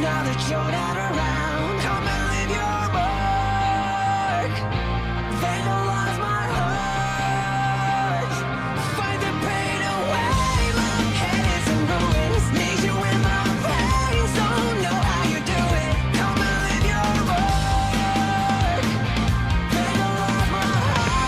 now that you're not around. Come and leave your mark. Vandalize my heart. Find the pain away. My head is in ruins. Need you in my veins. Don't know how you do it. Come and leave your mark. Vandalize my heart.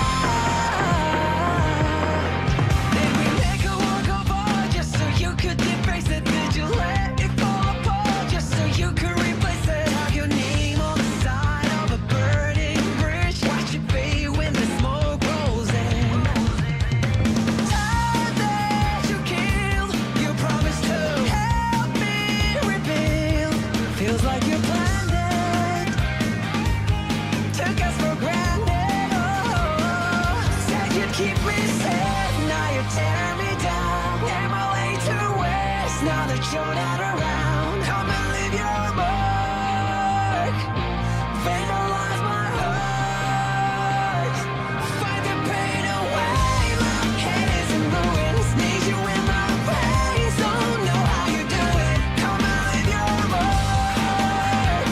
Then we make a work of art just so you could deface it. Did you let it fall apart just so you could replace it? Have your name on the side of a burning bridge. Watch it fade when the smoke rolls in. Time that you killed, you promised to help me rebuild. Feels like you planned it, took us for granted. Oh, said you'd keep me safe, now you're tearing me down. Am I late to waste now that you're not around? Come and leave your mark. Vandalize my heart. Find the pain away. My head is in ruins. Need you in my veins. Don't know how you do it. Come and leave your mark.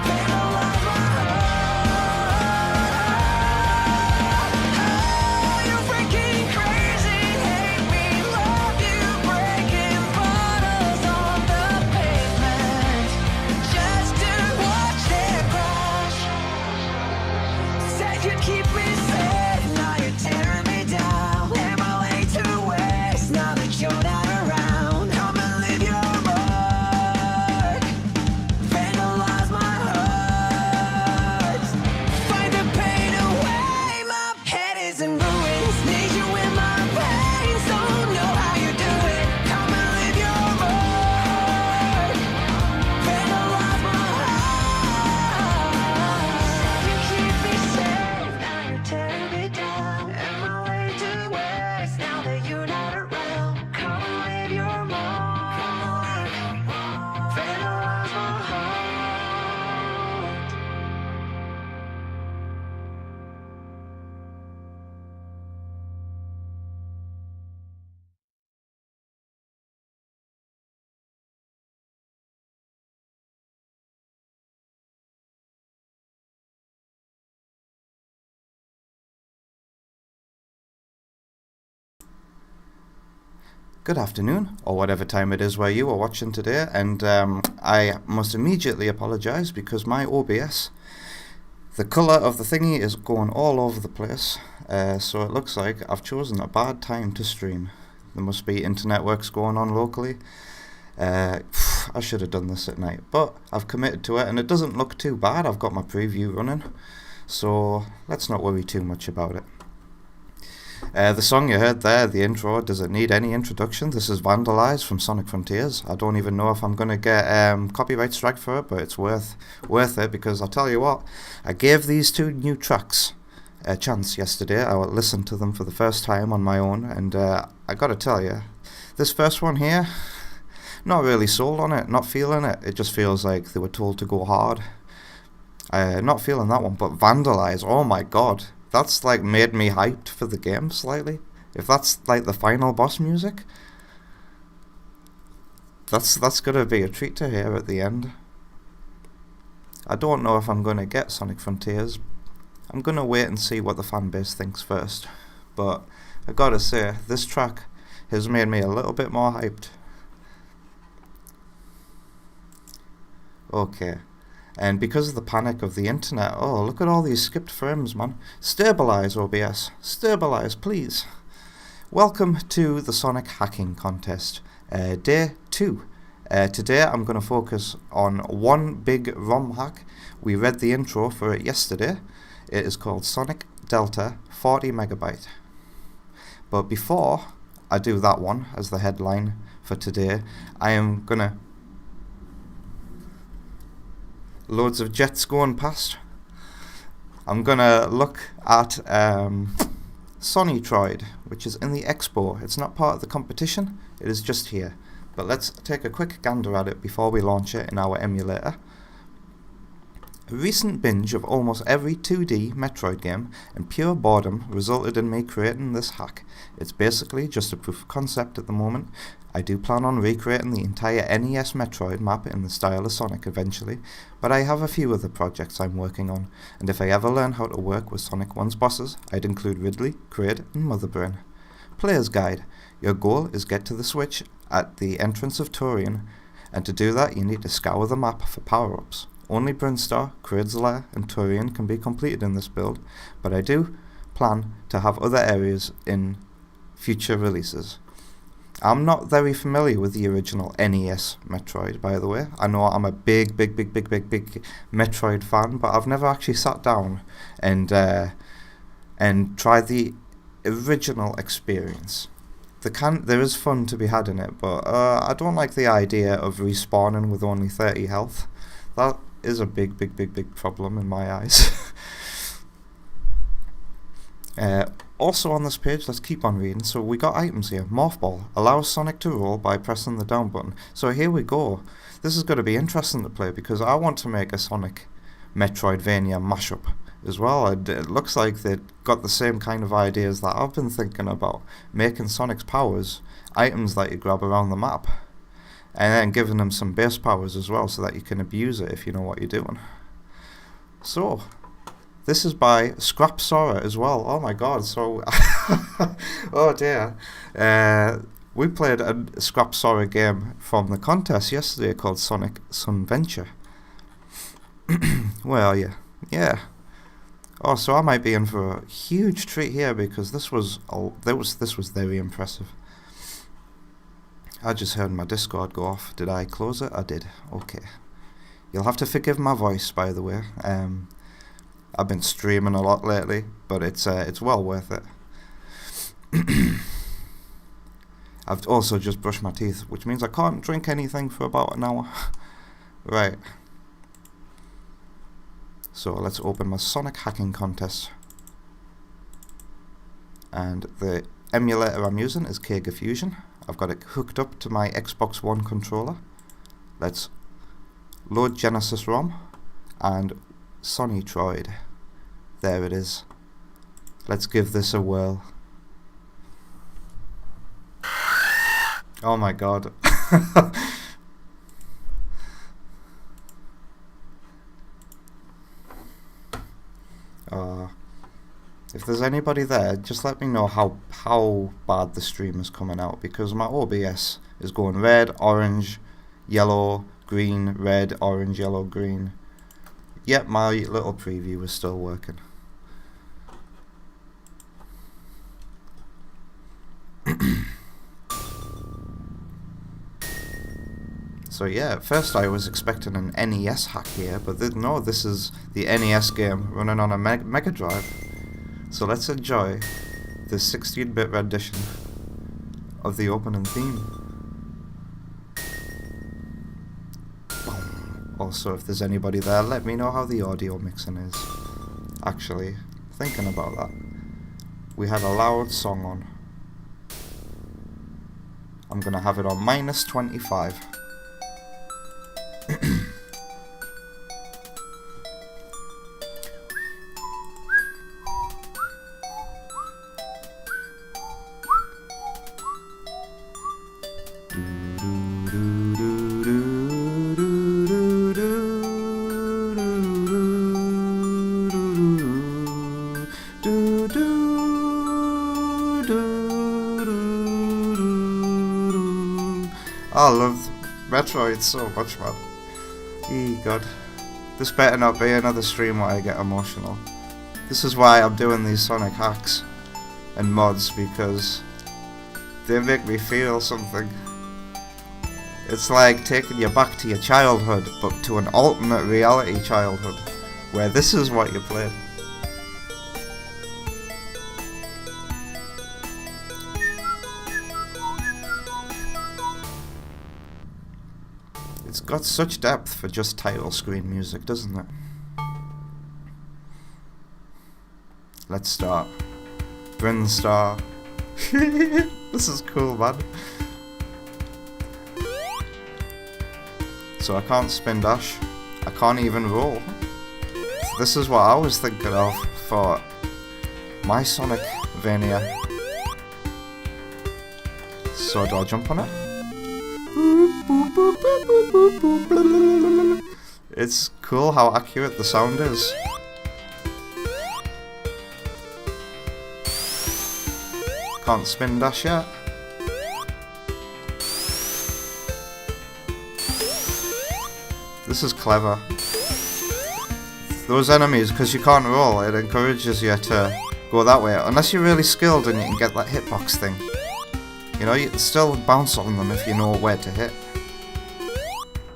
Vandalize my heart. Oh, you're freaking crazy. Hate me, love you, breaking bottles on the pavement just to watch them crash. Said you'd keep me safe, now you're tearing me down. Am I late to waste now that you're not around? Come and leave your mark. Vandalize my heart. Find the pain away. My head is in ruins. Need you in my veins. Don't know how you do it. Come and leave your mark. Vandalize my heart. You keep me safe, now you're tearing me down. Am I late to waste now that you're not around? Come and leave your mark. Vandalize my heart. Good afternoon, or whatever time it is where you are watching today, and I must immediately apologise because my OBS, the colour of the thingy is going all over the place, so it looks like I've chosen a bad time to stream. There must be internet works going on locally. I should have done this at night, but I've committed to it and it doesn't look too bad. I've got my preview running, so let's not worry too much about it. The song you heard there, the intro, does it need any introduction? This is Vandalize from Sonic Frontiers. I don't even know if I'm going to get copyright strike for it, but it's worth it, because I'll tell you what, I gave these two new tracks a chance yesterday. I listened to them for the first time on my own, and I gotta tell you, this first one here, not really sold on it, not feeling it. It just feels like they were told to go hard. Not feeling that one, but Vandalize, oh my god. That's like made me hyped for the game slightly. If that's like the final boss music, that's gonna be a treat to hear at the end. I don't know if I'm gonna get Sonic Frontiers. I'm gonna wait and see what the fan base thinks first. But I gotta say, this track has made me a little bit more hyped. Okay. And because of the panic of the internet, oh, look at all these skipped frames, man. Stabilize, OBS. Stabilize, please. Welcome to the Sonic Hacking Contest, Day 2. Today I'm going to focus on one big ROM hack. We read the intro for it yesterday. It is called Sonic Delta 40 Megabyte. But before I do that one as the headline for today, I am going to... Loads of jets going past. I'm gonna look at Sonitroid, which is in the expo. It's not part of the competition, it is just here. But let's take a quick gander at it before we launch it in our emulator. A recent binge of almost every 2D Metroid game and pure boredom resulted in me creating this hack. It's basically just a proof of concept at the moment. I do plan on recreating the entire NES Metroid map in the style of Sonic eventually, but I have a few other projects I'm working on, and if I ever learn how to work with Sonic 1's bosses, I'd include Ridley, Kraid and Mother Brain. Player's Guide. Your goal is get to the switch at the entrance of Torian, and to do that you need to scour the map for power-ups. Only Brinstar, Kraid's Lair and Torian can be completed in this build, but I do plan to have other areas in future releases. I'm not very familiar with the original NES Metroid, by the way. I know I'm a big Metroid fan, but I've never actually sat down and tried the original experience. There is fun to be had in it, but I don't like the idea of respawning with only 30 health. That is a big problem in my eyes. Also on this page, let's keep on reading. So we got items here. Morph Ball allows Sonic to roll by pressing the down button. So here we go. This is going to be interesting to play because I want to make a Sonic Metroidvania mashup as well. It looks like they've got the same kind of ideas that I've been thinking about, making Sonic's powers items that you grab around the map, and then giving them some base powers as well so that you can abuse it if you know what you're doing. So this is by Scrap Sora as well. Oh my god, so oh dear. We played a Scrap Sora game from the contest yesterday called Sonic Sunventure. Where are you? Yeah. Oh, so I might be in for a huge treat here because this was very impressive. I just heard my Discord go off. Did I close it? I did. Okay. You'll have to forgive my voice, by the way. I've been streaming a lot lately, but it's well worth it. I've also just brushed my teeth, which means I can't drink anything for about an hour. Right. So let's open my Sonic hacking contest. And the emulator I'm using is Kega Fusion. I've got it hooked up to my Xbox One controller. Let's load Genesis ROM and Sonitroid. There it is. Let's give this a whirl. Oh my god. If there's anybody there, just let me know how bad the stream is coming out, because my OBS is going red, orange, yellow, green, red, orange, yellow, green. Yep, my little preview is still working. So yeah, at first I was expecting an NES hack here, but no, this is the NES game running on a Mega Drive. So let's enjoy the 16-bit rendition of the opening theme. Also, if there's anybody there, let me know how the audio mixing is. Actually, thinking about that, we had a loud song on. I'm gonna have it on -25. I love Metroid so much, man. God. This better not be another stream where I get emotional. This is why I'm doing these Sonic hacks and mods, because they make me feel something. It's like taking you back to your childhood, but to an alternate reality childhood, where this is what you played. It's got such depth for just title screen music, doesn't it? Let's start. Brinstar. This is cool, man. So I can't spin dash. I can't even roll. This is what I was thinking of for my Sonic Vania. So do I jump on it? It's cool how accurate the sound is. Can't spin dash yet. This is clever. Those enemies, because you can't roll, it encourages you to go that way. Unless you're really skilled and you can get that hitbox thing. You know, you can still bounce on them if you know where to hit.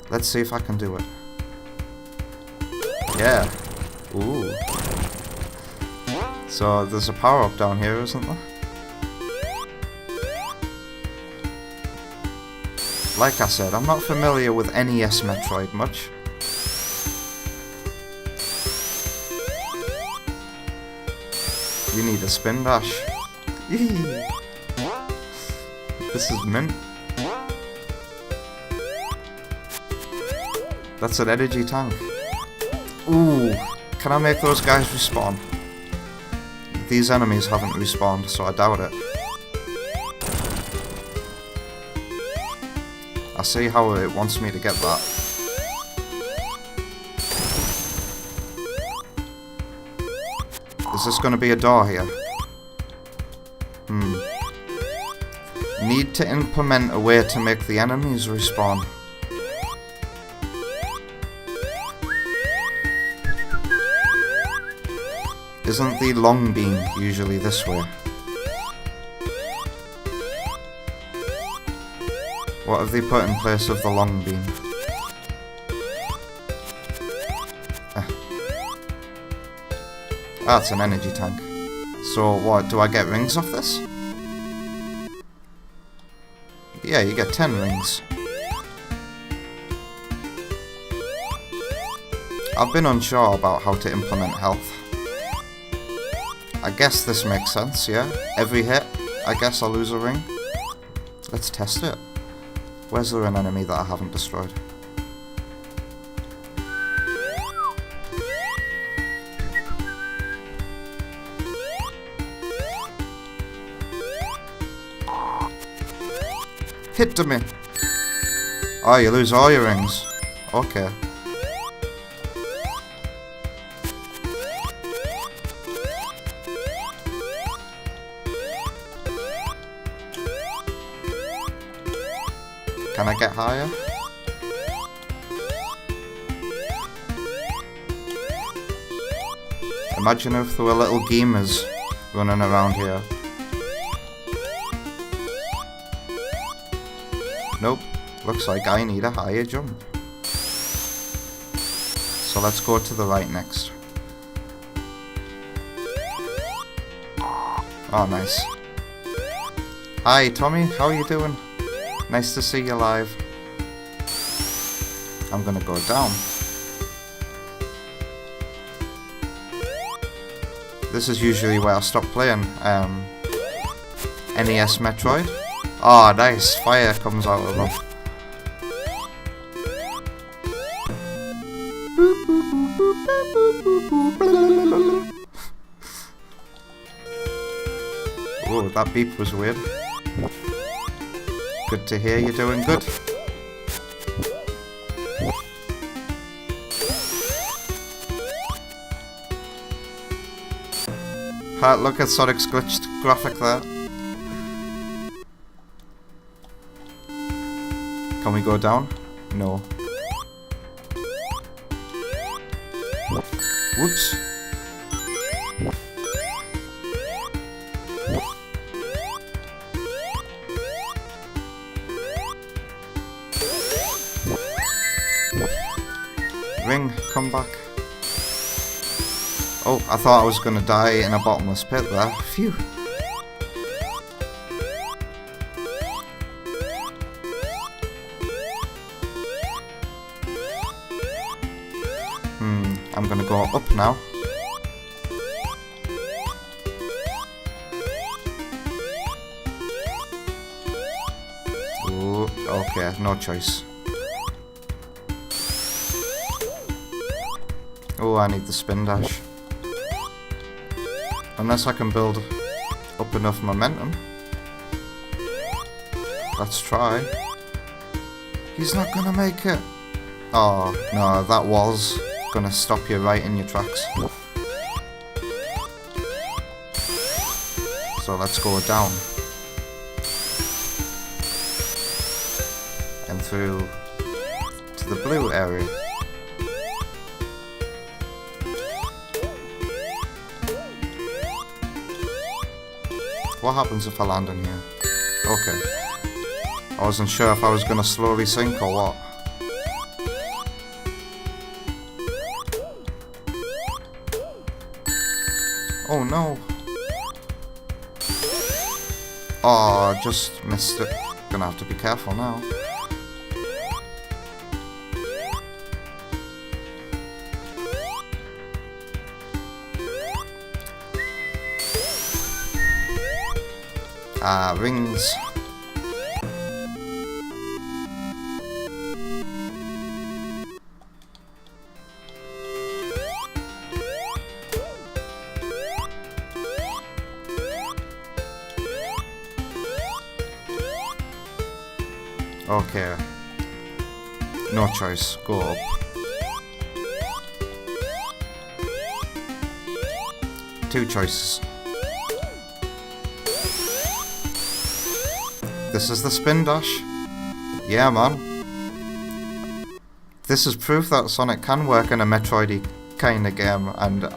Let's see if I can do it. Yeah. Ooh. So there's a power up down here, isn't there? Like I said, I'm not familiar with NES Metroid much. You need a spin dash. This is mint. That's an energy tank. Ooh, can I make those guys respawn? These enemies haven't respawned, so I doubt it. I see how it wants me to get that. Is this going to be a door here? Need to implement a way to make the enemies respawn. Isn't the long beam usually this way? What have they put in place of the long beam? Ah, it's an energy tank. So what, do I get rings off this? Yeah, you get 10 rings. I've been unsure about how to implement health. I guess this makes sense, yeah? Every hit, I guess I'll lose a ring. Let's test it. Where's there an enemy that I haven't destroyed? Hit to me! Oh, you lose all your rings. Okay. Can I get higher? Imagine if there were little gamers running around here. Nope, looks like I need a higher jump. So let's go to the right next. Oh, nice. Hi Tommy, how are you doing? Nice to see you live. I'm gonna go down. This is usually where I stop playing NES Metroid. Oh, nice. Fire comes out of them. Oh, that beep was weird. Good to hear you're doing good. Look at Sonic's glitched graphic there. Can we go down? No. Whoops. Ring, come back. Oh, I thought I was gonna die in a bottomless pit there. Phew. I'm gonna go up now. Oh, okay, no choice. Oh, I need the spin dash. Unless I can build up enough momentum. Let's try. He's not gonna make it. Oh, no, that was gonna stop you right in your tracks. So let's go down. And through to the blue area. What happens if I land in here? Okay. I wasn't sure if I was gonna slowly sink or what. Oh no. Oh, just missed it. Gonna have to be careful now. Ah, rings. Okay. No choice. Go up. Two choices. This is the spin dash. Yeah, man. This is proof that Sonic can work in a Metroid-y kind of game, and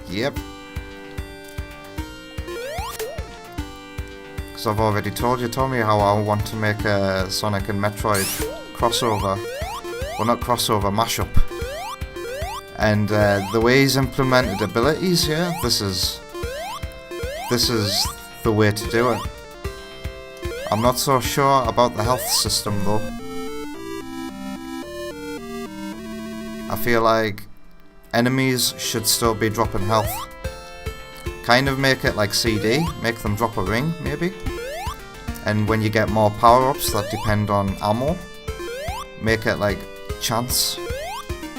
yep. Because I've already told you, Tommy, how I want to make a Sonic and Metroid crossover. Well, not crossover, mashup. And the way he's implemented abilities here, this is the way to do it. I'm not so sure about the health system though. I feel like enemies should still be dropping health. Kind of make it like CD, make them drop a ring maybe. And when you get more power-ups that depend on ammo, make it like chance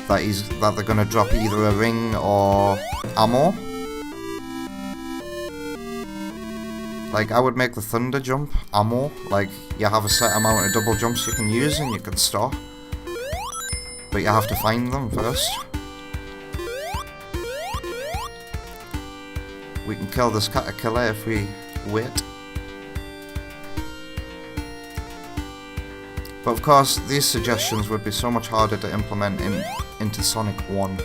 that they're gonna drop either a ring or ammo. Like, I would make the thunder jump ammo. Like, you have a set amount of double jumps you can use and you can stop. But you have to find them first. We can kill this caterpillar if we wait. But of course, these suggestions would be so much harder to implement into Sonic 1.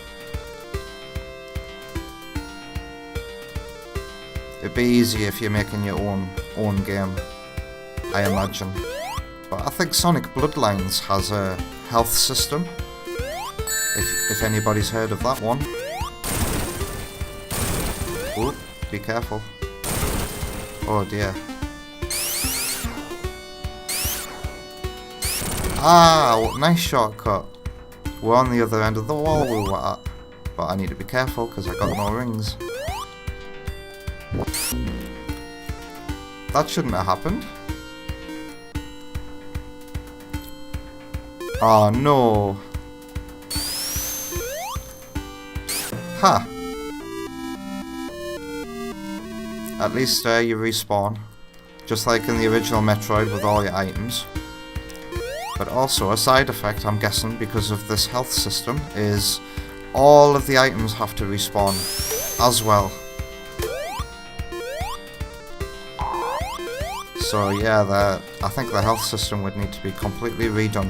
It'd be easy if you're making your own game, I imagine. But I think Sonic Bloodlines has a health system, if anybody's heard of that one. Ooh, be careful. Oh dear. Ah, nice shortcut. We're on the other end of the wall we were at. But I need to be careful because I got no rings. That shouldn't have happened. Oh no. Ha! At least you respawn. Just like in the original Metroid with all your items. But also a side effect, I'm guessing, because of this health system, is all of the items have to respawn as well. So yeah, I think the health system would need to be completely redone.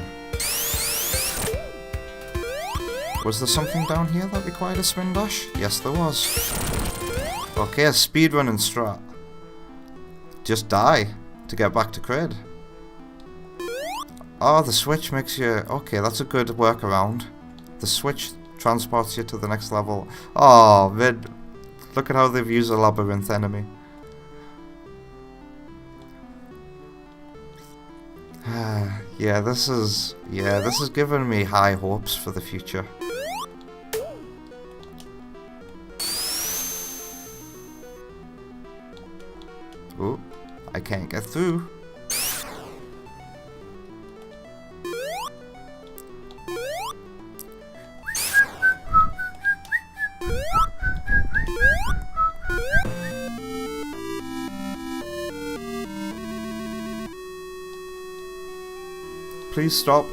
Was there something down here that required a spin dash? Yes, there was. Okay, a speedrunning strat. Just die to get back to Craig. Oh, the switch makes you... Okay, that's a good workaround. The switch transports you to the next level. Oh, Vid. Look at how they've used a labyrinth enemy. Yeah, this is giving me high hopes for the future. Ooh, I can't get through. Please stop.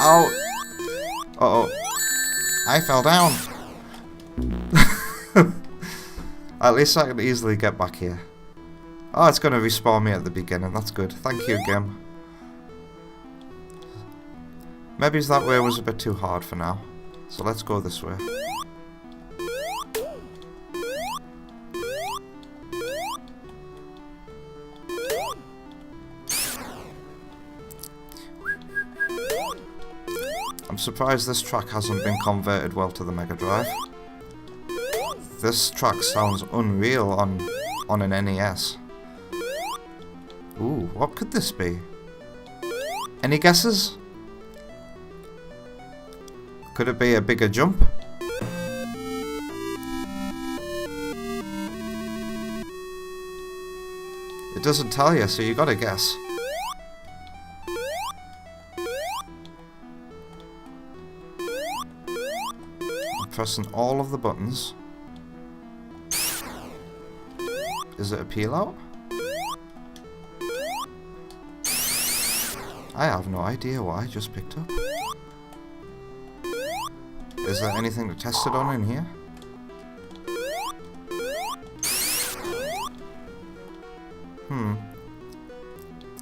Ow. Uh-oh. I fell down. At least I can easily get back here. Oh, it's going to respawn me at the beginning. That's good. Thank you, game. Maybe that way was a bit too hard for now. So let's go this way. I'm surprised this track hasn't been converted well to the Mega Drive. This track sounds unreal on an NES. Ooh, what could this be? Any guesses? Could it be a bigger jump? It doesn't tell you, so you gotta guess. I'm pressing all of the buttons. Is it a peel out? I have no idea what I just picked up. Is there anything to test it on in here?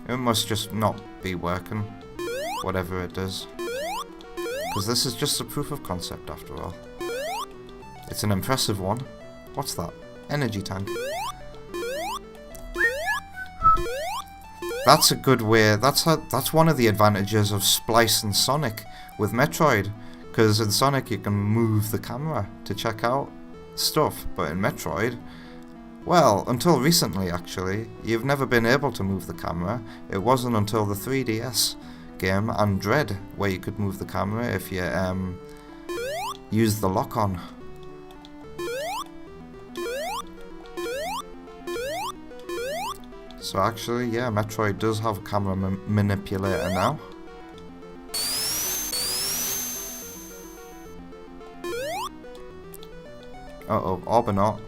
It must just not be working, whatever it is. Because this is just a proof of concept after all. It's an impressive one. What's that? Energy tank. That's a good way. That's one of the advantages of splicing Sonic with Metroid. Because in Sonic you can move the camera to check out stuff, but in Metroid, well, until recently actually, you've never been able to move the camera. It wasn't until the 3DS game and Dread where you could move the camera if you used the lock-on. So actually, yeah, Metroid does have a camera manipulator now. Uh-oh, Orbonaut.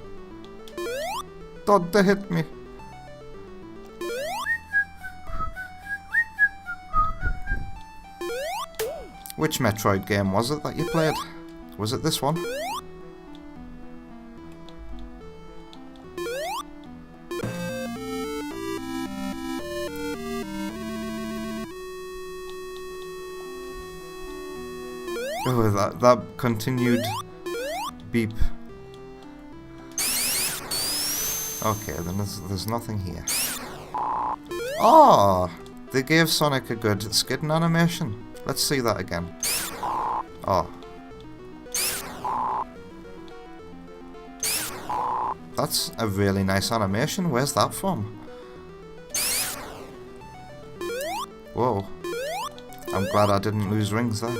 Don't they hit me. Which Metroid game was it that you played? Was it this one? Oh, that continued beep. Okay, then there's nothing here. Oh! They gave Sonic a good skidding animation. Let's see that again. Oh. That's a really nice animation. Where's that from? Whoa. I'm glad I didn't lose rings there.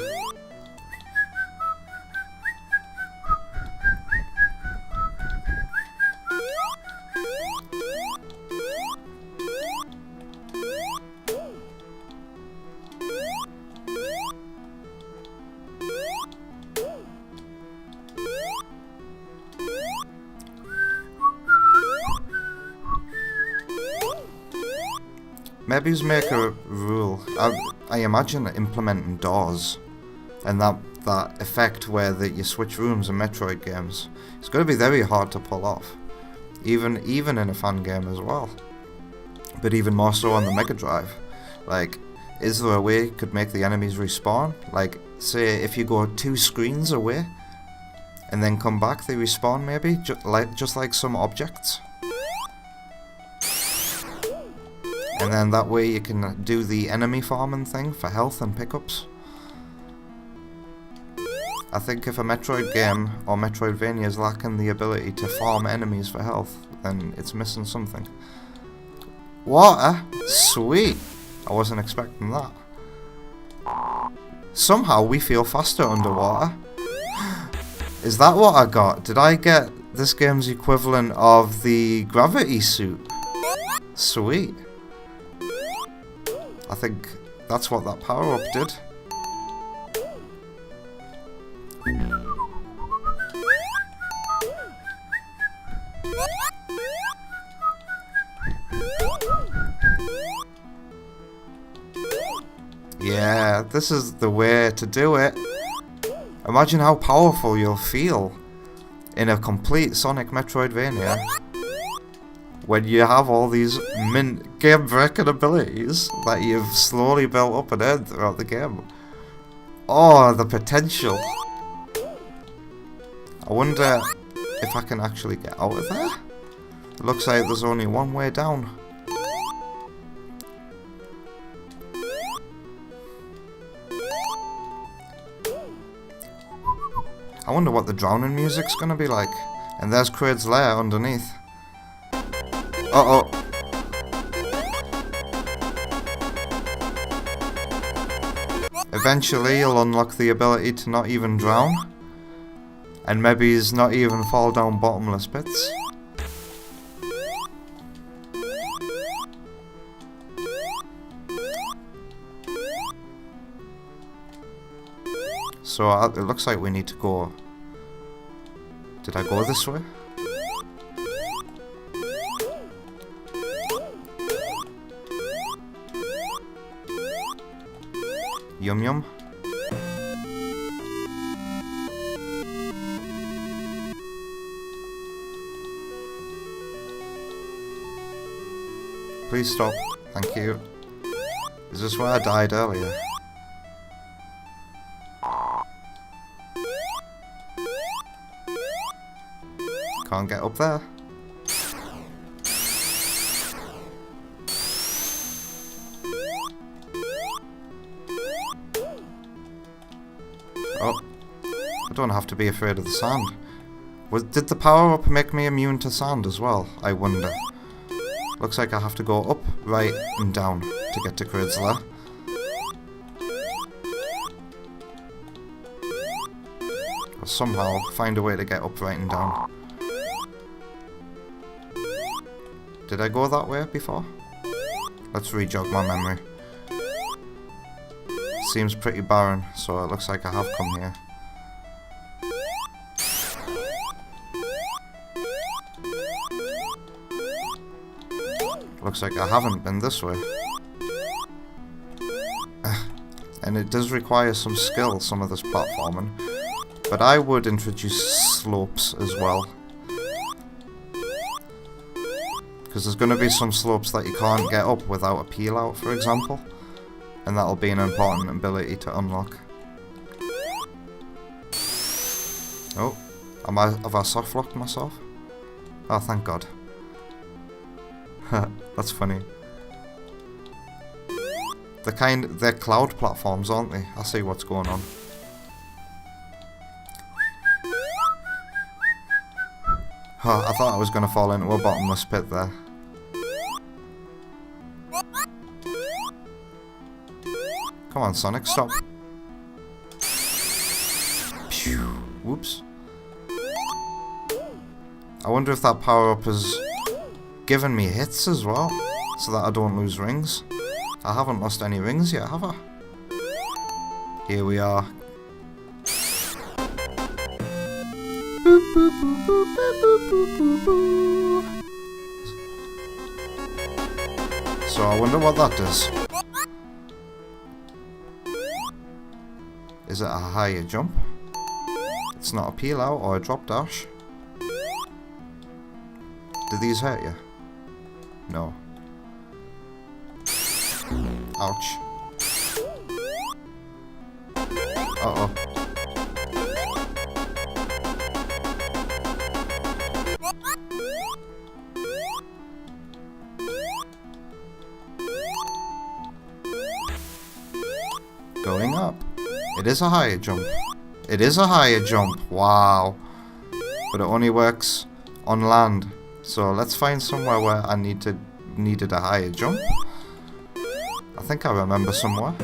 Maybe make a rule. I imagine implementing doors and that effect where you switch rooms in Metroid games. It's going to be very hard to pull off, even in a fan game as well. But even more so on the Mega Drive. Like, is there a way you could make the enemies respawn? Like, say if you go 2 screens away and then come back, they respawn maybe, just like some objects. And then that way you can do the enemy farming thing for health and pickups. I think if a Metroid game or Metroidvania is lacking the ability to farm enemies for health, then it's missing something. Water? Sweet! I wasn't expecting that. Somehow we feel faster underwater. Is that what I got? Did I get this game's equivalent of the gravity suit? Sweet. I think that's what that power-up did. Yeah, this is the way to do it. Imagine how powerful you'll feel in a complete Sonic Metroidvania when you have all these game-breaking abilities that you've slowly built up and earned throughout the game. Oh, the potential. I wonder if I can actually get out of there. It looks like there's only one way down. I wonder what the drowning music's gonna be like. And there's Kraid's lair underneath. Uh-oh. Eventually you'll unlock the ability to not even drown. And maybe he's not even fall down bottomless pits. So it looks like we need to go... Did I go this way? Yum yum. Please stop. Thank you. Is this where I died earlier? Can't get up there. Oh, I don't have to be afraid of the sand. Did the power up make me immune to sand as well? I wonder. Looks like I have to go up, right, and down to get to Kraid's lair. Or somehow find a way to get up, right, and down. Did I go that way before? Let's re-jog my memory. Seems pretty barren, so it looks like I have come here. Looks like I haven't been this way. And it does require some skill, some of this platforming. But I would introduce slopes as well. Because there's going to be some slopes that you can't get up without a peel out, for example. And that'll be an important ability to unlock. Oh, have I soft locked myself? Oh, thank God. That's funny. They're cloud platforms, aren't they? I see what's going on. Oh, I thought I was going to fall into a bottomless pit there. Come on, Sonic, stop. Phew. Whoops. I wonder if that power-up has given me hits as well, so that I don't lose rings. I haven't lost any rings yet, have I? Here we are. So I wonder what that does. Is it a higher jump? It's not a peel out or a drop dash. Do these hurt you? No. Ouch. Uh-oh. Going up. It is a higher jump. It is a higher jump. Wow. But it only works on land. So let's find somewhere where I needed a higher jump. I think I remember somewhere.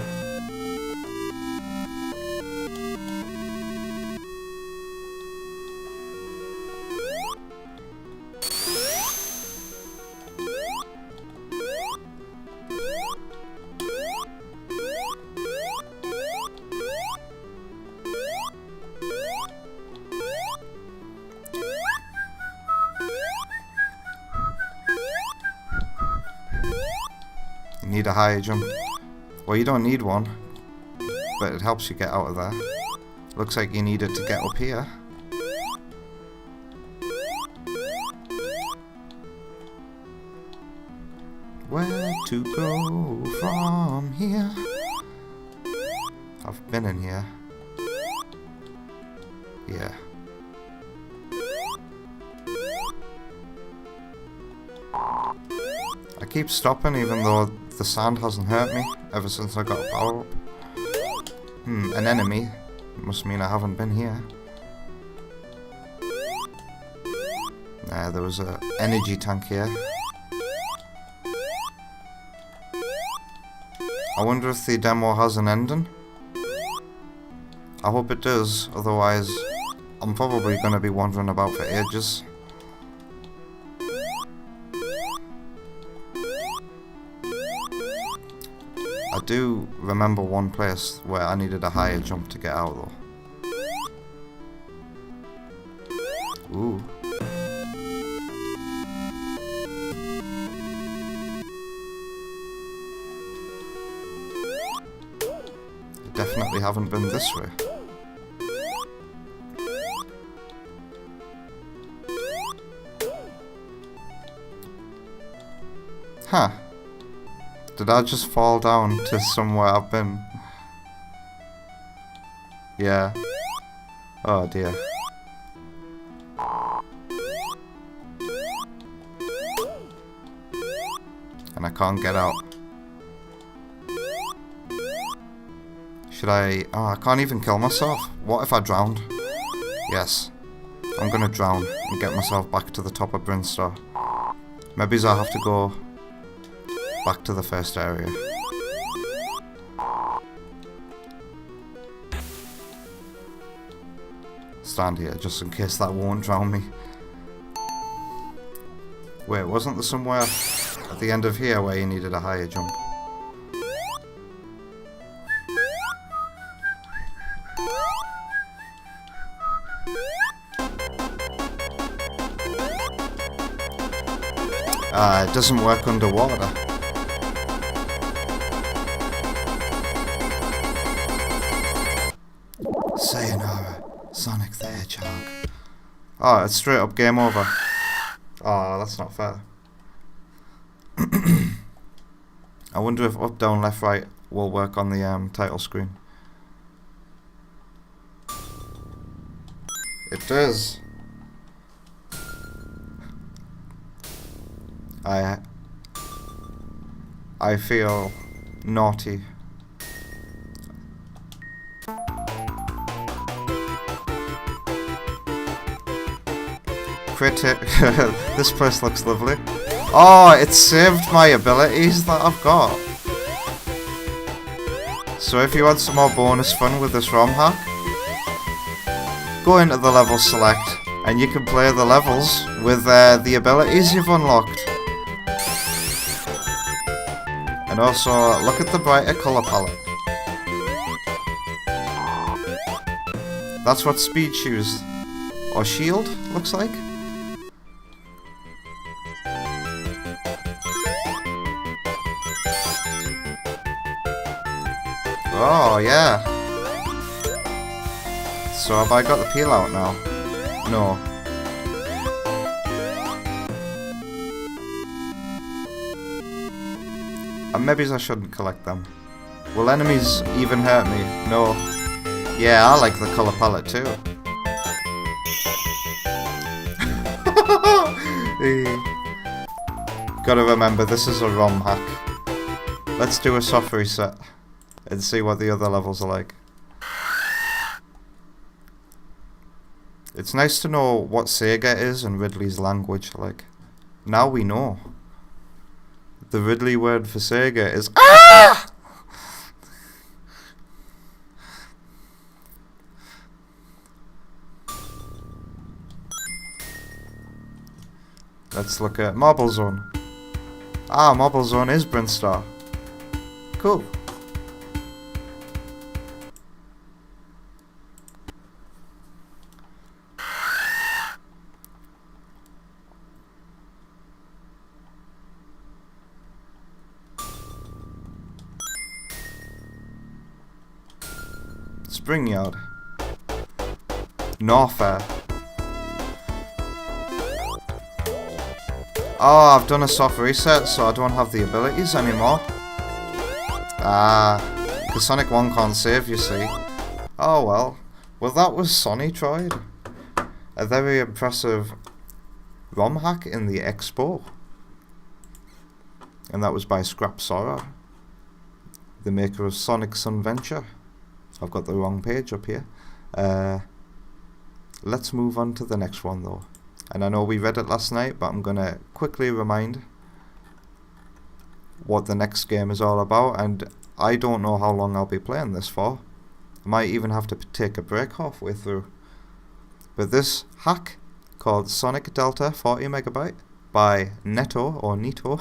Need a higher jump. Well, you don't need one, but it helps you get out of there. Looks like you need it to get up here. Where to go from here? I've been in here. Yeah. I keep stopping even though the sand hasn't hurt me ever since I got a power up. An enemy. Must mean I haven't been here. Nah, there was a energy tank here. I wonder if the demo has an ending. I hope it does, otherwise I'm probably going to be wandering about for ages. I do remember one place where I needed a higher jump to get out though. Ooh. Definitely haven't been this way. Huh. Did I just fall down to somewhere I've been? Yeah. Oh dear. And I can't get out. Should I... Oh, I can't even kill myself. What if I drowned? Yes. I'm gonna drown and get myself back to the top of Brinstar. Maybe I'll have to go back to the first area. Stand here just in case that won't drown me. Wait, wasn't there somewhere at the end of here where you needed a higher jump? It doesn't work underwater. Sayonara, Sonic the Hedgehog. Oh, it's straight up game over. Oh, that's not fair. I wonder if up, down, left, right will work on the title screen. It does. I feel naughty. Critic. This place looks lovely. Oh, it saved my abilities that I've got. So if you want some more bonus fun with this ROM hack, go into the level select and you can play the levels with the abilities you've unlocked. And also, look at the brighter colour palette. That's what Speed Shoes, or Shield, looks like. Oh, yeah. So have I got the peel out now? No. And maybe I shouldn't collect them. Will enemies even hurt me? No. Yeah, I like the colour palette too. Gotta remember, this is a ROM hack. Let's do a soft reset and see what the other levels are like. It's nice to know what Sega is and Ridley's language, like. Now we know. The Ridley word for Sega is AH! Let's look at Marble Zone. Ah, Marble Zone is Brinstar. Cool. Springyard. Norfair. Oh, I've done a soft reset, so I don't have the abilities anymore. Because Sonic 1 can't save, you see. Oh well. Well, that was Sonitroid. A very impressive ROM hack in the Expo. And that was by Scrap Sora, the maker of Sonic Sunventure. I've got the wrong page up here. Let's move on to the next one though. And I know we read it last night, but I'm going to quickly remind what the next game is all about. And I don't know how long I'll be playing this for. I might even have to take a break halfway through. But this hack, called Sonic Delta 40 MB by Neto,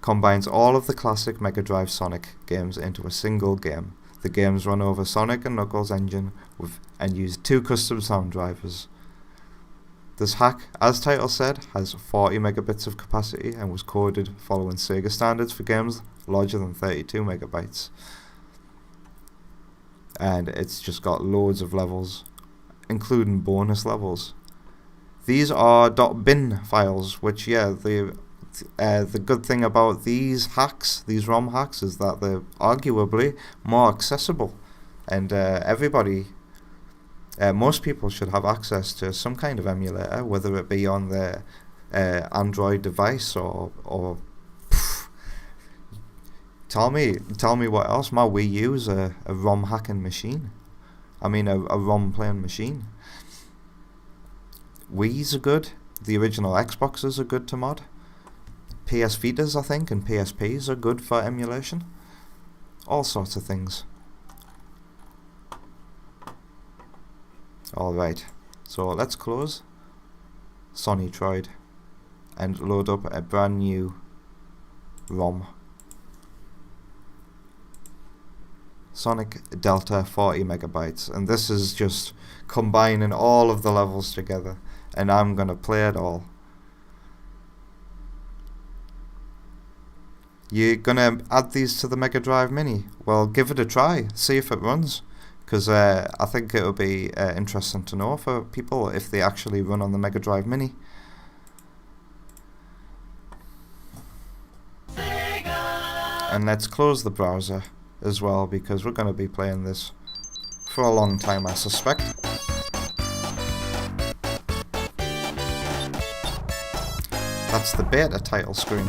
combines all of the classic Mega Drive Sonic games into a single game. The games run over Sonic and Knuckles' engine and use 2 custom sound drivers. This hack, as title said, has 40 megabits of capacity and was coded following Sega standards for games larger than 32 megabytes. And it's just got loads of levels, including bonus levels. These are .bin files, which, yeah, the good thing about these hacks, these ROM hacks, is that they're arguably more accessible, and most people should have access to some kind of emulator, whether it be on their Android device or tell me what else. My Wii U is a ROM hacking machine. I mean a ROM playing machine. Wii's are good. The original Xboxes are good to mod. PS Vitas, I think, and PSPs are good for emulation. All sorts of things. Alright, so let's close Sonitroid and load up a brand new ROM. Sonic Delta 40 megabytes, and this is just combining all of the levels together, and I'm gonna play it all. You're gonna add these to the Mega Drive Mini? Well, give it a try, see if it runs. Because I think it'll be interesting to know for people if they actually run on the Mega Drive Mini. And let's close the browser as well, because we're going to be playing this for a long time, I suspect. That's the beta title screen.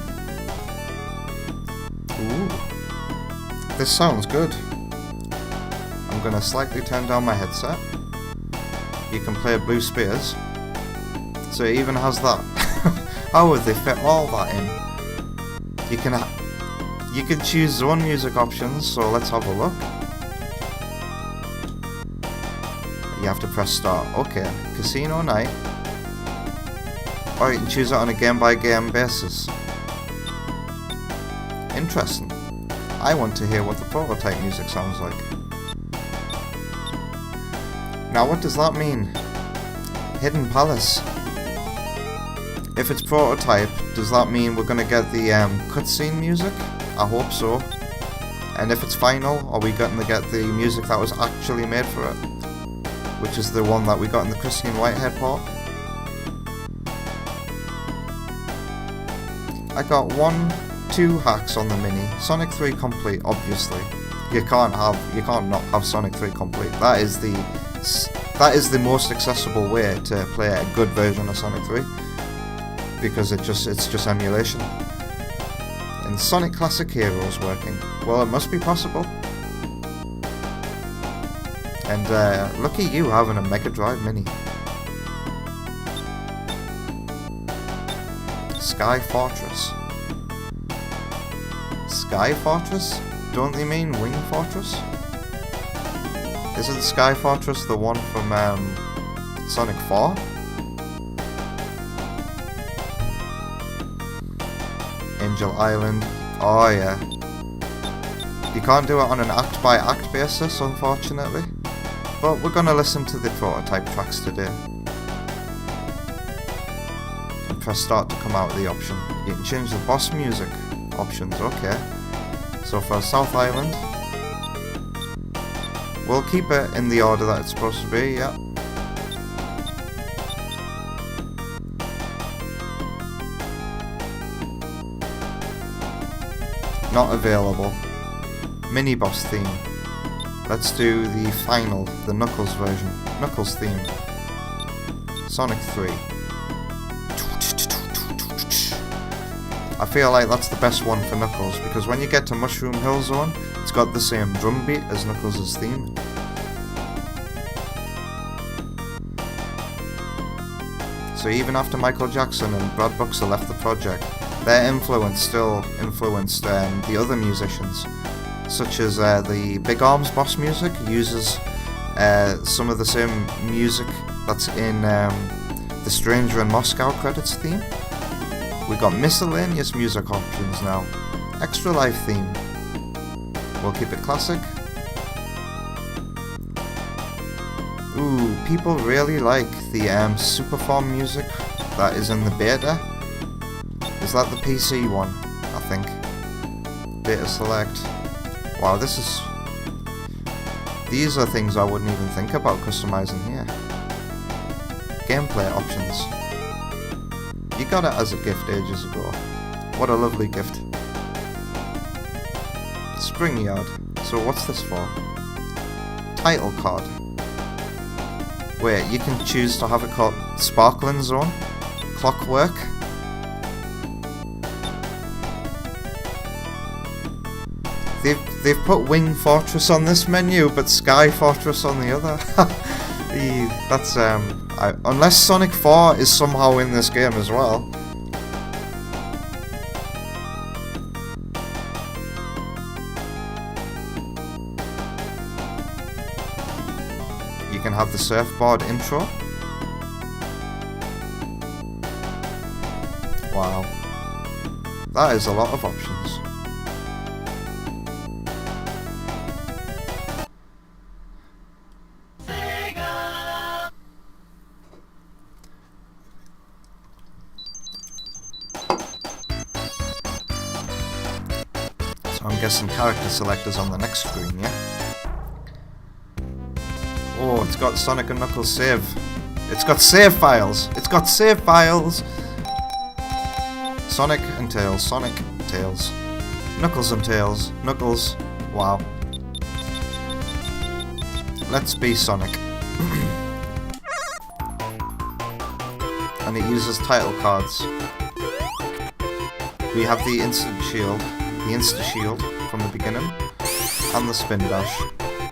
Ooh, this sounds good. I'm going to slightly turn down my headset. You can play Blue Spears. So it even has that. How would they fit all that in? You can choose zone music options, so let's have a look. You have to press start. Okay, Casino Night. Or you can choose it on a game-by-game basis. Interesting. I want to hear what the prototype music sounds like. Now what does that mean? Hidden Palace. If it's prototype, does that mean we're going to get the cutscene music? I hope so. And if it's final, are we going to get the music that was actually made for it? Which is the one that we got in the Christian Whitehead port. I got 2 hacks on the Mini. Sonic 3 Complete, obviously. You can't not have Sonic 3 Complete. That is the most accessible way to play a good version of Sonic 3, because it's just emulation. And Sonic Classic Heroes working. Well, it must be possible. And look at you having a Mega Drive Mini. Sky Fortress. Sky Fortress? Don't they mean Wing Fortress? Isn't Sky Fortress the one from Sonic 4? Angel Island. Oh yeah. You can't do it on an act-by-act basis, unfortunately. But we're gonna listen to the prototype tracks today. And press start to come out of the option. You can change the boss music options, okay. So for South Island, We'll keep it in the order that it's supposed to be, yeah. Not available. Mini boss theme. Let's do the final, the Knuckles version. Knuckles theme. Sonic 3. I feel like that's the best one for Knuckles, because when you get to Mushroom Hill Zone, it's got the same drum beat as Knuckles' theme. So even after Michael Jackson and Brad Buxer left the project, their influence still influenced the other musicians, such as the Big Arms boss music uses some of the same music that's in the Stranger in Moscow credits theme. We got miscellaneous music options now. Extra Life theme. We'll keep it classic. Ooh, people really like the Superform music that is in the beta. Is that the PC one? I think. Beta select. Wow, this is... These are things I wouldn't even think about customizing here. Gameplay options. You got it as a gift ages ago. What a lovely gift. Spring Yard. So what's this for? Title card. Wait, you can choose to have it called Sparkling Zone? Clockwork? They've put Wing Fortress on this menu, but Sky Fortress on the other. That's unless Sonic 4 is somehow in this game as well. You can have the surfboard intro. Wow. That is a lot of options. I'm guessing character selectors on the next screen, yeah? Oh, it's got Sonic and Knuckles save. It's got save files! It's got save files! Sonic and Tails, Sonic, Tails. Knuckles and Tails, Knuckles. Wow. Let's be Sonic. And it uses title cards. We have the instant shield. The Insta-Shield from the beginning, and the Spin Dash,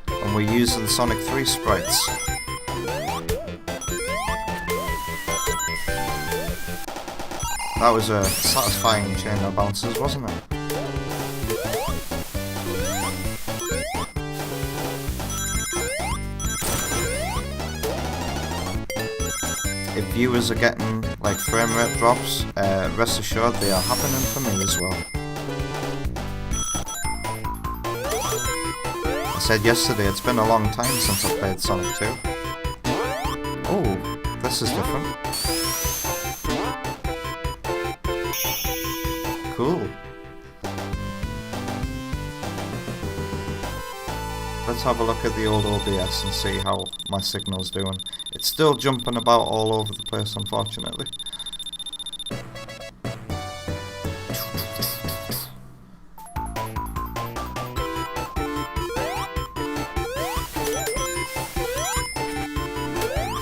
and we're using Sonic 3 sprites. That was a satisfying chain of bounces, wasn't it? If viewers are getting like frame rate drops, rest assured they are happening for me as well. I said yesterday it's been a long time since I played Sonic 2. Oh, this is different. Cool. Let's have a look at the old OBS and see how my signal's doing. It's still jumping about all over the place, unfortunately.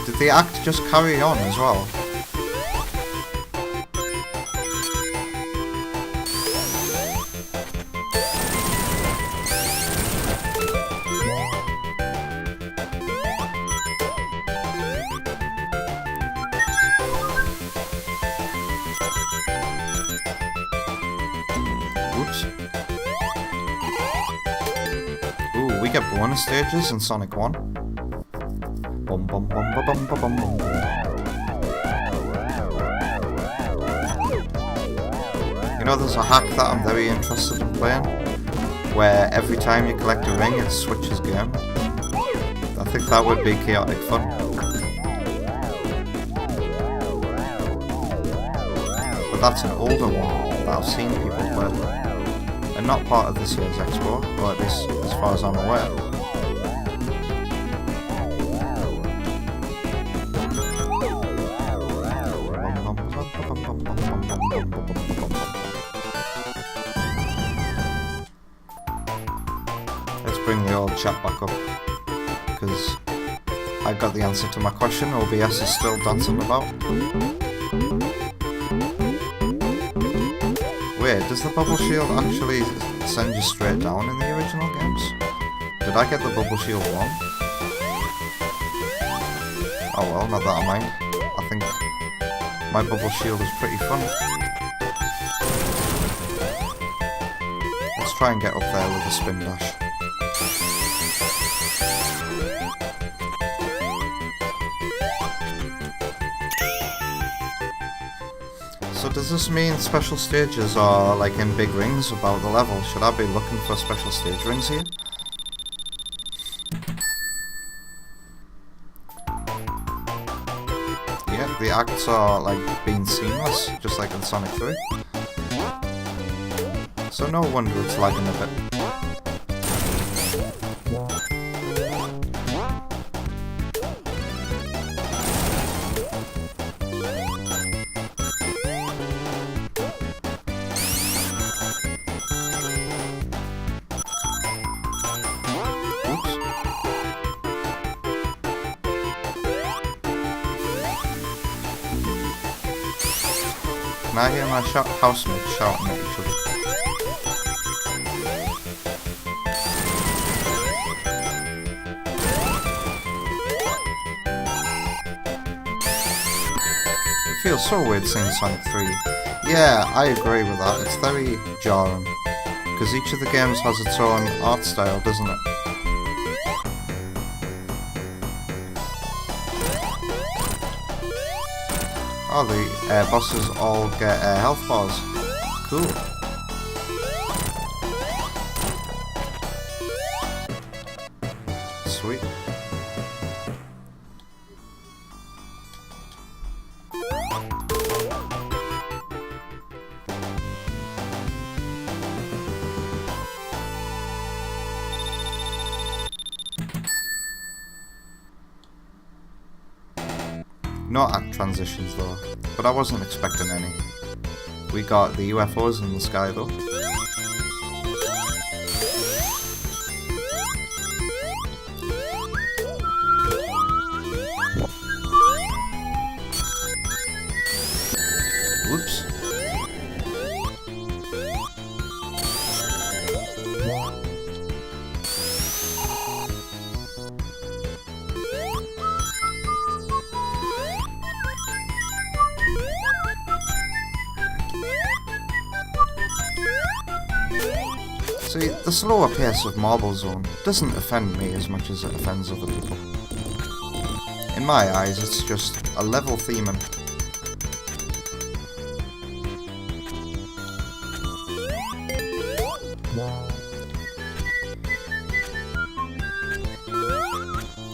Did the act just carry on as well? Oops. Ooh, we get bonus stages in Sonic 1. Bum bum bum bum bum bum bum. You know, there's a hack that I'm very interested in playing, where every time you collect a ring it switches game. I think that would be chaotic fun. But that's an older one that I've seen people play, and not part of this year's expo, or at least as far as I'm aware. bring the old chat back up, because I got the answer to my question. OBS is still dancing about. Wait, does the bubble shield actually send you straight down in the original games? Did I get the bubble shield wrong? Oh well, not that I mind. I think my bubble shield is pretty fun. Let's try and get up there with a spin dash. So does this mean special stages are like in big rings about the level? Should I be looking for special stage rings here? Yeah, the acts are like being seamless, just like in Sonic 3. So no wonder it's lagging a bit. Can I hear my housemates shouting at each other? It feels so weird seeing Sonic 3. Yeah, I agree with that. It's very jarring. Because each of the games has its own art style, doesn't it? Oh, the bosses all get health bars. Cool. Sweet. No act transitions though, but I wasn't expecting any. We got the UFOs in the sky though. Whoops. See, the slower pace of Marble Zone doesn't offend me as much as it offends other people. In my eyes, it's just a level theming.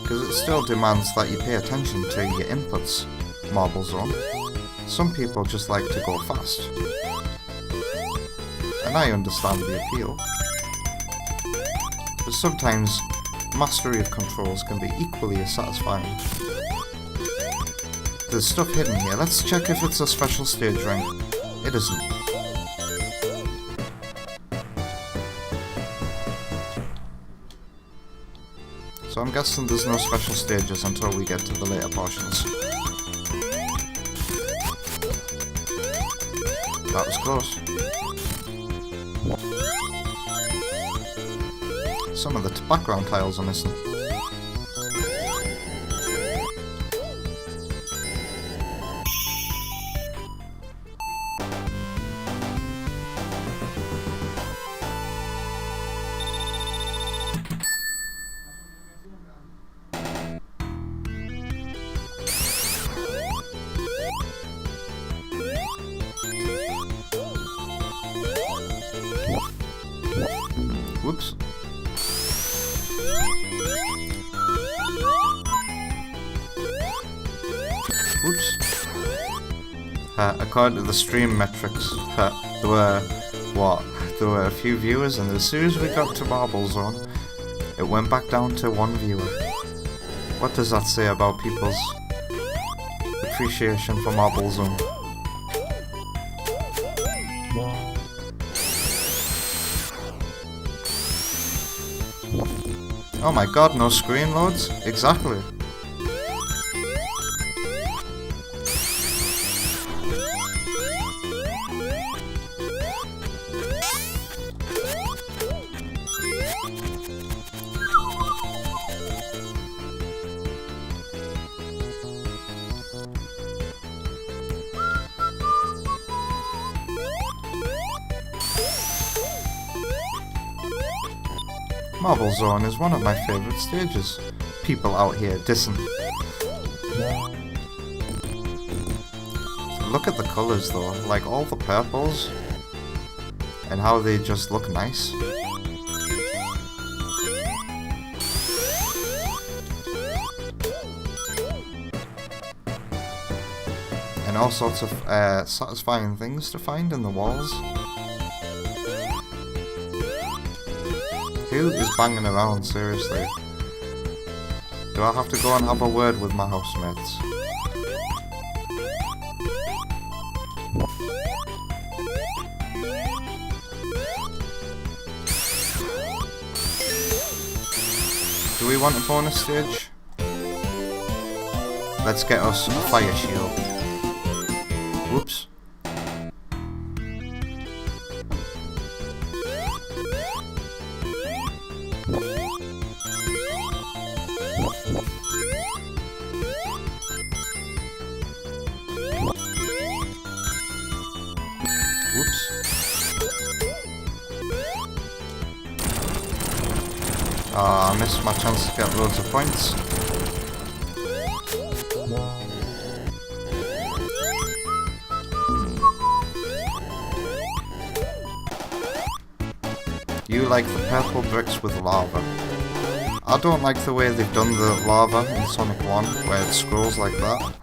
Because it still demands that you pay attention to your inputs, Marble Zone. Some people just like to go fast. And I understand the appeal. But sometimes, mastery of controls can be equally as satisfying. There's stuff hidden here. Let's check if it's a special stage ring. It isn't. So I'm guessing there's no special stages until we get to the later portions. That was close. Some of the background tiles are missing. Whoops. Whoops. According to the stream metrics, there were a few viewers, and as soon as we got to Marble Zone, it went back down to 1 viewer. What does that say about people's appreciation for Marble Zone? Oh my god, no screen loads? Exactly. Marble Zone is one of my favourite stages. People out here dissing. Look at the colours though, like all the purples. And how they just look nice. And all sorts of satisfying things to find in the walls. Who is banging around, seriously? Do I have to go and have a word with my housemates? Do we want a bonus stage? Let's get us a fire shield. Whoops. I missed my chance to get loads of points. You like the purple bricks with lava. I don't like the way they've done the lava in Sonic 1, where it scrolls like that.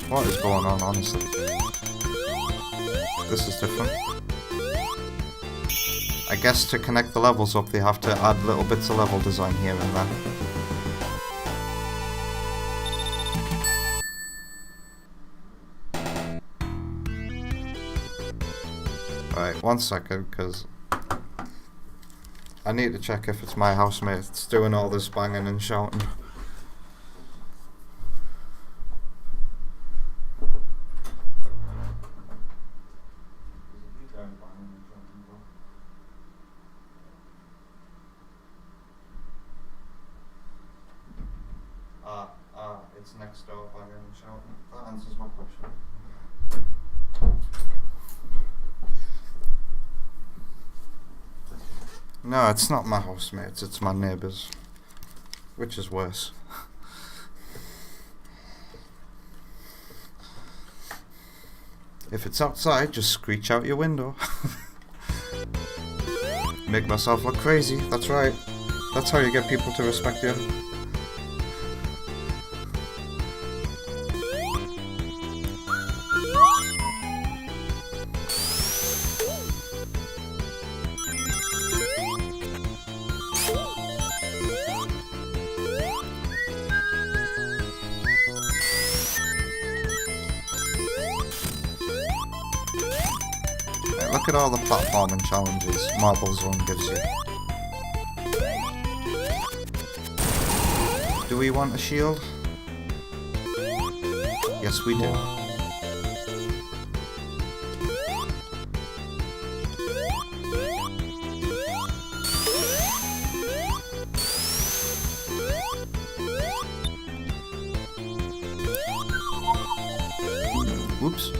What is going on, honestly? This is different. I guess to connect the levels up they have to add little bits of level design here and there. Right, 1 second, because I need to check if it's my housemates doing all this banging and shouting. It's next door banging and shouting. That answers my question. No, it's not my housemates, it's my neighbours. Which is worse. If it's outside, just screech out your window. Make myself look crazy, that's right. That's how you get people to respect you. Look at all the platforming challenges Marble Zone gives you. Do we want a shield? Yes, we do. Whoops.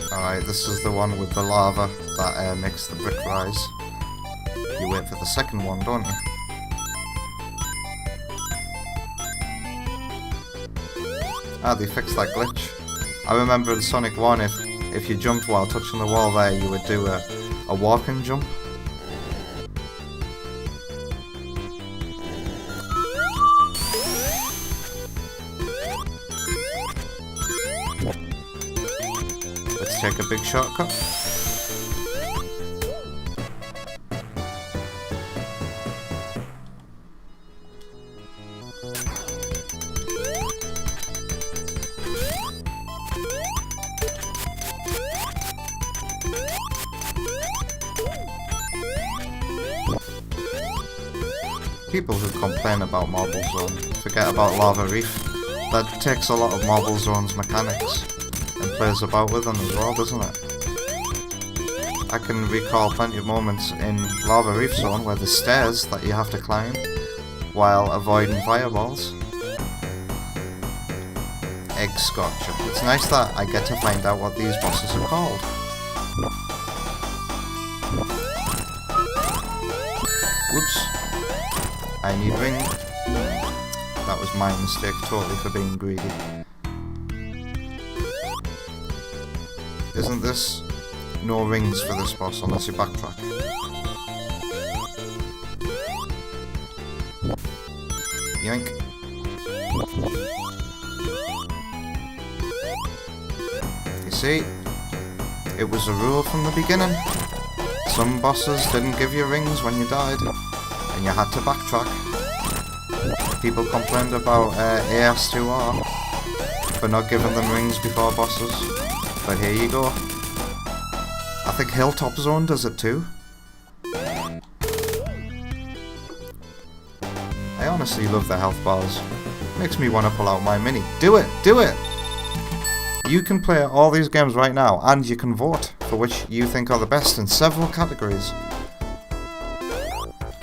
Alright, this is the one with the lava that makes the brick rise. You wait for the second one, don't you? Ah, they fixed that glitch. I remember in Sonic 1, if you jumped while touching the wall there, you would do a walking jump. Let's take a big shortcut. people who complain about Marble Zone forget about Lava Reef. That takes a lot of Marble Zone's mechanics and plays about with them as well, doesn't it? I can recall plenty of moments in Lava Reef Zone where there's stairs that you have to climb while avoiding fireballs. Egg Scorcher. It's nice that I get to find out what these bosses are called. Whoops. I need ring. That was my mistake totally for being greedy. Isn't this no rings for this boss unless you backtrack? Yoink. You see, it was a rule from the beginning. Some bosses didn't give you rings when you died, and you had to backtrack. People complained about AS2R for not giving them rings before bosses, but here you go. I think Hilltop Zone does it too. I honestly love the health bars. Makes me want to pull out my mini. Do it! Do it! You can play all these games right now, and you can vote for which you think are the best in several categories.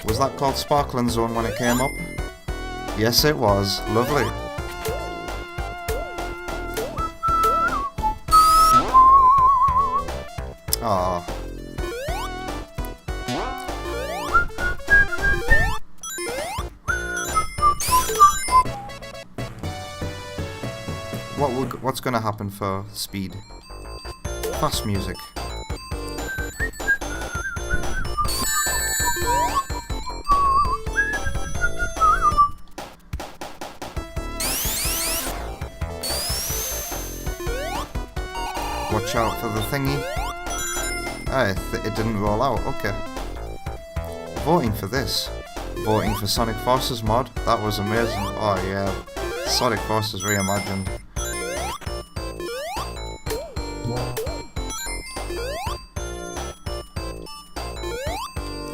Was that called Sparkling Zone when it came up? Yes, it was. Lovely. Aww. What's gonna happen for speed? Fast music. Watch out for the thingy. It didn't roll out, okay. Voting for this. Voting for Sonic Forces mod. That was amazing. Oh yeah. Sonic Forces reimagined.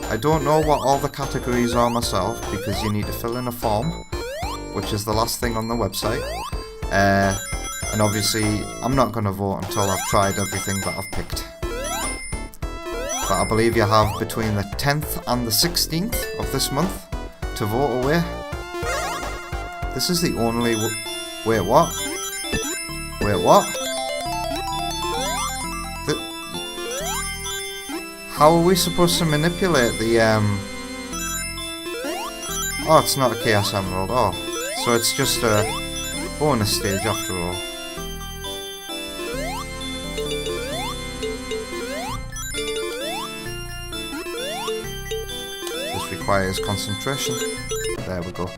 I don't know what all the categories are myself because you need to fill in a form, which is the last thing on the website. And obviously I'm not going to vote until I've tried everything that I've picked. But I believe you have between the 10th and the 16th of this month to vote away. This is the only wait, what? Wait, what? How are we supposed to manipulate the, Oh, it's not a Chaos Emerald, oh. So it's just a bonus stage after all. This requires concentration. There we go.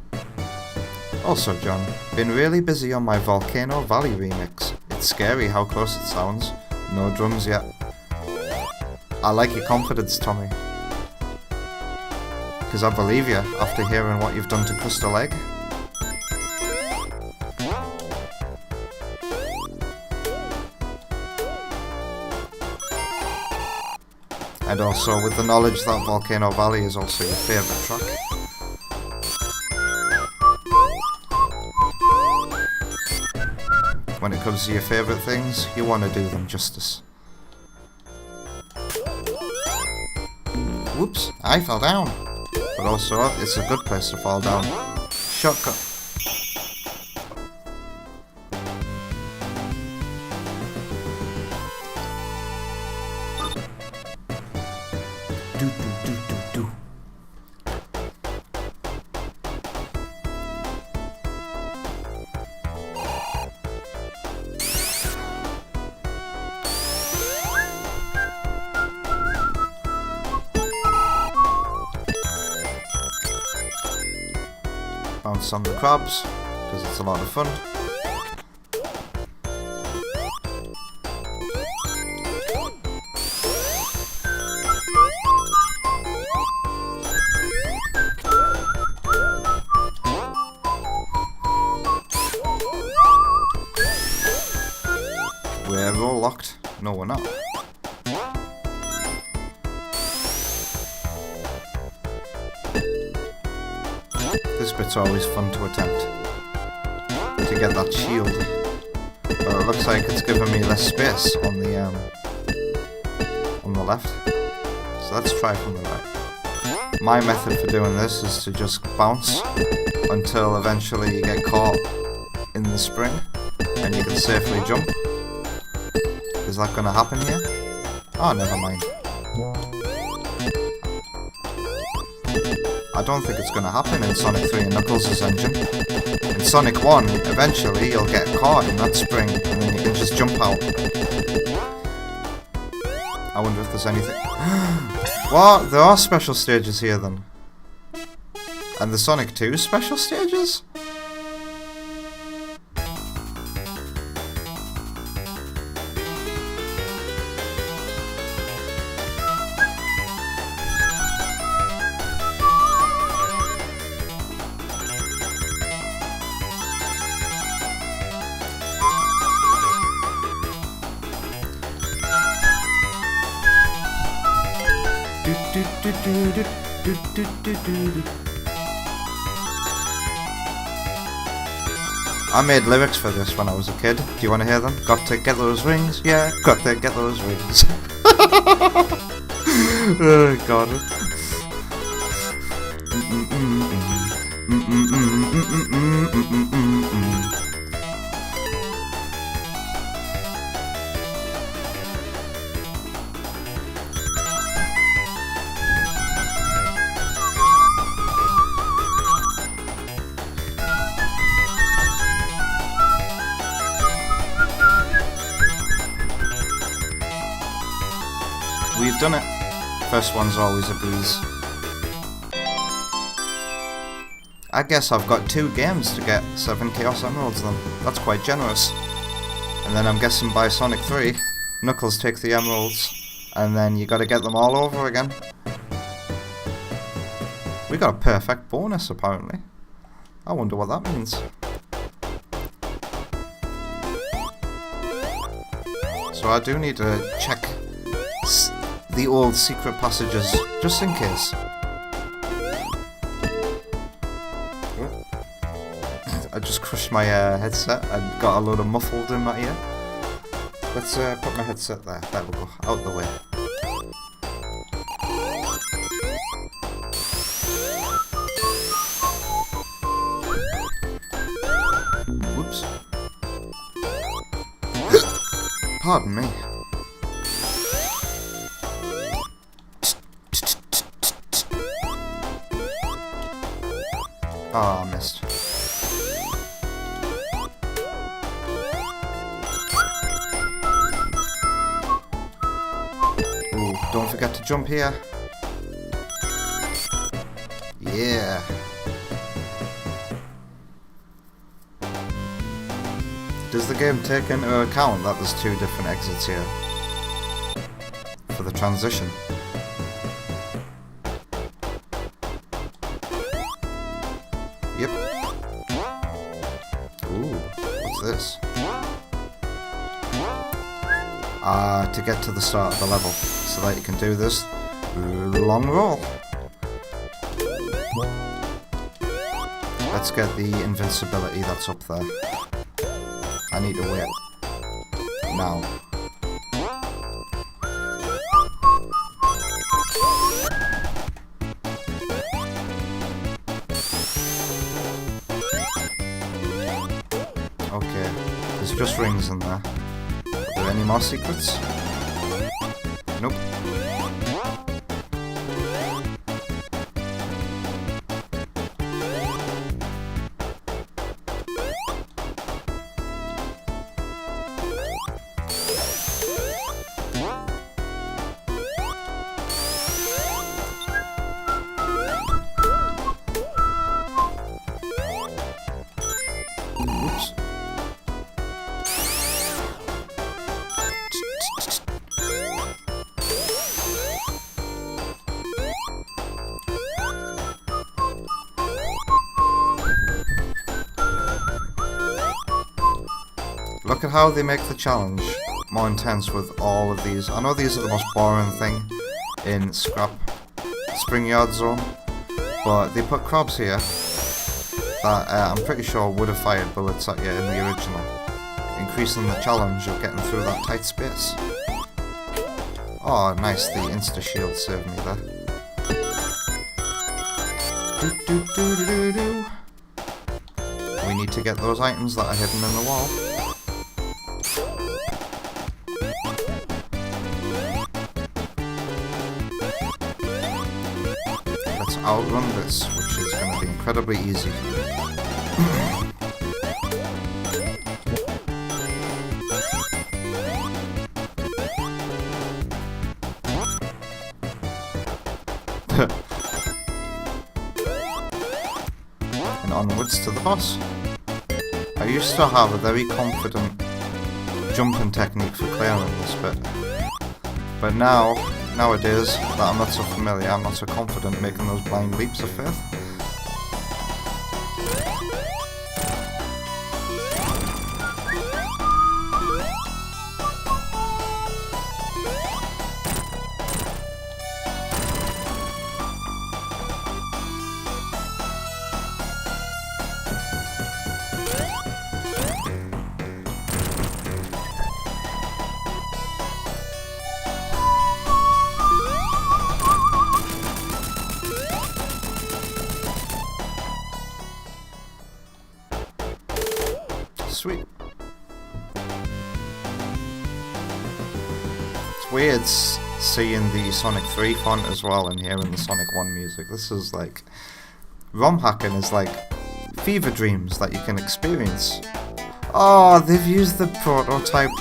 Also, John, been really busy on my Volcano Valley remix. It's scary how close it sounds. No drums yet. I like your confidence, Tommy. Because I believe you after hearing what you've done to Crystal Egg. And also with the knowledge that Volcano Valley is also your favourite track. When it comes to your favourite things, you want to do them justice. Whoops, I fell down. But also, it's a good place to fall down. Shortcut. Do do do do do. Bounce on the crabs, because it's a lot of fun. We're all locked. No, we're not. This bit's always fun to attempt. To get that shield. But it looks like it's giving me less space on the left. So let's try from the right. My method for doing this is to just bounce until eventually you get caught in the spring and you can safely jump. Is that going to happen here? Oh, never mind. I don't think it's going to happen in Sonic 3 and Knuckles' engine. In Sonic 1, eventually you'll get caught in that spring and then you can just jump out. I wonder if there's anything... What? There are special stages here then. And the Sonic 2 special stages? I made lyrics for this when I was a kid. Do you want to hear them? Got to get those rings, yeah, got to get those rings. Oh god. We've done it. First one's always a breeze. I guess I've got 2 games to get 7 Chaos Emeralds then. That's quite generous. And then I'm guessing by Sonic 3, Knuckles takes the Emeralds, and then you gotta get them all over again. We got a perfect bonus apparently. I wonder what that means. So I do need to check the old secret passages, just in case. I just crushed my headset and got a load of muffled in my ear. Let's put my headset there. There we go. Out the way. Whoops. Pardon me. Oh, I missed. Ooh, don't forget to jump here. Yeah. Does the game take into account that there's 2 different exits here for the transition? Yep. Ooh, what's this? To get to the start of the level, so that you can do this long roll. Let's get the invincibility that's up there. I need to wait. Now. Okay, there's just rings in there. Are there any more secrets? Nope. Oops. Look at how they make the challenge more intense with all of these. I know these are the most boring thing in Scrap Spring Yard Zone, but they put crabs here that I'm pretty sure would have fired bullets at you in the original, increasing the challenge of getting through that tight space. Oh, nice, the insta-shield saved me there. We need to get those items that are hidden in the wall. Let's outrun this, which is going to be incredibly easy. And onwards to the boss. I used to have a very confident jumping technique for clearing this bit, but nowadays that I'm not so familiar, I'm not so confident making those blind leaps of faith. Sweet. It's weird seeing the Sonic 3 font as well and hearing the Sonic 1 music. This is like... ROM hacking is like fever dreams that you can experience. Oh, they've used the prototype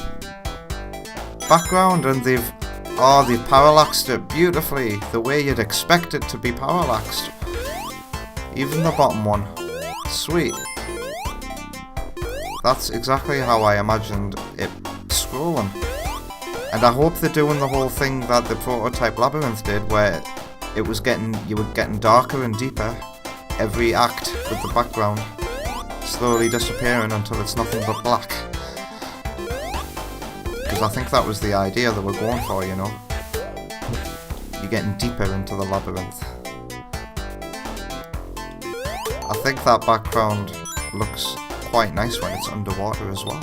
background and they've parallaxed it beautifully, the way you'd expect it to be parallaxed. Even the bottom one. Sweet. That's exactly how I imagined it scrolling. And I hope they're doing the whole thing that the prototype Labyrinth did, where you were getting darker and deeper every act with the background, slowly disappearing until it's nothing but black. Because I think that was the idea they were going for, you know. You're getting deeper into the labyrinth. I think that background looks quite nice when it's underwater as well.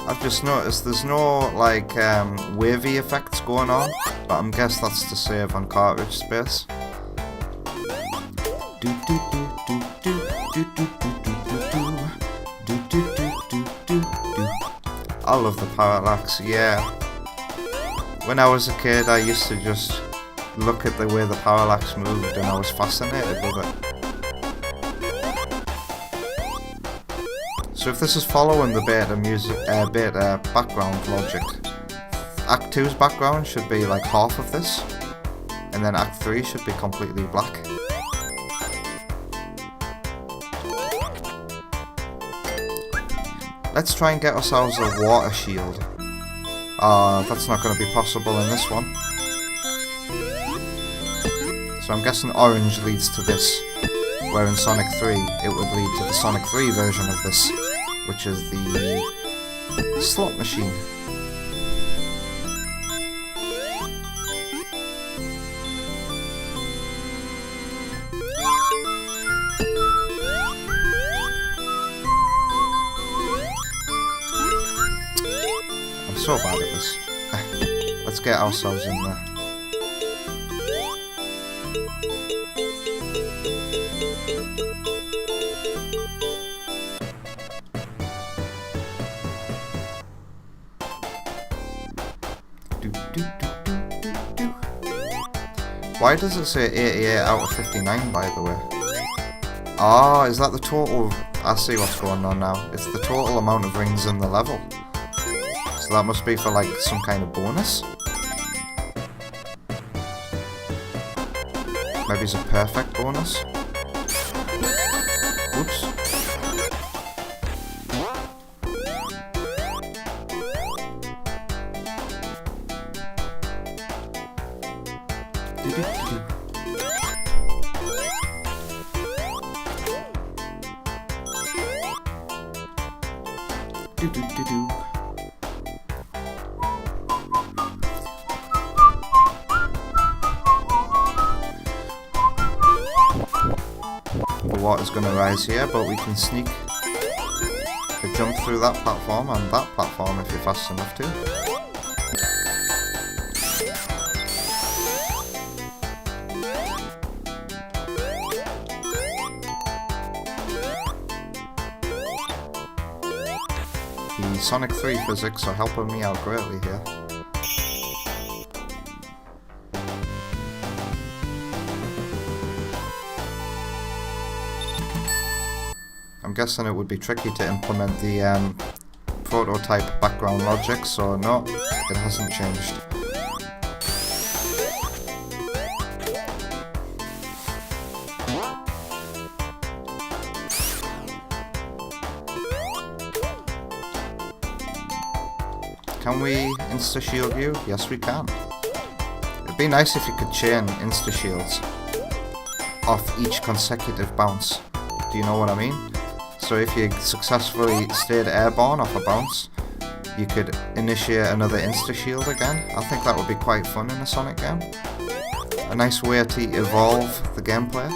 I've just noticed there's no like wavy effects going on, but I'm guess that's to save on cartridge space. I love the parallax, yeah. When I was a kid I used to just look at the way the parallax moved and I was fascinated with it. So if this is following the beta background logic, Act 2's background should be like half of this, and then Act 3 should be completely black. Let's try and get ourselves a water shield. That's not going to be possible in this one. So I'm guessing orange leads to this, where in Sonic 3 it would lead to the Sonic 3 version of this, which is the slot machine. I'm so bad at this. Let's get ourselves in there. Why does it say 88 out of 59, by the way? Ah, is that the total? I see what's going on now. It's the total amount of rings in the level. So that must be for like some kind of bonus? Maybe it's a perfect bonus? Oops. Do-do-do-do. The water's going to rise here, but we can sneak a jump through that platform and that platform if you're fast enough to. The Sonic 3 physics are helping me out greatly here. I'm guessing it would be tricky to implement the prototype background logic, so no, it hasn't changed. Can we insta-shield you? Yes, we can. It'd be nice if you could chain insta-shields off each consecutive bounce. Do you know what I mean? So if you successfully stayed airborne off a bounce, you could initiate another insta-shield again. I think that would be quite fun in a Sonic game. A nice way to evolve the gameplay.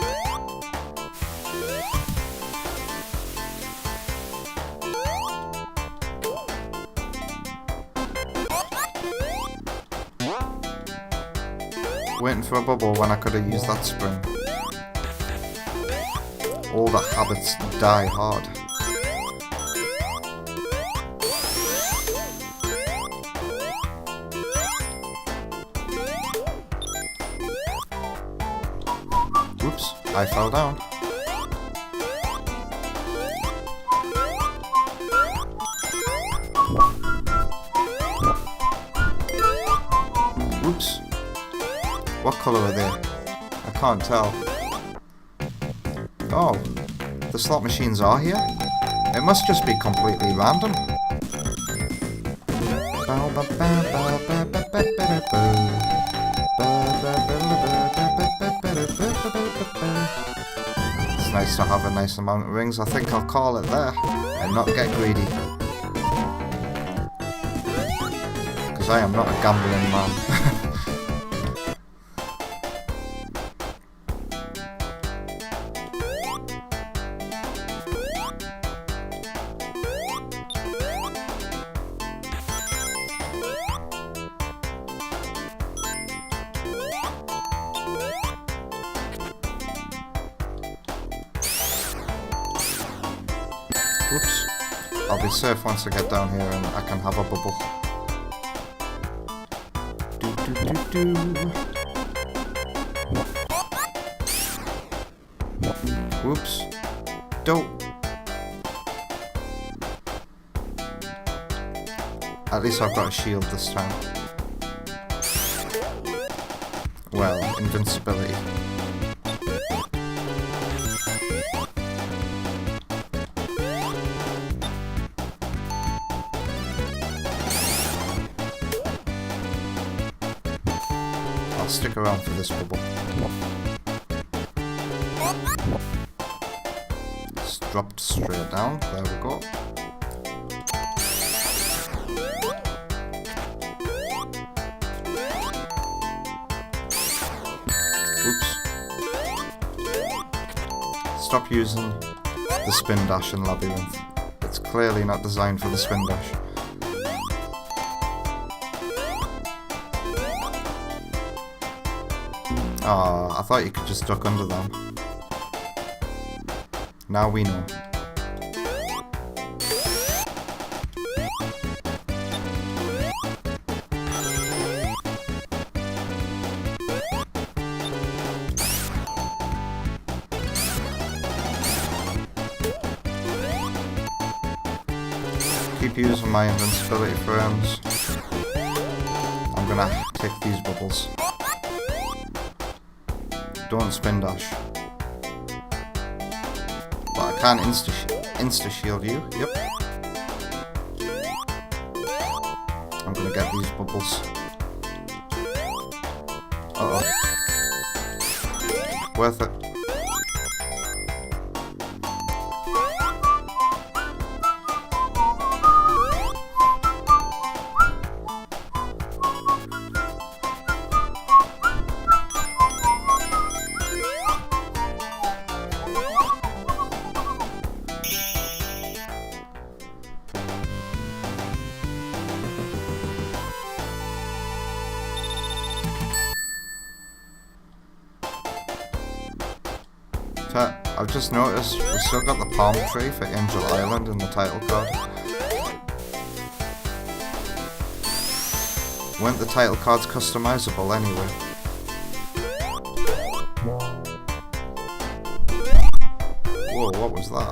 Waiting for a bubble when I could have used that spring. All the habits die hard. Oops, I fell down. Oops. What colour are they? I can't tell. Oh, the slot machines are here? It must just be completely random. It's nice to have a nice amount of rings. I think I'll call it there and not get greedy. Because I am not a gambling man. Oops. I'll be safe once I get down here and I can have a bubble. Oops. Don't. At least I've got a shield this time. Well, invincibility. Stick around for this bubble. It's dropped straight down. There we go. Oops. Stop using the spin dash in Labyrinth. It's clearly not designed for the spin dash. Ah, I thought you could just duck under them. Now we know. Keep using my invincibility frames. I'm gonna take these bubbles. Don't spin dash. But I can insta-shield you, yep. I'm gonna get these bubbles. Uh-oh. Worth it. I've just noticed we still got the palm tree for Angel Island in the title card. Weren't the title cards customizable anyway? Whoa, what was that?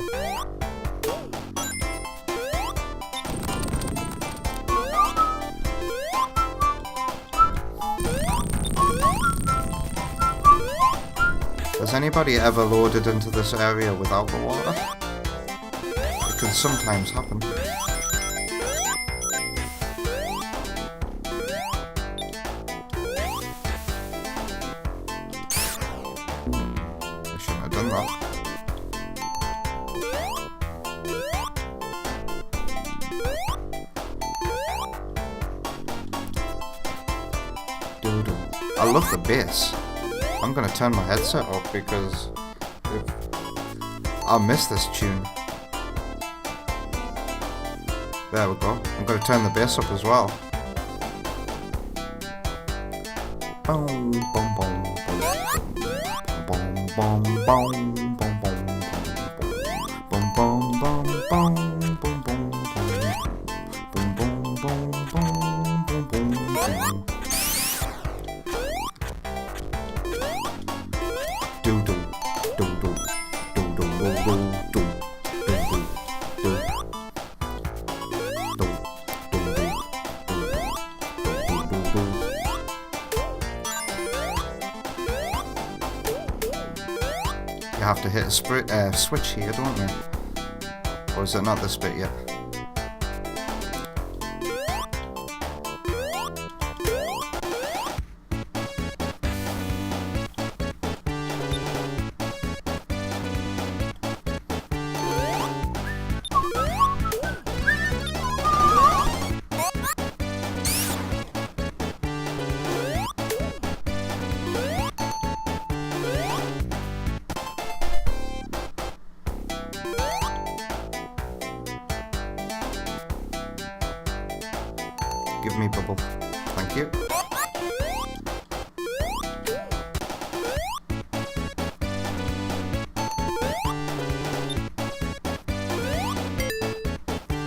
Has anybody ever loaded into this area without the water? It can sometimes happen. I shouldn't have done that. Doo-doo. I love the bass. I'm gonna turn my headset up because I miss this tune. There we go. I'm gonna turn the bass up as well. Boom, boom, boom, boom, boom, boom, boom, boom, boom, boom, boom, boom, boom, boom, boom, boom, boom, boom, boom, boom. You have to hit a switch here, don't you? Or is it not this bit yet? Give me bubble. Thank you.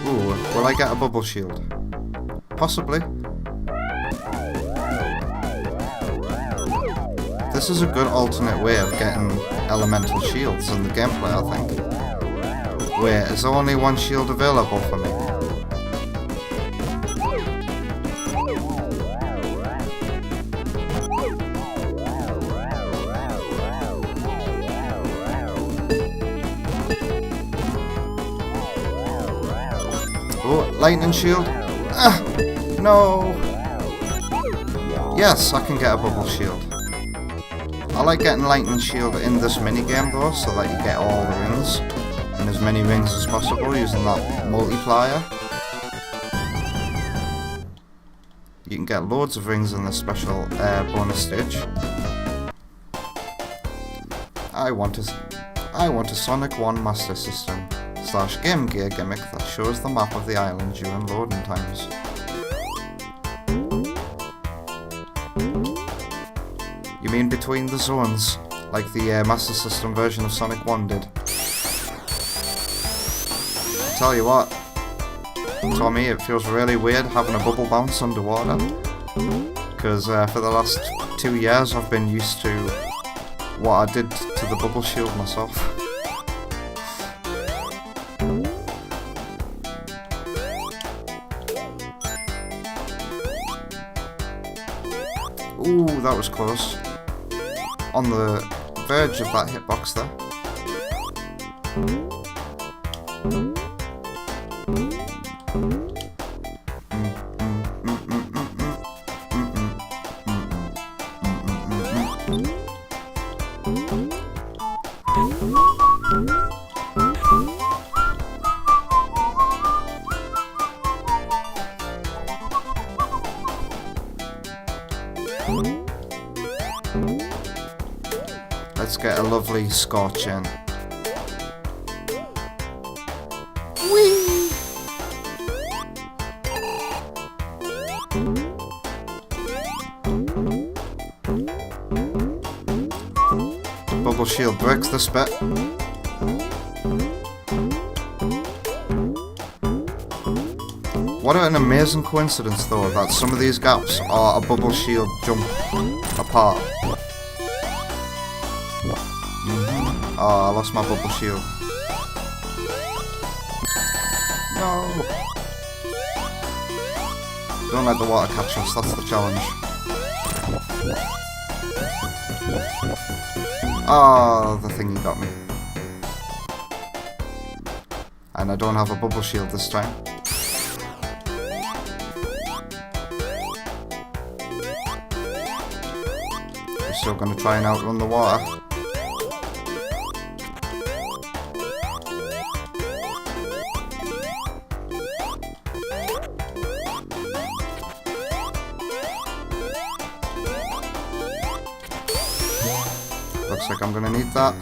Ooh, will I get a bubble shield? Possibly. This is a good alternate way of getting elemental shields in the gameplay, I think. Wait, is there only one shield available for me? Oh, lightning shield. Ah, no. Yes, I can get a bubble shield. I like getting lightning shield in this minigame though, so that you get all the rings. And as many rings as possible using that multiplier. You can get loads of rings in this special bonus stage. I want a Sonic 1 Master System / Game Gear gimmick that shows the map of the island during loading times. You mean between the zones, like the Master System version of Sonic 1 did? Tell you what, Tommy, it feels really weird having a bubble bounce underwater. Because for the last 2 years I've been used to what I did to the bubble shield myself. Ooh, that was close. On the verge of that hitbox there. Let's get a lovely scorch in. Bubble shield breaks this bit. What an amazing coincidence though that some of these gaps are a bubble shield jump apart. Oh, I lost my bubble shield. No! Don't let the water catch us, that's the challenge. Oh, the thingy got me. And I don't have a bubble shield this time. We're still going to try and outrun the water. Looks like I'm gonna need that.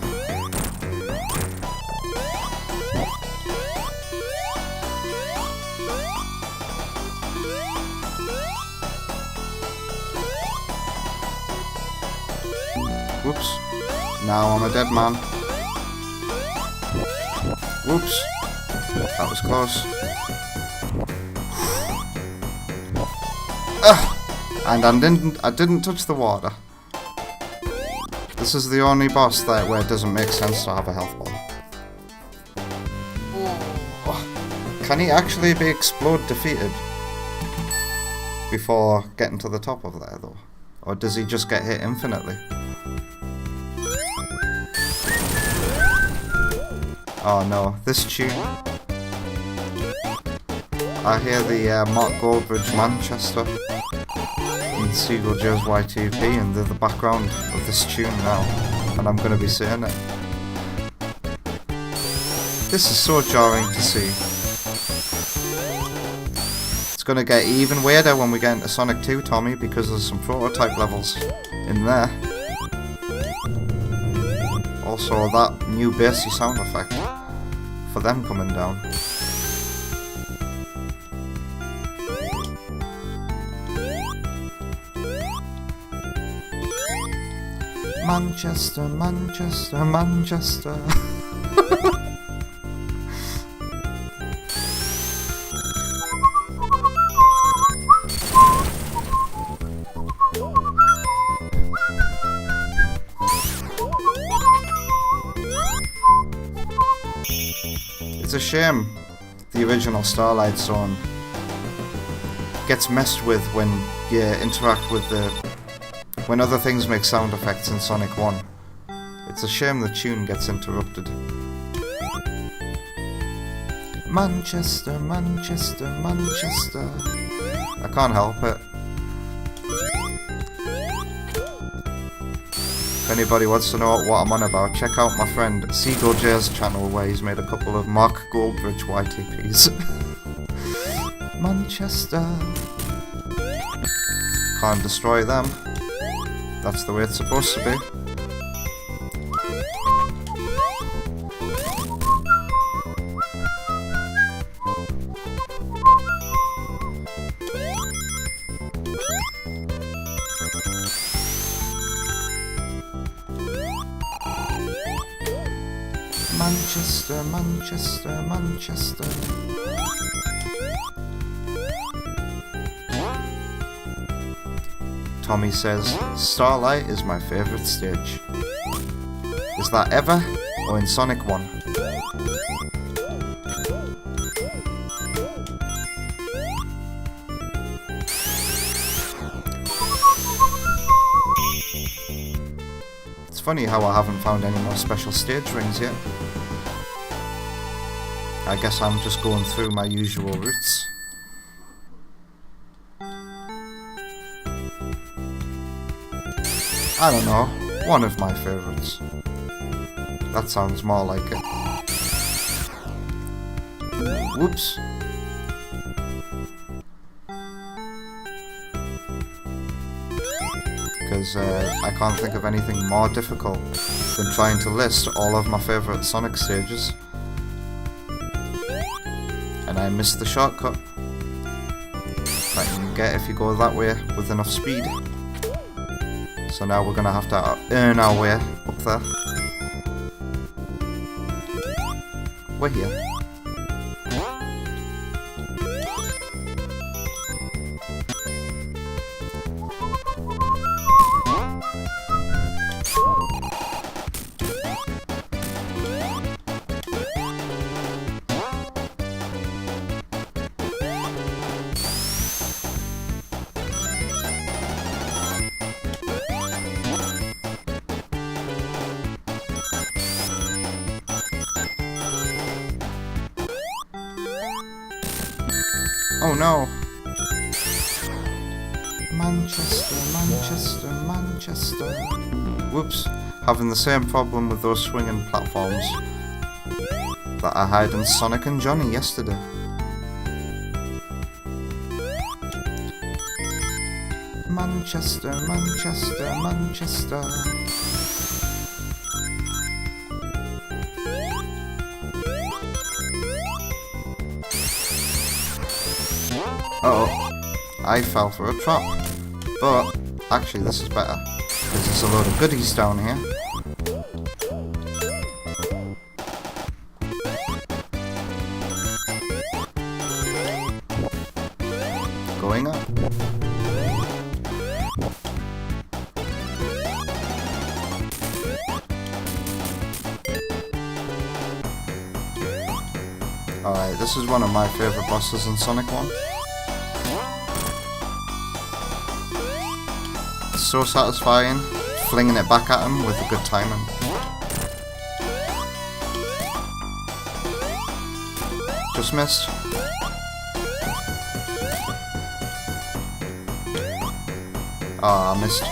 Whoops. Now I'm a dead man. Whoops. That was close. And I didn't touch the water. This is the only boss that where it doesn't make sense to have a health bar. Can he actually be explode defeated before getting to the top of there though? Or does he just get hit infinitely? Oh no, this tune. I hear the Mark Goldbridge Manchester and Seagull Joe's YTP in the background of this tune now, and I'm going to be saying it. This is so jarring to see. It's going to get even weirder when we get into Sonic 2, Tommy, because there's some prototype levels in there. Also that new bassy sound effect for them coming down. Manchester, Manchester, Manchester. It's a shame the original Starlight Zone gets messed with when you interact with when other things make sound effects in Sonic 1. It's a shame the tune gets interrupted. Manchester, Manchester, Manchester. I can't help it. If anybody wants to know what I'm on about, check out my friend Seagull J's channel where he's made a couple of Mark Goldbridge YTPs. Manchester. Can't destroy them. That's the way it's supposed to be. Manchester, Manchester, Manchester. Tommy says, Starlight is my favourite stage. Is that ever or in Sonic 1? It's funny how I haven't found any more special stage rings yet. I guess I'm just going through my usual routes. I don't know, one of my favourites. That sounds more like it. Whoops. because I can't think of anything more difficult than trying to list all of my favourite Sonic stages. And I missed the shortcut that you can get if you go that way with enough speed. So now we're gonna have to earn our way up there. We're here. Oh no! Manchester, Manchester, Manchester. Whoops. Having the same problem with those swinging platforms that I had in Sonic and Johnny yesterday. Manchester, Manchester, Manchester. Uh-oh, I fell for a trap. But, actually this is better, because there's a load of goodies down here. Going up. Alright, this is one of my favourite bosses in Sonic 1. So satisfying, flinging it back at him with a good timing. Just missed. Ah, I missed.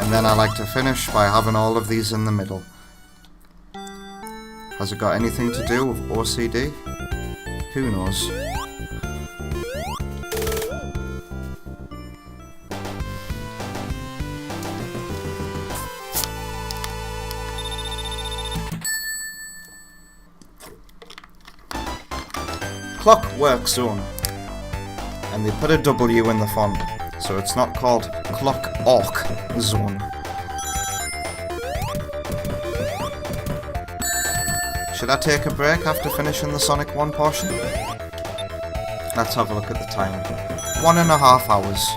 And then I like to finish by having all of these in the middle. Has it got anything to do with OCD? Who knows? Clockwork Zone. And they put a W in the font, so it's not called Clock Orc Zone. Should I take a break after finishing the Sonic 1 portion? Let's have a look at the time. 1.5 hours.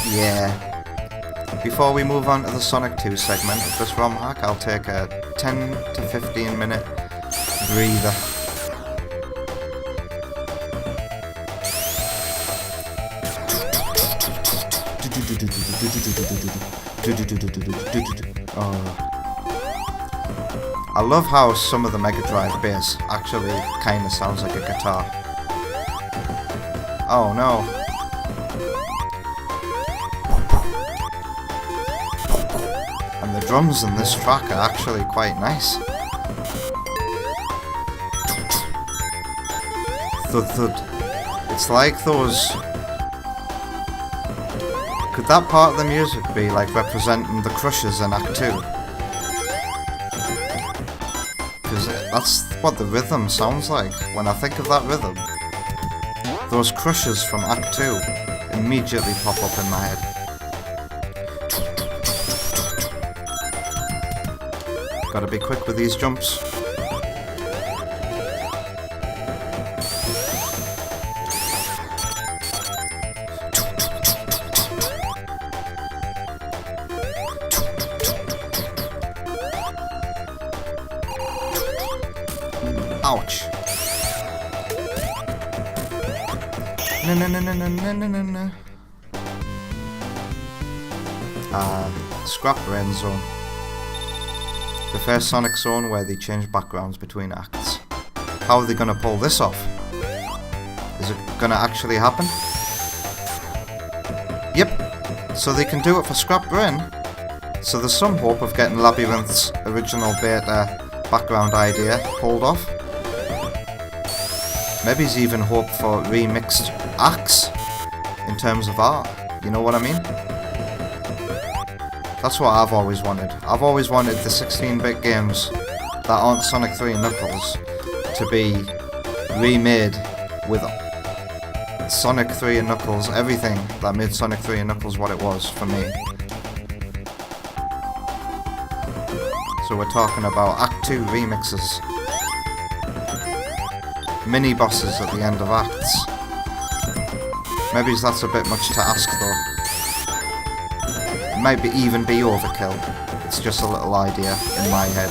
Yeah. Before we move on to the Sonic 2 segment of this ROM hack, I'll take a 10 to 15 minute breather. Oh. I love how some of the Mega Drive bass actually kinda sounds like a guitar. Oh no. And the drums in this track are actually quite nice. Thud thud. It's like those... Could that part of the music be like representing the crushes in Act 2? Because that's what the rhythm sounds like when I think of that rhythm. Those crushes from Act 2 immediately pop up in my head. Gotta be quick with these jumps. Ouch. No, no, no, no, no, no, no, no, no. Scrap Brain Zone. The first Sonic Zone where they change backgrounds between acts. How are they gonna pull this off? Is it gonna actually happen? Yep. So they can do it for Scrap Brain. So there's some hope of getting Labyrinth's original beta background idea pulled off. Maybe there's even hope for remixed acts in terms of art. You know what I mean? That's what I've always wanted. I've always wanted the 16-bit games that aren't Sonic 3 and Knuckles to be remade with Sonic 3 and Knuckles, everything that made Sonic 3 and Knuckles what it was for me. So we're talking about Act 2 remixes. Mini bosses at the end of acts. Maybe that's a bit much to ask though. It might even be overkill. It's just a little idea in my head.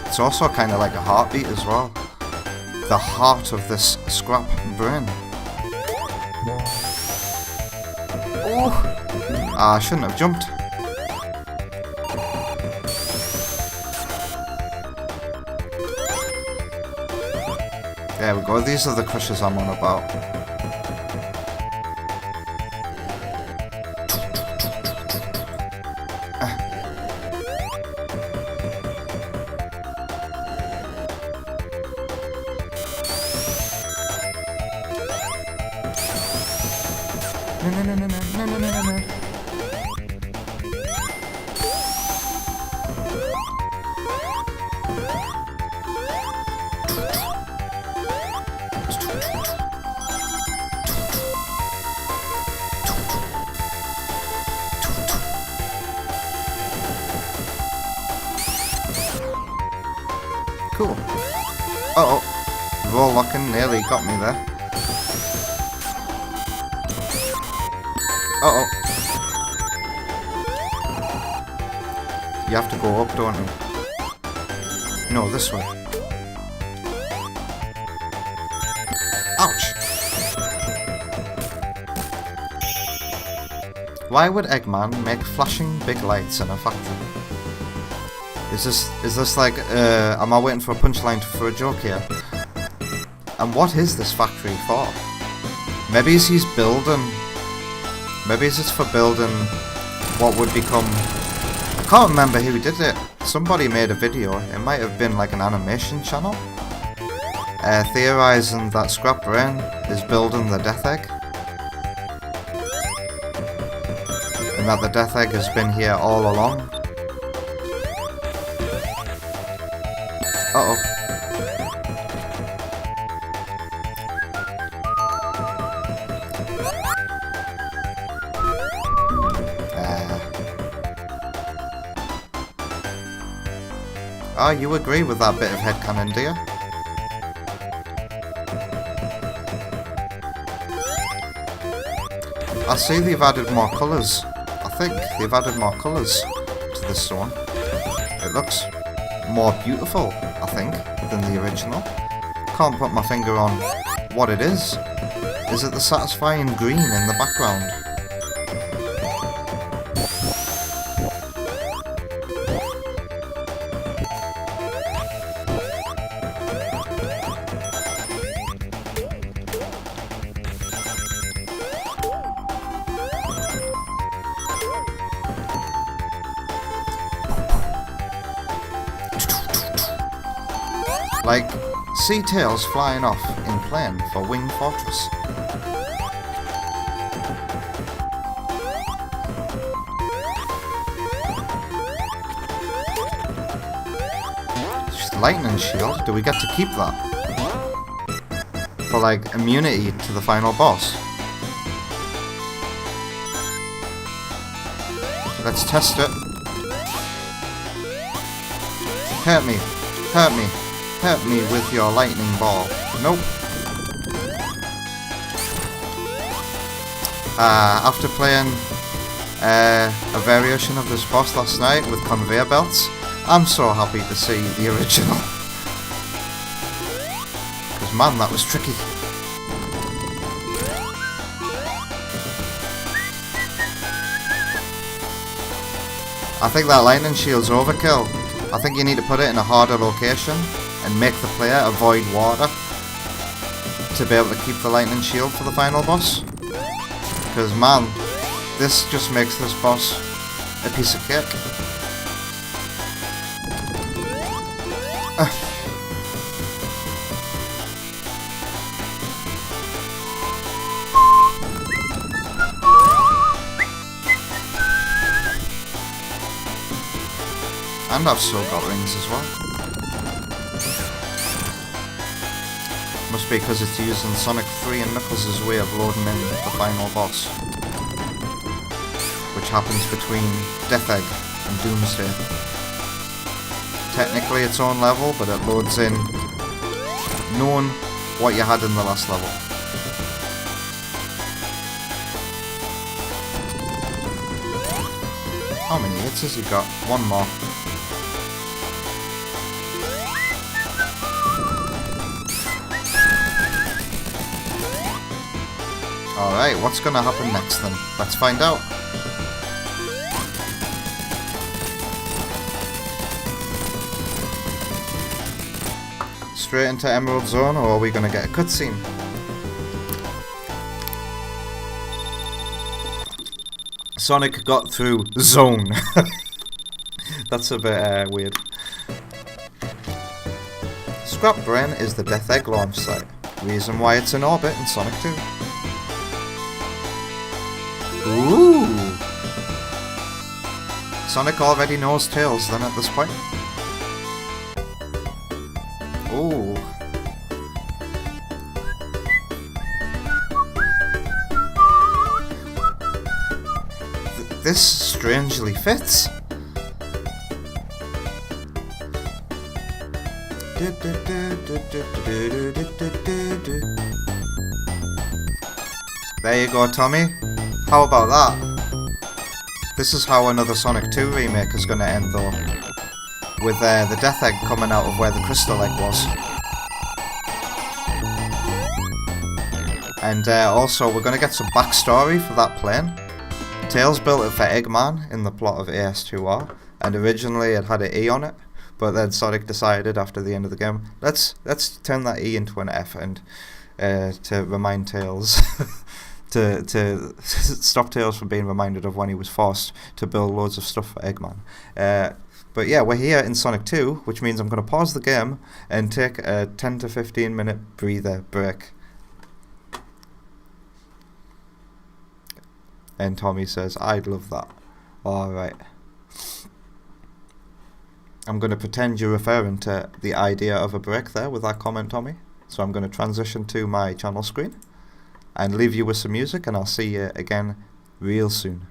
It's also kind of like a heartbeat as well. The heart of this scrap brain. Oh! I shouldn't have jumped. There we go, these are the crushes I'm on about. No. Cool. Uh-oh. Roll locking nearly got me there. Uh-oh. You have to go up, don't you? No, this way. Ouch! Why would Eggman make flashing big lights in a factory? Is this like, am I waiting for a punchline for a joke here? And what is this factory for? Maybe he's building... Maybe it's for building what would become... I can't remember who did it. Somebody made a video. It might have been like an animation channel. Theorizing that Scrap Brain is building the Death Egg. And that the Death Egg has been here all along. Uh-oh. Oh, you agree with that bit of headcanon, do you? I see they've added more colours. I think they've added more colours to this one. It looks more beautiful, I think, than the original. Can't put my finger on what it is. Is it the satisfying green in the background? Like sea tails flying off in plane for Wing Fortress. Lightning shield, do we get to keep that? For like immunity to the final boss. Let's test it. Hurt me, hurt me. Hurt me with your lightning ball. Nope. After playing a variation of this boss last night with conveyor belts, I'm so happy to see the original. Because man, that was tricky. I think that lightning shield's overkill. I think you need to put it in a harder location and make the player avoid water to be able to keep the lightning shield for the final boss. Because man, this just makes this boss a piece of cake. And I've still got rings as well. Must be because it's using Sonic 3 and Knuckles' way of loading in the final boss, which happens between Death Egg and Doomsday. Technically its own level, but it loads in knowing what you had in the last level. How many hits has he got? One more. Alright, what's gonna happen next then? Let's find out. Straight into Emerald Zone, or are we gonna get a cutscene? Sonic got through Zone. That's a bit weird. Scrap Brain is the Death Egg launch site. Reason why it's in orbit in Sonic 2. Ooh! Sonic already knows Tails then at this point. Ooh. This strangely fits. There you go, Tommy. How about that? This is how another Sonic 2 remake is going to end though. With the Death Egg coming out of where the Crystal Egg was. And also we're going to get some backstory for that plane. Tails built it for Eggman in the plot of AS2R. And originally it had an E on it. But then Sonic decided after the end of the game, let's turn that E into an F and to remind Tails. to stop Tails from being reminded of when he was forced to build loads of stuff for Eggman. But yeah, we're here in Sonic 2, which means I'm going to pause the game and take a 10 to 15 minute breather break. And Tommy says, I'd love that. Alright. I'm going to pretend you're referring to the idea of a break there with that comment, Tommy. So I'm going to transition to my channel screen and leave you with some music, and I'll see you again real soon.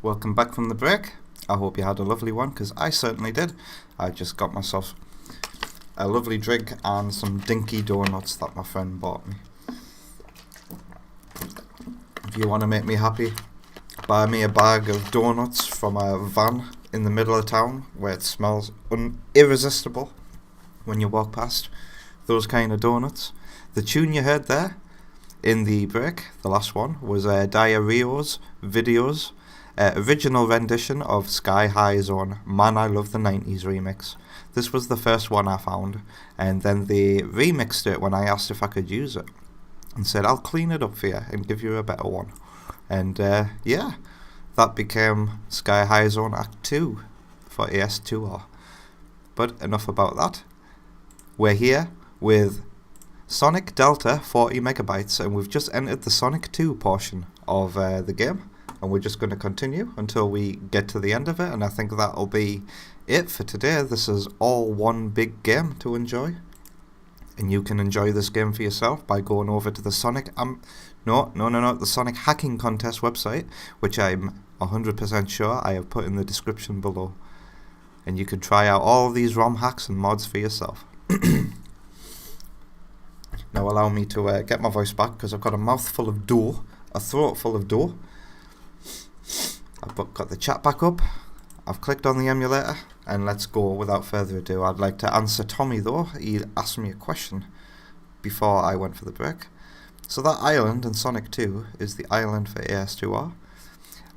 welcome back from the break. I hope you had a lovely one, because I certainly did. I just got myself a lovely drink and some dinky donuts that my friend bought me. If you want to make me happy, buy me a bag of donuts from a van in the middle of town where it smells irresistible when you walk past. Those kind of donuts. The tune you heard there in the break, the last one, was Diarrheo's Videos original rendition of Sky High's own Man I Love the 90s remix. This was the first one I found, and then they remixed it when I asked if I could use it, and said I'll clean it up for you and give you a better one. And yeah, that became Sky High's own Act 2 for AS2R. But enough about that. We're here with Sonic Delta 40 megabytes, and we've just entered the Sonic 2 portion of the game, and we're just going to continue until we get to the end of it, and I think that'll be it for today. This is all one big game to enjoy, and you can enjoy this game for yourself by going over to the the Sonic Hacking Contest website, which I'm 100% sure I have put in the description below, and you can try out all of these ROM hacks and mods for yourself. Now allow me to get my voice back, because I've got a mouthful of dough, a throat full of dough. I've got the chat back up, I've clicked on the emulator, and let's go without further ado. I'd like to answer Tommy though. He asked me a question before I went for the break. So that island in Sonic 2 is the island for AS2R.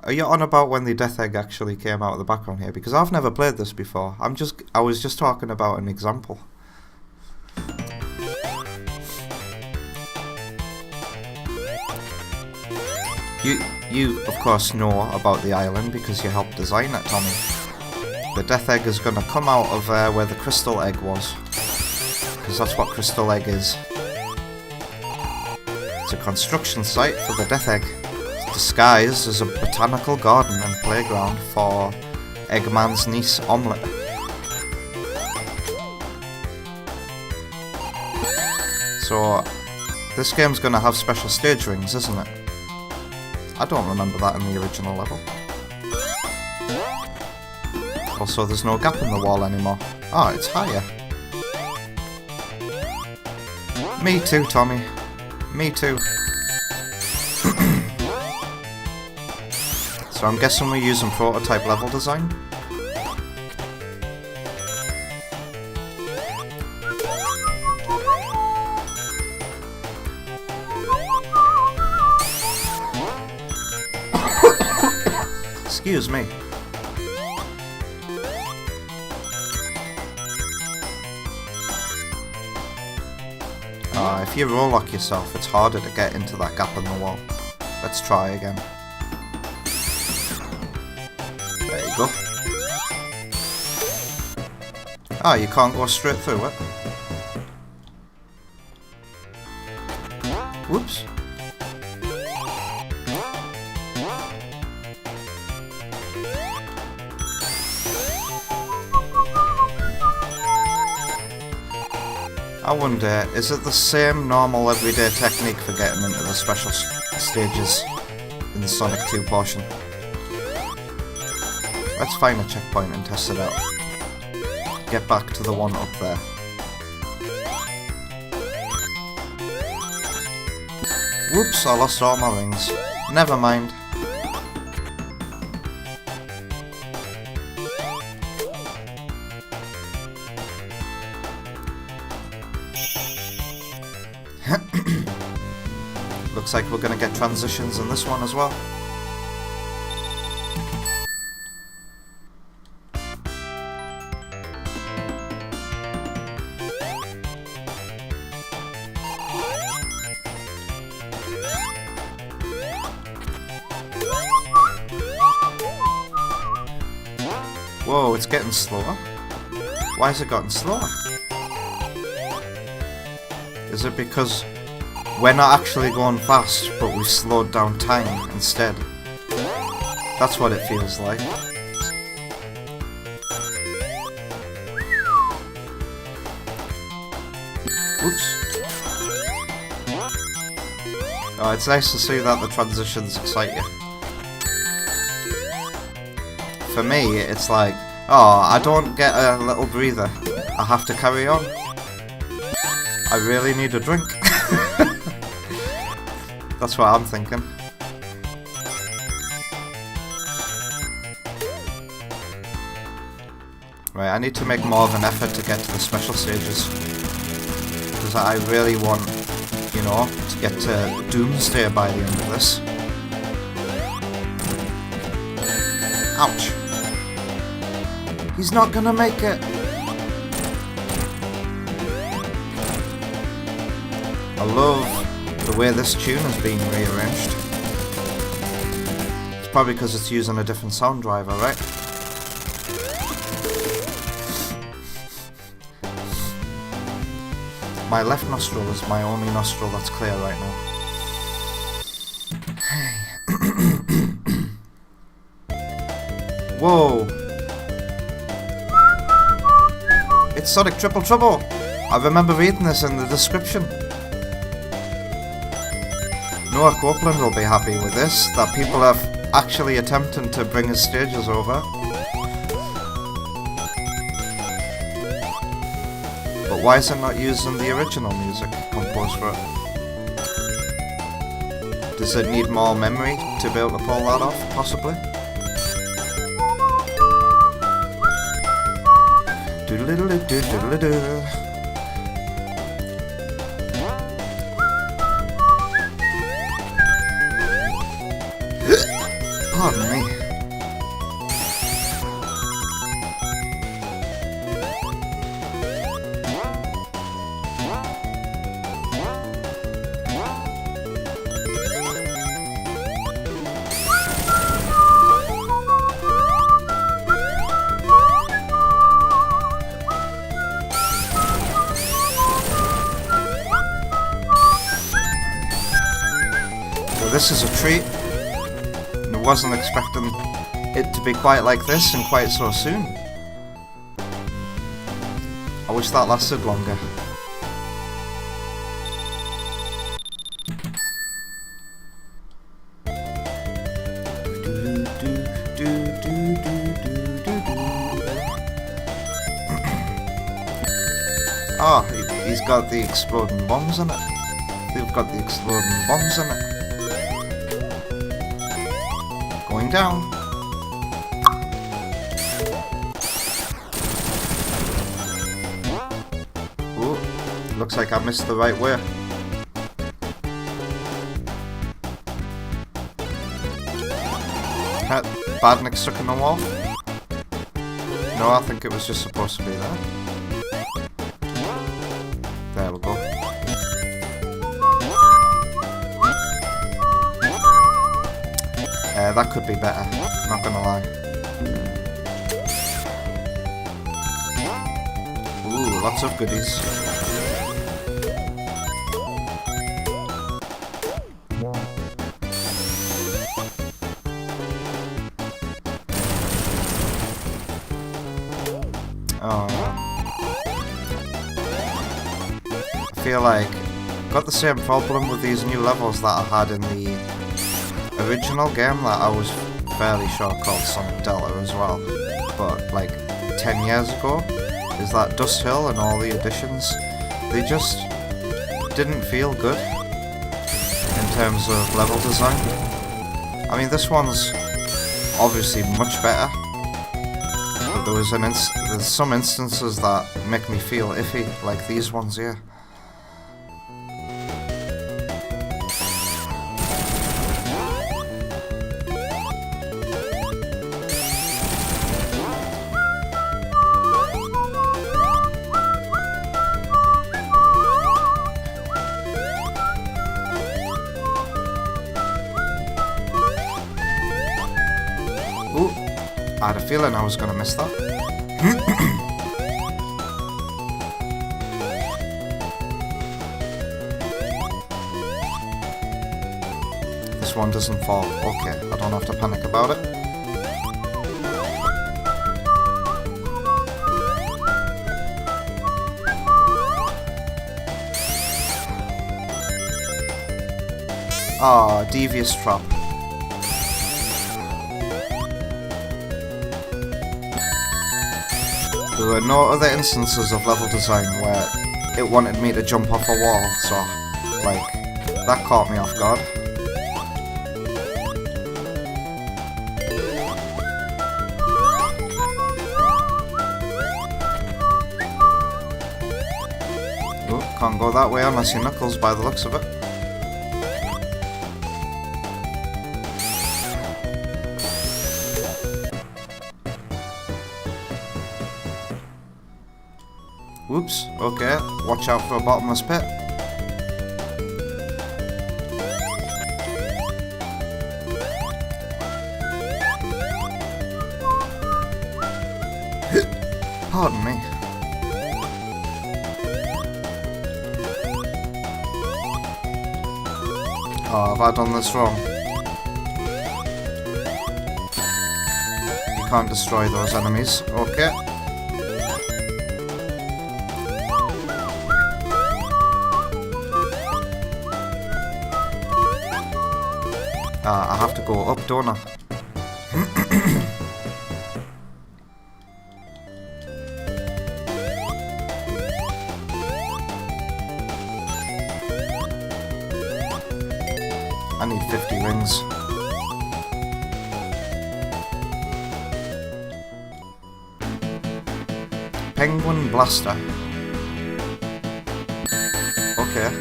Are you on about when the Death Egg actually came out of the background here? Because I've never played this before. I was just talking about an example. You of course know about the island because you helped design it, Tommy. The Death Egg is going to come out of where the Crystal Egg was, because that's what Crystal Egg is. It's a construction site for the Death Egg, disguised as a botanical garden and playground for Eggman's niece Omelette. So this game's going to have special stage rings, isn't it? I don't remember that in the original level. Also, there's no gap in the wall anymore. Ah, it's higher. Me too, Tommy. Me too. So I'm guessing we're using prototype level design. Excuse me. If you roll lock yourself, it's harder to get into that gap in the wall. Let's try again. There you go. Ah, you can't go straight through it. Whoops. I wonder, is it the same normal everyday technique for getting into the special stages in the Sonic 2 portion? Let's find a checkpoint and test it out. Get back to the one up there. Whoops, I lost all my rings. Never mind. Looks like we're gonna get transitions in this one as well. Whoa, it's getting slower. Why has it gotten slower? Is it because we're not actually going fast, but we've slowed down time instead? That's what it feels like. Oops. Oh, it's nice to see that the transitions excite you. for me, it's like, oh, I don't get a little breather. I have to carry on. I really need a drink. That's what I'm thinking. Right, I need to make more of an effort to get to the special stages. Because I really want, you know, to get to Doomsday by the end of this. Ouch. He's not gonna make it. I love the way this tune is being rearranged. It's probably because it's using a different sound driver, right? My left nostril is my only nostril that's clear right now. Whoa! It's Sonic Triple Trouble! I remember reading this in the description. Noah Copeland will be happy with this, that people are actually attempting to bring his stages over. But why is it not using the original music composed for it? Does it need more memory to be able to pull that off, possibly? Doodle-doodle-doo-doodle-doo. Pardon me. This is a treat. I wasn't expecting it to be quite like this and quite so soon. I wish that lasted longer. Ah, he's got the exploding bombs in it. They've got the exploding bombs in it. Going down. Ooh, looks like I missed the right way. Badnik stuck in the wall? No, I think it was just supposed to be there. There we go. That could be better, not gonna lie. Ooh, lots of goodies. Oh. I feel like I've got the same problem with these new levels that I had in the original game that I was fairly sure called Sonic Delta as well, but like 10 years ago, is that Dust Hill and all the additions, they just didn't feel good in terms of level design. I mean, this one's obviously much better, but there's some instances that make me feel iffy, like these ones here. Ooh, I had a feeling I was gonna miss that. This one doesn't fall. Okay, I don't have to panic about it. Ah, devious trap. There were no other instances of level design where it wanted me to jump off a wall, so, like, that caught me off guard. Oh, can't go that way unless you're Knuckles by the looks of it. Whoops, okay, watch out for a bottomless pit. Pardon me. Oh, have I done this wrong? You can't destroy those enemies, okay. I have to go up, don't I? I need 50 rings. Penguin Blaster. Okay.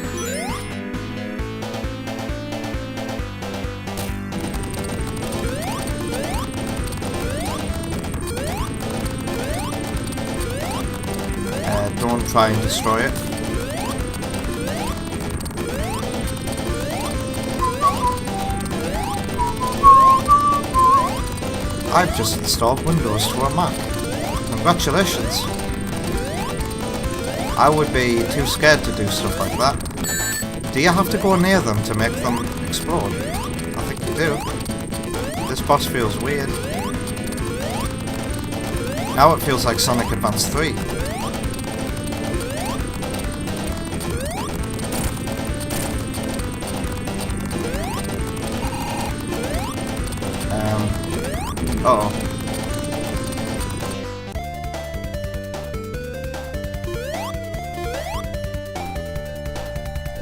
Don't try and destroy it. I've just installed Windows to a Mac. Congratulations. I would be too scared to do stuff like that. Do you have to go near them to make them explode? I think you do. This boss feels weird. Now it feels like Sonic Advance 3. Uh-oh.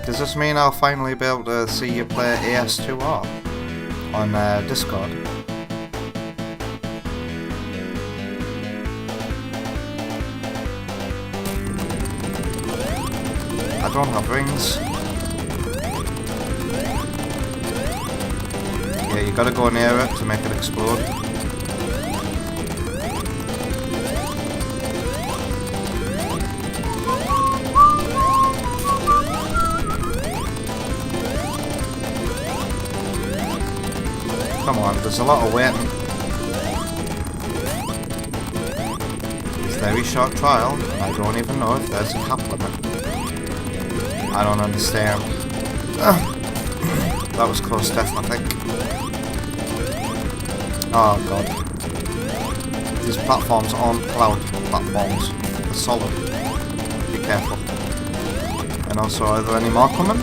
Does this mean I'll finally be able to see you play AS2R on Discord? I don't have rings. Yeah, you gotta go near it to make it explode. Come on, there's a lot of waiting. It's a very short trial, and I don't even know if there's a cap limit. I don't understand. That was close death, I think. Oh god. These platforms aren't cloud platforms. They're solid. Be careful. And also, are there any more coming?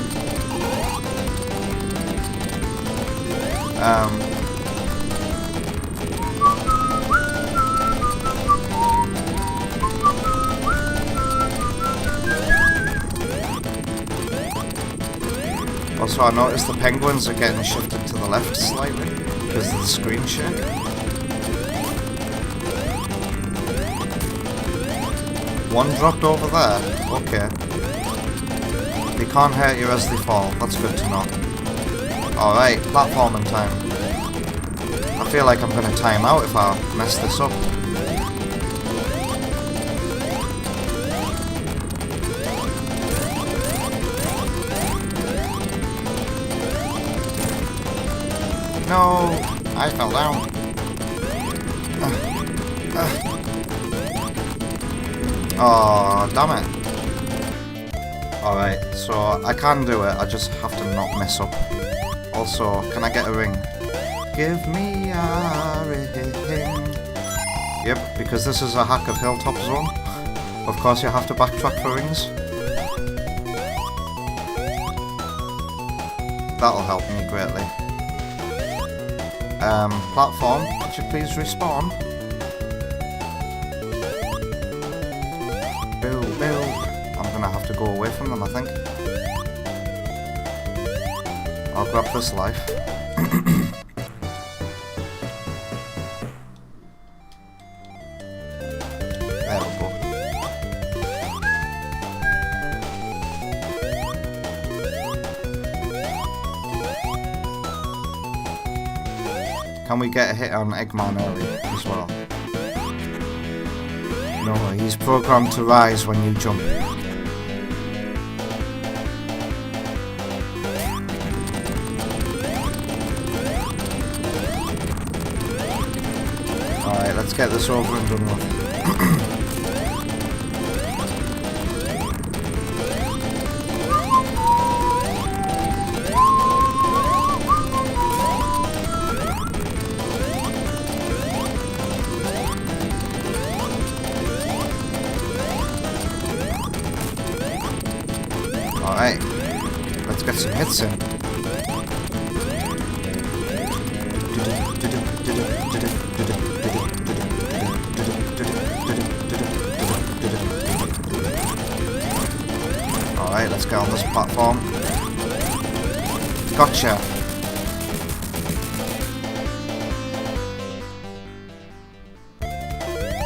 Also, I noticed the penguins are getting shifted to the left slightly because of the screen shake. One dropped over there. Okay. They can't hurt you as they fall. That's good to know. Alright, platforming time. I feel like I'm gonna time out if I mess this up. No, I fell down. Oh, damn it. Alright, so I can do it, I just have to not mess up. Also, can I get a ring? Give me a ring. Yep, because this is a hack of Hilltop Zone. Of course you have to backtrack for rings. That'll help me greatly. Platform, could you please respawn? to go away from them, I think. I'll grab this life. There we go. Can we get a hit on Eggman early as well? No, he's programmed to rise when you jump. Alright, let's get this over and done with. Alright, let's get some hits in. Alright, let's get on this platform. Gotcha!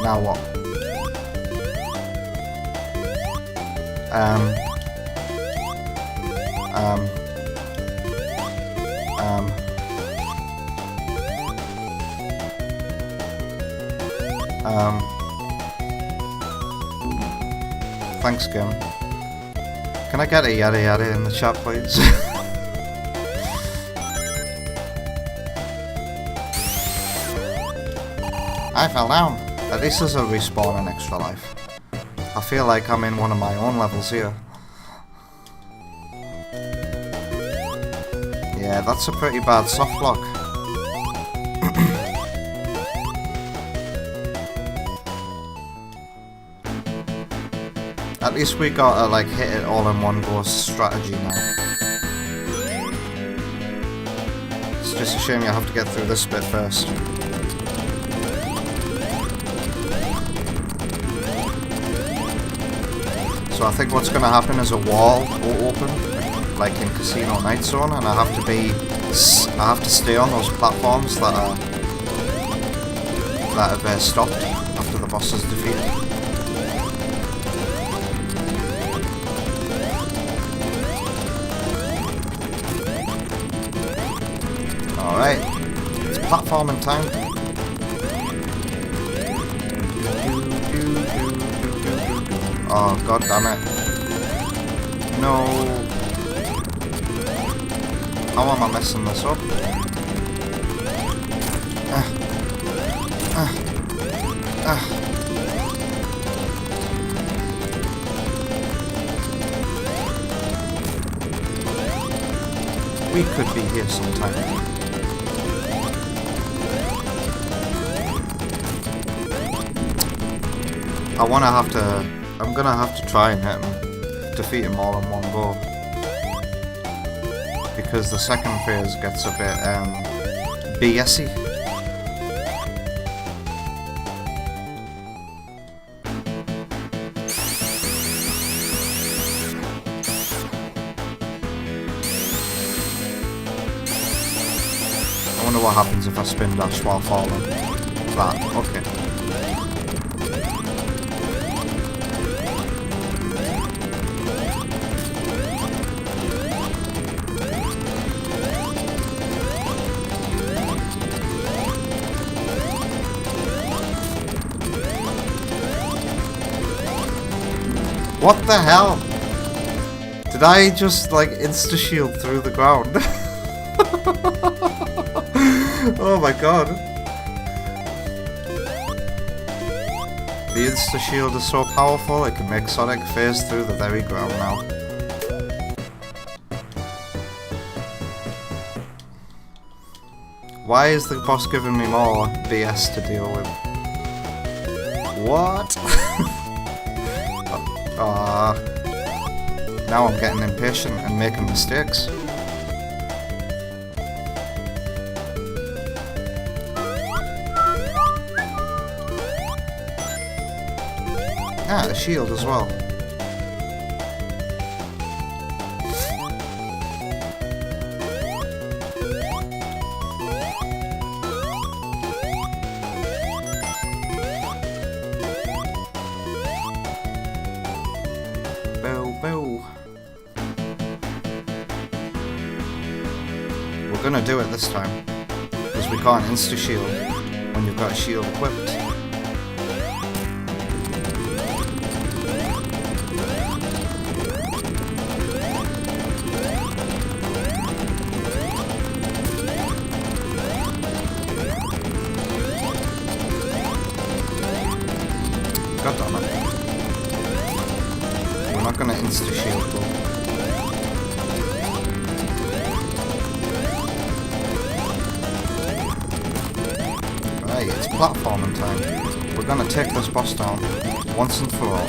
Now what? Thanks, Gim. Can I get a yada yada in the chat, please? I fell down. At least there's a respawn and extra life. I feel like I'm in one of my own levels here. Yeah, that's a pretty bad soft block. At least we got a like hit it all in one go strategy now. It's just a shame you have to get through this bit first. So I think what's going to happen is a wall will open, like in Casino Night Zone, and I have to stay on those platforms that have stopped after the boss is defeated. Alright, it's platforming time. Oh, god damn it. No. How am I messing this up? We could be here sometime. I'm gonna have to try and defeat him all in one go. Because the second phase gets a bit, BS-y. I wonder what happens if I spin dash while falling. That, okay. What the hell? Did I just like insta-shield through the ground? Oh my god. The insta-shield is so powerful it can make Sonic phase through the very ground now. Why is the boss giving me more BS to deal with? What? Now I'm getting impatient and making mistakes. Ah, a shield as well. gonna do it this time. Because we can't insta-shield when you've got a shield equipped. God damn it. We're not gonna insta-shield though. Right, it's platforming time. We're gonna take this boss down once and for all.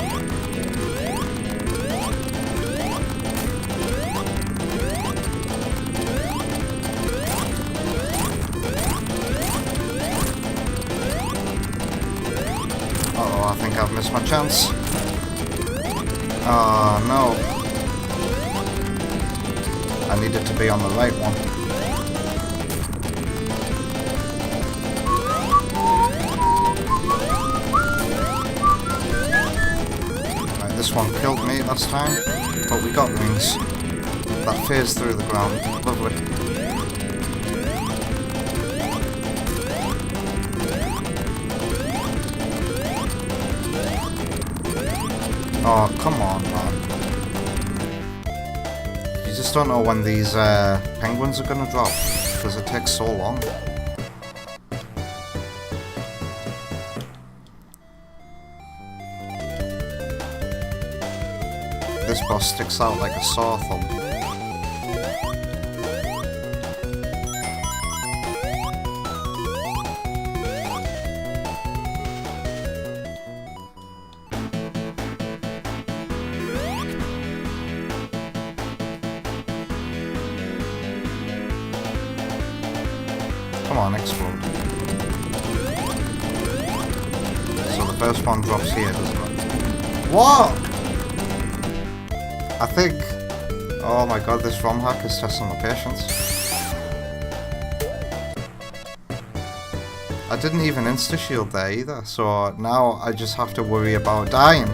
Uh-oh, I think I've missed my chance. Oh no. I needed to be on the right one. This one killed me last time, but we got rings. That phased through the ground. Lovely. Oh, come on, man. You just don't know when these penguins are gonna drop, because it takes so long. This boss sticks out like a sore thumb. Come on, explode. So the first one drops here, doesn't it? What? I think... Oh my god, this ROM hack is testing my patience. I didn't even insta-shield there either, so now I just have to worry about dying.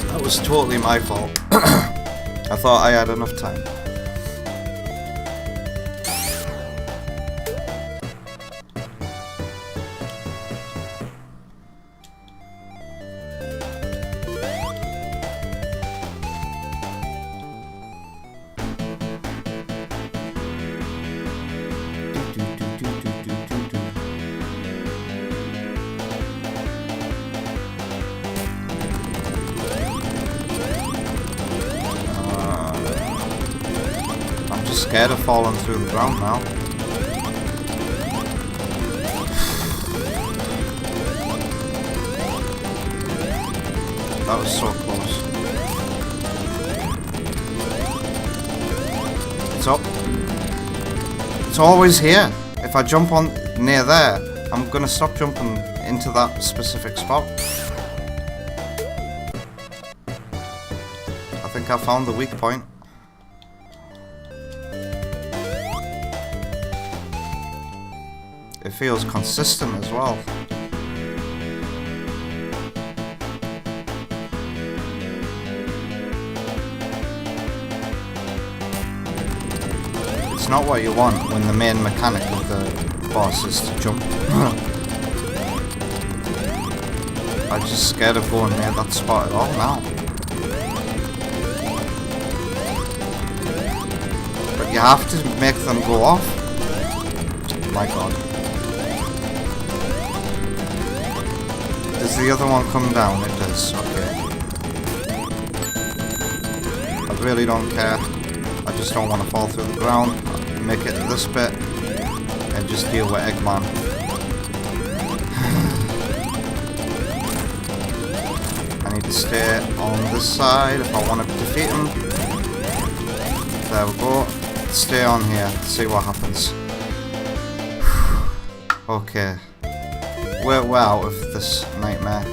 It was totally my fault. I thought I had enough time. Scared of falling through the ground now. That was so close. It's up. It's always here. If I jump on near there, I'm gonna stop jumping into that specific spot. I think I found the weak point. It feels consistent as well. It's not what you want when the main mechanic of the boss is to jump. I'm just scared of going near that spot at all now. But you have to make them go off. My god. Does the other one come down? It does, okay. I really don't care. I just don't want to fall through the ground. Make it to this bit and just deal with Eggman. I need to stay on this side if I want to defeat him. There we go. Stay on here, see what happens. Okay. we're out of this nightmare.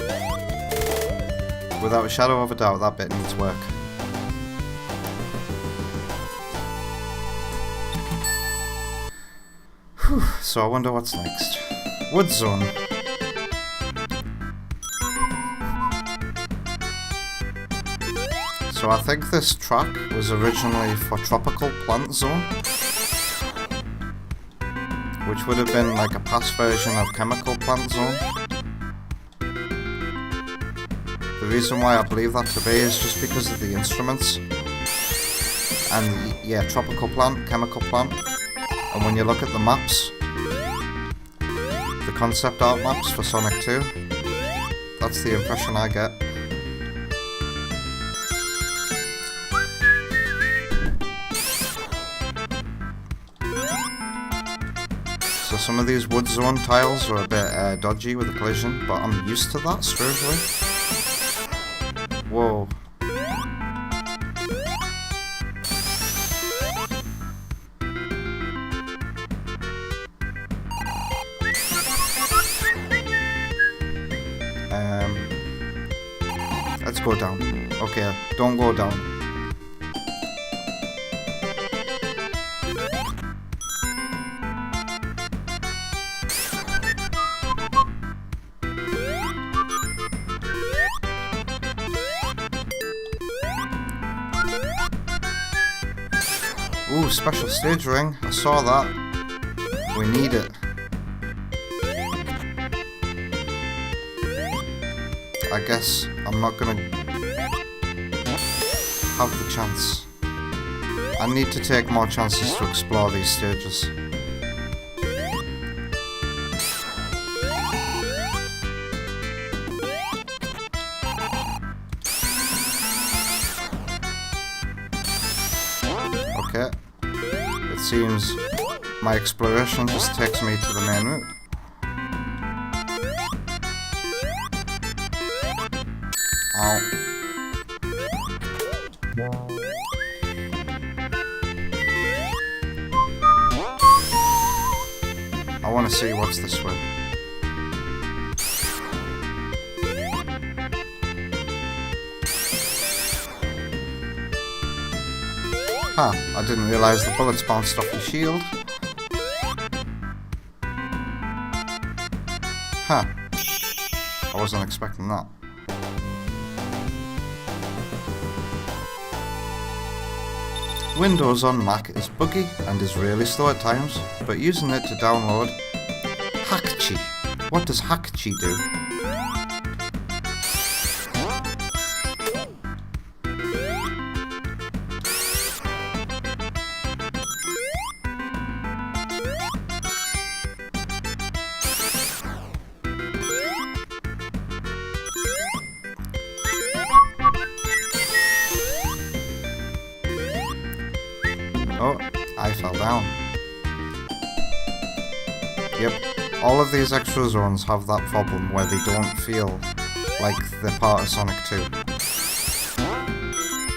Without a shadow of a doubt, that bit needs work. Whew, so I wonder what's next. Wood Zone. So I think this track was originally for Tropical Plant Zone, which would have been like a past version of Chemical Plant Zone. The reason why I believe that to be is just because of the instruments. And yeah, Tropical Plant, Chemical Plant. And when you look at the maps, the concept art maps for Sonic 2, that's the impression I get. So some of these wood zone tiles are a bit dodgy with the collision, but I'm used to that, strangely. Whoa. Let's go down. Okay, don't go down. Ooh, special stage ring. I saw that. We need it. I guess I'm not gonna have the chance. I need to take more chances to explore these stages. Okay. It seems my exploration just takes me to the main route. Ow. I want to see what's this way. Huh, I didn't realise the bullets bounced off your shield. Huh. I wasn't expecting that. Windows on Mac is buggy and is really slow at times, but using it to download Hakchi. What does Hakchi do? Oh, I fell down. Yep, all of these extra zones have that problem where they don't feel like they're part of Sonic 2. A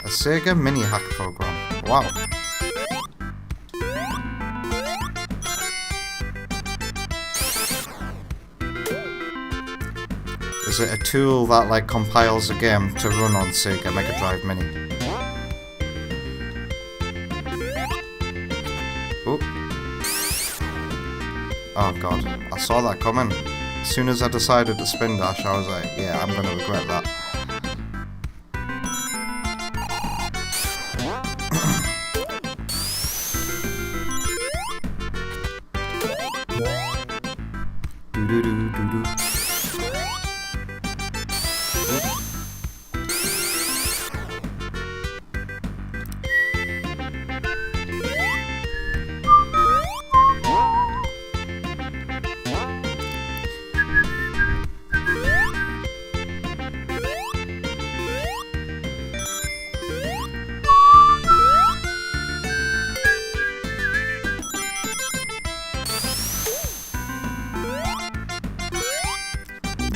Sega mini hack program. Wow. Is it a tool that like compiles a game to run on Sega Mega Drive Mini? Oh god, I saw that coming. As soon as I decided to spin dash, I was like, yeah, I'm gonna regret that. Do-do-do-do-do.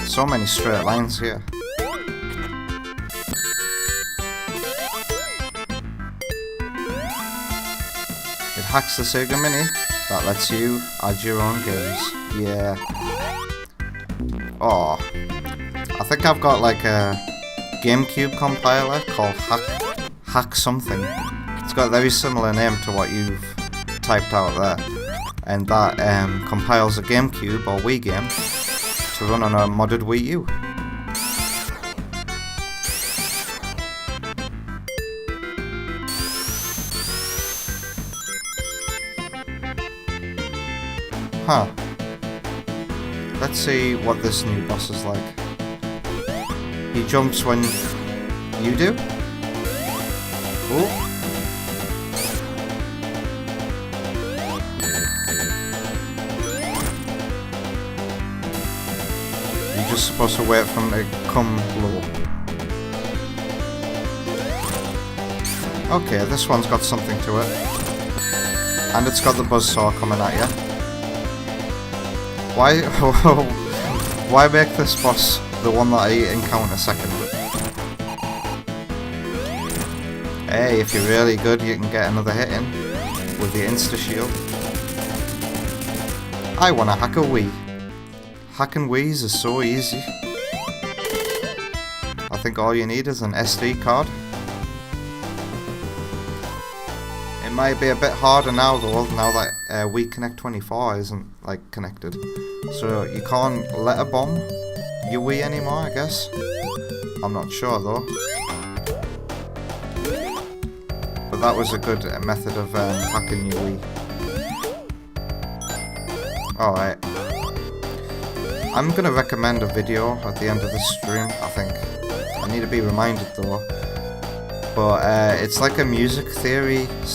So many straight lines here. It hacks the Sega Mini that lets you add your own games. Yeah. Oh, I think I've got like a GameCube compiler called Hack something. It's got a very similar name to what you've typed out there, and that compiles a GameCube or Wii game to run on a modded Wii U. Huh. Let's see what this new boss is like. He jumps when you do? Oh. You're just supposed to wait for him to come low. Okay, this one's got something to it. And it's got the buzzsaw coming at you. Why make this boss the one that I encounter second? Hey, if you're really good, you can get another hit in with the insta-shield. I wanna hack a Wii. Hacking Wiis is so easy. I think all you need is an SD card. It might be a bit harder now though, now that Wii Connect 24 isn't like connected. So you can't letterbomb your Wii anymore, I guess. I'm not sure though. But that was a good method of hacking your Wii. Alright. I'm gonna recommend a video at the end of the stream, I think. I need to be reminded though. But it's like a music theory /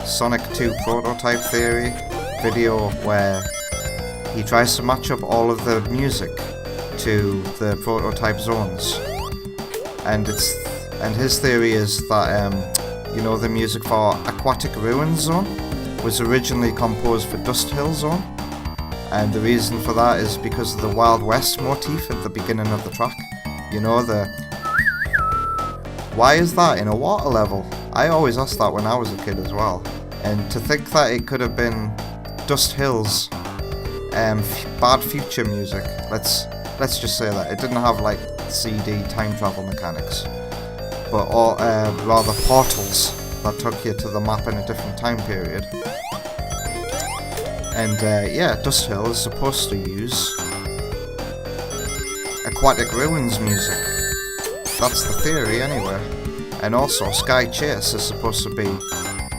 Sonic 2 prototype theory video where he tries to match up all of the music to the prototype zones. And his theory is that you know, the music for Aquatic Ruins Zone was originally composed for Dust Hill Zone. And the reason for that is because of the Wild West motif at the beginning of the track. You know, the... Why is that in a water level? I always asked that when I was a kid as well. And to think that it could have been Dust Hill's bad future music. Let's just say that. It didn't have like CD time travel mechanics. But all, rather portals that took you to the map in a different time period. And yeah, Dust Hill is supposed to use Aquatic Ruins music. That's the theory anyway. And also Sky Chase is supposed to be,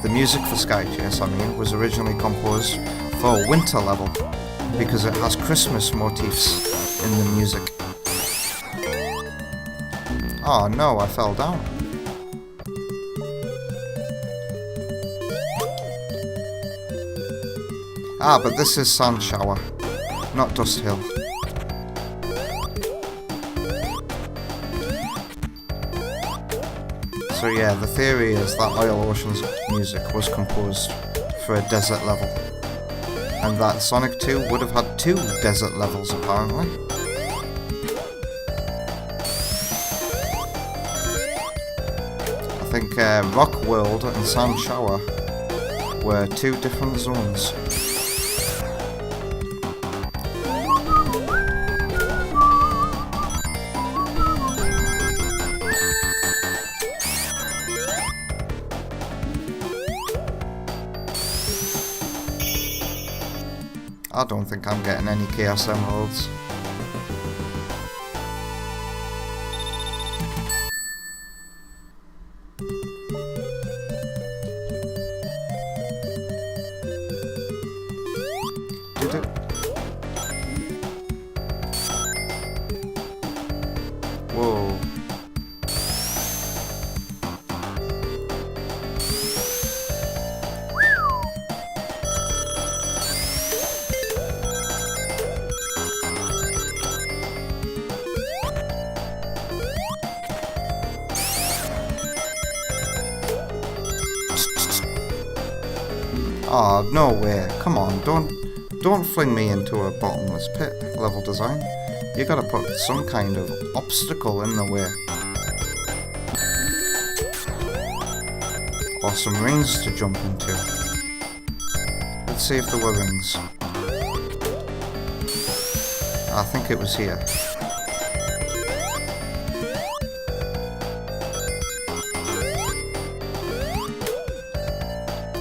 the music for Sky Chase I mean, was originally composed for Winter level, because it has Christmas motifs in the music. Oh no, I fell down. Ah, but this is Sand Shower, not Dust Hill. So yeah, the theory is that Oil Ocean's music was composed for a desert level. And that Sonic 2 would have had 2 desert levels apparently. I think Rock World and Sand Shower were 2 different zones. I don't think I'm getting any Chaos Emeralds. Did it? Whoa. Oh, no way. Come on, don't fling me into a bottomless pit level design. You gotta put some kind of obstacle in the way. Or some rings to jump into. Let's see if there were rings. I think it was here.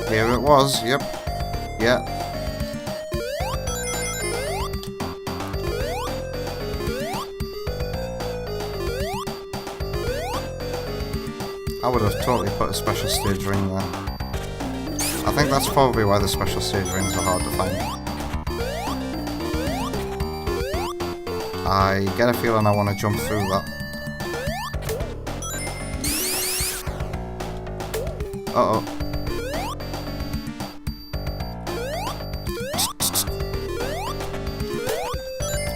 Here it was, yep. Yeah. I would have totally put a special stage ring there. I think that's probably why the special stage rings are hard to find. I get a feeling I want to jump through that. Uh-oh.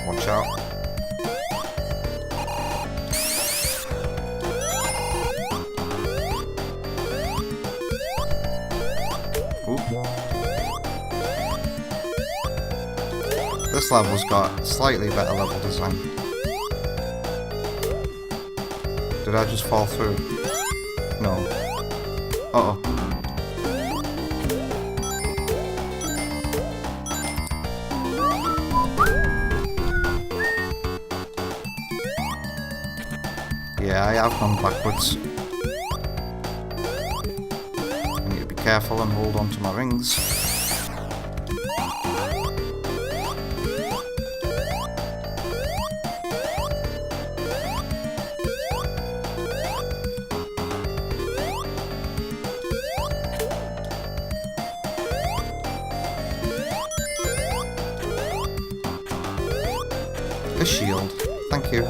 Watch out. This level's got slightly better level design. Did I just fall through? No. Uh-oh. Yeah, I have gone backwards. I need to be careful and hold on to my rings. A shield. Thank you.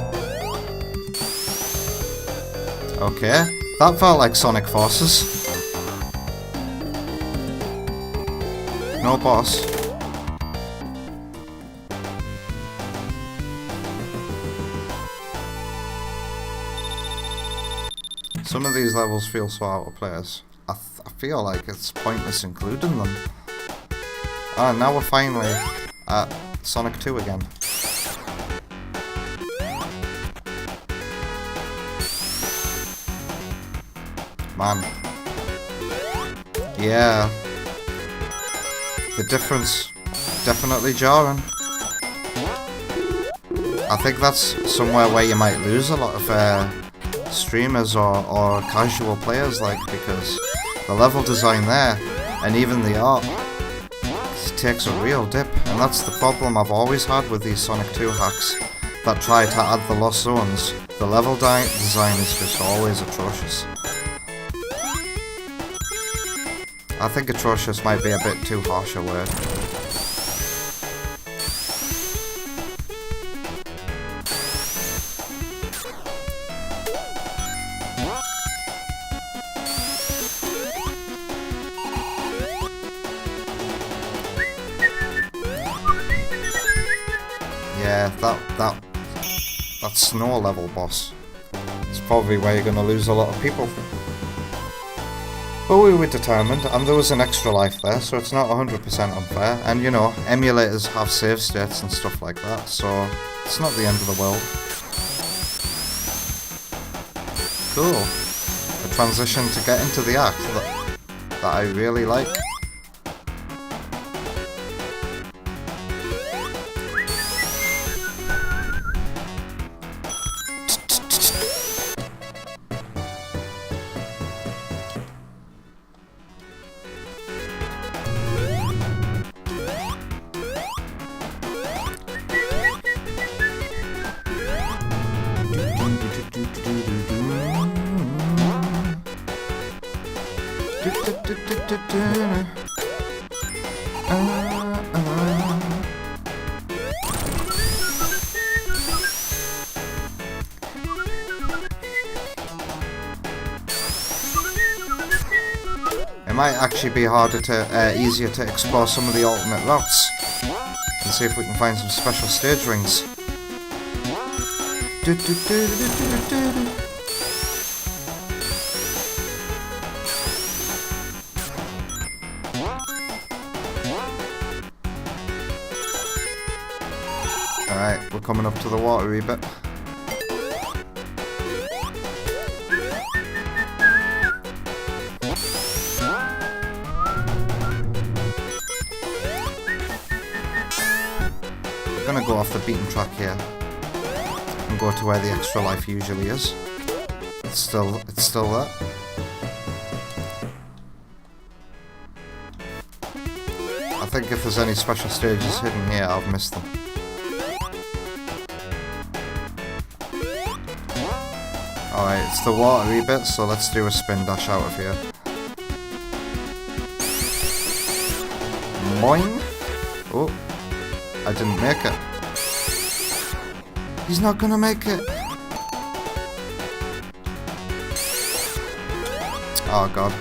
Okay, that felt like Sonic Forces. No boss. Some of these levels feel so out of place. I feel like it's pointless including them. Ah, now we're finally at Sonic 2 again. Man. Yeah. The difference definitely jarring. I think that's somewhere where you might lose a lot of streamers or casual players, like, because the level design there and even the art takes a real dip, and that's the problem I've always had with these Sonic 2 hacks that try to add the lost zones. The level design is just always atrocious. I think atrocious might be a bit too harsh a word. Yeah, that snow level boss. It's probably where you're gonna lose a lot of people. But we were determined, and there was an extra life there, so it's not 100% unfair. And you know, emulators have save states and stuff like that, so it's not the end of the world. Cool. A transition to get into the act that I really like. It might actually be easier to explore some of the alternate routes and see if we can find some special stage rings. Alright, we're coming up to the watery bit. gonna go off the beaten track here and go to where the extra life usually is. It's still there. I think if there's any special stages hidden here, I've missed them. Alright, it's the watery bit, so let's do a spin dash out of here. Boing! Oh, I didn't make it. He's not gonna make it! Oh god,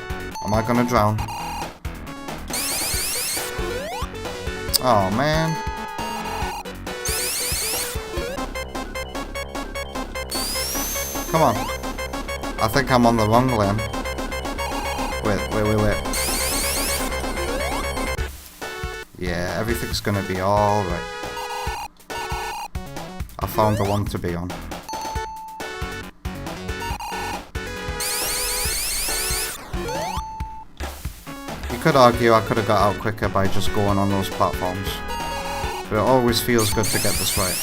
am I gonna drown? Oh man. Come on. I think I'm on the wrong lane. Wait. Yeah, everything's gonna be alright. I found the one to be on. You could argue I could have got out quicker by just going on those platforms. But it always feels good to get this right.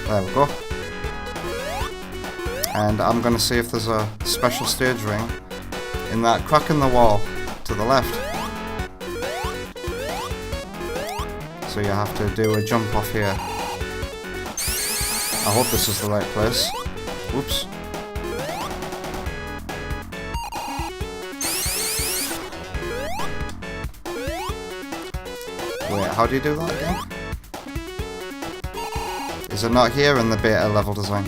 There we go. And I'm gonna see if there's a special stage ring in that crack in the wall to the left. So you have to do a jump off here. I hope this is the right place. Oops. Wait, how do you do that again? Is it not here in the beta level design?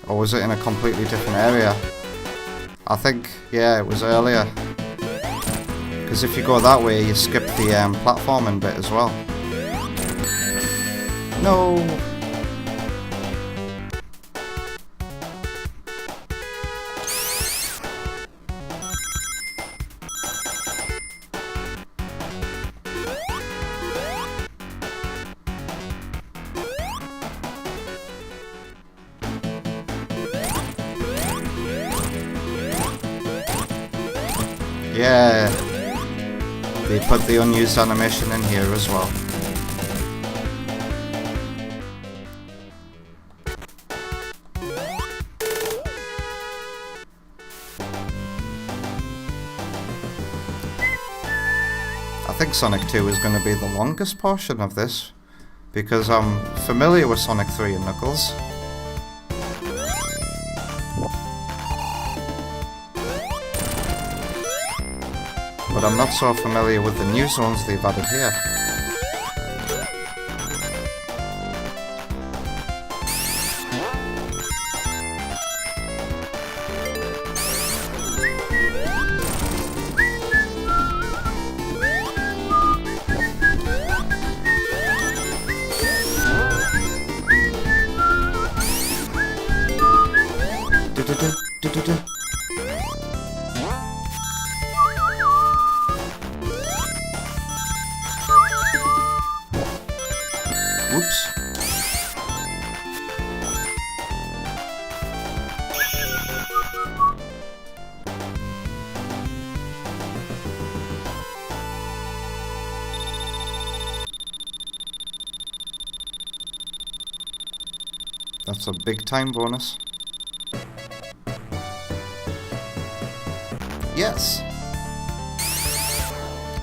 Or was it in a completely different area? I think, yeah, it was earlier. Because if you go that way, you skip the platforming bit as well. No! Yeah, they put the unused animation in here as well. I think Sonic 2 is going to be the longest portion of this, because I'm familiar with Sonic 3 and Knuckles. But I'm not so familiar with the new zones they've added here. Whoops. That's a big time bonus. Yes!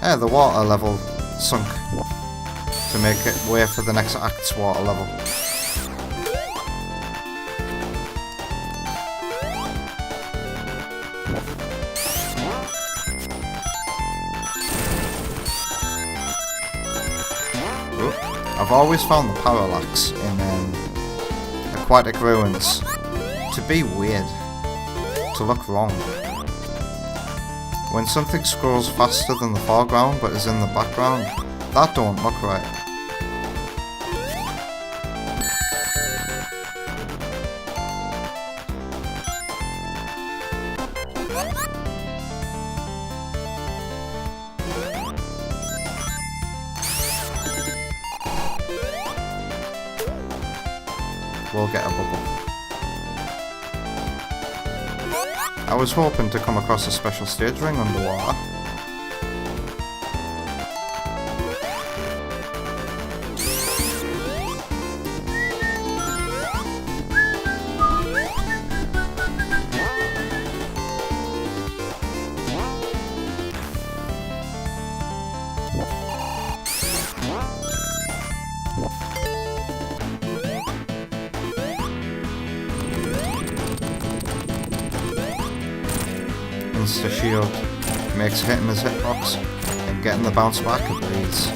Yeah, the water level sunk to make it way for the next act's water level. Ooh. I've always found the parallax in Aquatic Ruins to be weird, to look wrong. When something scrolls faster than the foreground but is in the background, that don't look right. we'll get a bubble. I was hoping to come across a special stage ring underwater. Insta shield makes hitting his hitbox and getting the bounce back a breeze.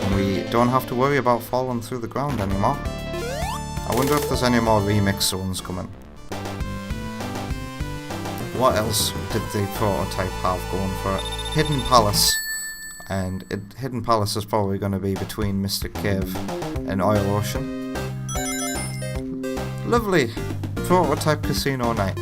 And we don't have to worry about falling through the ground anymore. I wonder if there's any more remix zones coming. What else did the prototype have going for it? Hidden Palace. And Hidden Palace is probably going to be between Mystic Cave and Oil Ocean. Lovely prototype casino night.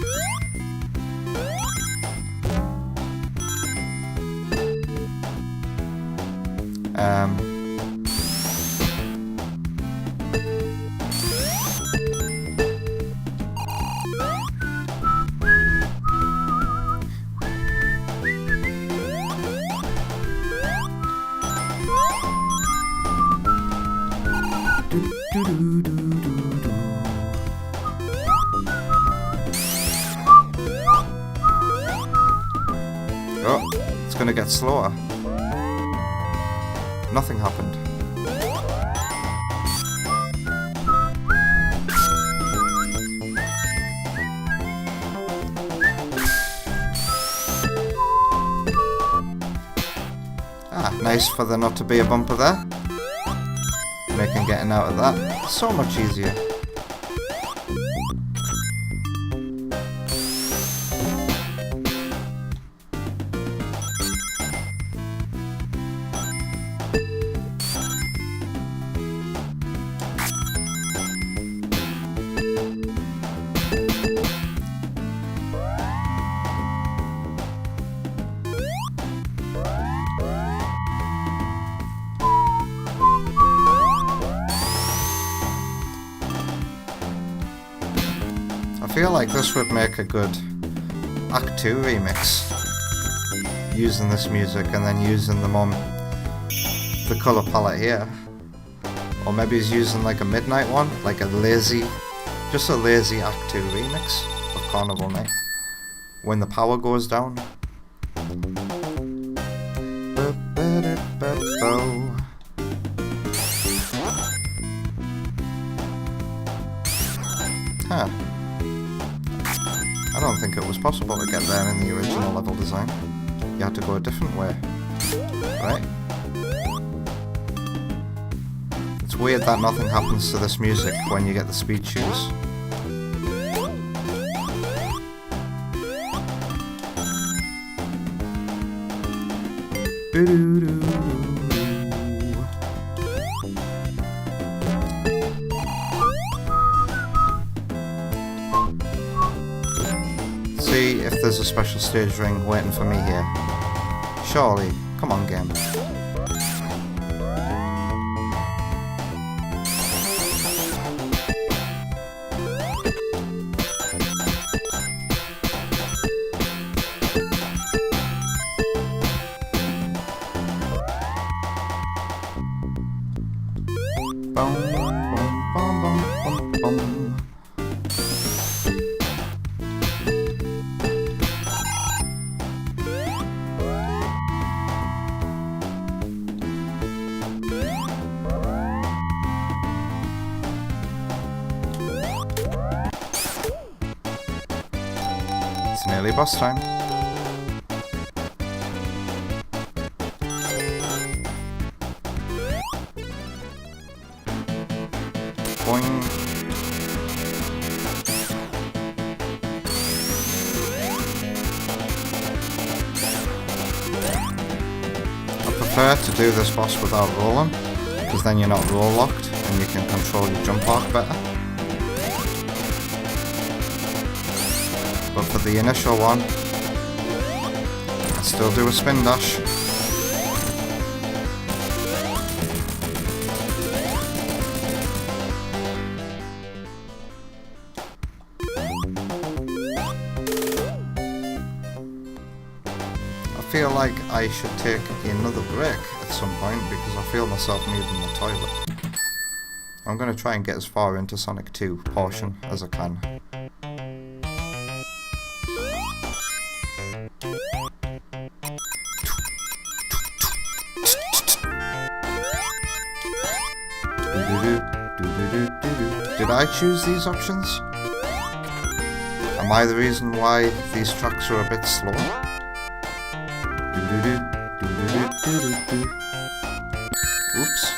Oh, it's gonna get slower. Nothing happened. Ah, nice for there not to be a bumper there. Making getting out of that so much easier. I feel like this would make a good Act 2 remix. Using this music and then using the colour palette here. Or maybe he's using like a midnight one, like a lazy Act 2 remix of Carnival Night. When the power goes down. Huh. I don't think it was possible to get there in the original level design. You had to go a different way, right? It's weird that nothing happens to this music when you get the speed shoes. See if there's a special stage ring waiting for me here. Surely, come on game. Boom, boom, boom, boom, boom, boom. It's nearly boss time. Boing. I prefer to do this boss without rolling, because then you're not roll locked and you can control your jump arc better. But for the initial one, Still do a spin dash. I feel like I should take another break at some point because I feel myself needing the toilet. I'm going to try and get as far into Sonic 2 portion as I can. Did I choose these options? Am I the reason why these tracks are a bit slow? Oops.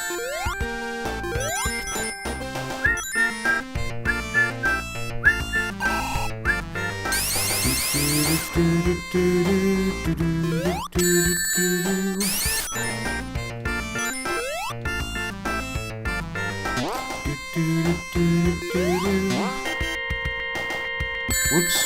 Whoops.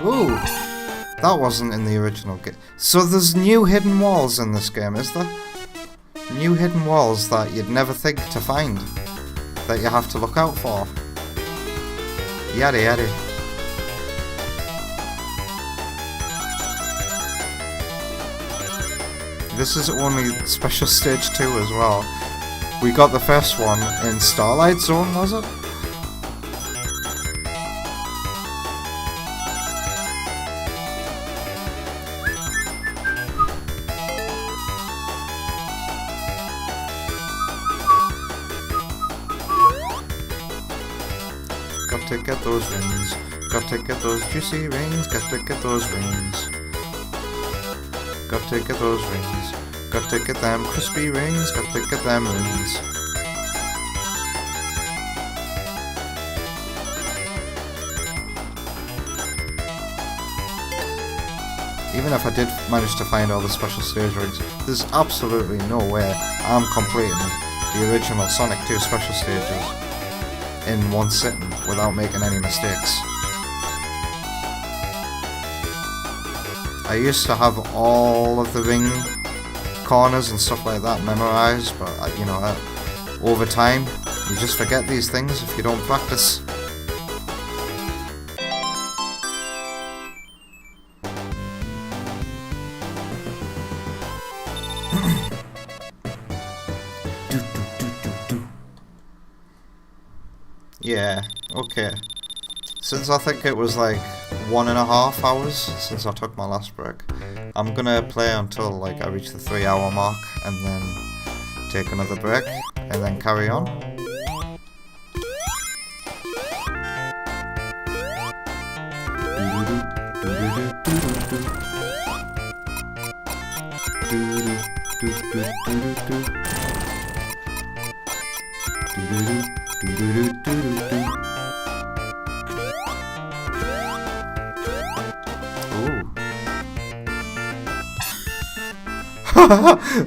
Ooh, that wasn't in the original game. So there's new hidden walls in this game, is there? New hidden walls that you'd never think to find, that you have to look out for. Yaddy yaddy. This is only Special Stage 2 as well. We got the first one in Starlight Zone, was it? Got to get those rings. Got to get those juicy rings. Got to get those rings. Got to get those rings. Got to get them crispy rings. Got to get them rings. Even if I did manage to find all the special stage rings, there's absolutely no way I'm completing the original Sonic 2 special stages in one sitting without making any mistakes. I used to have all of the ring corners and stuff like that memorized, but you know, over time you just forget these things if you don't practice. Yeah, okay. Since I think it was like 1.5 hours since I took my last break, I'm gonna play until like I reach the 3-hour mark and then take another break and then carry on.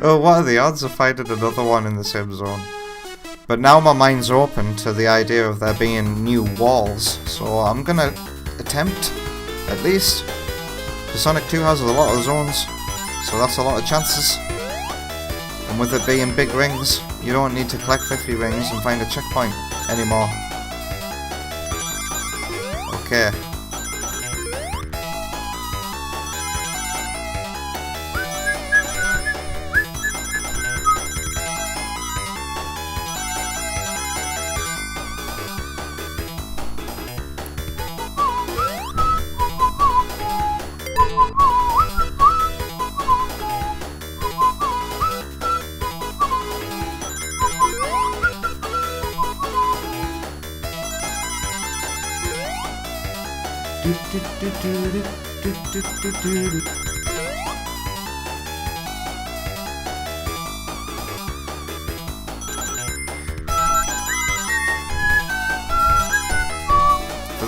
Oh, what are the odds of finding another one in the same zone? But now my mind's open to the idea of there being new walls, so I'm gonna attempt, at least. Sonic 2 has a lot of zones, so that's a lot of chances. And with it being big rings, you don't need to collect 50 rings and find a checkpoint anymore. Okay.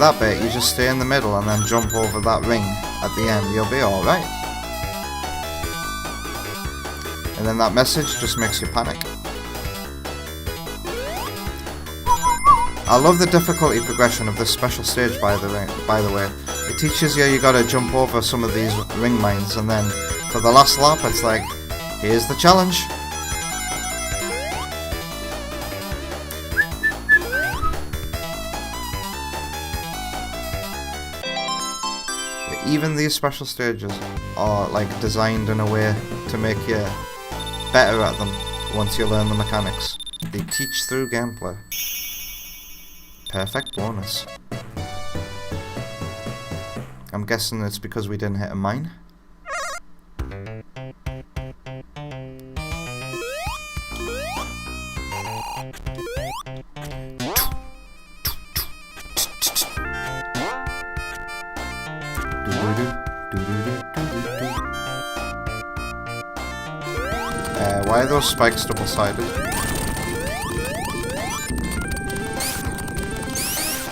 that bit, you just stay in the middle and then jump over that ring at the end. You'll be alright. And then that message just makes you panic. I love the difficulty progression of this special stage, by the way. It teaches you gotta jump over some of these ring mines, and then for the last lap it's like, here's the challenge. Even these special stages are like designed in a way to make you better at them once you learn the mechanics. They teach through gameplay. Perfect bonus. I'm guessing it's because we didn't hit a mine. Why are those spikes double-sided?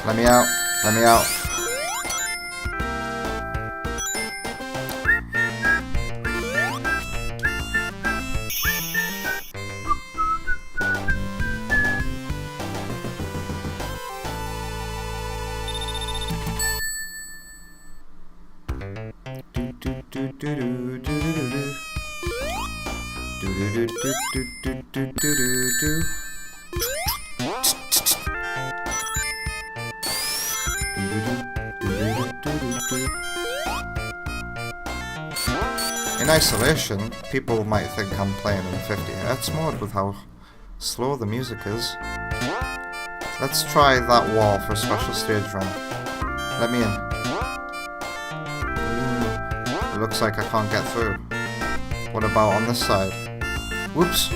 Let me out. Let me out. In isolation, people might think I'm playing in 50Hz mode with how slow the music is. Let's try that wall for a special stage run. Let me in. It looks like I can't get through. What about on this side? Whoops.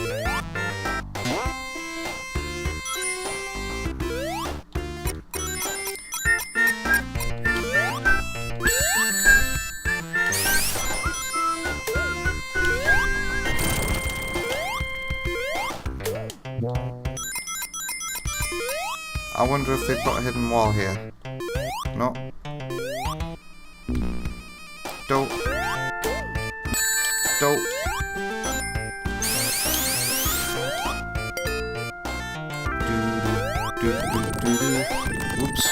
I wonder if they've got a hidden wall here. No. Don't. Don't. Whoops.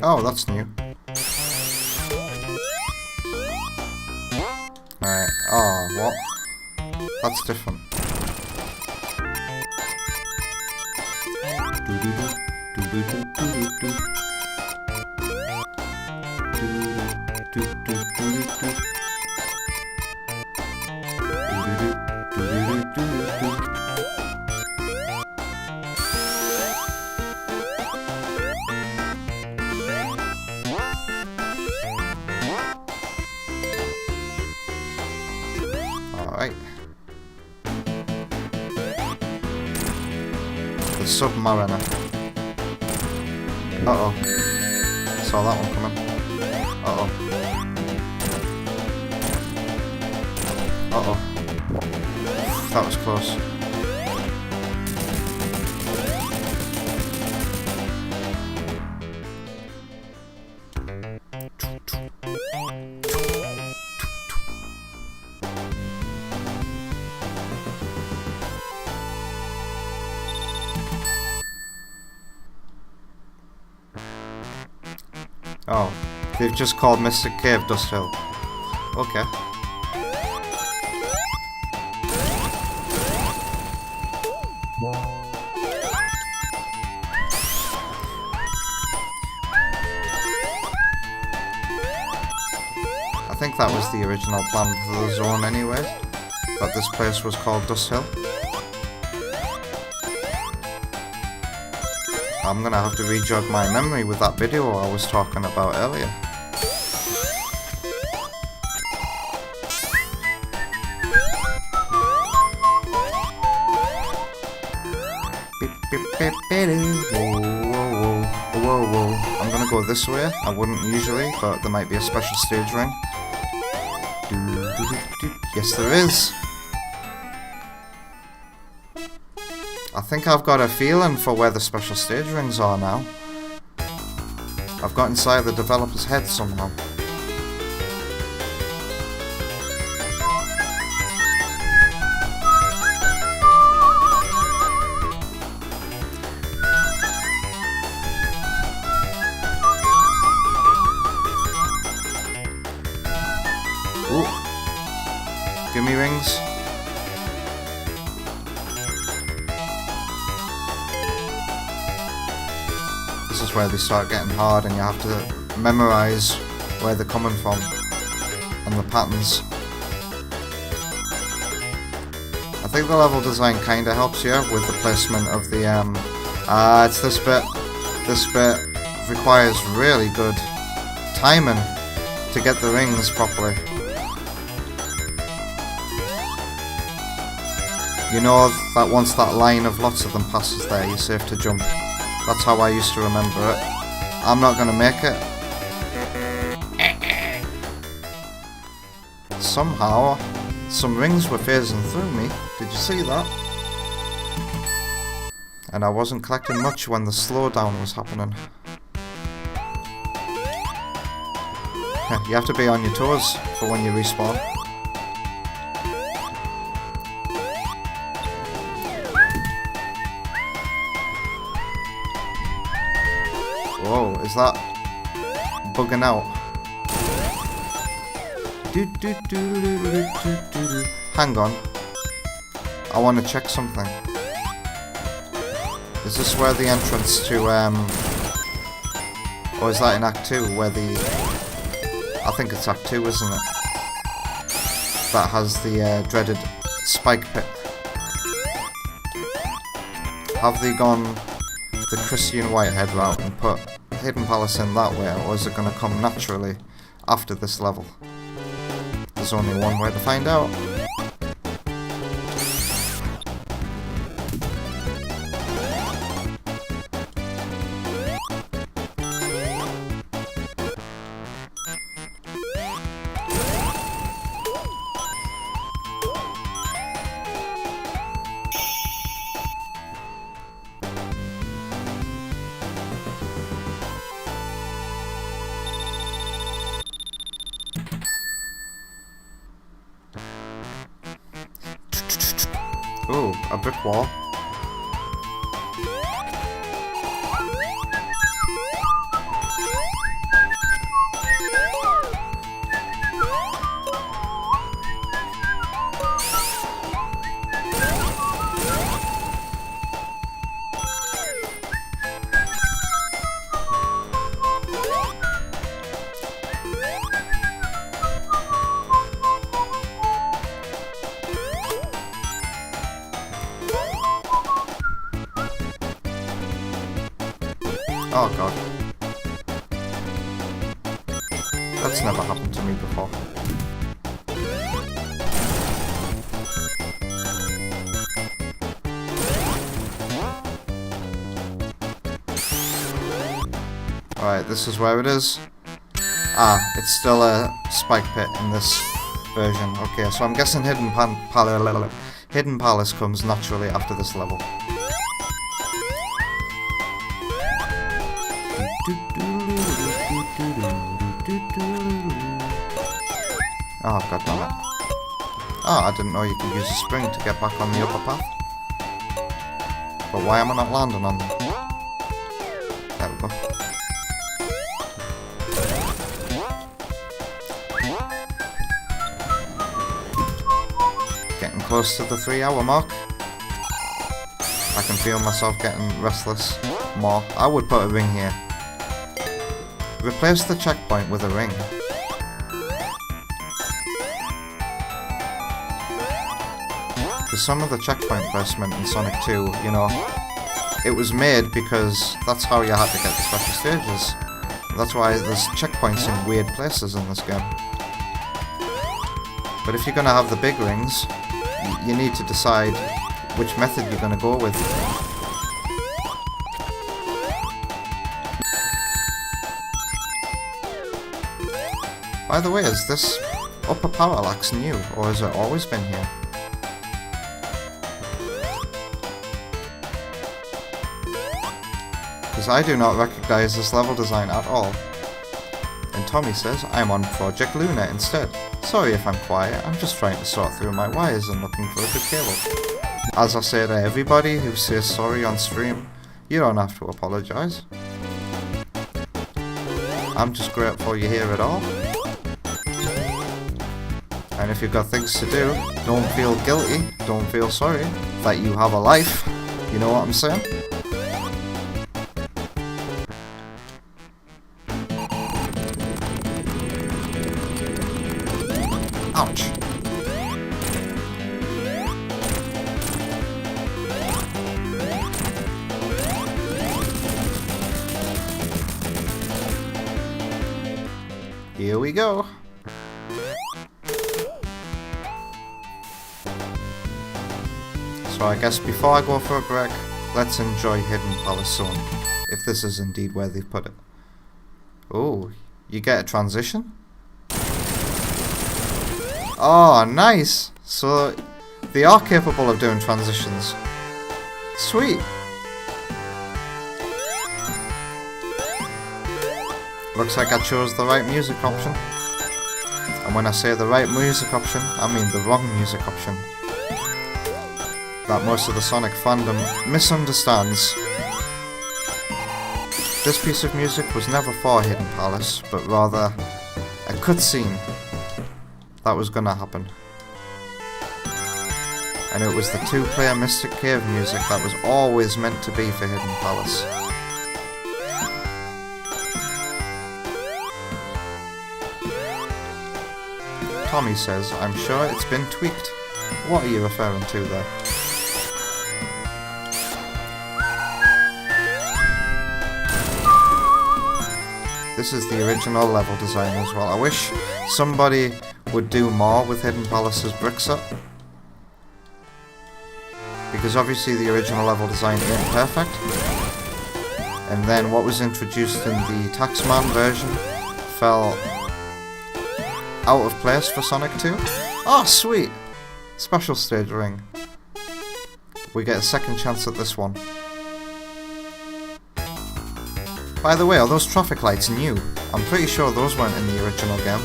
Oh, that's new. Right. Oh, what? That's different. Alright. The Submariner. Uh-oh. Saw that one coming. Uh-oh. Uh-oh. That was close. Oh, they've just called Mystic Cave Dust Hill. Okay. I think that was the original plan for the zone anyway, that this place was called Dust Hill. I'm gonna have to rejog my memory with that video I was talking about earlier. Whoa, whoa. I'm gonna go this way. I wouldn't usually, but there might be a special stage ring. Yes, there is. I think I've got a feeling for where the special stage rings are now. I've got inside the developer's head somehow. Ooh. Give me rings. This is where they start getting hard and you have to memorize where they're coming from and the patterns. I think the level design kinda helps you with the placement of the it's this bit. This bit requires really good timing to get the rings properly. You know that once that line of lots of them passes there, you're safe to jump. That's how I used to remember it. I'm not gonna make it. Somehow, some rings were phasing through me. Did you see that? And I wasn't collecting much when the slowdown was happening. You have to be on your toes for when you respawn. Whoa, is that bugging out? Hang on. I want to check something. Is this where the entrance to, or is that in Act 2 where the... I think it's Act 2, isn't it? That has the dreaded spike pit. Have they gone the Christian Whitehead route and put Hidden Palace in that way, or is it going to come naturally after this level? There's only one way to find out. Ooh, a brick wall. Oh god. That's never happened to me before. Alright, this is where it is. Ah, it's still a spike pit in this version. Okay, so I'm guessing Hidden Palace comes naturally after this level. Oh, god damn it. Oh, I didn't know you could use a spring to get back on the upper path. But why am I not landing on them? There we go. Getting close to the 3-hour mark. I can feel myself getting restless more. I would put a ring here. Replace the checkpoint with a ring. Because some of the checkpoint placement in Sonic 2, you know, it was made because that's how you had to get the special stages. That's why there's checkpoints in weird places in this game. But if you're going to have the big rings, you need to decide which method you're going to go with. By the way, is this upper parallax new, or has it always been here? Because I do not recognise this level design at all. And Tommy says, I'm on Project Luna instead. Sorry if I'm quiet, I'm just trying to sort through my wires and looking for a good cable. As I say to everybody who says sorry on stream, you don't have to apologise. I'm just grateful you're here at all. And if you've got things to do, don't feel guilty, don't feel sorry that you have a life. You know what I'm saying? Ouch. Here we go. So I guess before I go for a break, let's enjoy Hidden Palace Zone, if this is indeed where they've put it. Oh, you get a transition? Oh, nice! So, they are capable of doing transitions. Sweet! Looks like I chose the right music option. And when I say the right music option, I mean the wrong music option. That most of the Sonic fandom misunderstands. This piece of music was never for Hidden Palace, but rather a cutscene that was gonna happen. And it was the two-player Mystic Cave music that was always meant to be for Hidden Palace. Tommy says, I'm sure it's been tweaked. What are you referring to there? This is the original level design as well. I wish somebody would do more with Hidden Palace's brick set. Because obviously the original level design ain't perfect. And then what was introduced in the Taxman version fell out of place for Sonic 2. Oh, sweet! Special stage ring. We get a second chance at this one. By the way, are those traffic lights new? I'm pretty sure those weren't in the original game.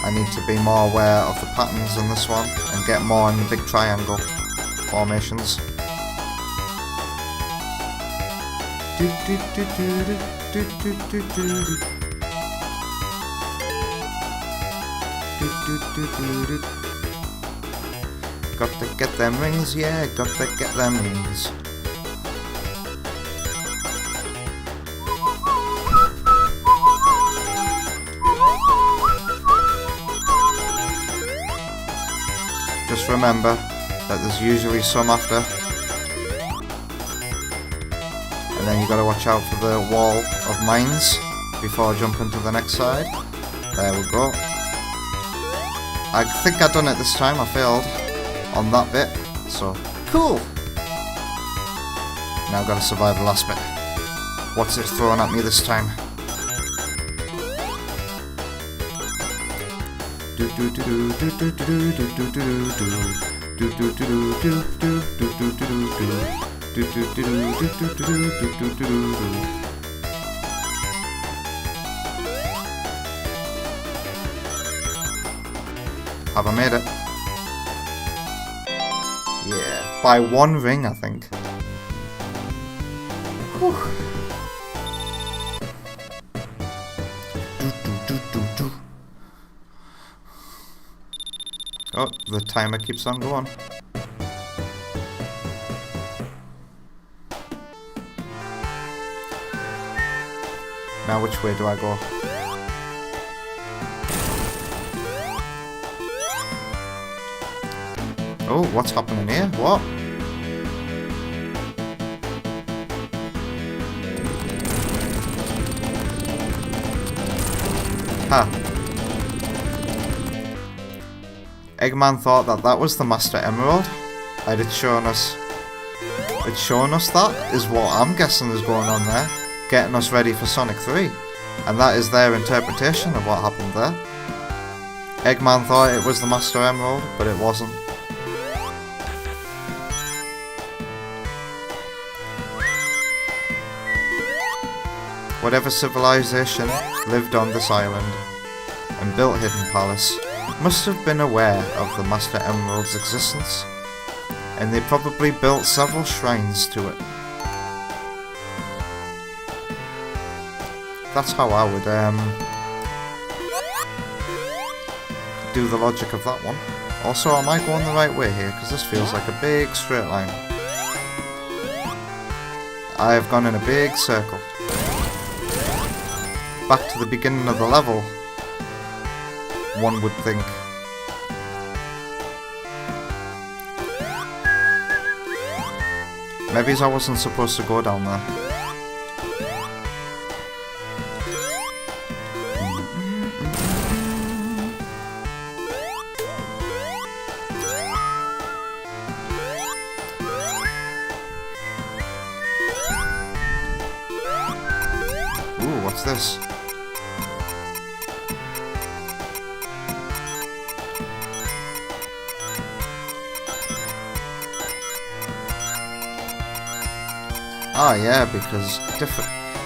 I need to be more aware of the patterns in this one and get more in the big triangle formations. Got to get them rings, yeah, got to get them rings. Just remember that there's usually some after. And then you gotta watch out for the wall of mines before jumping to the next side. There we go. I think I done it this time, I failed on that bit, so cool! Now I've got to survive the last bit. What's it throwing at me this time? Have I made it? Yeah, by one ring, I think. Whew. Oh, the timer keeps on going. Now which way do I go? Oh, what's happening here? What? Ha. Eggman thought that that was the Master Emerald that had shown us It's showing us that, is what I'm guessing is going on there. Getting us ready for Sonic 3. And that is their interpretation of what happened there. Eggman thought it was the Master Emerald, but it wasn't. Whatever civilization lived on this island and built Hidden Palace must have been aware of the Master Emerald's existence, and they probably built several shrines to it. That's how I would do the logic of that one. Also, am I going the right way here? Because this feels like a big straight line. I have gone in a big circle. Back to the beginning of the level, one would think. Maybe I wasn't supposed to go down there. Ooh, what's this? Ah, yeah, because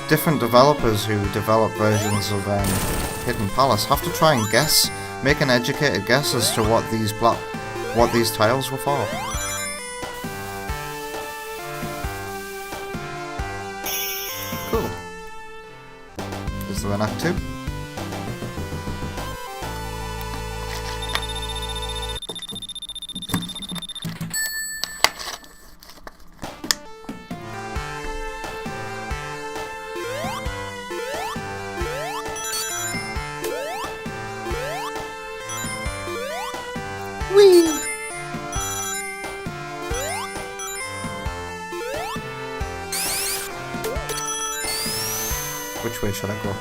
different developers who develop versions of Hidden Palace have to try and guess, make an educated guess as to what these tiles were for. Cool. Is there an Act 2? Whee! Which way should I go?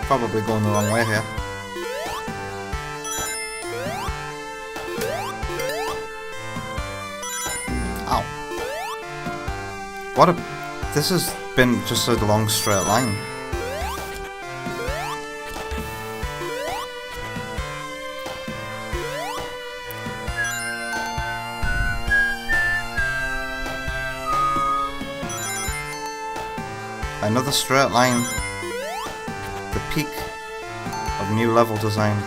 Probably going the wrong way here. Ow. What a... This has been just a long straight line. Another straight line. The peak of new level design.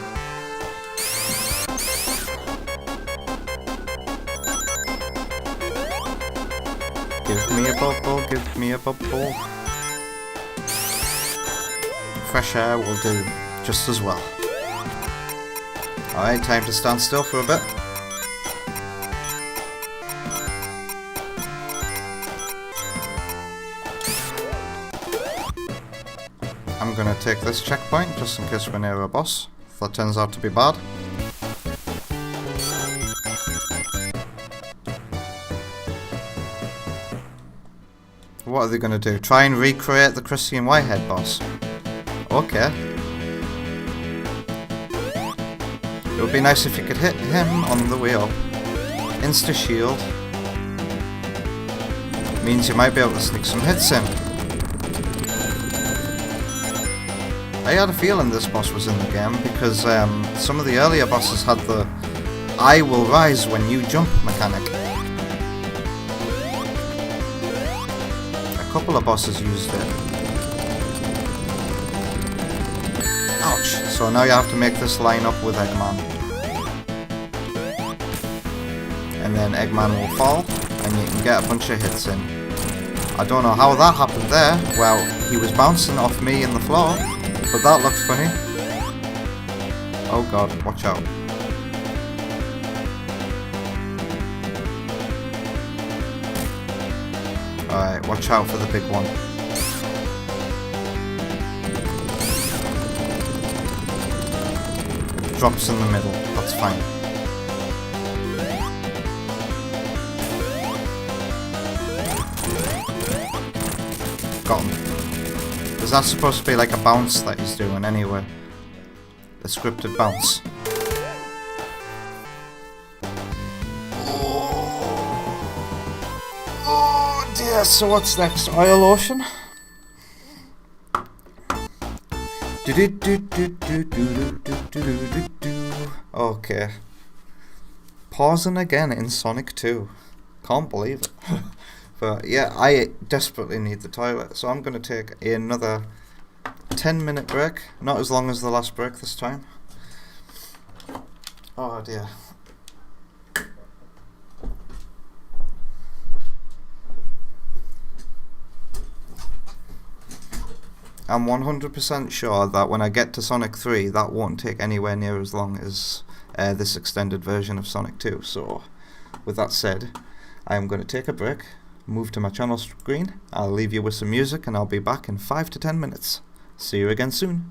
Give me a bubble, give me a bubble. Fresh air will do just as well. Alright, time to stand still for a bit. I'm gonna take this checkpoint just in case we're near a boss, if that turns out to be bad. What are they gonna do? Try and recreate the Christian Whitehead boss? Okay. It would be nice if you could hit him on the way up. Insta shield. Means you might be able to sneak some hits in. I had a feeling this boss was in the game because some of the earlier bosses had the I will rise when you jump mechanic. A couple of bosses used it. Ouch! So now you have to make this line up with Eggman. And then Eggman will fall and you can get a bunch of hits in. I don't know how that happened there. Well, he was bouncing off me in the floor. But that looks funny. Oh god, watch out. Alright, watch out for the big one. Drops in the middle, that's fine. Got him. Is that supposed to be like a bounce that he's doing anyway? The scripted bounce. Yeah, so what's next? Oil Ocean? Okay. Pausing again in Sonic 2. Can't believe it. But yeah, I desperately need the toilet, so I'm going to take another 10-minute break. Not as long as the last break this time. Oh dear. I'm 100% sure that when I get to Sonic 3, that won't take anywhere near as long as this extended version of Sonic 2. So, with that said, I am going to take a break, move to my channel screen, I'll leave you with some music, and I'll be back in 5 to 10 minutes. See you again soon.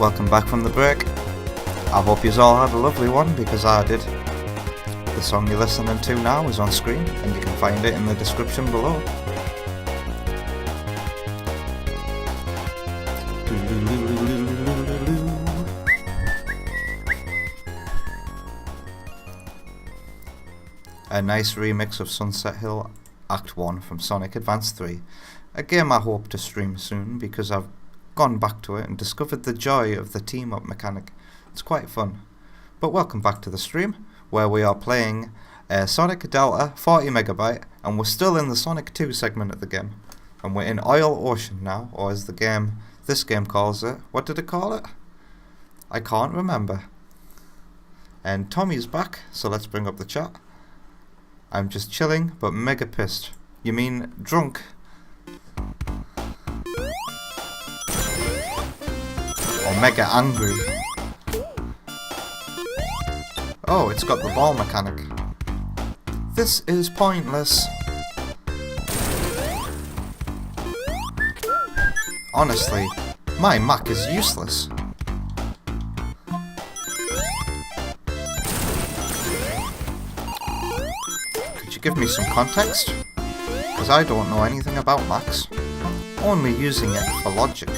Welcome back from the break. I hope you all had a lovely one, because I did. The song you're listening to now is on screen, and you can find it in the description below. A nice remix of Sunset Hill Act 1 from Sonic Advance 3. A game I hope to stream soon, because I've gone back to it and discovered the joy of the team-up mechanic. It's quite fun. But welcome back to the stream, where we are playing Sonic Delta 40MB, and we're still in the Sonic 2 segment of the game. And we're in Oil Ocean now, or as this game calls it. What did it call it? I can't remember. And Tommy's back, so let's bring up the chat. I'm just chilling, but mega pissed. You mean drunk? Or mega angry? Oh, it's got the ball mechanic. This is pointless. Honestly, my Mac is useless. Could you give me some context? Because I don't know anything about Macs. Only using it for logic.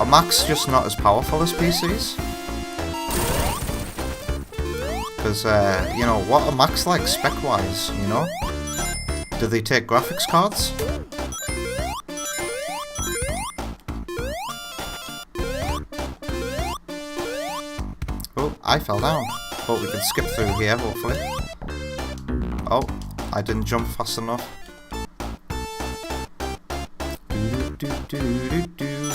Are Macs just not as powerful as PCs? Because, you know, what are Macs like spec-wise, you know? Do they take graphics cards? Oh, I fell down. But we can skip through here, hopefully. Oh, I didn't jump fast enough. Doodle-doo.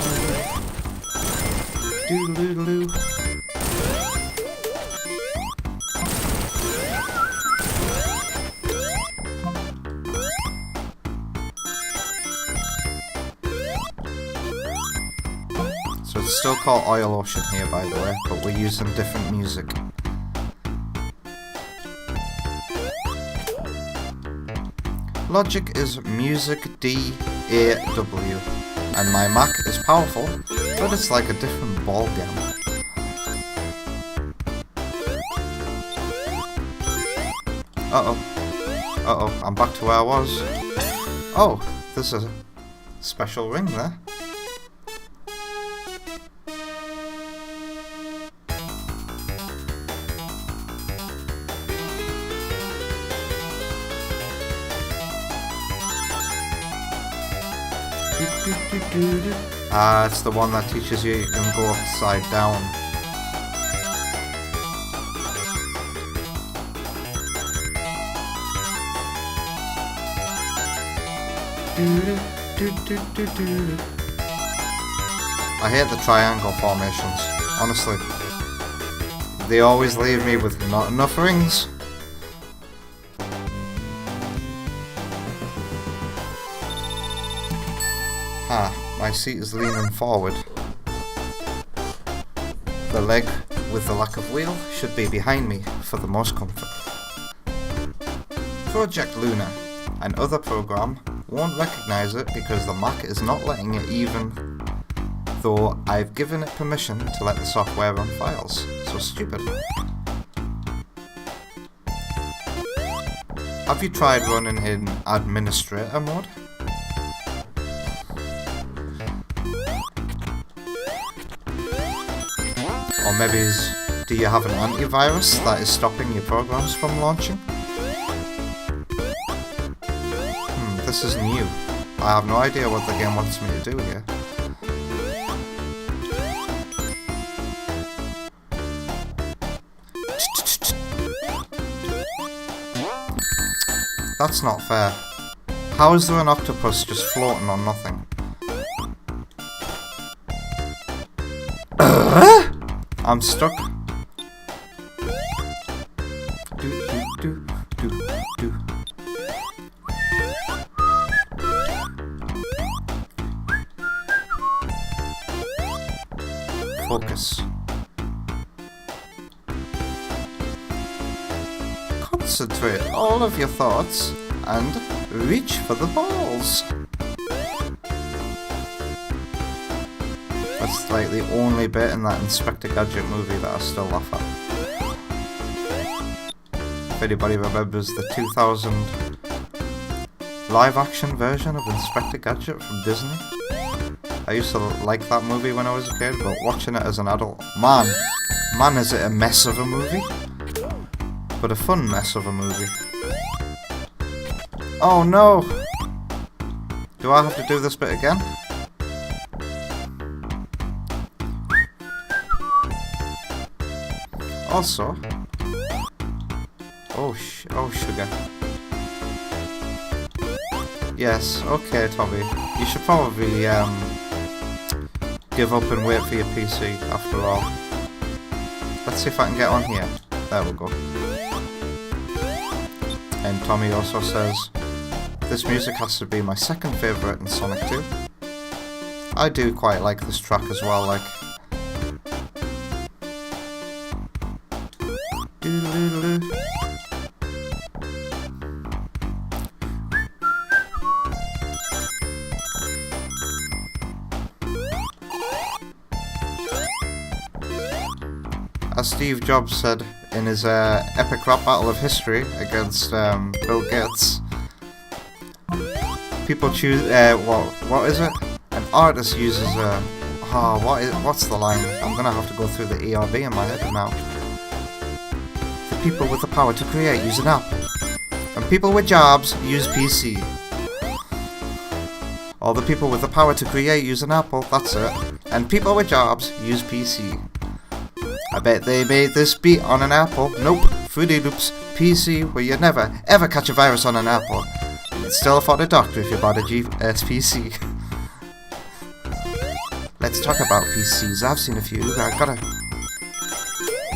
So it's still called Oil Ocean here, by the way, but we're using different music. Logic is Music DAW, and my Mac is powerful, but it's like a different ball game. Uh-oh, I'm back to where I was. Oh, there's a special ring there. It's the one that teaches you can go upside down. I hate the triangle formations, honestly. They always leave me with not enough rings. My seat is leaning forward. The leg with the lack of wheel should be behind me for the most comfort. Project Luna, an other program, won't recognise it because the Mac is not letting it, even though I've given it permission to let the software run files. So stupid. Have you tried running in administrator mode? Or maybe do you have an antivirus that is stopping your programs from launching? This is new. I have no idea what the game wants me to do here. That's not fair. How is there an octopus just floating on nothing? I'm stuck. Focus. Concentrate all of your thoughts and reach for the balls. That's like the only bit in that Inspector Gadget movie that I still laugh at. If anybody remembers the 2000 live-action version of Inspector Gadget from Disney. I used to like that movie when I was a kid, but watching it as an adult, man is it a mess of a movie. But a fun mess of a movie. Oh no! Do I have to do this bit again? Also... Oh sugar. Yes, okay Tommy. You should probably give up and wait for your PC after all. Let's see if I can get on here. There we go. And Tommy also says, this music has to be my second favourite in Sonic 2. I do quite like this track as well, like... Doo-doo-doo-doo. As Steve Jobs said in his epic rap battle of history against Bill Gates, people choose what is it? An artist uses a what's the line? I'm gonna have to go through the ERB in my head now. The people with the power to create use an Apple, and people with jobs use PC. All the people with the power to create use an Apple. That's it. And people with jobs use PC. I bet they made this beat on an Apple. Nope. Fruity Loops PC, where you never ever catch a virus on an Apple. You'd still afford a doctor if you bought a PC. Let's talk about PCs. I've seen a few. I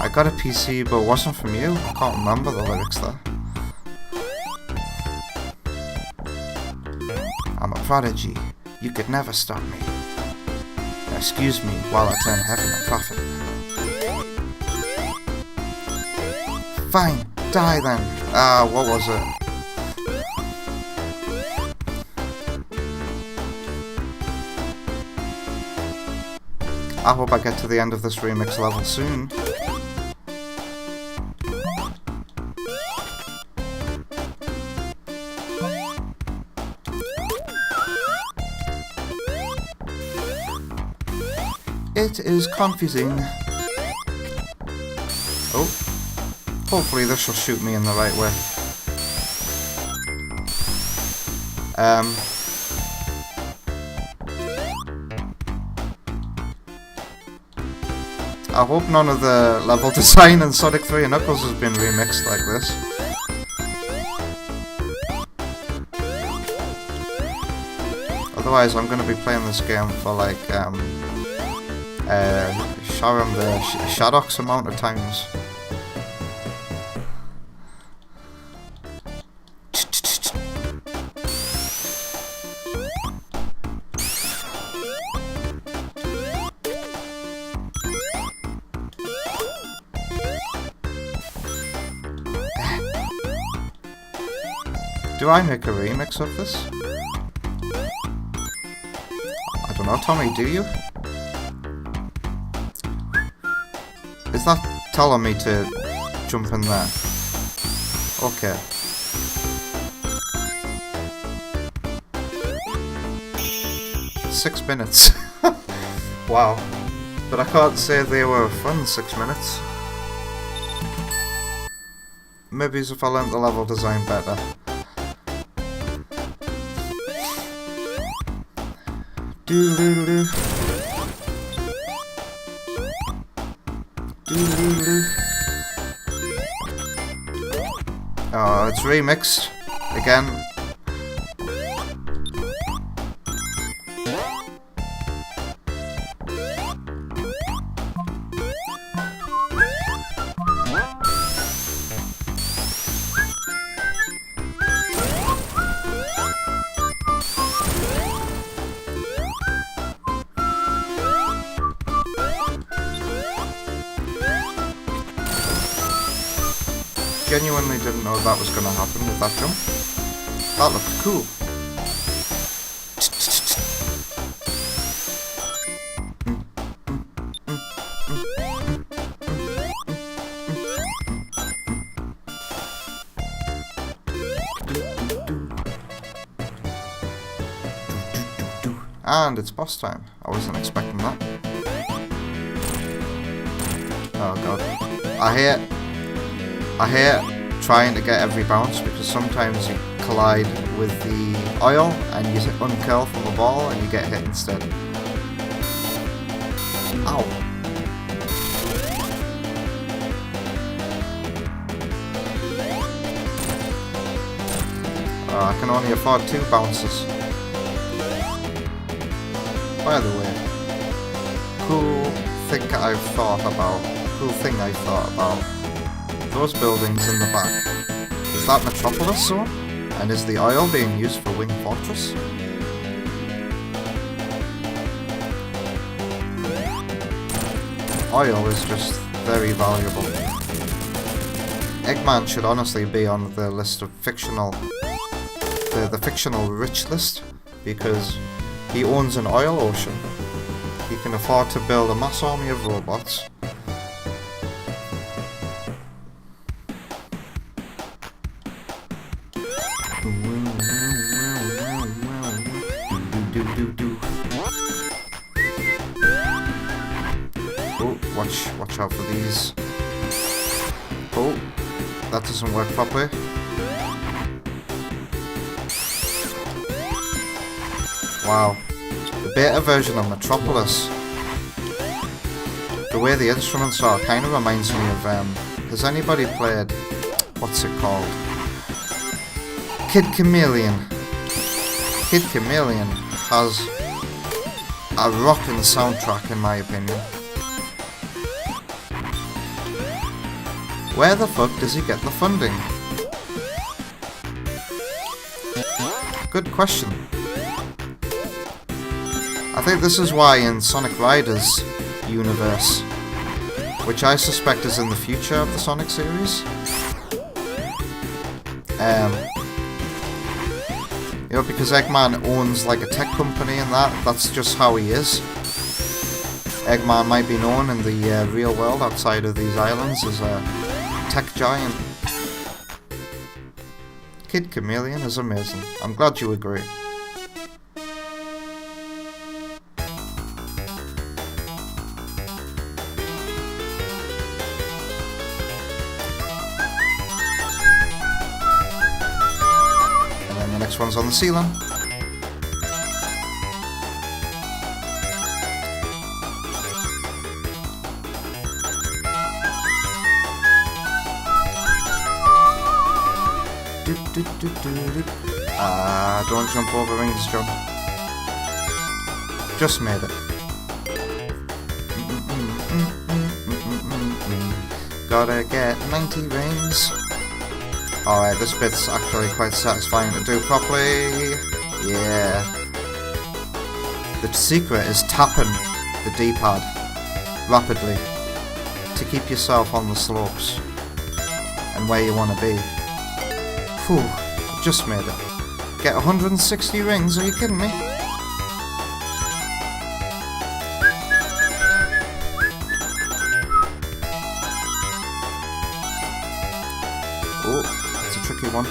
got a PC, but it wasn't from you. I can't remember the lyrics there. I'm a prodigy. You could never stop me. Now excuse me while I turn heaven a prophet. Fine, die then. What was it? I hope I get to the end of this remix level soon. It is confusing. Oh. Hopefully this will shoot me in the right way. I hope none of the level design in Sonic 3 and Knuckles has been remixed like this. Otherwise I'm going to be playing this game for like Sharon the Shaddox amount of times. Do I make a remix of this? I don't know, Tommy, do you? Is that telling me to jump in there? Okay. Six minutes. Wow. But I can't say they were fun 6 minutes. Maybe if I learnt the level design better. Doo-doo-doo. Doo-doo-doo. Oh, it's remixed again. Genuinely didn't know that was going to happen with that jump. That looked cool. And it's boss time. I wasn't expecting that. Oh god. I hate trying to get every bounce because sometimes you collide with the oil and you uncurl from the ball and you get hit instead. Ow. I can only afford 2 bounces. By the way, cool thing I've thought about. Those buildings in the back. Is that Metropolis zone? And is the oil being used for Wing Fortress? Oil is just very valuable. Eggman should honestly be on the list of fictional... the fictional rich list, because he owns an oil ocean. He can afford to build a mass army of robots. Oh, watch out for these. Oh, that doesn't work properly. Wow, the beta version of Metropolis. The way the instruments are kind of reminds me of, has anybody played, what's it called? Kid Chameleon. Kid Chameleon has a rocking soundtrack in my opinion. Where the fuck does he get the funding? Good question. I think this is why in Sonic Riders universe, which I suspect is in the future of the Sonic series, you know, because Eggman owns like a tech company and that's just how he is. Eggman might be known in the real world outside of these islands as a tech giant. Kid Chameleon is amazing. I'm glad you agree. Next one's on the ceiling. Don't jump over rings, John. Just made it. Gotta get 90 rings. Alright, this bit's actually quite satisfying to do properly. Yeah. The secret is tapping the D-pad rapidly to keep yourself on the slopes and where you want to be. Phew, just made it. Get 160 rings, are you kidding me? Oh, it's a tricky one.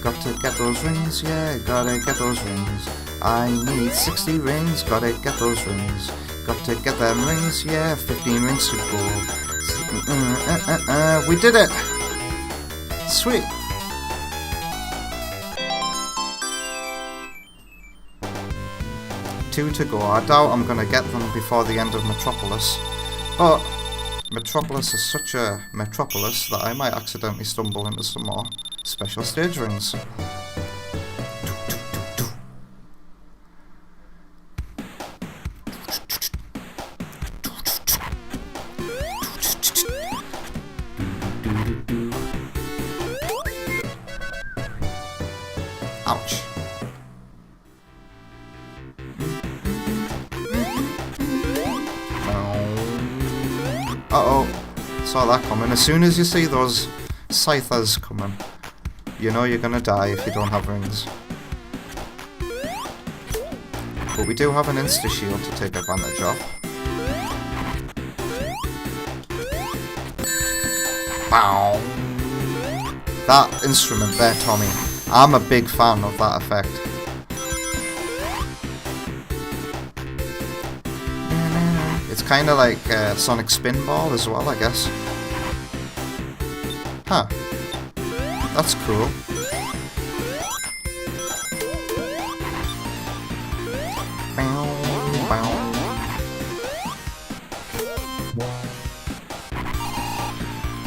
Got to get those rings, yeah, gotta get those rings. I need 60 rings, gotta get those rings. Got to get them rings, yeah, 15 rings to go. We did it! Sweet! Two to go. I doubt I'm gonna get them before the end of Metropolis. But Metropolis is such a metropolis that I might accidentally stumble into some more special stage rings. Ouch. Uh-oh, saw that coming. As soon as you see those scythers coming, you know you're gonna die if you don't have rings. But we do have an insta-shield to take advantage of. Bow. That instrument there, Tommy, I'm a big fan of that effect. kind of like Sonic Spinball as well, I guess. Huh. That's cool.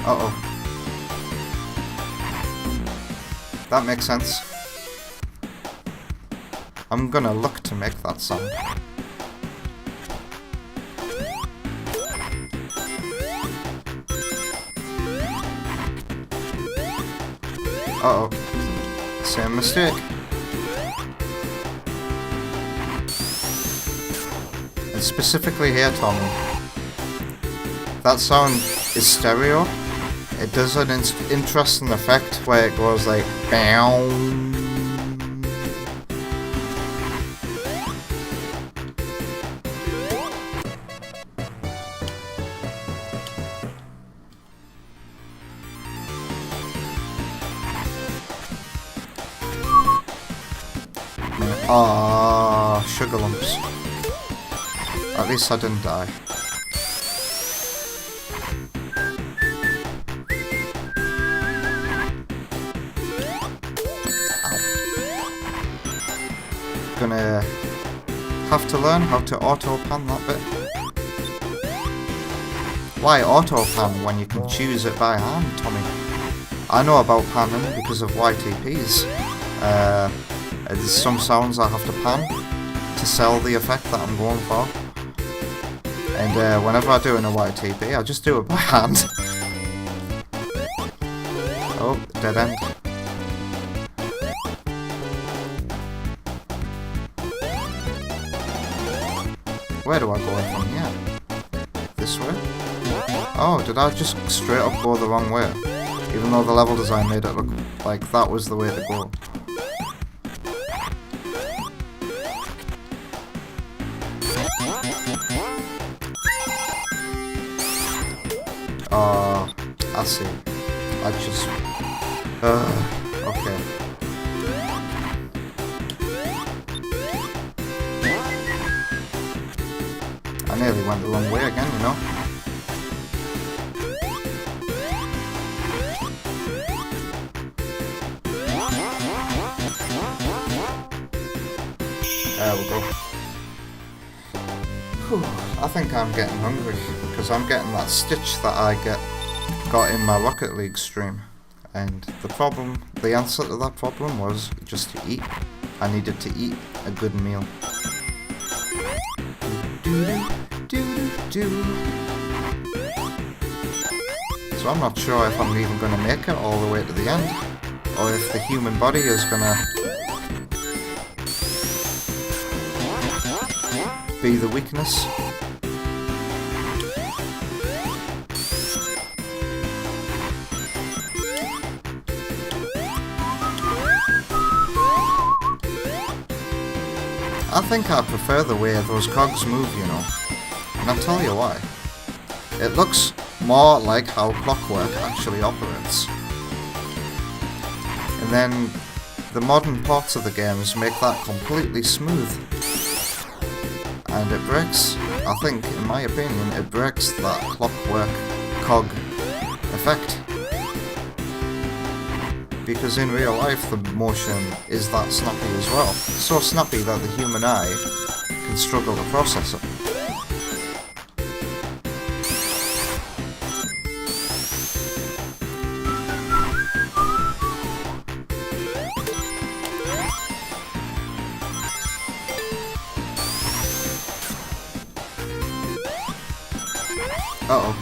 Uh-oh. That makes sense. I'm gonna look to make that sound. Uh-oh. Same mistake. And specifically here, Tommy. That sound is stereo. It does an interesting effect where it goes like BAM. Ah, sugar lumps. At least I didn't die. Gonna have to learn how to auto-pan that bit. Why auto-pan when you can choose it by hand, Tommy? I know about panning because of YTPs. There's some sounds I have to pan to sell the effect that I'm going for. And whenever I do in a YTP, I just do it by hand. Oh, dead end. Where do I go from here? This way? Oh, did I just straight up go the wrong way? Even though the level design made it look like that was the way to go. Oh, I see. I just... okay. I nearly went the wrong way again, you know? There we go. Whew, I think I'm getting hungry, because I'm getting that stitch that I got in my Rocket League stream. And the answer to that problem was just to eat. I needed to eat a good meal. So I'm not sure if I'm even going to make it all the way to the end, or if the human body is going to be the weakness. I think I prefer the way those cogs move, you know, and I'll tell you why. It looks more like how clockwork actually operates. And then the modern ports of the games make that completely smooth. And it breaks, I think, in my opinion, it breaks that clockwork cog effect. Because in real life the motion is that snappy as well. So snappy that the human eye can struggle to process it. Uh-oh.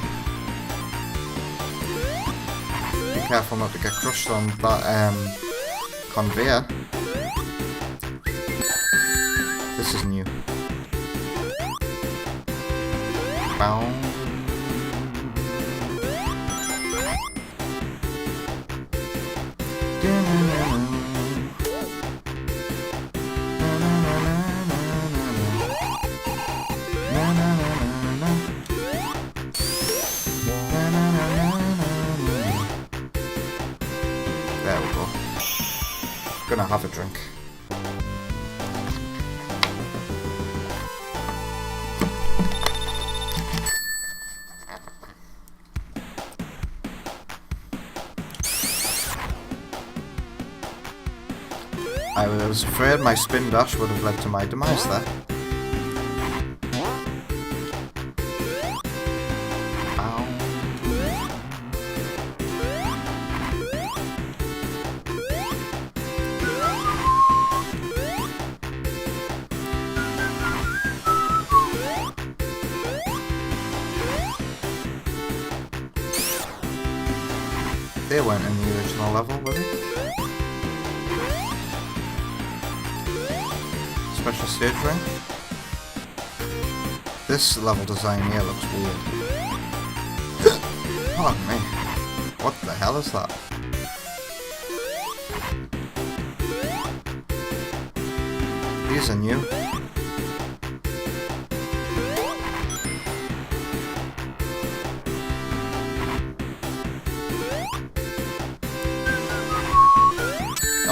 Be careful not to get crushed on that conveyor. This is new. Bow. There we go. Gonna have a drink. I was afraid my spin dash would have led to my demise there. Ow. They weren't in the original level, were they? Special stage ring. This level design here looks weird. Pardon me. What the hell is that? These are new.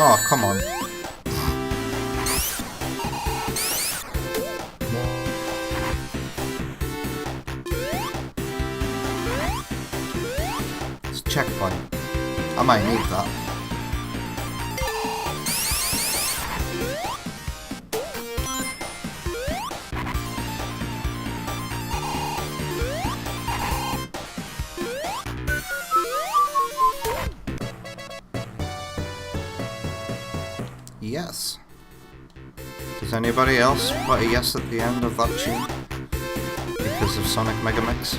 Oh, come on. It's a checkpoint. I might need that. Yes. Does anybody else put a yes at the end of that tune? Because of Sonic Megamix?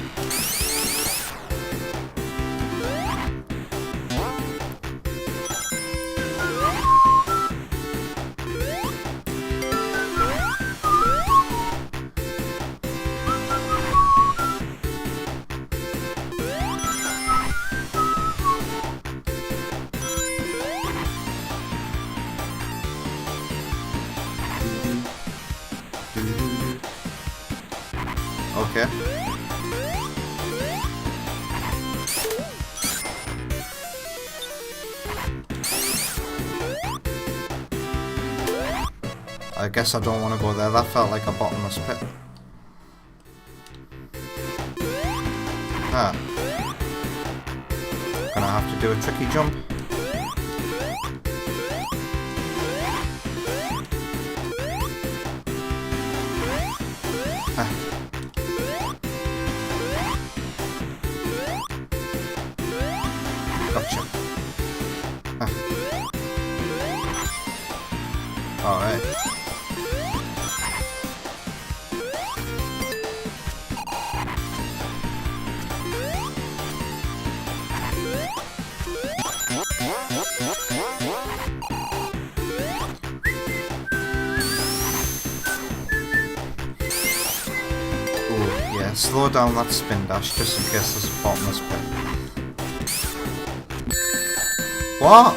Okay. I guess I don't want to go there. That felt like a bottomless pit. Ah. Gonna have to do a tricky jump. Ah. Gotcha. Ah. Alright. Yeah, slow down that spin dash just in case there's a bottomless pit. What?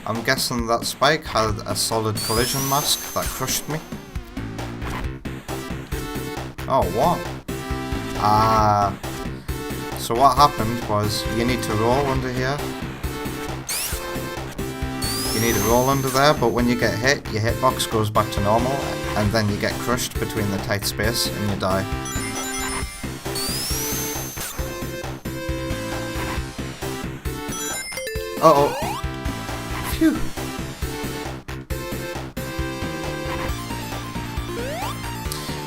I'm guessing that spike had a solid collision mask that crushed me. Oh, what? Ah. So what happened was you need to roll under here. You need to roll under there, but when you get hit, your hitbox goes back to normal, and then you get crushed between the tight space and you die. Uh-oh. Phew.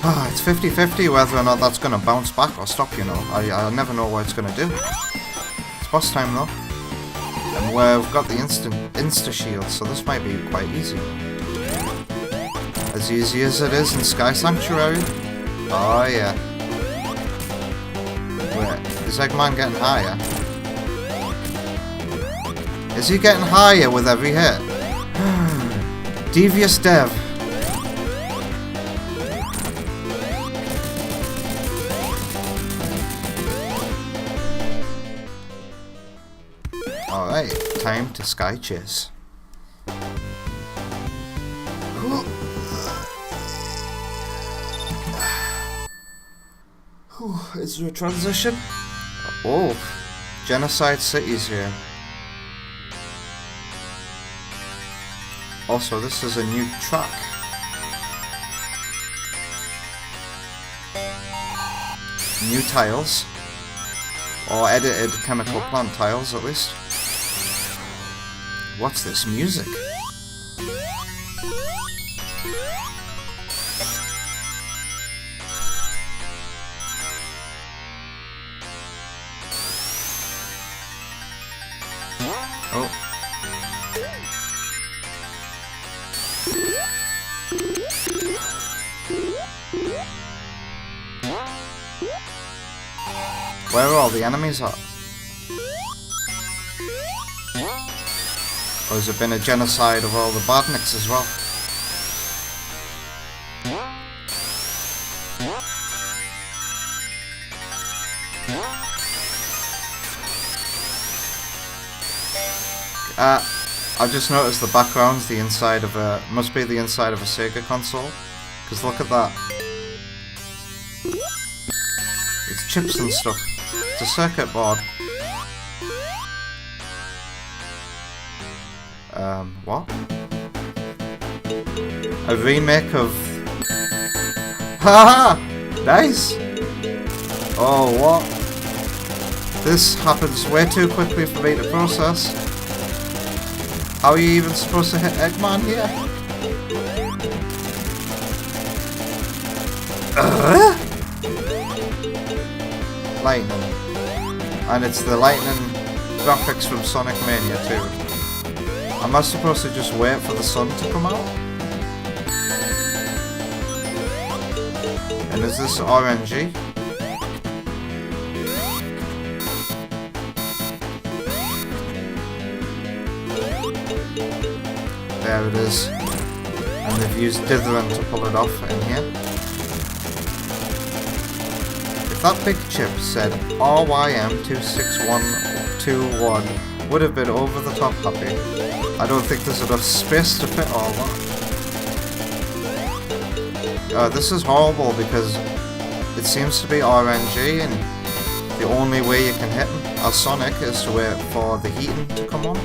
Ah, it's 50-50 whether or not that's going to bounce back or stop, you know. I never know what it's going to do. It's boss time though. And we've got the insta-shield, so this might be quite easy. As easy as it is in Sky Sanctuary. Oh yeah. Wait, is Eggman getting higher? Is he getting higher with every hit? Devious Dev. Alright, time to Sky Chase. Is there a transition? Oh, Genocide City's here. Also, this is a new track. New tiles. Or edited chemical plant tiles, at least. what's this music? Oh. Where are all the enemies at? Or has it been a genocide of all the badniks as well? I've just noticed the background's the inside of a... must be the inside of a Sega console. Because look at that. It's chips and stuff. It's a circuit board. What? A remake of... Haha! Nice! Oh, what? This happens way too quickly for me to process. How are you even supposed to hit Eggman here? Lightning. And it's the lightning graphics from Sonic Mania 2. Am I supposed to just wait for the sun to come out? And is this RNG? There it is. And they've used dithering to pull it off in here. If that big chip said RYM26121 would have been over the top happy. I don't think there's enough space to fit all that. This is horrible because it seems to be RNG and the only way you can hit him as Sonic is to wait for the heating to come on.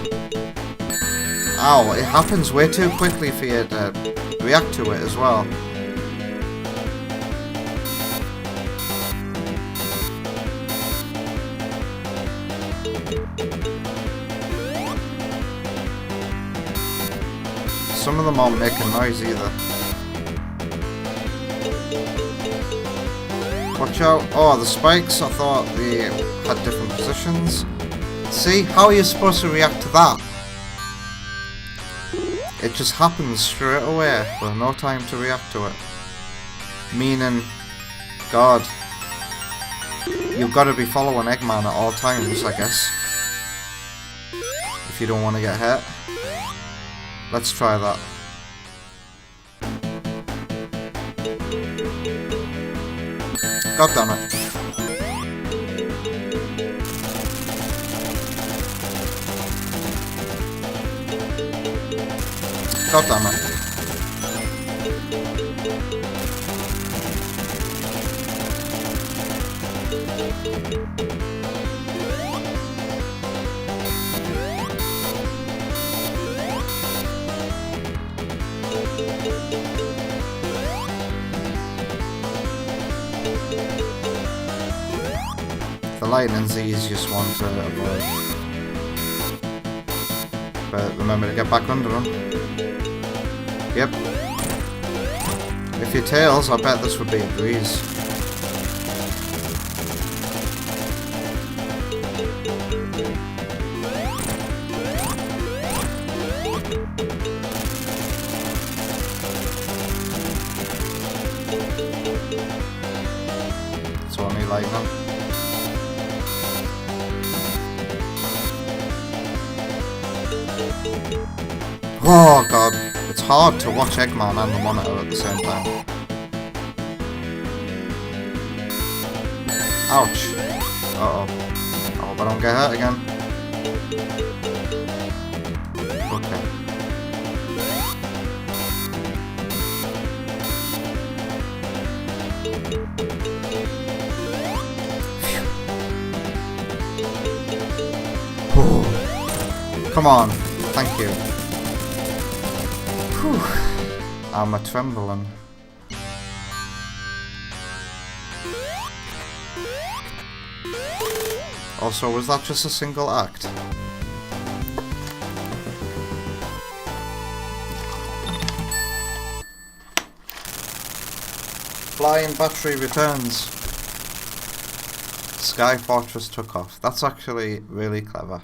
Ow, it happens way too quickly for you to react to it as well. Some of them aren't making noise either. Watch out. Oh, the spikes, I thought they had different positions. See, how are you supposed to react to that? It just happens straight away with no time to react to it. Meaning, God, you've got to be following Eggman at all times, I guess. If you don't want to get hit. Let's try that. God damn it. God damn it. The lightning's the easiest one to avoid. But remember to get back under them. Yep. If your tails, I bet this would be a breeze. It's only lightning. Oh god, it's hard to watch Eggman and the monitor at the same time. Ouch. Uh-oh. I hope I don't get hurt again. Okay. Come on. Thank you. Whew. I'm a trembling. Also, was that just a single act? flying battery returns. Sky Fortress took off. That's actually really clever.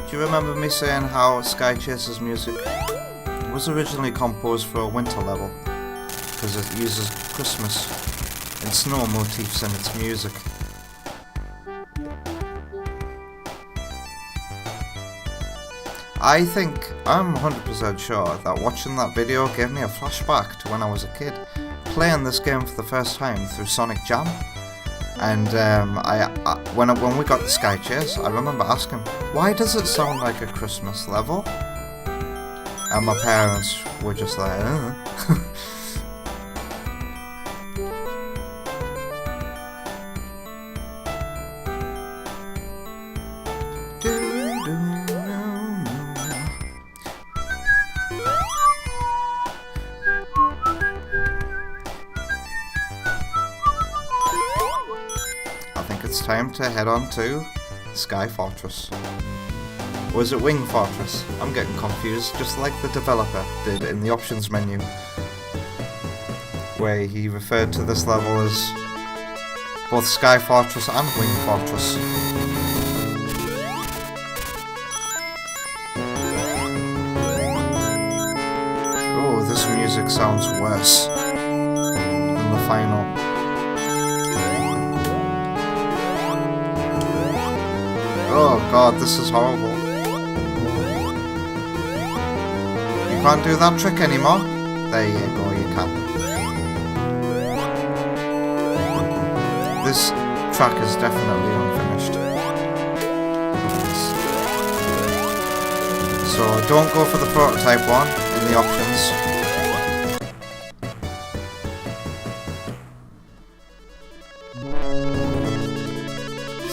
Do you remember me saying how Sky Chaser's music was originally composed for a winter level because it uses Christmas and snow motifs in its music? I think, I'm 100% sure that watching that video gave me a flashback to when I was a kid playing this game for the first time through Sonic Jam. And when we got the Sky Chase, I remember asking, why does it sound like a Christmas level? And my parents were just like, It's time to head on to Sky Fortress. Or is it Wing Fortress? I'm getting confused, just like the developer did in the options menu, where he referred to this level as both Sky Fortress and Wing Fortress. Oh, this music sounds worse than the final. Oh god, this is horrible. You can't do that trick anymore. There you go, you can. This track is definitely unfinished. So don't go for the prototype one in the options.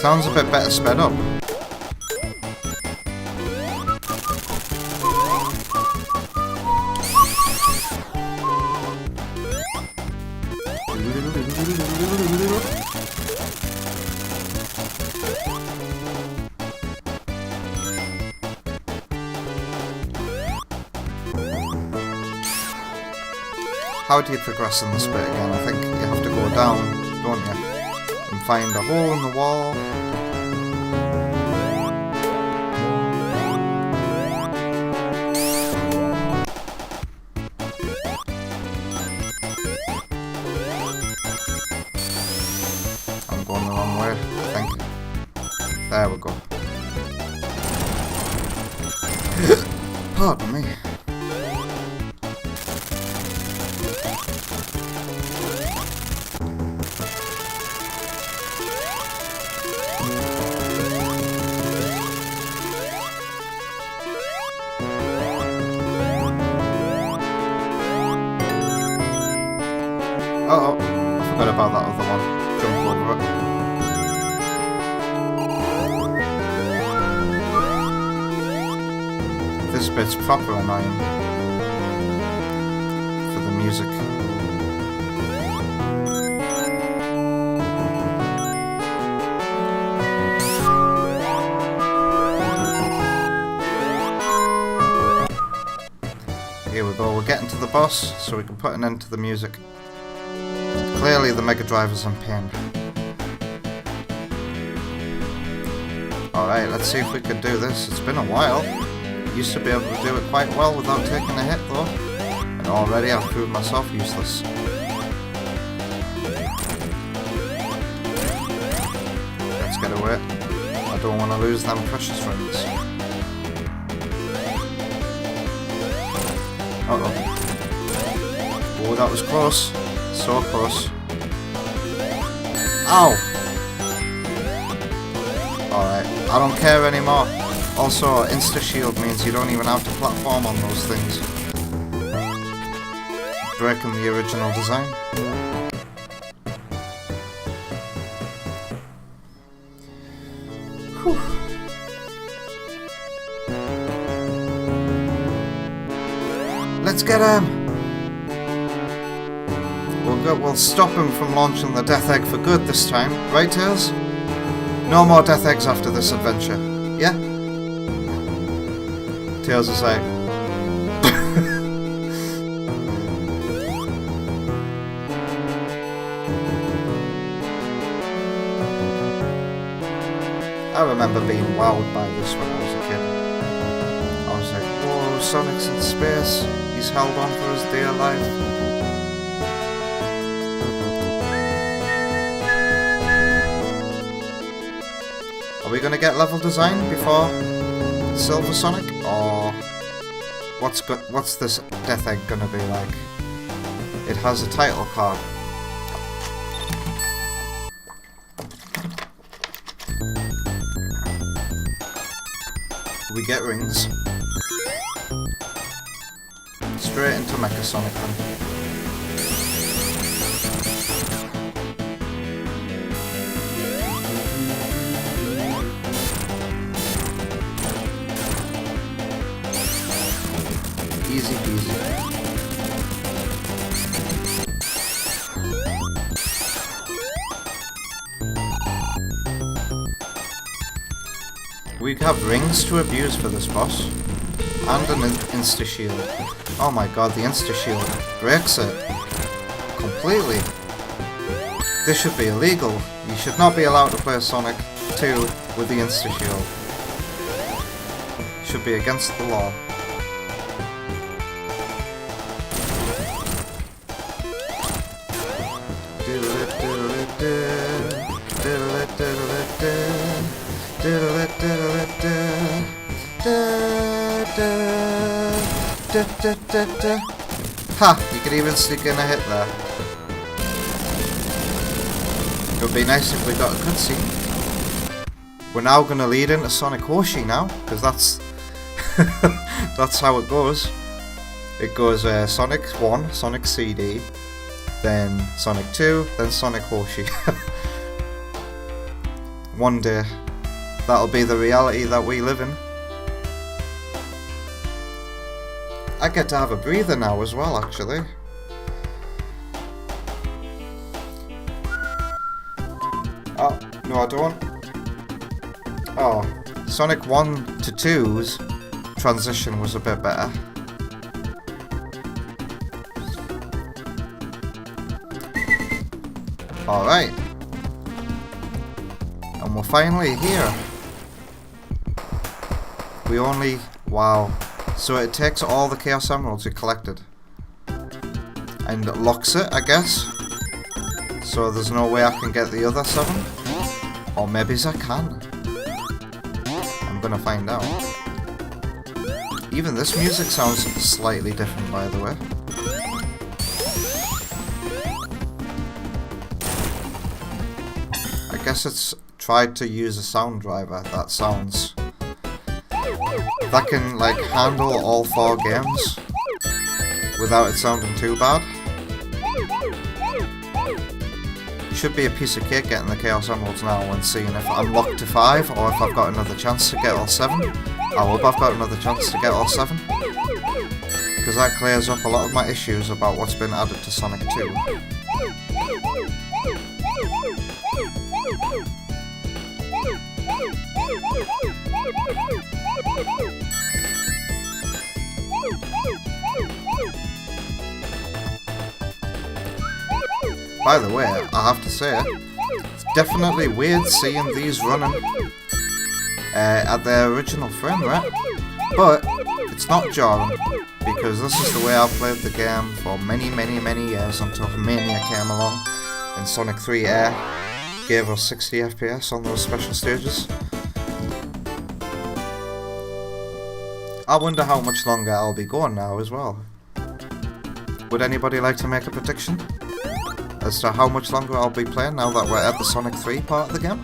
Sounds a bit better sped up. How do you progress in this bit again? I think you have to go down, don't you? And find a hole in the wall. I'm going the wrong way, I think. There we go. Pardon me. Uh-oh, I forgot about that other one. Jump over it. This bit's proper annoying for the music. Here we go, we're getting to the boss, so we can put an end to the music. Clearly the Mega Drive is in pain. Alright, let's see if we can do this. It's been a while. Used to be able to do it quite well without taking a hit though. And already I've proved myself useless. Let's get away. I don't want to lose them precious rings. Uh-oh. Oh, that was close. So close. Ow! Alright, I don't care anymore. Also, insta-shield means you don't even have to platform on those things. Breaking the original design. Whew. Let's get him! We'll stop him from launching the Death Egg for good this time. Right, Tails? No more Death Eggs after this adventure. Yeah? Tails is like... I remember being wowed by this when I was a kid. I was like, whoa, Sonic's in space. He's held on for his dear life. Are we gonna get level design before Silver Sonic, or what's this Death Egg gonna be like? It has a title card. We get rings. Straight into Mecha Sonic then. Easy peasy. We have rings to abuse for this boss. And an insta-shield. Oh my god, the insta-shield breaks it. Completely. This should be illegal. You should not be allowed to play Sonic 2 with the insta-shield. Should be against the law. Ha! You could even sneak in a hit there. It would be nice if we got a cutscene. We're now going to lead into Sonic Hoshi now, because that's that's how it goes. It goes Sonic 1, Sonic CD, then Sonic 2, then Sonic Hoshi. One day, that'll be the reality that we live in. I get to have a breather now as well, actually. Oh, no I don't. Oh, Sonic 1 to 2's transition was a bit better. Alright. And we're finally here. We only... wow. So it takes all the Chaos Emeralds you collected. And locks it, I guess. So there's no way I can get the other 7. Or maybe I can. I'm gonna find out. Even this music sounds slightly different, by the way. I guess it's tried to use a sound driver that sounds... that can like handle all 4 games without it sounding too bad. Should be a piece of cake getting the Chaos Emeralds now and seeing if I'm locked to 5 or if I've got another chance to get all 7. I hope I've got another chance to get all 7. Because that clears up a lot of my issues about what's been added to Sonic 2. By the way, I have to say, it's definitely weird seeing these running. at their original frame rate, but it's not jarring because this is the way I've played the game for many years until Mania came along and Sonic 3 Air gave us 60 FPS on those special stages. I wonder how much longer I'll be going now as well. Would anybody like to make a prediction as to how much longer I'll be playing now that we're at the Sonic 3 part of the game?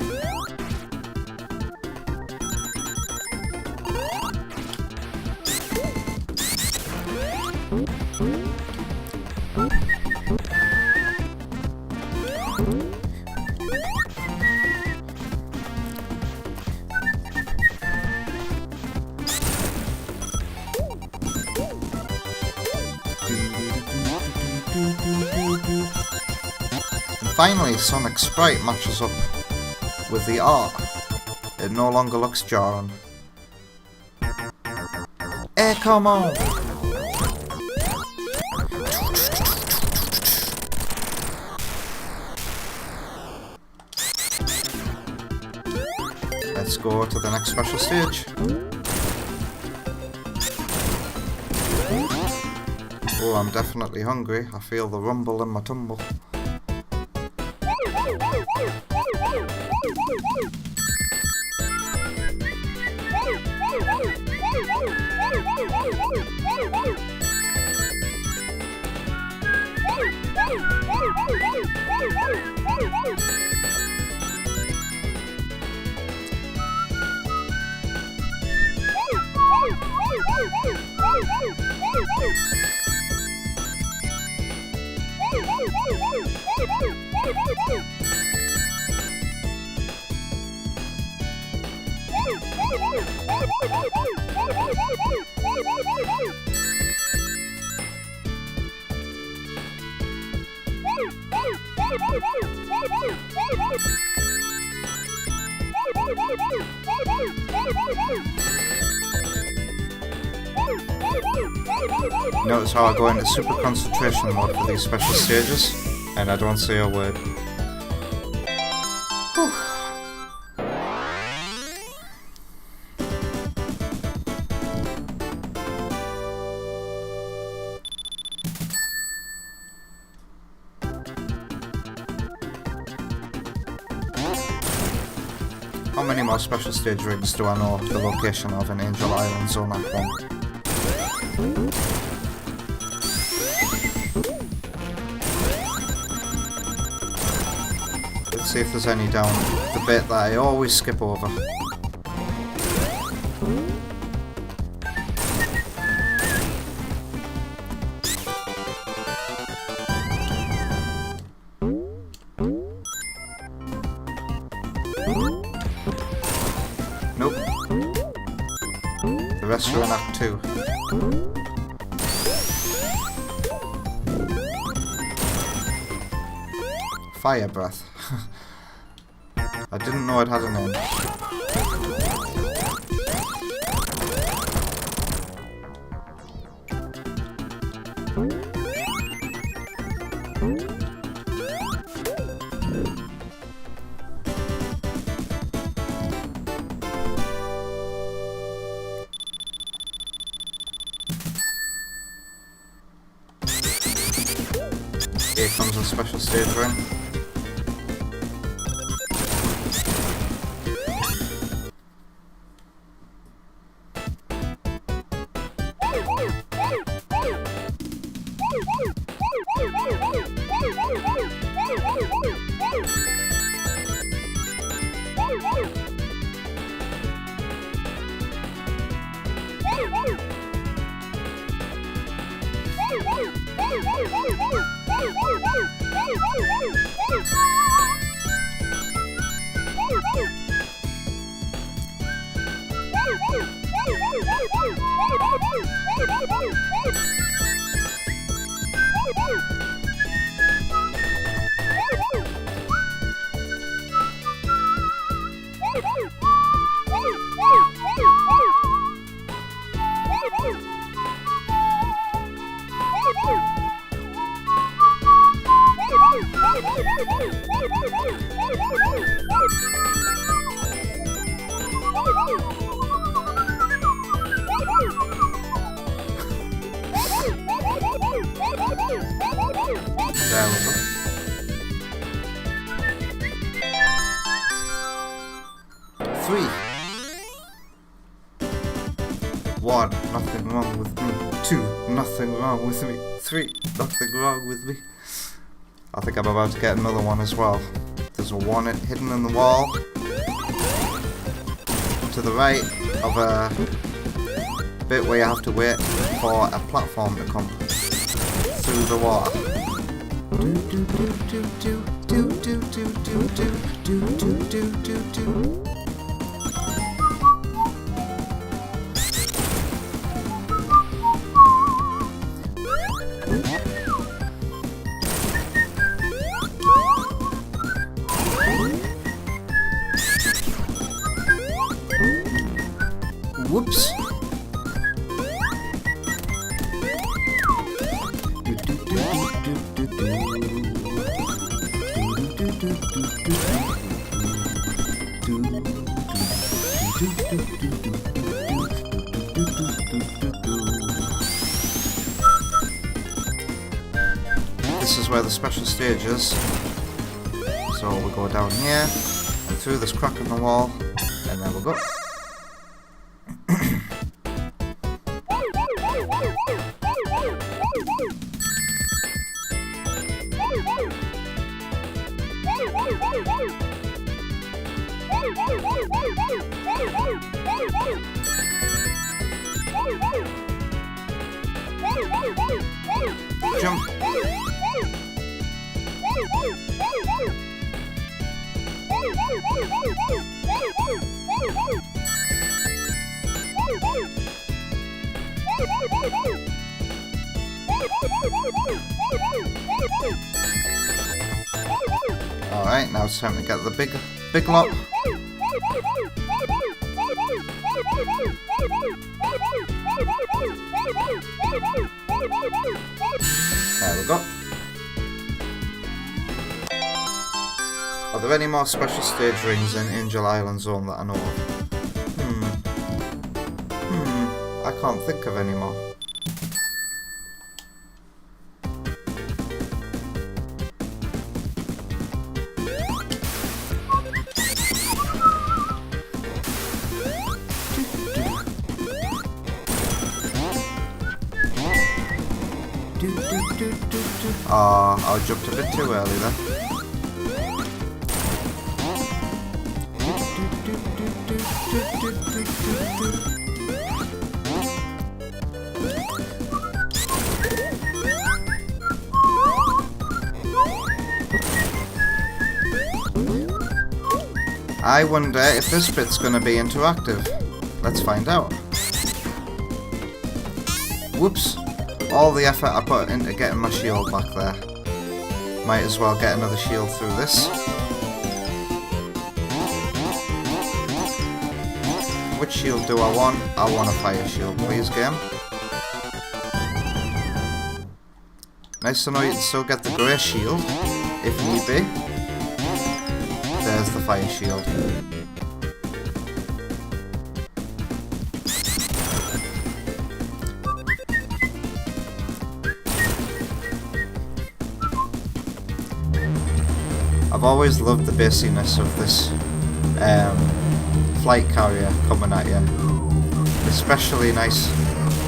And finally, Sonic's sprite matches up with the art. It no longer looks jarring. Hey, come on! Let's go to the next special stage. Oh, I'm definitely hungry. I feel the rumble in my tumble. Notice how I go into super concentration mode for these special stages, and I don't say a word. Whew. How many more special stage rings do I know the location of in Angel Island Zone Act 1? Let's see if there's any down the bit that I always skip over. Nope. The rest are in Act 2. Fire breath. I didn't know it had a name. Here comes a special stage ring. 3. 1, nothing wrong with me. 2, nothing wrong with me. 3, nothing wrong with me. I think I'm about to get another one as well. There's a 1 hidden in the wall to the right of a bit where you have to wait for a platform to come through the water. Whoops. This is where the special stage is. So we go down here and through this crack in the wall, and there we go. Jump. Alright, now it's time to get the big lot. There we go. Are there any more special stage rings in Angel Island Zone that I know of? I can't think of any more. I jumped a bit too early there. I wonder if this bit's gonna be interactive. Let's find out. Whoops. All the effort I put into getting my shield back there. Might as well get another shield through this. Which shield do I want? I want a fire shield, please, game. Nice to know you can still get the grey shield, if need be. There's the fire shield. I've always loved the bassiness of this flight carrier coming at you. Especially nice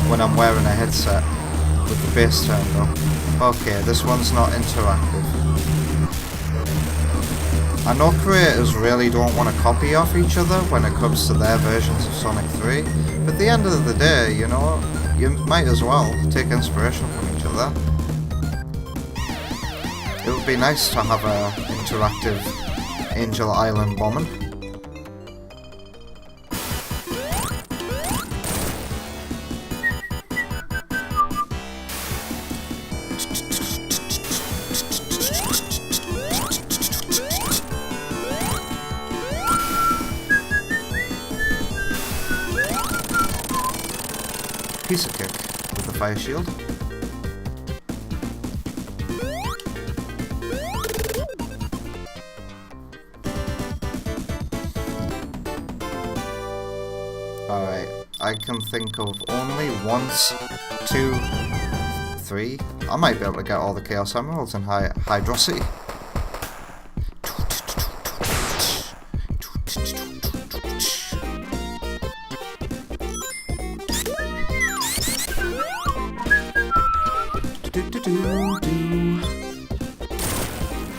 when I'm wearing a headset with the bass turned up. Okay, this one's not interactive. I know creators really don't want to copy off each other when it comes to their versions of Sonic 3, but at the end of the day, you know, you might as well take inspiration from each other. It would be nice to have a interactive Angel Island bombing. Piece of cake with the fire shield. Alright, I can think of only once, 2, 3. I might be able to get all the Chaos Emeralds in Hydrosity.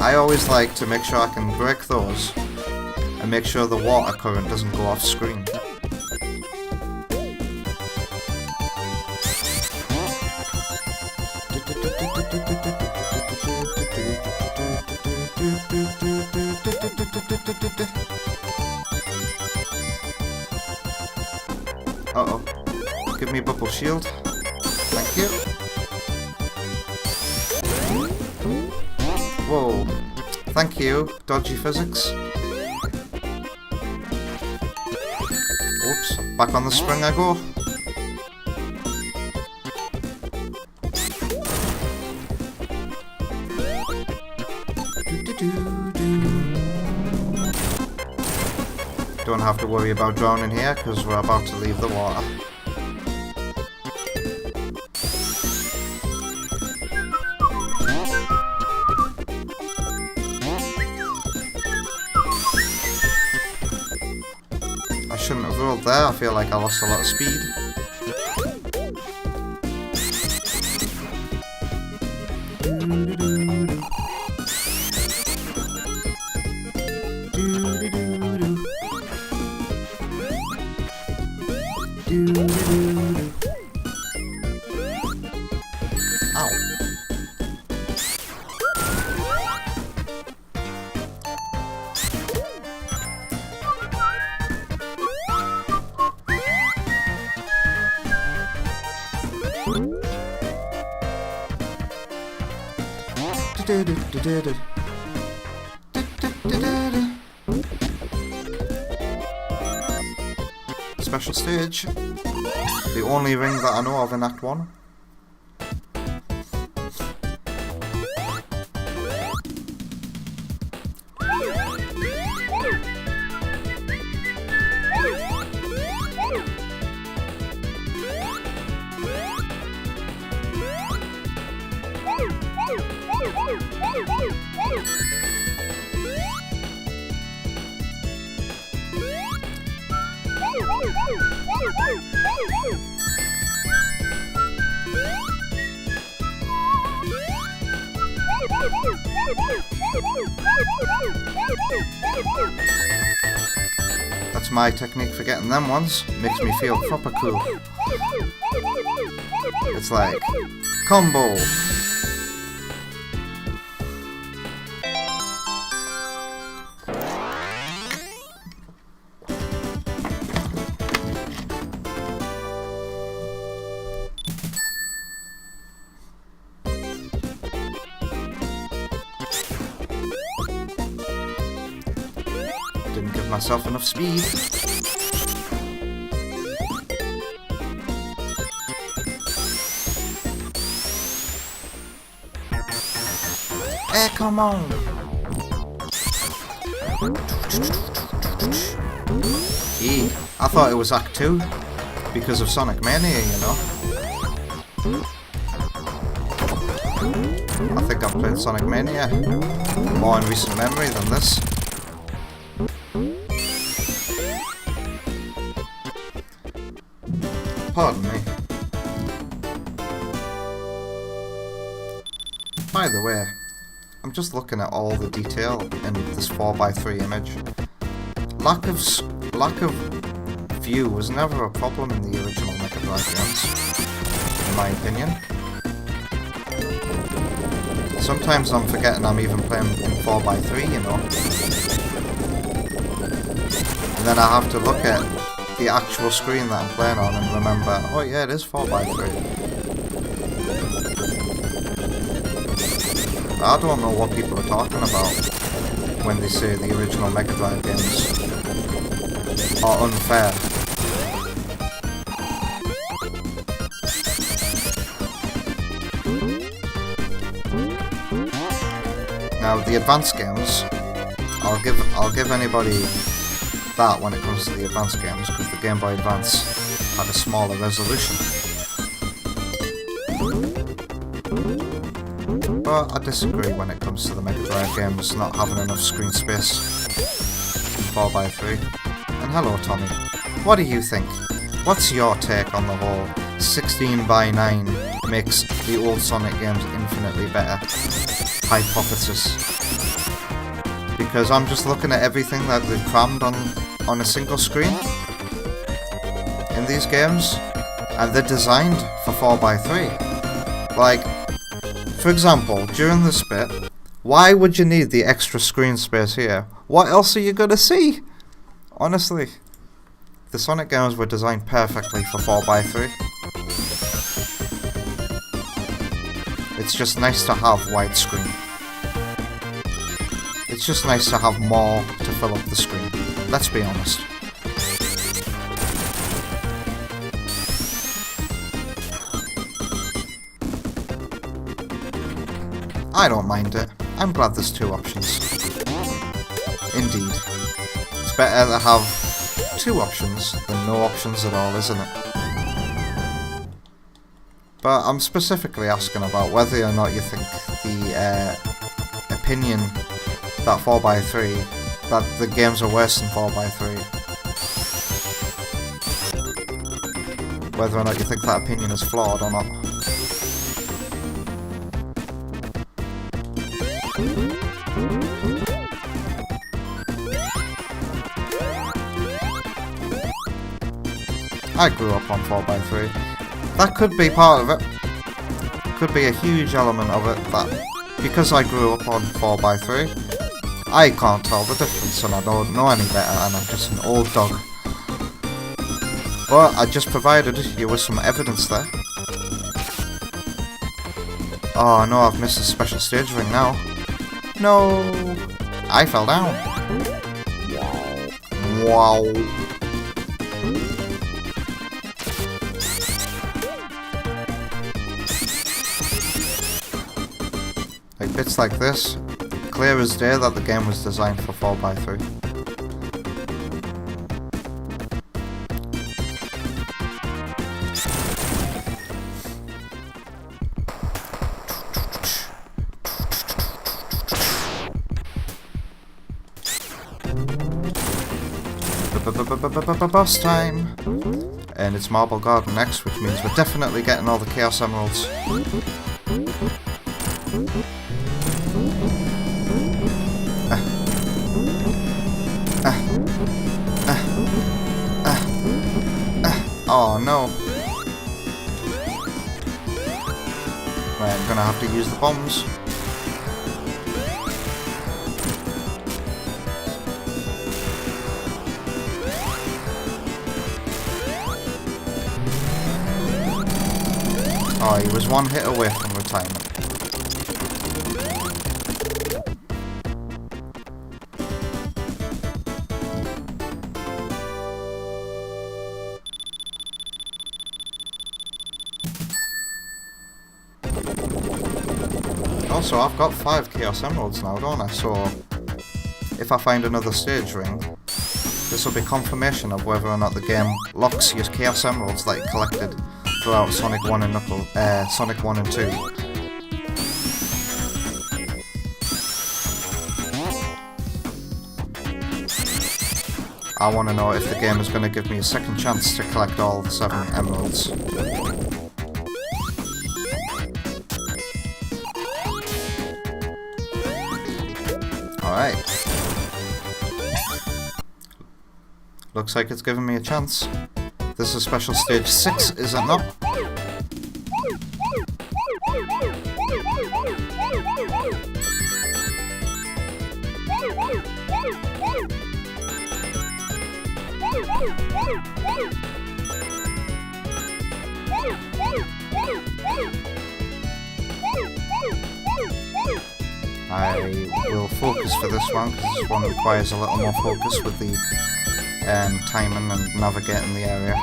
I always like to make sure I can break those and make sure the water current doesn't go off screen. Uh-oh. Give me a bubble shield. Thank you. Whoa. Thank you, dodgy physics. Oops. Back on the spring I go. Don't have to worry about drowning here because we're about to leave the water. I shouldn't have rolled there, I feel like I lost a lot of speed. Ow. Special stage. The only ring that I know of in Act 1. That's my technique for getting them ones. Makes me feel proper cool. It's like combo. Didn't give myself enough speed. Hey, come on! Gee, I thought it was Act 2 because of Sonic Mania, you know. I think I've played Sonic Mania more in recent memory than this. Pardon me. By the way, I'm just looking at all the detail in this 4x3 image. Lack of view was never a problem in the original Mega Drive games, in my opinion. Sometimes I'm forgetting I'm even playing in 4x3, you know. And then I have to look at the actual screen that I'm playing on and remember, oh yeah, it is 4x3. I don't know what people are talking about when they say the original Mega Drive games are unfair. Now the advanced games, I'll give anybody that when it comes to the advanced games, because the Game Boy Advance had a smaller resolution. But I disagree when it comes to the Mega Drive games not having enough screen space in 4x3. And hello Tommy, what do you think? What's your take on the whole 16:9 makes the old Sonic games infinitely better. Hypothesis. Because I'm just looking at everything that they've crammed on a single screen in these games, and they're designed for 4x3. Like, for example, during this bit, why would you need the extra screen space here? What else are you gonna see? Honestly, the Sonic games were designed perfectly for 4x3. It's just nice to have widescreen. It's just nice to have more to fill up the screen. Let's be honest. I don't mind it. I'm glad there's two options. Indeed. It's better to have two options than no options at all, isn't it? But I'm specifically asking about whether or not you think the opinion that 4x3, that the games are worse than 4x3. Whether or not you think that opinion is flawed or not. I grew up on 4x3. That could be part of it. Could be a huge element of it, that because I grew up on 4x3, I can't tell the difference and I don't know any better and I'm just an old dog. But I just provided you with some evidence there. Oh no, I've missed a special stage ring now. No! I fell down. Wow. Like bits like this, clear as day that the game was designed for 4x3. Boss time! And it's Marble Garden next, which means we're definitely getting all the Chaos Emeralds. Oh no. Right, I'm gonna have to use the bombs. Oh, he was one hit away from retirement. Also, I've got 5 Chaos Emeralds now, don't I? So, if I find another stage ring, this will be confirmation of whether or not the game locks your Chaos Emeralds that you collected throughout Sonic 1 and Sonic 1 and 2. I want to know if the game is going to give me a second chance to collect all 7 emeralds. Alright. Looks like it's giving me a chance. This is special stage 6, is it not? I will focus for this one because this one requires a little more focus with the timing and navigating the area.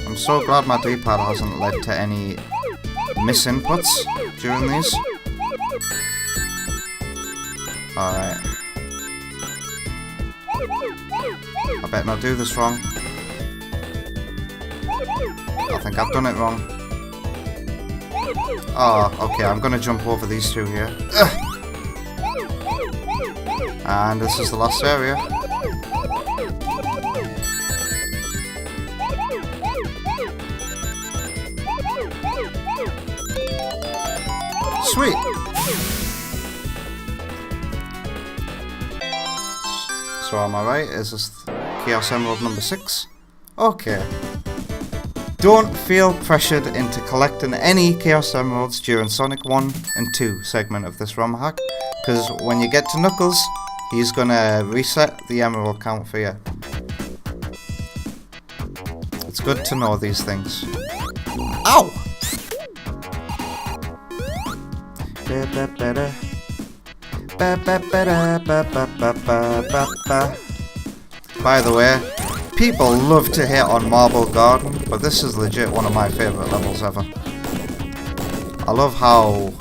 I'm so glad my D-pad hasn't led to any misinputs during these. Alright. I better not do this wrong. I think I've done it wrong. Oh, okay, I'm gonna jump over these two here. Ugh. And this is the last area. Sweet! So am I right? Is this Chaos Emerald number 6? Okay. Don't feel pressured into collecting any Chaos Emeralds during Sonic 1 and 2 segment of this ROM hack, because when you get to Knuckles, he's gonna reset the Emerald count for you. It's good to know these things. Ow! By the way, people love to hit on Marble Garden, but this is legit one of my favourite levels ever. I love how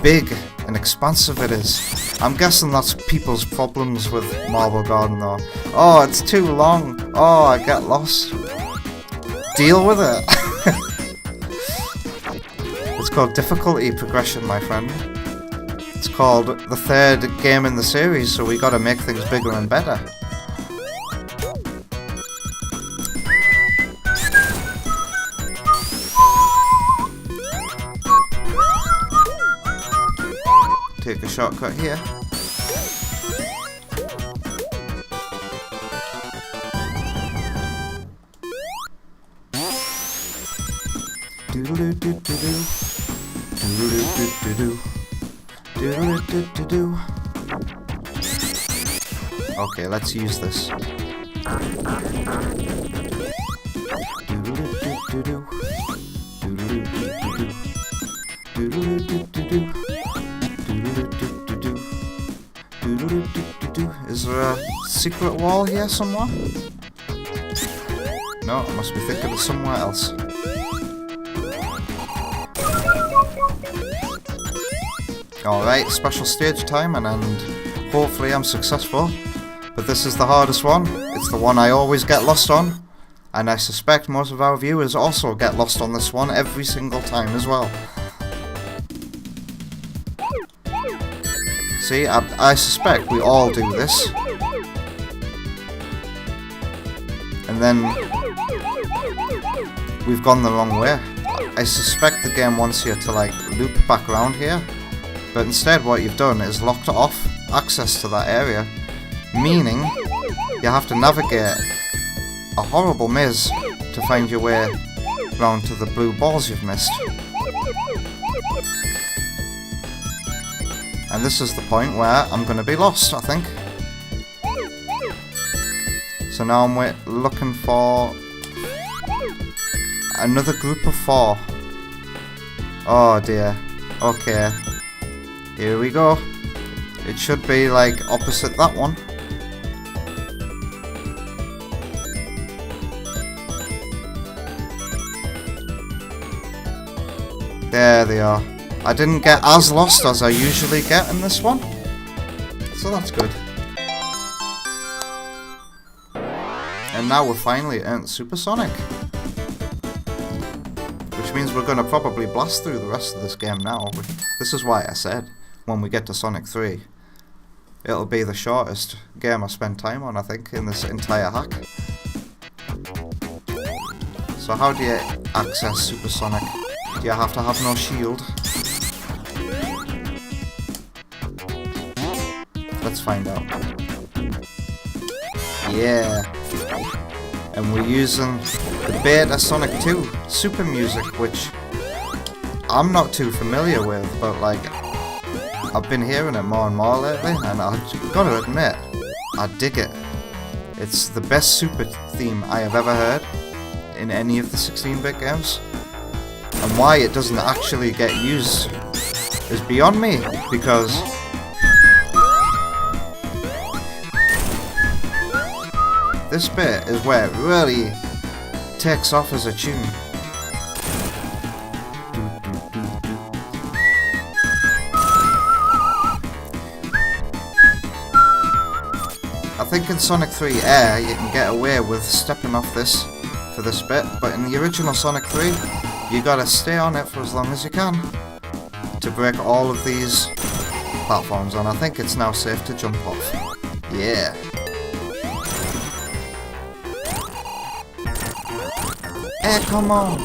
big and expansive it is. I'm guessing that's people's problems with Marble Garden though. Oh, it's too long. Oh, I get lost. Deal with it. It's called difficulty progression, my friend. It's called the third game in the series, so we gotta make things bigger and better. Take a shortcut here. Okay, let's use this. Is there a secret wall here somewhere? No, I must be thinking of somewhere else. Alright, special stage time, and hopefully I'm successful. But this is the hardest one. It's the one I always get lost on. And I suspect most of our viewers also get lost on this one every single time as well. See, I suspect we all do this. And then we've gone the wrong way. I suspect the game wants you to like loop back around here. But instead what you've done is locked off access to that area, meaning you have to navigate a horrible maze to find your way round to the blue balls you've missed. And this is the point where I'm going to be lost, I think. So now I'm looking for another group of 4. Oh dear. Okay. Here we go. It should be like opposite that one. There they are. I didn't get as lost as I usually get in this one, so that's good. And now we're finally at Supersonic, which means we're going to probably blast through the rest of this game now. This is why I said when we get to Sonic 3, it'll be the shortest game I spend time on, I think, in this entire hack. So how do you access Supersonic? Do you have to have no shield? Let's find out. Yeah. And we're using the beta Sonic 2 super music, which I'm not too familiar with, but like I've been hearing it more and more lately, and I've got to admit, I dig it. It's the best super theme I have ever heard in any of the 16-bit games. And why it doesn't actually get used is beyond me, because this bit is where it really takes off as a tune. I think in Sonic 3 Air you can get away with stepping off this for this bit, but in the original Sonic 3 you gotta stay on it for as long as you can to break all of these platforms, and I think it's now safe to jump off. Yeah. Come on!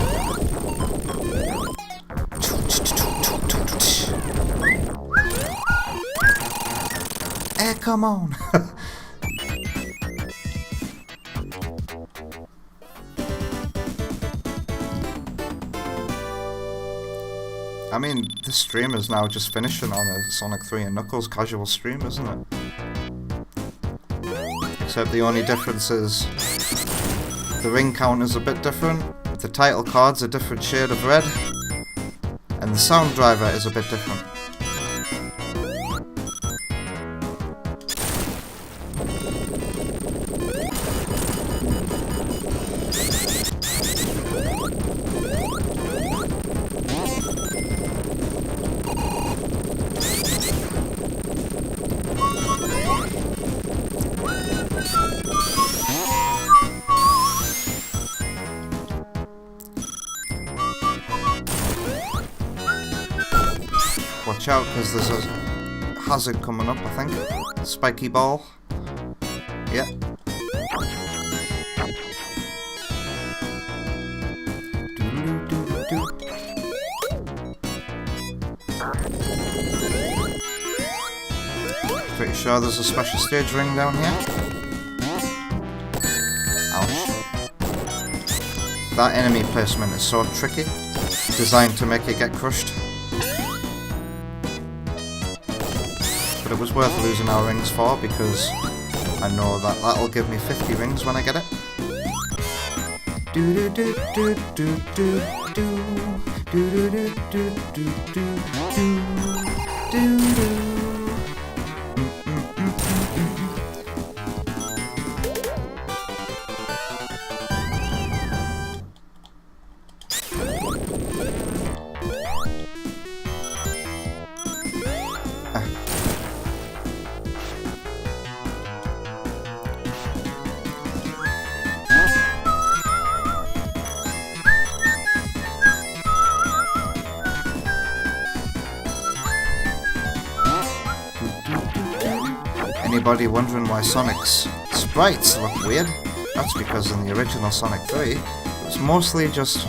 Hey, come on! I mean, this stream is now just finishing on a Sonic 3 and Knuckles casual stream, isn't it? Except the only difference is the ring count is a bit different, the title card's a different shade of red, and the sound driver is a bit different. Watch out, because there's a hazard coming up, I think. Spiky ball. Yeah. Pretty sure there's a special stage ring down here. Ouch. That enemy placement is so tricky. Designed to make it get crushed. But it was worth losing our rings for, because I know that that'll give me 50 rings when I get it. Do do do do do do do do do do do do do do do. Anybody wondering why Sonic's sprites look weird? That's because in the original Sonic 3, it was mostly just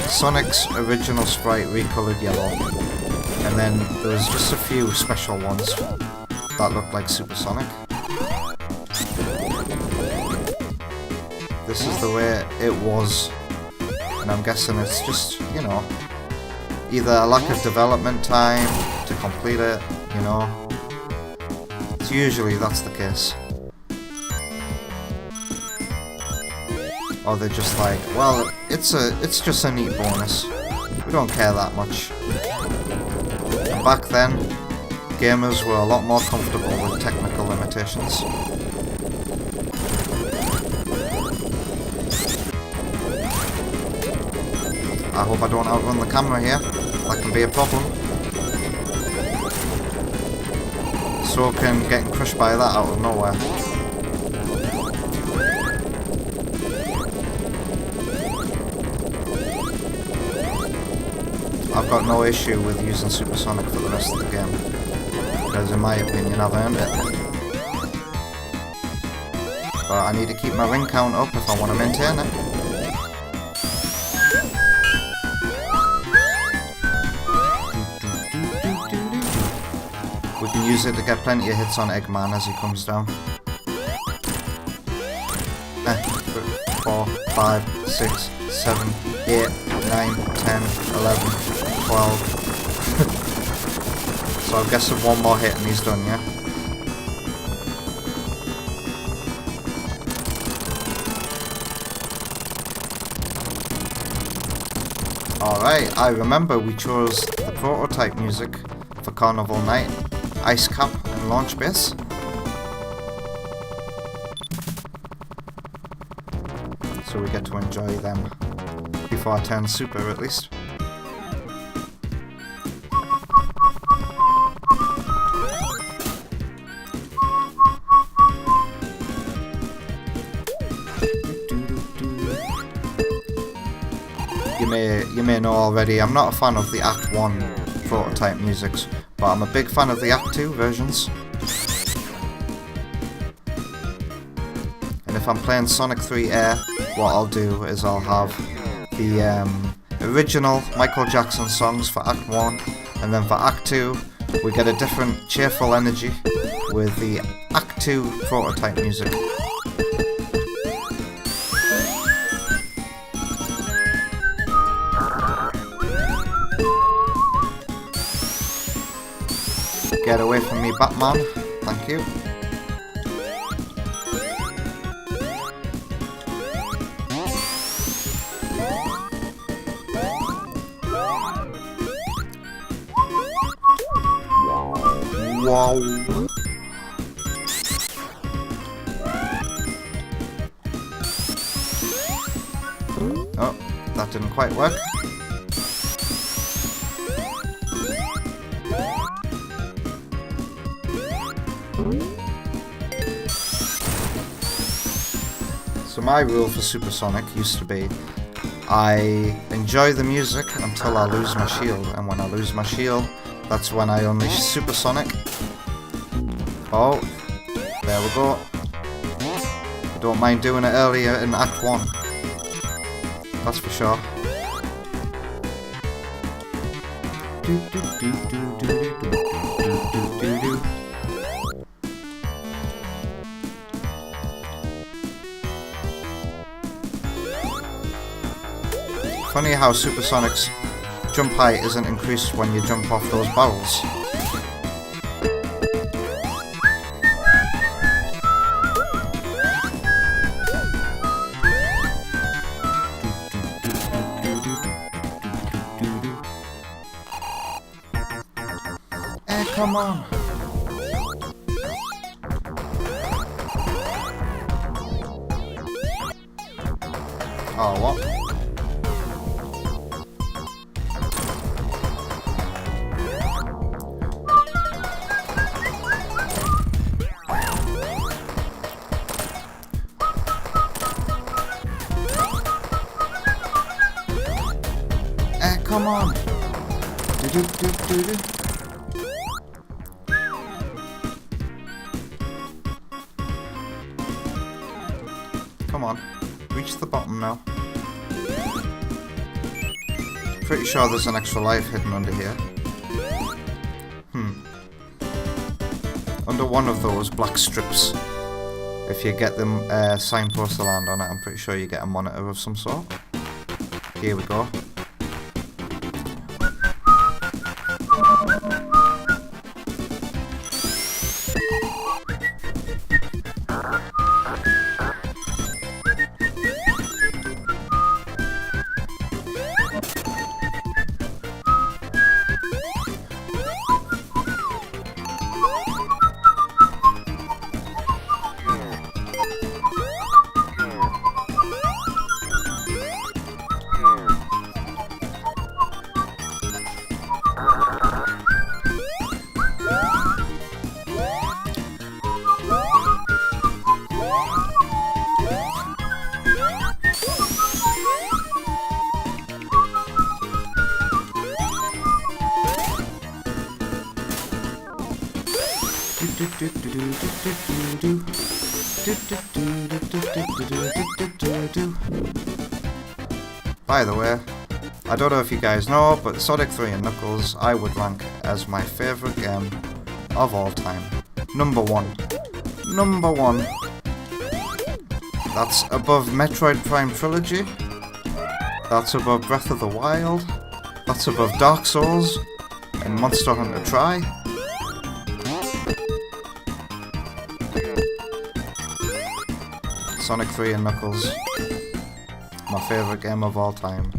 Sonic's original sprite recolored yellow. And then there was just a few special ones that looked like Super Sonic. This is the way it was. And I'm guessing it's just, you know, either a lack of development time to complete it, you know. Usually that's the case. Or they're just like, well, it's just a neat bonus. We don't care that much. And back then, gamers were a lot more comfortable with technical limitations. I hope I don't outrun the camera here. That can be a problem. So can getting crushed by that out of nowhere. I've got no issue with using Super Sonic for the rest of the game, because in my opinion I've earned it. But I need to keep my ring count up if I want to maintain it. Use it to get plenty of hits on Eggman as he comes down. 4, 5, 6, 7, 8, 9, 10, 11, 12. So I'm guessing one more hit and he's done, yeah? Alright, I remember we chose the prototype music for Carnival Night. Ice Cap and Launch Base. So we get to enjoy them before I turn super, at least. You may know already, I'm not a fan of the Act 1 prototype musics, but I'm a big fan of the Act 2 versions. And if I'm playing Sonic 3 Air, what I'll do is I'll have the original Michael Jackson songs for Act 1, and then for Act 2 we get a different cheerful energy with the Act 2 prototype music. Get away from me, Batman. Thank you. Wow. Oh, that didn't quite work. So my rule for Supersonic used to be I enjoy the music until I lose my shield, and when I lose my shield, that's when I unleash Supersonic. Oh, there we go. Don't mind doing it earlier in Act 1. That's for sure. Funny how Supersonic's jump height isn't increased when you jump off those barrels. Come on. Oh, what? Come on. Do-do-do-do-do. Come on, reach the bottom now. Pretty sure there's an extra life hidden under here. Under one of those black strips. If you get them signpost to land on it, I'm pretty sure you get a monitor of some sort. Here we go. By the way, I don't know if you guys know, but Sonic 3 and Knuckles I would rank as my favourite game of all time. Number one. Number one. That's above Metroid Prime Trilogy. That's above Breath of the Wild. That's above Dark Souls and Monster Hunter Tri. Sonic 3 and Knuckles, my favourite game of all time.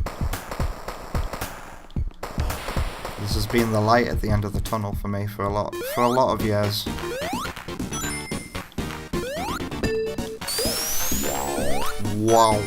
This has been the light at the end of the tunnel for me for a lot of years. Wow.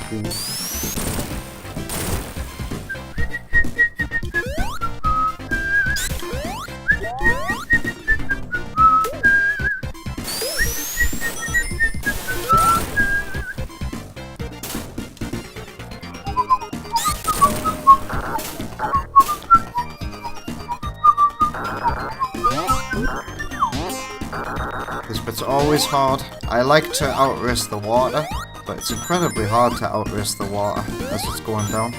This bit's always hard. I like to outrace the water, but it's incredibly hard to outrace the water as it's going down.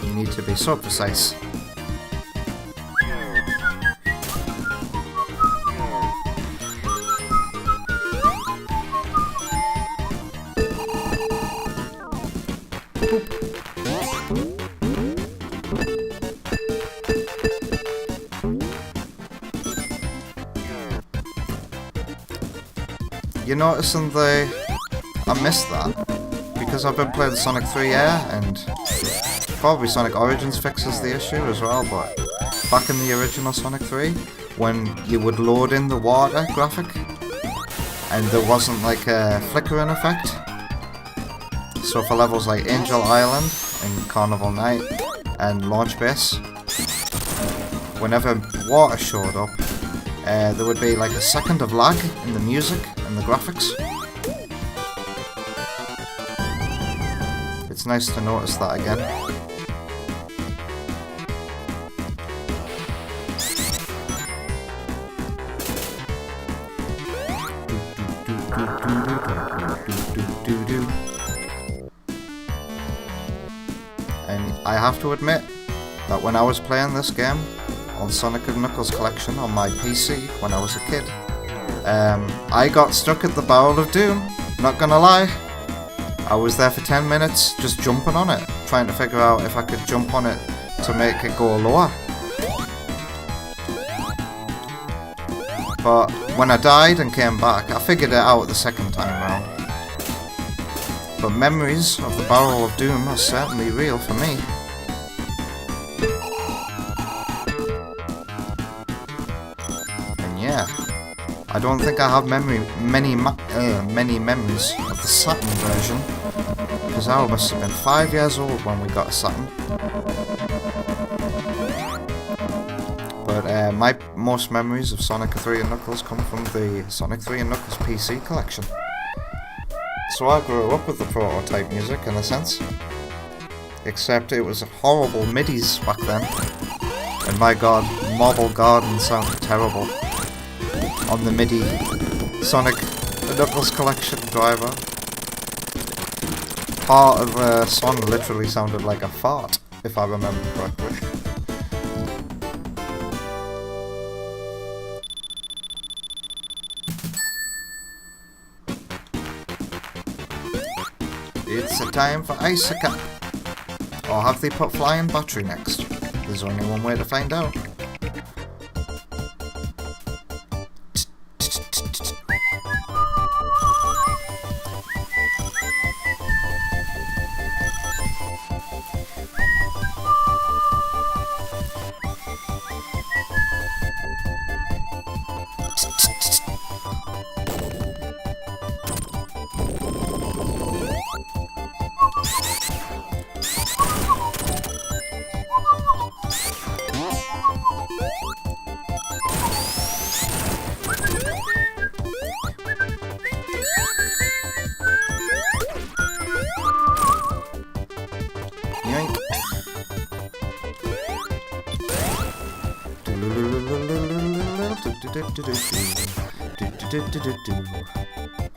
You need to be so precise. you're noticing I missed that because I've been playing Sonic 3 Air, and probably Sonic Origins fixes the issue as well, but back in the original Sonic 3, when you would load in the water graphic and there wasn't like a flickering effect, so for levels like Angel Island and Carnival Night and Launch Base, whenever water showed up, there would be like a second of lag in the music and the graphics. It's nice to notice that again. And I have to admit that when I was playing this game on Sonic & Knuckles Collection on my PC when I was a kid, I got stuck at the Barrel of Doom, not gonna lie. I was there for 10 minutes just jumping on it, trying to figure out if I could jump on it to make it go lower. But when I died and came back, I figured it out the second time round. But memories of the Barrel of Doom are certainly real for me. And yeah, I don't think I have many memories of the Saturn version, because I must have been 5 years old when we got a Saturn. But my most memories of Sonic 3 and Knuckles come from the Sonic 3 and Knuckles PC collection. So I grew up with the prototype music in a sense, except it was horrible MIDIs back then, and my god, Marble Garden sounded terrible on the MIDI Sonic & Knuckles collection driver. Part of the song literally sounded like a fart, if I remember correctly. It's a time for Ice a Cap. Or have they put Flying Battery next? There's only one way to find out.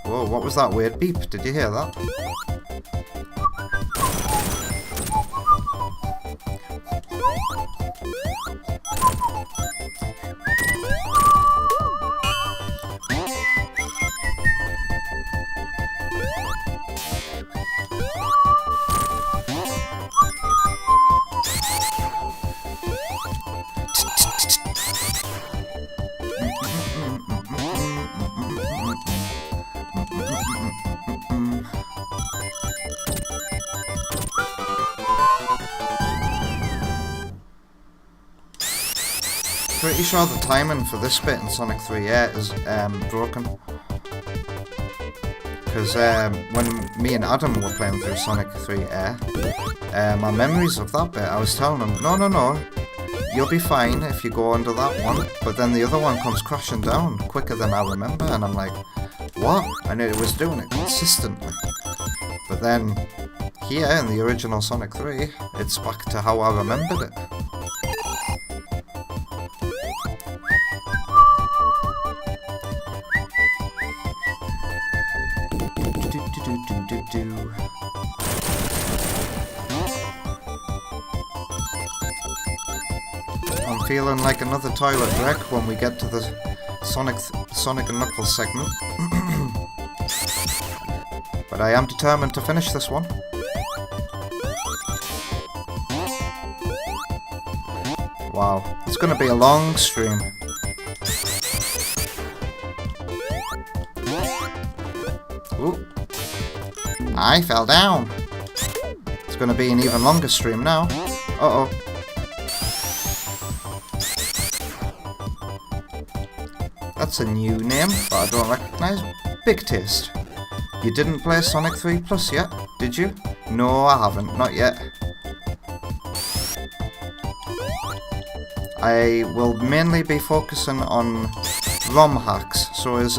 Whoa, what was that weird beep? Did you hear that? Pretty sure the timing for this bit in Sonic 3 Air is broken. Because when me and Adam were playing through Sonic 3 Air, my memories of that bit, I was telling him, no, you'll be fine if you go under that one, but then the other one comes crashing down quicker than I remember, and I'm like, what? And it was doing it consistently. But then, here in the original Sonic 3, it's back to how I remembered it. I'm feeling like another toilet break when we get to the Sonic and Knuckles segment. But I am determined to finish this one. Wow, it's going to be a long stream. I fell down. It's going to be an even longer stream now. Uh-oh. That's a new name, but I don't recognise. Big Taste. You didn't play Sonic 3 Plus yet, did you? No, I haven't. Not yet. I will mainly be focusing on ROM hacks. So is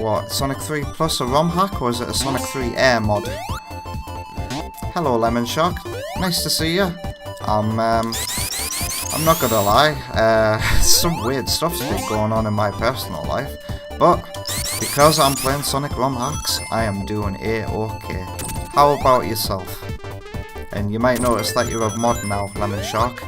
what, Sonic 3 Plus a ROM hack, or is it a Sonic 3 Air mod? Hello Lemon Shark, nice to see you. I'm not gonna lie, some weird stuff's been going on in my personal life, but because I'm playing Sonic ROM hacks, I am doing A-okay. How about yourself? And you might notice that you're a mod now, Lemon Shark.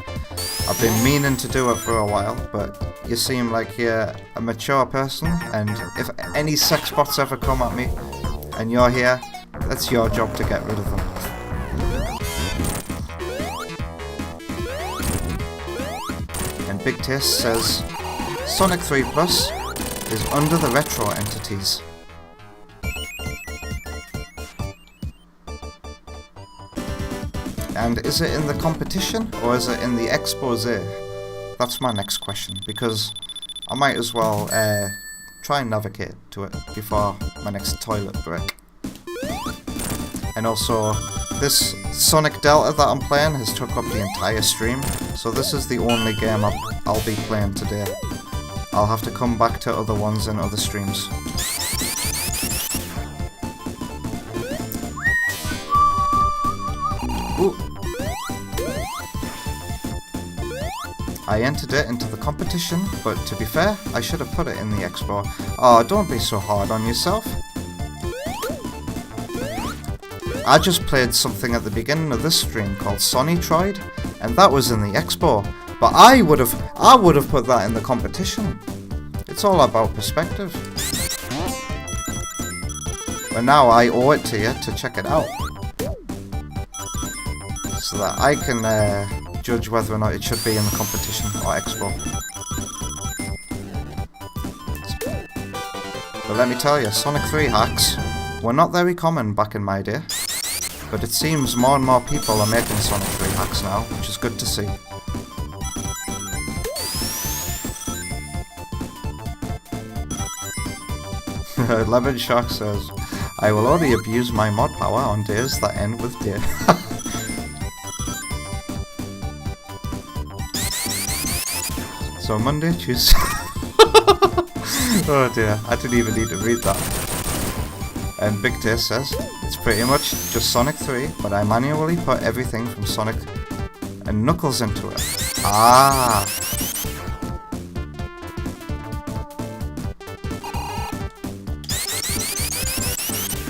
I've been meaning to do it for a while, but you seem like you're a mature person, and if any sex bots ever come at me, and you're here, that's your job to get rid of them. And Big Taste says, Sonic 3 Plus is under the retro entities. And is it in the competition, or is it in the expose? That's my next question, because I might as well try and navigate to it before my next toilet break. And also, this Sonic Delta that I'm playing has took up the entire stream, so this is the only game I'll be playing today. I'll have to come back to other ones in other streams. Ooh. I entered it into the competition, but to be fair, I should have put it in the expo. Oh, don't be so hard on yourself. I just played something at the beginning of this stream called Sonitroid, and that was in the expo. But I would have put that in the competition. It's all about perspective. But now I owe it to you to check it out, so that I can judge whether or not it should be in the competition or expo. But let me tell you, Sonic 3 hacks were not very common back in my day. But it seems more and more people are making Sonic 3 hacks now, which is good to see. Lemon Shark says, I will only abuse my mod power on days that end with day. So Monday, Tuesday... Oh dear, I didn't even need to read that. And Big Taste says, it's pretty much just Sonic 3, but I manually put everything from Sonic and Knuckles into it. Ah!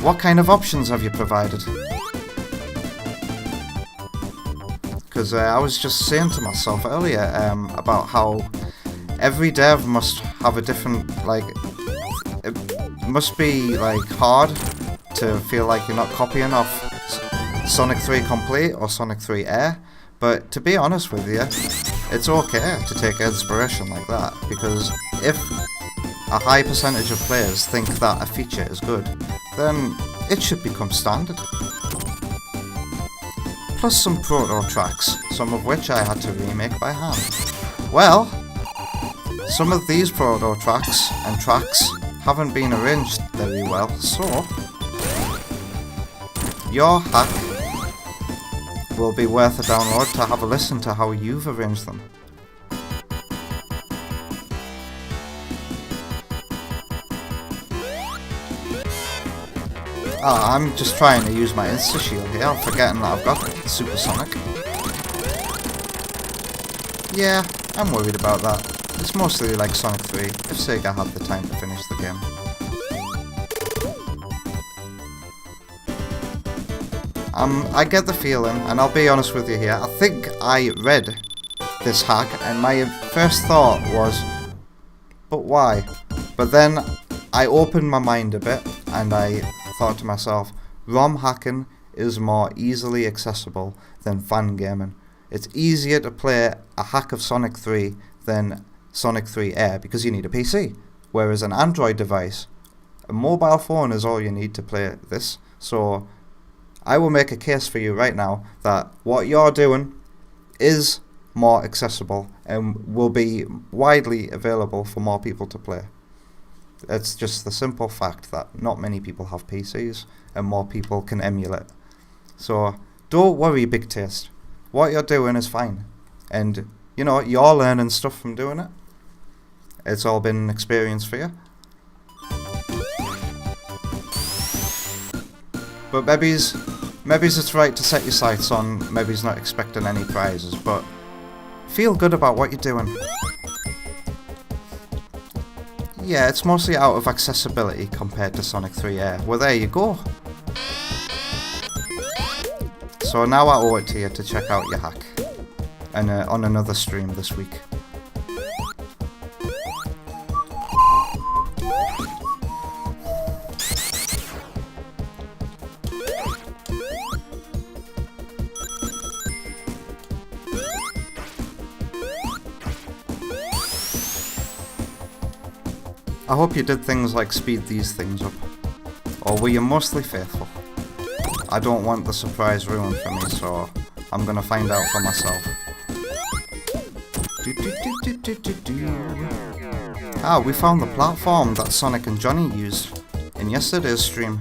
What kind of options have you provided? Because I was just saying to myself earlier about how every dev must have a different, like, it must be like hard to feel like you're not copying off Sonic 3 Complete or Sonic 3 Air, but to be honest with you, it's okay to take inspiration like that, because if a high percentage of players think that a feature is good, then it should become standard. Plus some proto tracks, some of which I had to remake by hand. Well, some of these proto tracks and tracks haven't been arranged very well, so your hack will be worth a download to have a listen to how you've arranged them. Ah, I'm just trying to use my Insta Shield here, I'm forgetting that I've got Supersonic. Yeah, I'm worried about that. It's mostly like Sonic 3, if Sega had the time to finish the game. I get the feeling, and I'll be honest with you here, I think I read this hack and my first thought was, but why? But then I opened my mind a bit and I thought to myself, ROM hacking is more easily accessible than fan gaming. It's easier to play a hack of Sonic 3 than Sonic 3 Air because you need a PC, whereas an Android device, A mobile phone is all you need to play this. So I will make a case for you right now that what you're doing is more accessible and will be widely available for more people to play. It's just the simple fact that not many people have PCs and more people can emulate. So don't worry, Big Taste. What you're doing is fine. And you know, you're learning stuff from doing it. It's all been an experience for you. But maybe it's right to set your sights on maybe not expecting any prizes, but feel good about what you're doing. Yeah, it's mostly out of accessibility compared to Sonic 3 Air. Well, there you go. So now I owe it to you to check out your hack. And on another stream this week. I hope you did things like speed these things up. Or were you mostly faithful? I don't want the surprise ruined for me, so I'm gonna find out for myself. Ah, we found the platform that Sonic and Johnny used in yesterday's stream.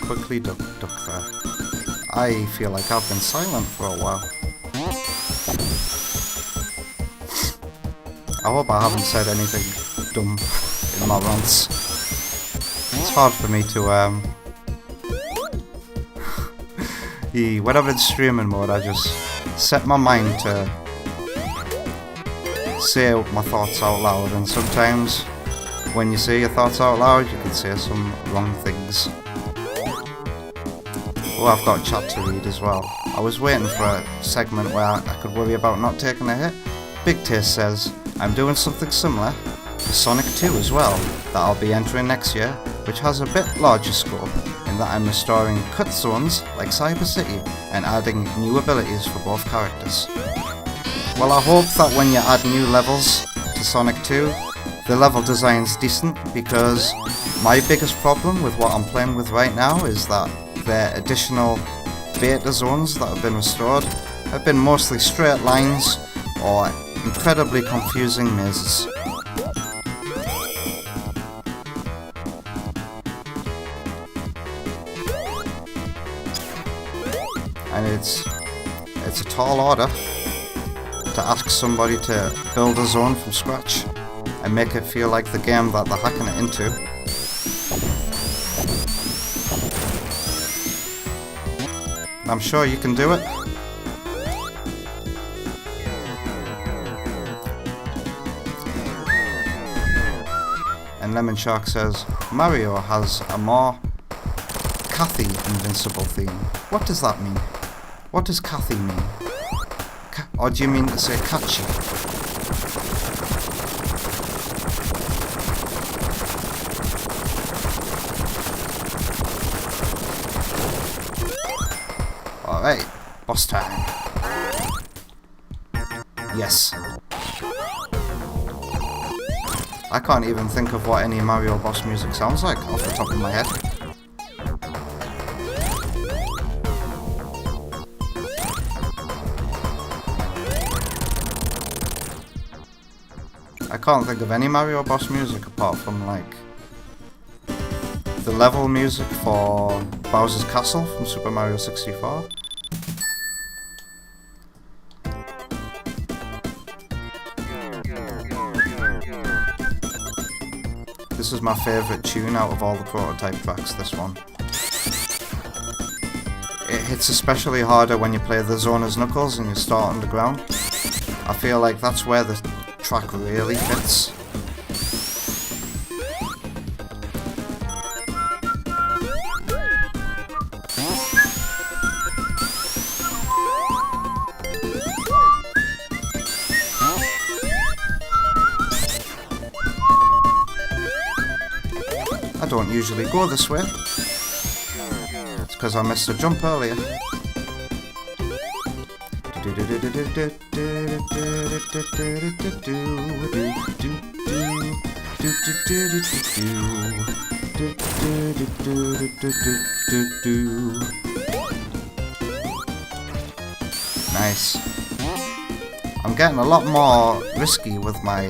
Quickly duck there. I feel like I've been silent for a while. I hope I haven't said anything dumb in my rants. It's hard for me to when I'm in streaming mode, I just set my mind to say my thoughts out loud, and sometimes when you say your thoughts out loud, you can say some wrong things. Oh, I've got chat to read as well. I was waiting for a segment where I could worry about not taking a hit. Big Taste says, I'm doing something similar to Sonic 2 as well, that I'll be entering next year, which has a bit larger scope, in that I'm restoring cut zones like Cyber City and adding new abilities for both characters. Well, I hope that when you add new levels to Sonic 2, the level design's decent, because my biggest problem with what I'm playing with right now is that the additional beta zones that have been restored have been mostly straight lines or incredibly confusing mazes. And it's a tall order to ask somebody to build a zone from scratch and make it feel like the game that they're hacking it into. I'm sure you can do it. And Lemon Shark says, Mario has a more Cathy invincible theme. What does that mean? What does Cathy mean? Or do you mean to say catchy? Alright, boss time. Yes. I can't even think of what any Mario boss music sounds like off the top of my head. I can't think of any Mario boss music apart from like the level music for Bowser's Castle from Super Mario 64. This is my favourite tune out of all the prototype tracks, this one. it hits especially harder when you play the zone as Knuckles and you start underground. I feel like that's where the track really fits. I don't usually go this way. It's because I missed a jump earlier. Nice. I'm getting a lot more risky with my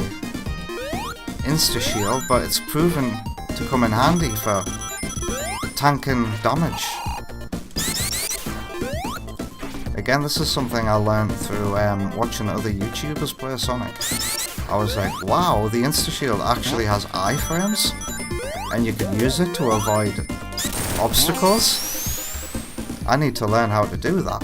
insta shield, but it's proven to come in handy for tanking damage. Again, this is something I learned through watching other YouTubers play Sonic. I was like, wow, the insta shield actually has iframes, and you can use it to avoid obstacles. I need to learn how to do that.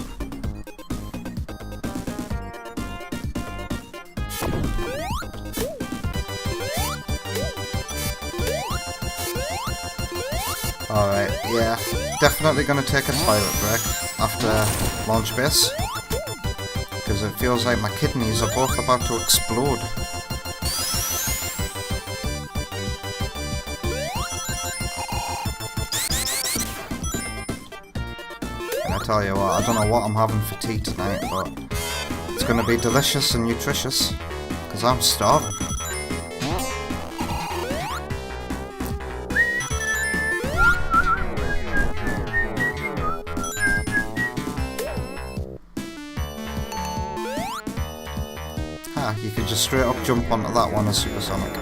Alright, yeah, definitely gonna take a toilet break after launch base, because it feels like my kidneys are both about to explode. And I tell you what, I don't know what I'm having for tea tonight, but it's gonna be delicious and nutritious, because I'm starving. You could just straight up jump onto that one as Supersonic.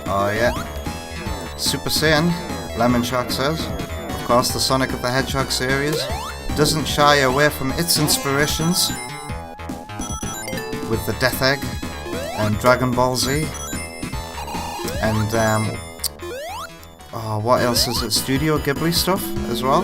Oh yeah. Super Saiyan, Lemon Shark says. Of course, the Sonic of the Hedgehog series doesn't shy away from its inspirations with the Death Egg and Dragon Ball Z and oh, what else is it? Studio Ghibli stuff as well.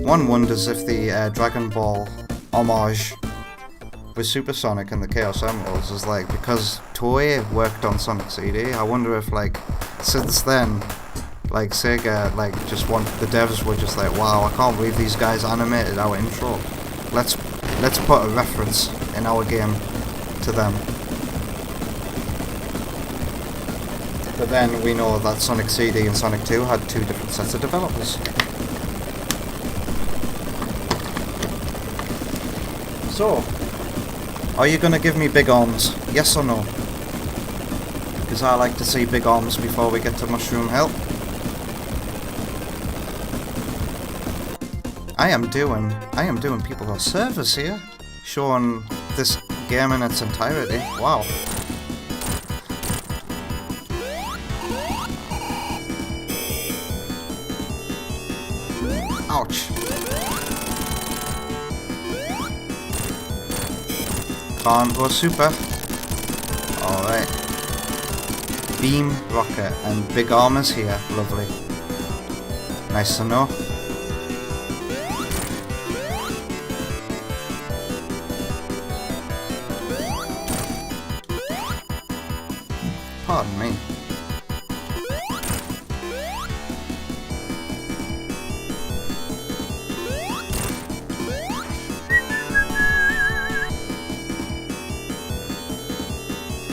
One wonders if the Dragon Ball homage with Supersonic and the Chaos Emeralds is like, because Toei worked on Sonic CD, I wonder if like since then like Sega, like just the devs were just like, wow, I can't believe these guys animated our intro. Let's put a reference in our game to them. But then we know that Sonic CD and Sonic 2 had two different sets of developers. So, are you gonna give me big arms? Yes or no? Because I like to see big arms before we get to Mushroom Hill. I am doing people a service here, showing this game in its entirety. Wow. Ouch. Can't go super. Alright. Beam, rocket, and big armors here. Lovely. Nice to know. Pardon me.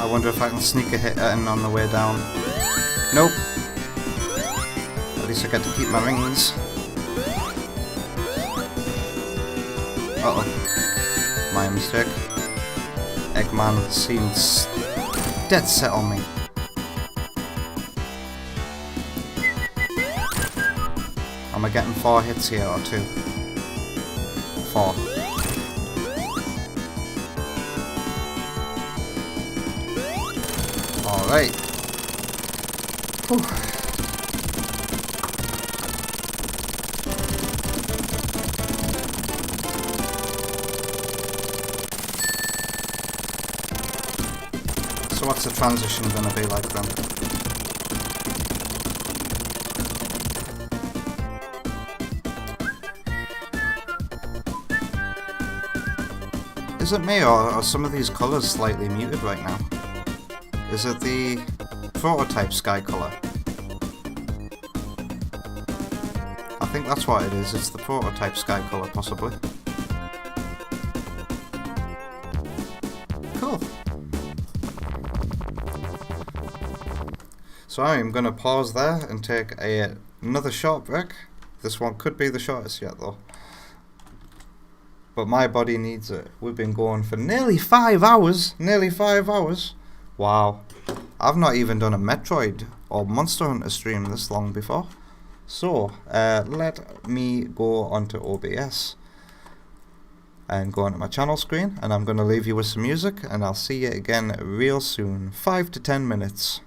I wonder if I can sneak a hit in on the way down. Nope. At least I get to keep my rings. Uh-oh. My mistake. Eggman seems dead set on me. Am I getting 4 hits here or 2? 4. Alright. So what's the transition gonna be like then? Is it me, or are some of these colours slightly muted right now? Is it the prototype sky colour? I think that's what it is, it's the prototype sky colour possibly. Cool. So I'm going to pause there and take another short break. This one could be the shortest yet though. But my body needs it. We've been going for nearly 5 hours. Nearly 5 hours. Wow. I've not even done a Metroid or Monster Hunter stream this long before. So, let me go onto OBS and go onto my channel screen, and I'm going to leave you with some music, and I'll see you again real soon. 5 to 10 minutes.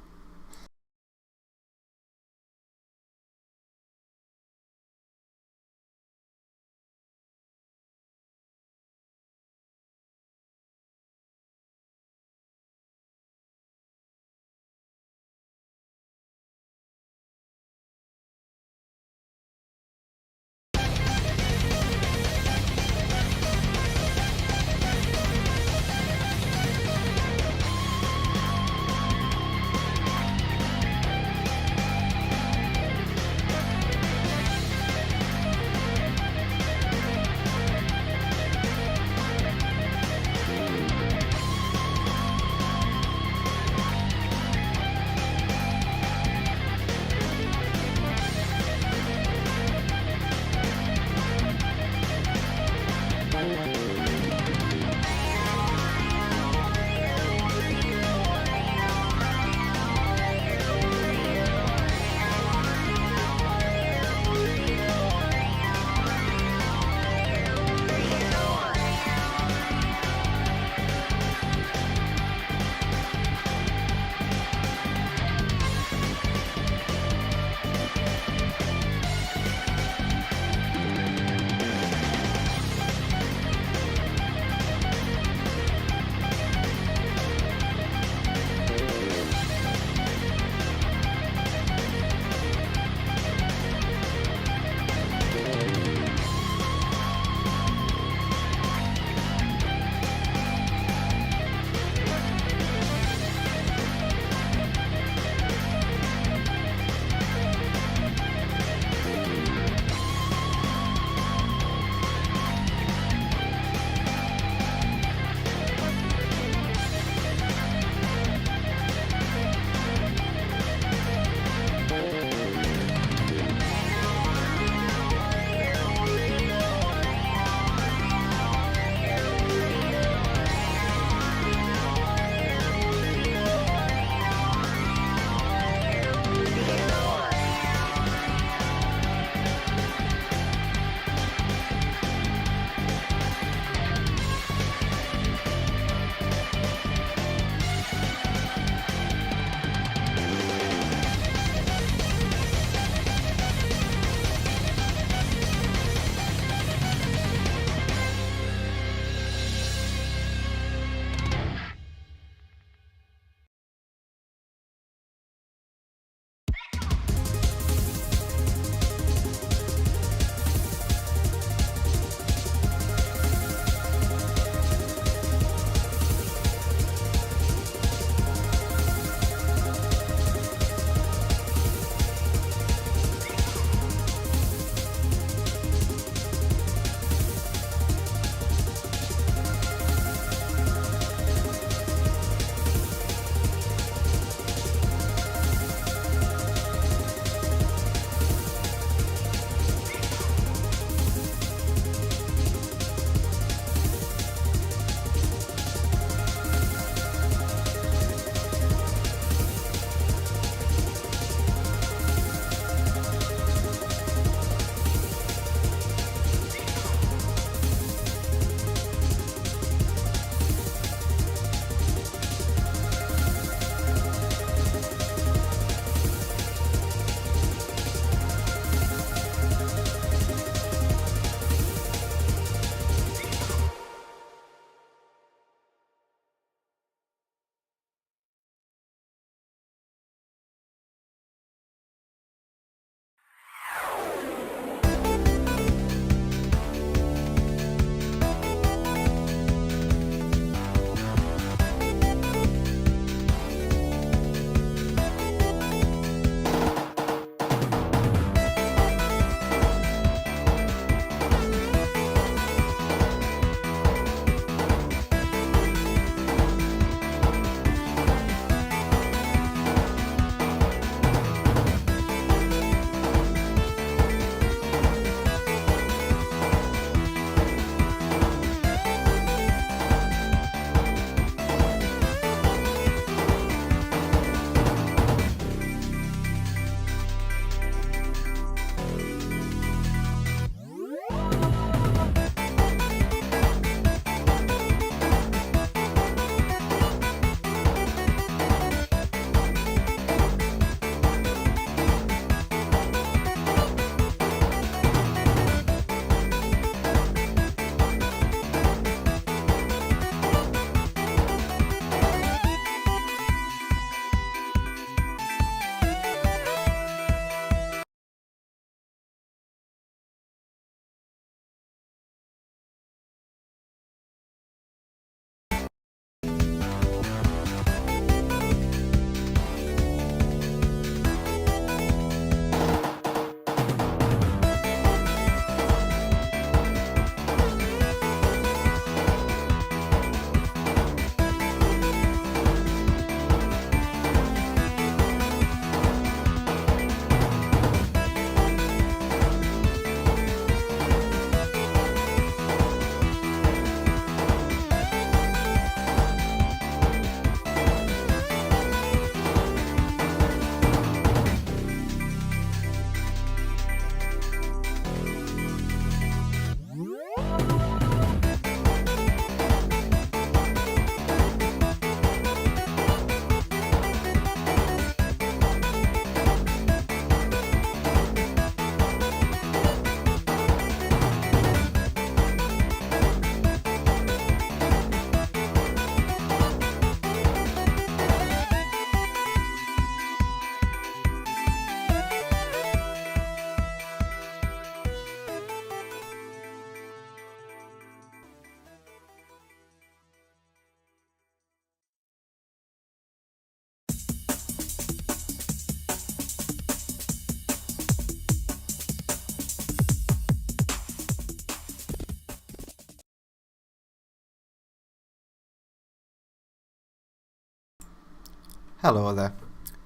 Hello there,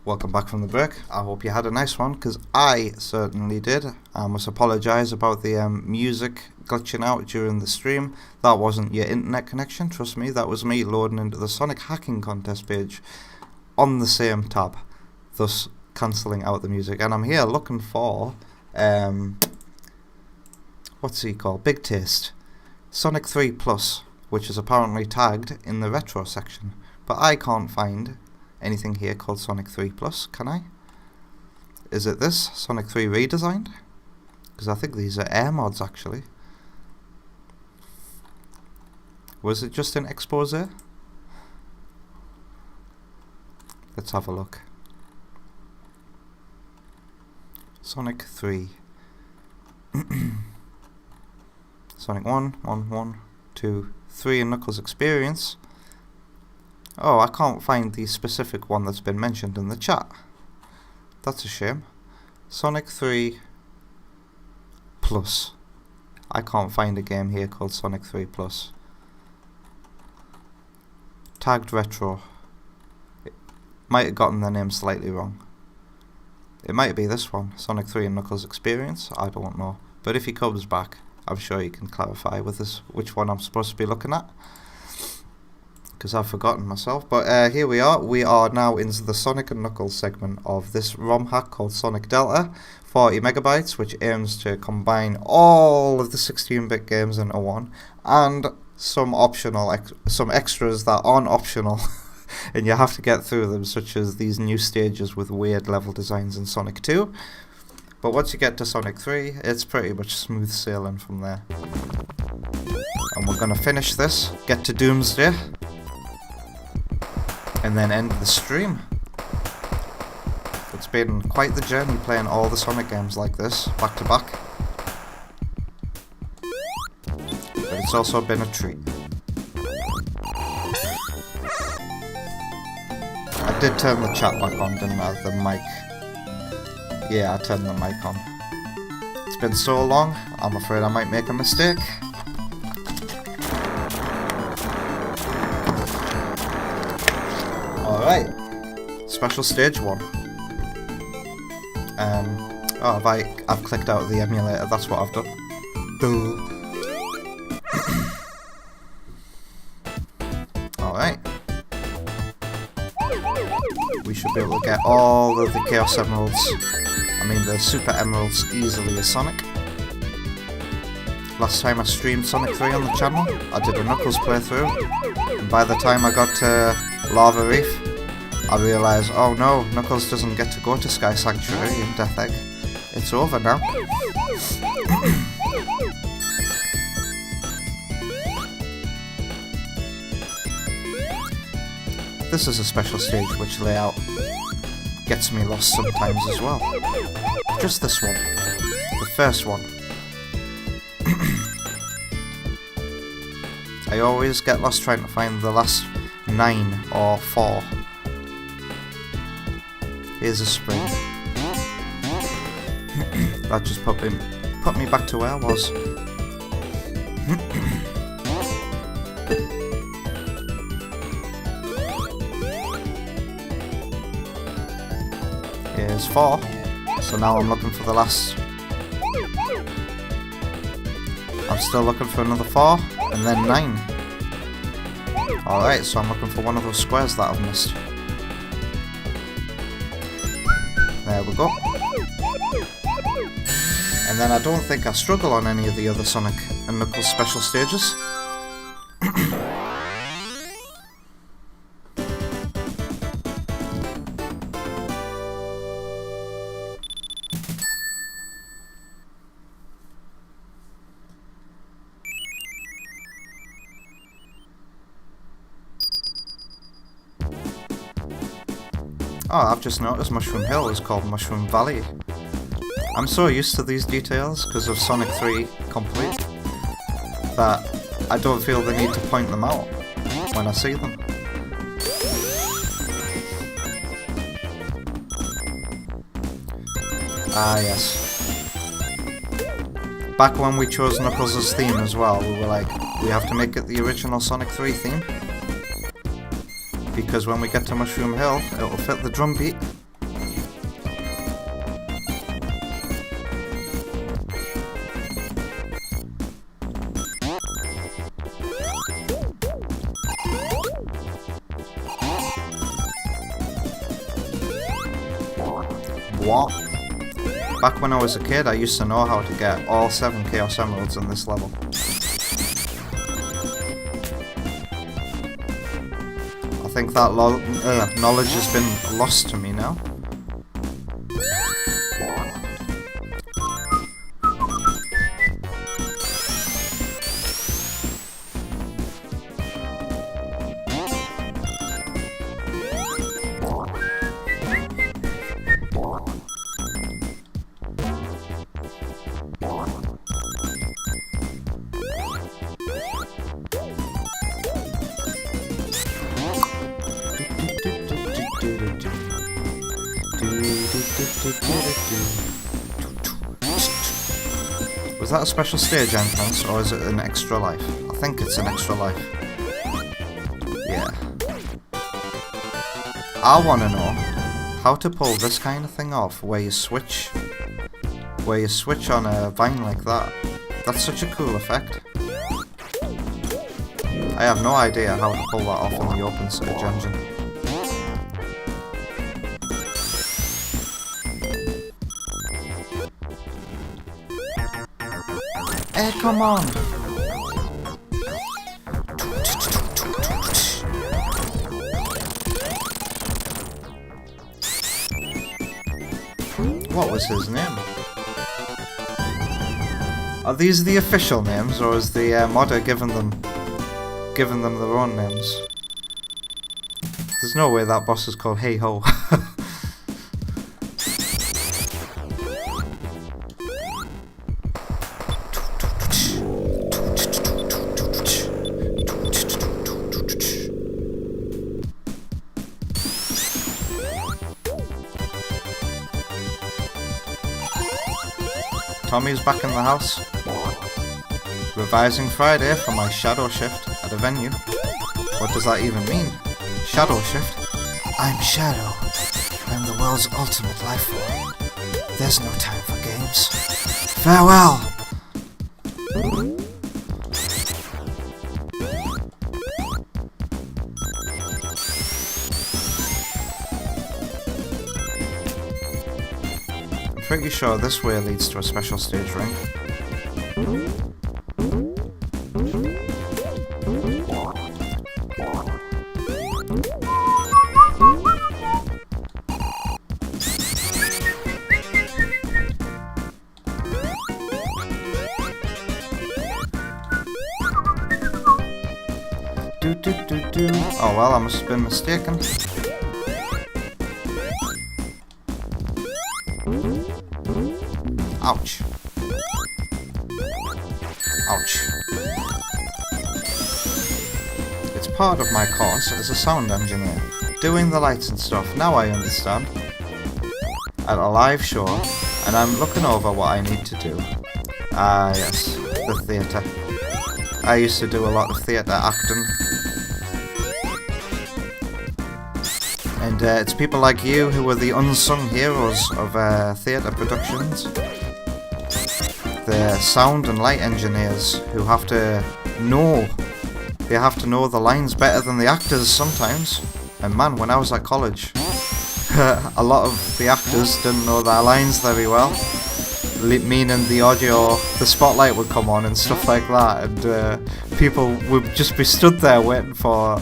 welcome back from the break. I hope you had a nice one, because I certainly did. I must apologise about the music glitching out during the stream. That wasn't your internet connection, trust me, that was me loading into the Sonic hacking contest page on the same tab, thus cancelling out the music. And I'm here looking for, what's he called? Big Taste. Sonic 3 Plus, which is apparently tagged in the retro section. But I can't find anything here called Sonic 3 Plus, can I? Is it this? Sonic 3 Redesigned? Because I think these are air mods actually. Was it just an expose? Let's have a look. Sonic 3. Sonic 1, 2, 3 and Knuckles Experience. Oh, I can't find the specific one that's been mentioned in the chat. That's a shame. Sonic 3 Plus. I can't find a game here called Sonic 3 Plus. Tagged Retro. It might have gotten the name slightly wrong. It might be this one, Sonic 3 and Knuckles Experience, I don't know. But if he comes back, I'm sure he can clarify with us which one I'm supposed to be looking at, because I've forgotten myself. But here we are now into the Sonic and Knuckles segment of this ROM hack called Sonic Delta, 40 megabytes, which aims to combine all of the 16-bit games into one, and some optional, some extras that aren't optional, and you have to get through them, such as these new stages with weird level designs in Sonic 2. But once you get to Sonic 3, it's pretty much smooth sailing from there. And we're going to finish this, get to Doomsday, and then end the stream. It's been quite the journey playing all the Sonic games like this, back to back. But it's also been a treat. I did turn the chat back on, didn't I? The mic. Yeah, I turned the mic on. It's been so long, I'm afraid I might make a mistake. Alright, special stage 1. I've clicked out of the emulator, that's what I've done. Alright. We should be able to get all of the Chaos Emeralds, the Super Emeralds, easily as Sonic. Last time I streamed Sonic 3 on the channel, I did a Knuckles playthrough, and by the time I got to Lava Reef, I realised, oh no, Knuckles doesn't get to go to Sky Sanctuary and Death Egg. It's over now. This is a special stage which layout gets me lost sometimes as well. Just this one. The first one. I always get lost trying to find the last 9 or 4. Here's a spring. That just put me back to where I was. Here's 4. So now I'm looking for the last. I'm still looking for another 4, and then 9. Alright, so I'm looking for one of those squares that I've missed. There we go. And then I don't think I struggle on any of the other Sonic and Knuckles special stages. Oh, I've just noticed Mushroom Hill is called Mushroom Valley. I'm so used to these details because of Sonic 3 Complete that I don't feel the need to point them out when I see them. Ah yes. Back when we chose Knuckles' theme as well, we were like, we have to make it the original Sonic 3 theme. because when we get to Mushroom Hill, it'll fit the drum beat. What? Back when I was a kid, I used to know how to get all 7 Chaos Emeralds in this level. I think that knowledge has been lost to me now. Was that a special stage entrance, or is it an extra life? I think it's an extra life. Yeah. I want to know how to pull this kind of thing off, where you switch on a vine like that. That's such a cool effect. I have no idea how to pull that off in the open stage engine. Hey, come on! What was his name? Are these the official names, or is the modder giving them their own names? There's no way that boss is called Hey Ho. Tommy's back in the house. Revising Friday for my shadow shift at a venue. What does that even mean? Shadow shift? I'm Shadow. I'm the world's ultimate life form. There's no time for games. Farewell! I'm pretty sure this way leads to a special stage ring. Oh well, I must have been mistaken. Ouch. Ouch. It's part of my course as a sound engineer, doing the lights and stuff, now I understand. At a live show, and I'm looking over what I need to do. Ah yes, the theatre. I used to do a lot of theatre acting. And it's people like you who are the unsung heroes of theatre productions. The sound and light engineers who have to know the lines better than the actors sometimes. And man, when I was at college, a lot of the actors didn't know their lines very well. Meaning the spotlight would come on and stuff like that, and people would just be stood there waiting for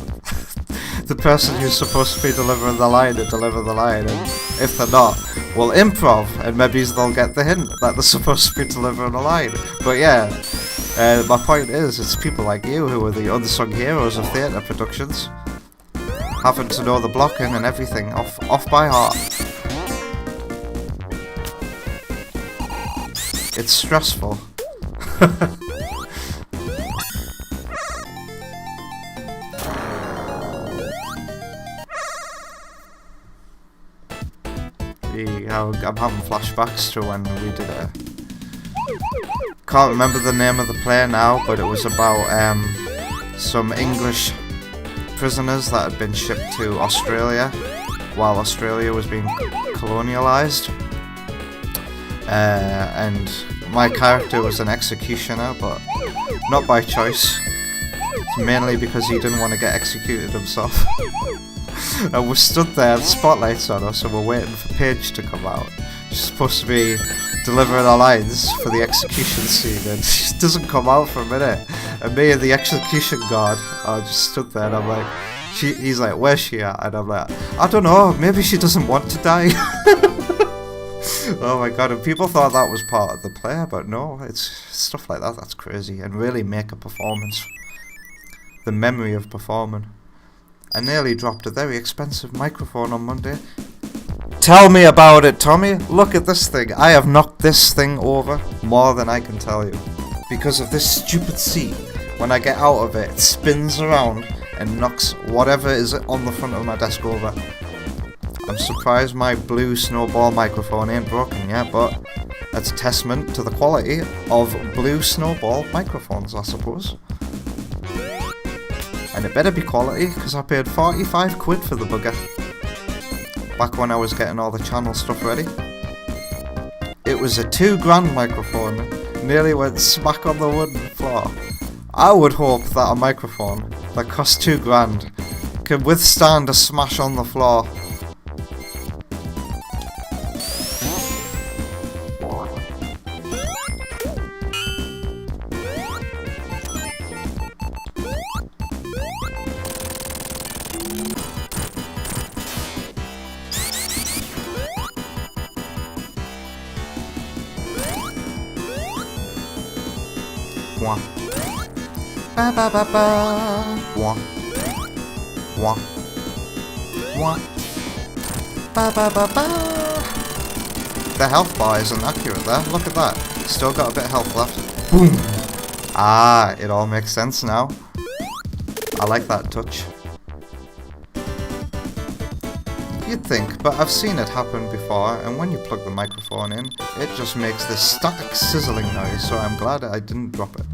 the person who's supposed to be delivering the line to deliver the line, and if they're not, well, improv, and maybe they'll get the hint that they're supposed to be delivering a line. But yeah, my point is, it's people like you who are the unsung heroes of theatre productions, having to know the blocking and everything off by heart. It's stressful. I'm having flashbacks to when we did it. Can't remember the name of the play now, but it was about some English prisoners that had been shipped to Australia while Australia was being colonialised. And my character was an executioner, but not by choice. It's mainly because he didn't want to get executed himself. And we're stood there, the spotlight's on us, and we're waiting for Paige to come out. She's supposed to be delivering our lines for the execution scene, and she doesn't come out for a minute. And me and the execution guard are just stood there, and I'm like, he's like, where's she at? And I'm like, I don't know, maybe she doesn't want to die. Oh my god, and people thought that was part of the play, but no, it's stuff like that, that's crazy, and really make a performance. The memory of performing. I nearly dropped a very expensive microphone on Monday. Tell me about it, Tommy. Look at this thing. I have knocked this thing over more than I can tell you. Because of this stupid seat. When I get out of it, it spins around and knocks whatever is on the front of my desk over. I'm surprised my blue snowball microphone ain't broken yet, but that's a testament to the quality of blue snowball microphones, I suppose. And it better be quality, because I paid 45 quid for the bugger. Back when I was getting all the channel stuff ready. It was a £2,000 microphone, nearly went smack on the wooden floor. I would hope that a microphone that cost £2,000 can withstand a smash on the floor. Wah. Ba ba ba ba. Wah. Wah. Wah. Ba ba ba ba. The health bar isn't accurate there. Look at that. Still got a bit of health left. Boom. Ah, it all makes sense now. I like that touch. You'd think, but I've seen it happen before, and when you plug the microphone in, it just makes this static sizzling noise, so I'm glad I didn't drop it.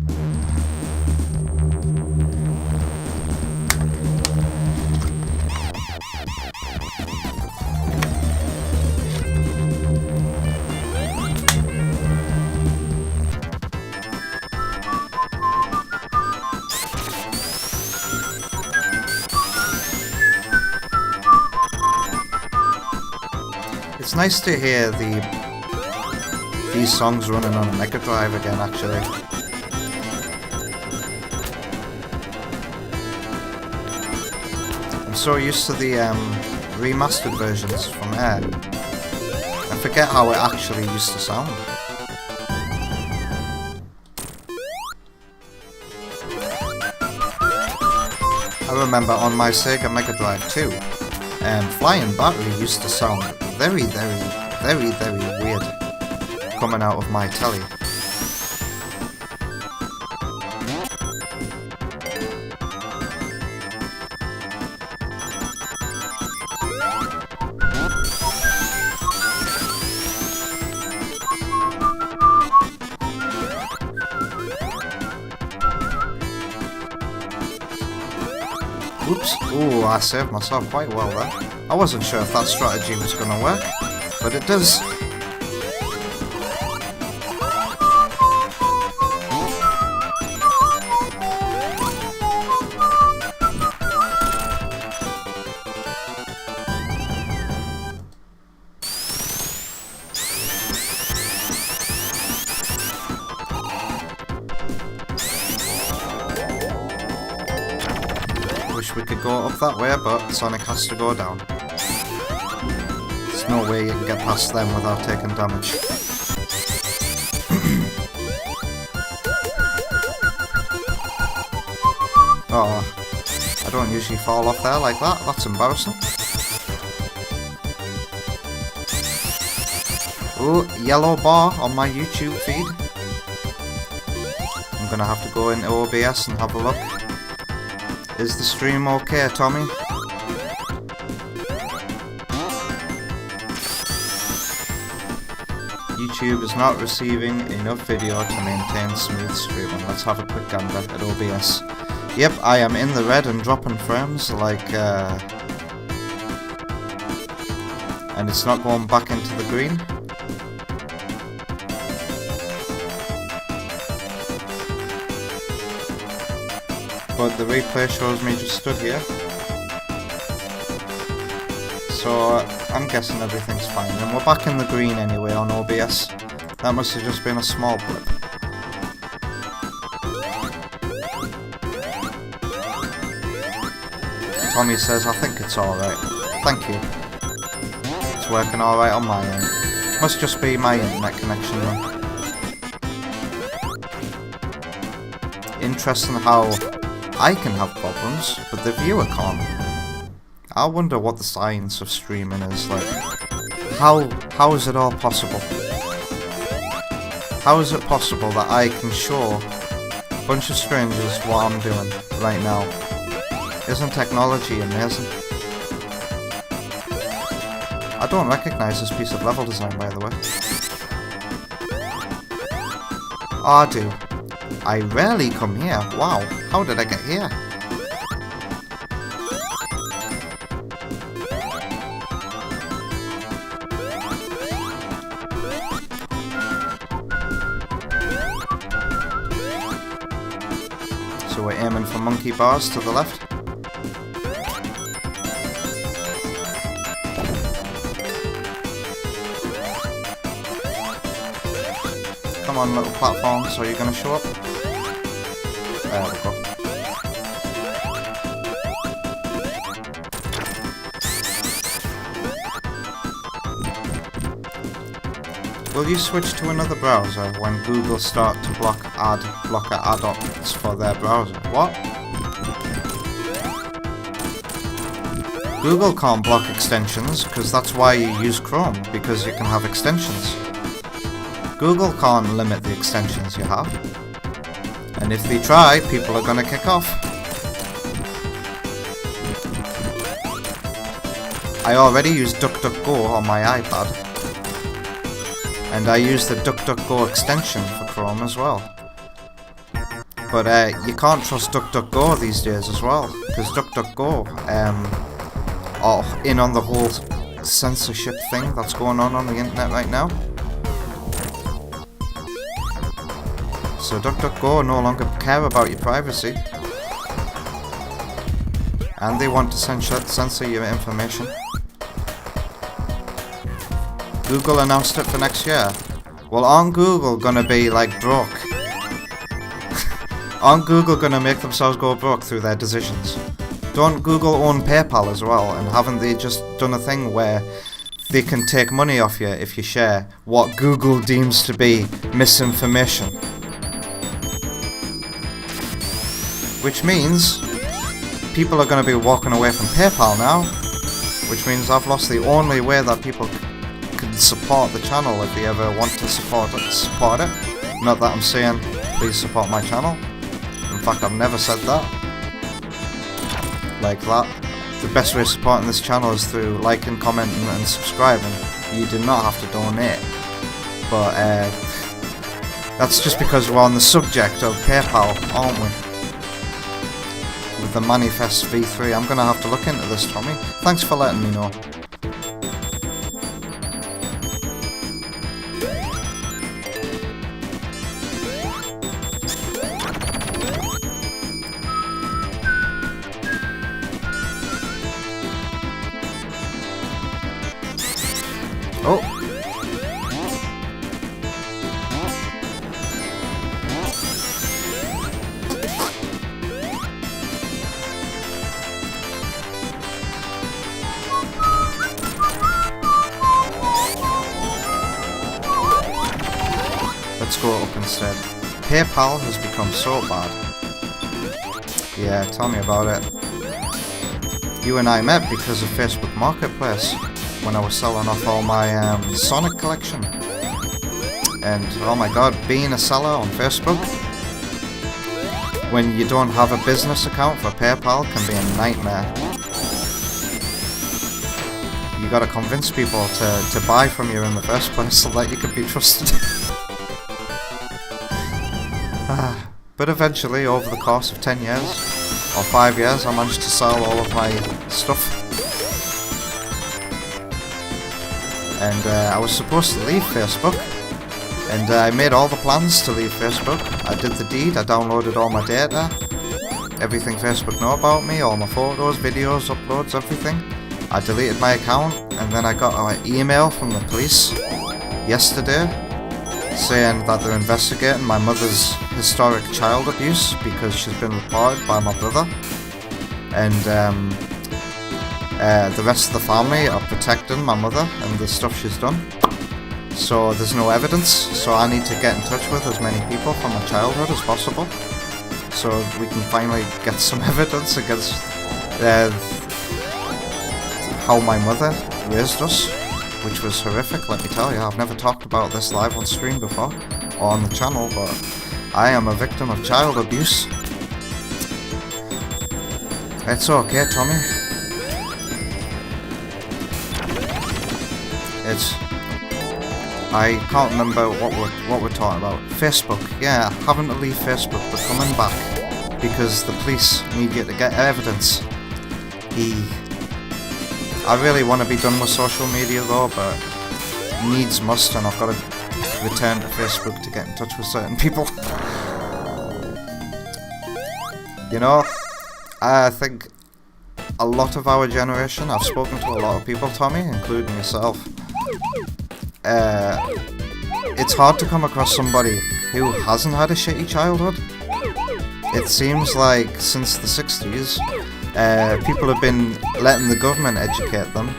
It's nice to hear these songs running on a Mega Drive again, actually. I'm so used to the remastered versions from Air. I forget how it actually used to sound. I remember on my Sega Mega Drive 2, Flying Battery used to sound very, very, very, very weird coming out of my telly. Oops. Ooh, I saved myself quite well there. I wasn't sure if that strategy was going to work, but it does. Wish we could go up that way, but Sonic has to go down. There's no way you can get past them without taking damage. Oh, I don't usually fall off there like that, that's embarrassing. Oh, yellow bar on my YouTube feed. I'm gonna have to go into OBS and have a look. Is the stream okay, Tommy? YouTube is not receiving enough video to maintain smooth streaming. Let's have a quick gander at OBS. Yep, I am in the red and dropping frames like and it's not going back into the green. But the replay shows me just stood here. So I'm guessing everything's fine. And we're back in the green anyway on OBS. That must have just been a small blip. Tommy says, I think it's alright. Thank you. It's working alright on my end. Must just be my internet connection then. Interesting how I can have problems, but the viewer can't. I wonder what the science of streaming is like. How is it all possible? How is it possible that I can show a bunch of strangers what I'm doing right now? Isn't technology amazing? I don't recognise this piece of level design, by the way. Oh, I do. I rarely come here. Wow, how did I get here? So we're aiming for monkey bars to the left. Come on, little platform, so you're gonna show up? There we go. Will you switch to another browser when Google start to block blocker add-ons for their browser? What? Google can't block extensions because that's why you use Chrome, because you can have extensions. Google can't limit the extensions you have. And if they try, people are gonna kick off. I already use DuckDuckGo on my iPad. And I use the DuckDuckGo extension for Chrome as well. But you can't trust DuckDuckGo these days as well, because DuckDuckGo are in on the whole censorship thing that's going on the internet right now. So DuckDuckGo no longer care about your privacy. And they want to censor your information. Google announced it for next year. Well, aren't Google gonna be like broke? Aren't Google gonna make themselves go broke through their decisions? Don't Google own PayPal as well? And haven't they just done a thing where they can take money off you if you share what Google deems to be misinformation? Which means people are going to be walking away from PayPal now, which means I've lost the only way that people can support the channel if they ever want to support it. Not that I'm saying please support my channel. In fact, I've never said that. Like that. The best way of supporting this channel is through liking, commenting and subscribing. You do not have to donate. But that's just because we're on the subject of PayPal, aren't we? With the Manifest V3. I'm gonna have to look into this, Tommy. Thanks for letting me know. Oh! Let's go up instead. PayPal has become so bad. Yeah, tell me about it. You and I met because of Facebook Marketplace when I was selling off all my Sonic collection. And oh my god, being a seller on Facebook when you don't have a business account for PayPal can be a nightmare. You gotta convince people to buy from you in the first place so that you can be trusted. But eventually, over the course of 10 years, or 5 years, I managed to sell all of my stuff. And I was supposed to leave Facebook, and I made all the plans to leave Facebook. I did the deed, I downloaded all my data, everything Facebook know about me, all my photos, videos, uploads, everything. I deleted my account, and then I got an email from the police yesterday saying that they're investigating my mother's historic child abuse because she's been reported by my brother, and the rest of the family are protecting my mother and the stuff she's done. So there's no evidence, so I need to get in touch with as many people from my childhood as possible so we can finally get some evidence against how my mother raised us, which was horrific, let me tell you. I've never talked about this live on stream before, or on the channel, but I am a victim of child abuse. It's okay, Tommy. I can't remember what we're talking about. Facebook, yeah, having to leave Facebook but coming back because the police need you to get evidence. I really want to be done with social media though, but needs must, and I've got to return to Facebook to get in touch with certain people. You know, I think a lot of our generation, I've spoken to a lot of people, Tommy, including yourself, it's hard to come across somebody who hasn't had a shitty childhood. It seems like since the 60s, people have been letting the government educate them,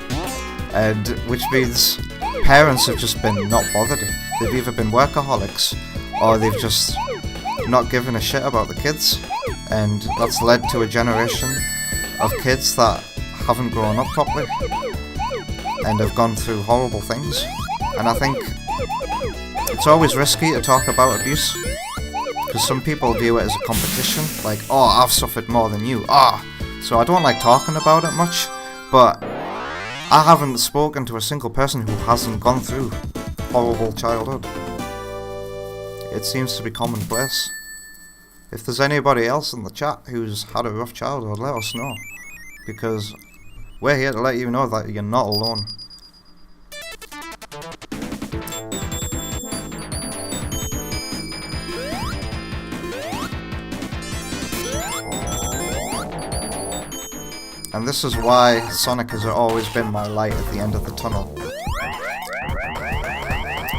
and which means parents have just been not bothered. They've either been workaholics or they've just not given a shit about the kids, and that's led to a generation of kids that haven't grown up properly and have gone through horrible things. And I think it's always risky to talk about abuse because some people view it as a competition, like, oh, I've suffered more than you, so I don't like talking about it much, but I haven't spoken to a single person who hasn't gone through horrible childhood. It seems to be commonplace. If there's anybody else in the chat who's had a rough childhood, let us know, because we're here to let you know that you're not alone. And this is why Sonic has always been my light at the end of the tunnel.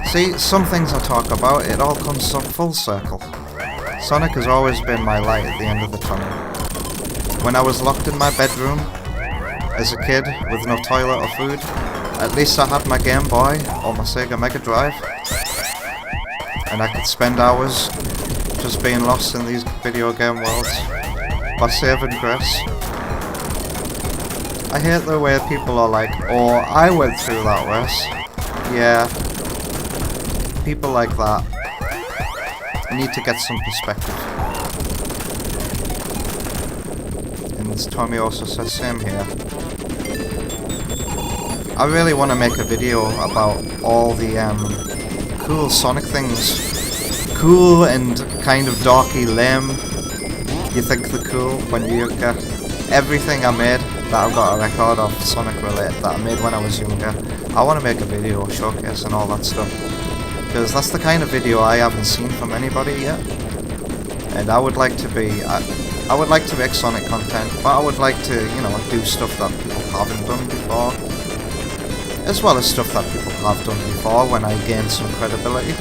See, some things I talk about, it all comes up full circle. Sonic has always been my light at the end of the tunnel. When I was locked in my bedroom as a kid with no toilet or food, at least I had my Game Boy or my Sega Mega Drive, and I could spend hours just being lost in these video game worlds by saving grace. I hate the way people are like, oh, I went through that, Wes. Yeah. People like that need to get some perspective. And Tommy also says, same here. I really want to make a video about all the cool Sonic things. Cool and kind of darky lame. You think they're cool when you're younger. Everything I made that I've got a record of Sonic related that I made when I was younger, I want to make a video showcase and all that stuff, because that's the kind of video I haven't seen from anybody yet, and I would like to be I would like to make Sonic content, but I would like to, you know, do stuff that people haven't done before, as well as stuff that people have done before when I gain some credibility.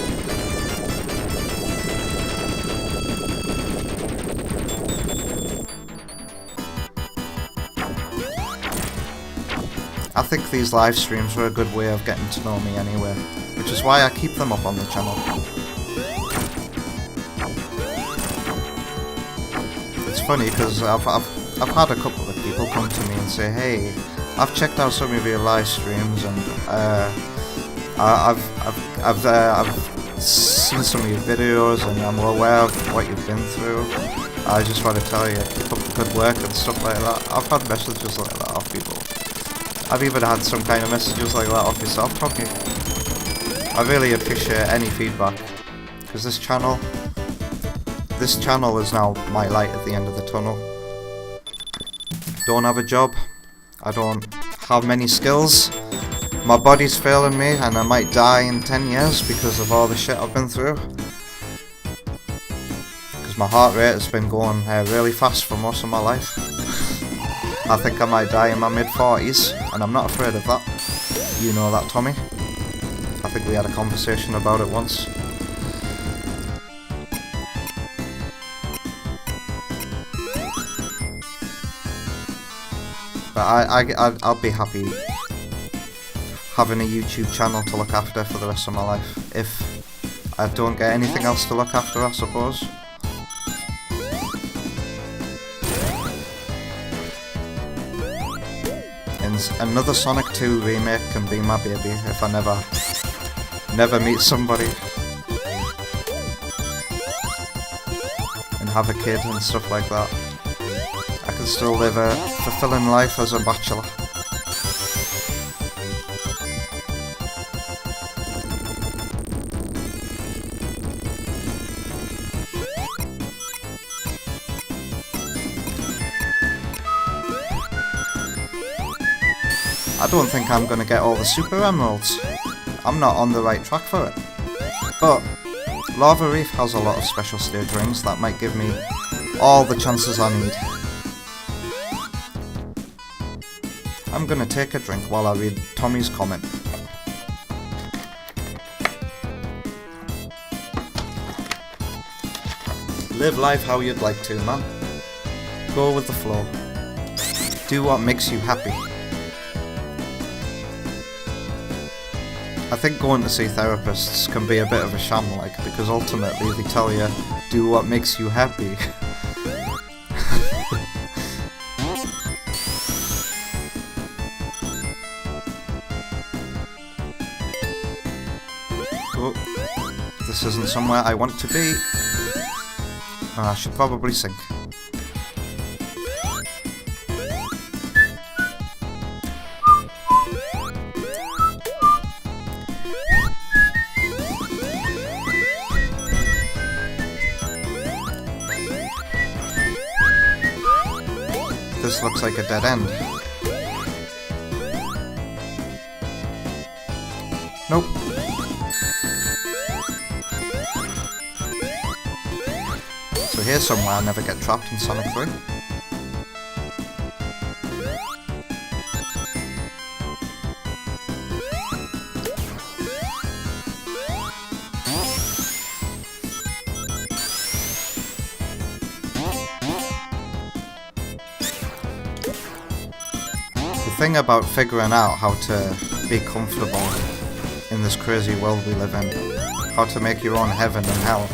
I think these live streams are a good way of getting to know me anyway, which is why I keep them up on the channel. It's funny because I've had a couple of people come to me and say, hey, I've checked out some of your live streams and I've seen some of your videos and I'm aware of what you've been through. I just want to tell you, keep up the good work and stuff like that. I've had messages like that off people. I've even had some kind of messages like that off yourself, probably. I really appreciate any feedback, because this channel is now my light at the end of the tunnel. don't have a job. I don't have many skills. My body's failing me and I might die in 10 years because of all the shit I've been through. Because my heart rate has been going really fast for most of my life. I think I might die in my mid-40s and I'm not afraid of that. You know that, Tommy. I think we had a conversation about it once. But I'll be happy having a YouTube channel to look after for the rest of my life. If I don't get anything else to look after, I suppose. And another Sonic 2 remake can be my baby if I never meet somebody and have a kid and stuff like that. I can still live a fulfilling life as a bachelor. I don't think I'm gonna get all the Super Emeralds. I'm not on the right track for it. But Lava Reef has a lot of special stage rings that might give me all the chances I need. I'm gonna take a drink while I read Tommy's comment. Live life how you'd like to, man. Go with the flow. Do what makes you happy. I think going to see therapists can be a bit of a sham, like, because ultimately they tell you, do what makes you happy. Oh, this isn't somewhere I want to be. I should probably sink. This looks like a dead end. Nope. So here's somewhere I never get trapped in Sonic 3. The thing about figuring out how to be comfortable in this crazy world we live in, how to make your own heaven and hell,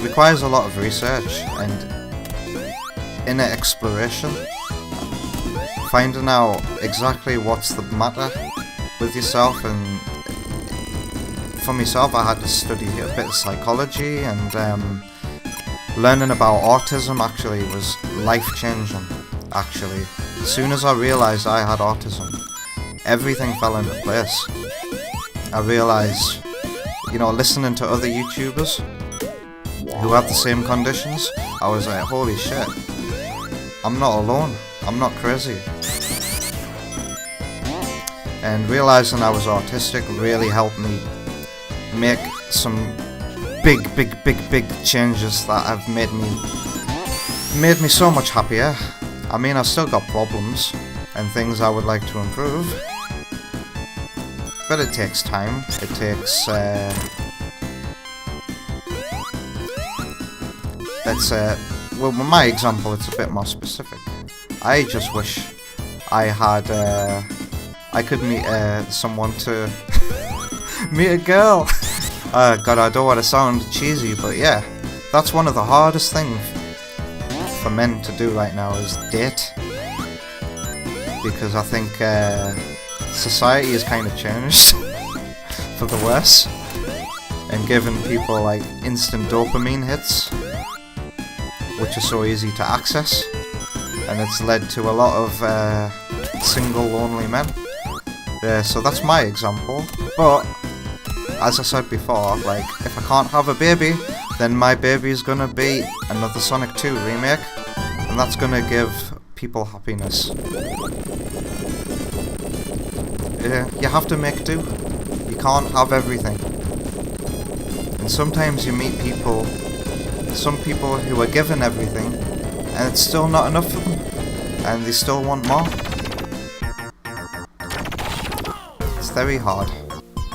requires a lot of research and inner exploration, finding out exactly what's the matter with yourself. And for myself, I had to study a bit of psychology, and learning about autism actually was life-changing. Actually, as soon as I realised I had autism, everything fell into place. I realised, you know, listening to other YouTubers who have the same conditions, I was like, holy shit, I'm not alone, I'm not crazy. And realising I was autistic really helped me make some big changes that have made me so much happier. I mean, I've still got problems and things I would like to improve, but it takes time. It takes well, with my example, it's a bit more specific. I just wish I had I could meet someone to meet a girl. God, I don't want to sound cheesy, but yeah, that's one of the hardest things for men to do right now, is date, because I think society has kind of changed for the worse and given people like instant dopamine hits, which are so easy to access, and it's led to a lot of single lonely men. So that's my example. But as I said before, like, if I can't have a baby, then my baby is gonna be another Sonic 2 remake, and that's gonna give people happiness. You have to make do. You can't have everything. And sometimes you meet people, some people who are given everything, and it's still not enough for them, and they still want more. It's very hard.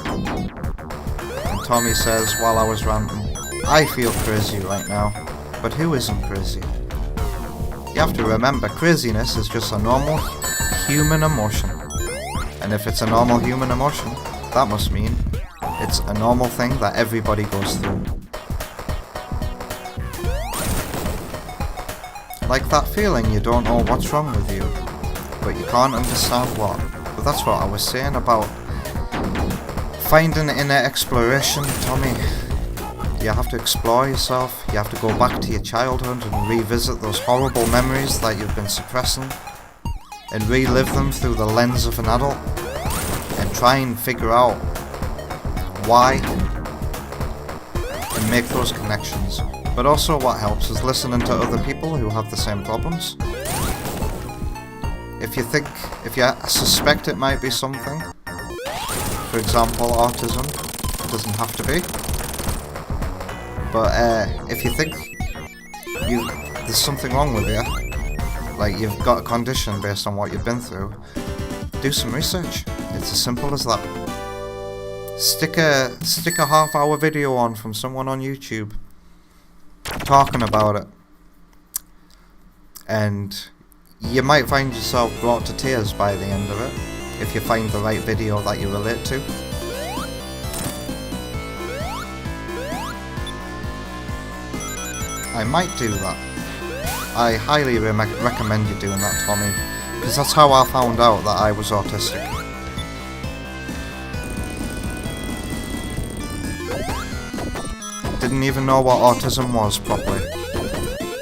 And Tommy says, while I was ranting, I feel crazy right now, but who isn't crazy? You have to remember, craziness is just a normal human emotion. And if it's a normal human emotion, that must mean it's a normal thing that everybody goes through. Like that feeling you don't know what's wrong with you, but you can't understand what. But that's what I was saying about finding inner exploration, Tommy. You have to explore yourself, you have to go back to your childhood and revisit those horrible memories that you've been suppressing, and relive them through the lens of an adult, and try and figure out why, and make those connections. But also what helps is listening to other people who have the same problems. If you suspect it might be something, for example autism, it doesn't have to be, but if you think there's something wrong with you, like you've got a condition based on what you've been through, do some research. It's as simple as that. Stick a half-hour video on from someone on YouTube talking about it, and you might find yourself brought to tears by the end of it if you find the right video that you relate to. I might do that. I highly recommend you doing that, Tommy, because that's how I found out that I was autistic. Didn't even know what autism was properly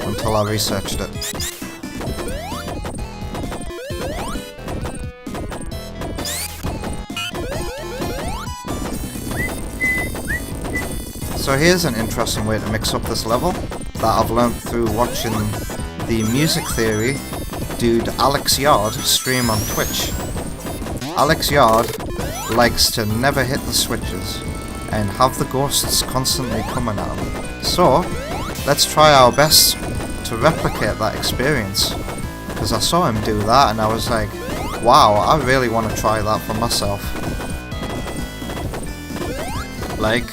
until I researched it. So here's an interesting way to mix up this level that I've learned through watching the music theory dude Alex Yard stream on Twitch. Alex Yard likes to never hit the switches and have the ghosts constantly coming at him. So let's try our best to replicate that experience, because I saw him do that and I was like, wow, I really want to try that for myself. Like,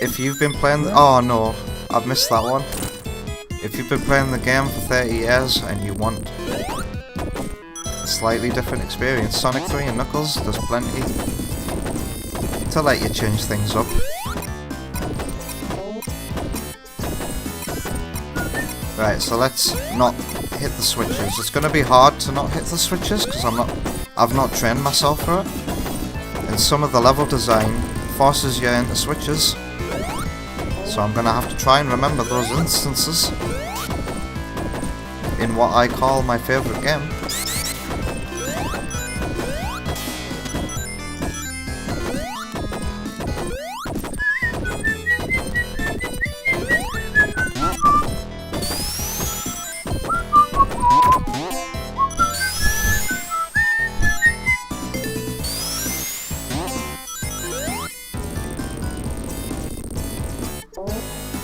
if you've been playing oh no, I've missed that one. If you've been playing the game for 30 years and you want a slightly different experience, Sonic 3 and Knuckles does plenty to let you change things up. Right, so let's not hit the switches. It's gonna be hard to not hit the switches because I've not trained myself for it. And some of the level design forces you into switches. So I'm gonna have to try and remember those instances in what I call my favourite game.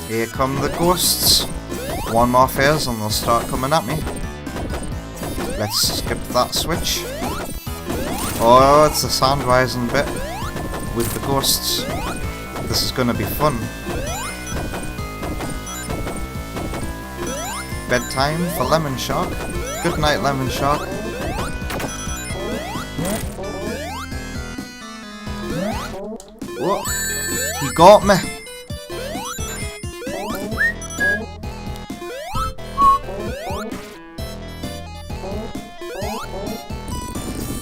Here come the ghosts. One more phase and they'll start coming at me. Let's skip that switch. Oh, it's the sand rising bit with the ghosts. This is gonna be fun. Bedtime for Lemon Shark. Good night, Lemon Shark. Whoa, he got me.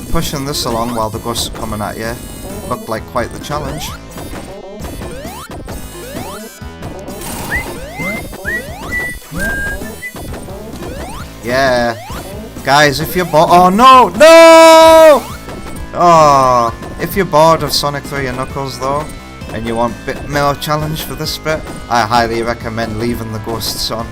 Pushing this along while the ghosts are coming at you looked like quite the challenge. Yeah, guys, if you're bored, oh no, no! Oh, if you're bored of Sonic 3 and Knuckles though, and you want a bit more challenge for this bit, I highly recommend leaving the ghosts on.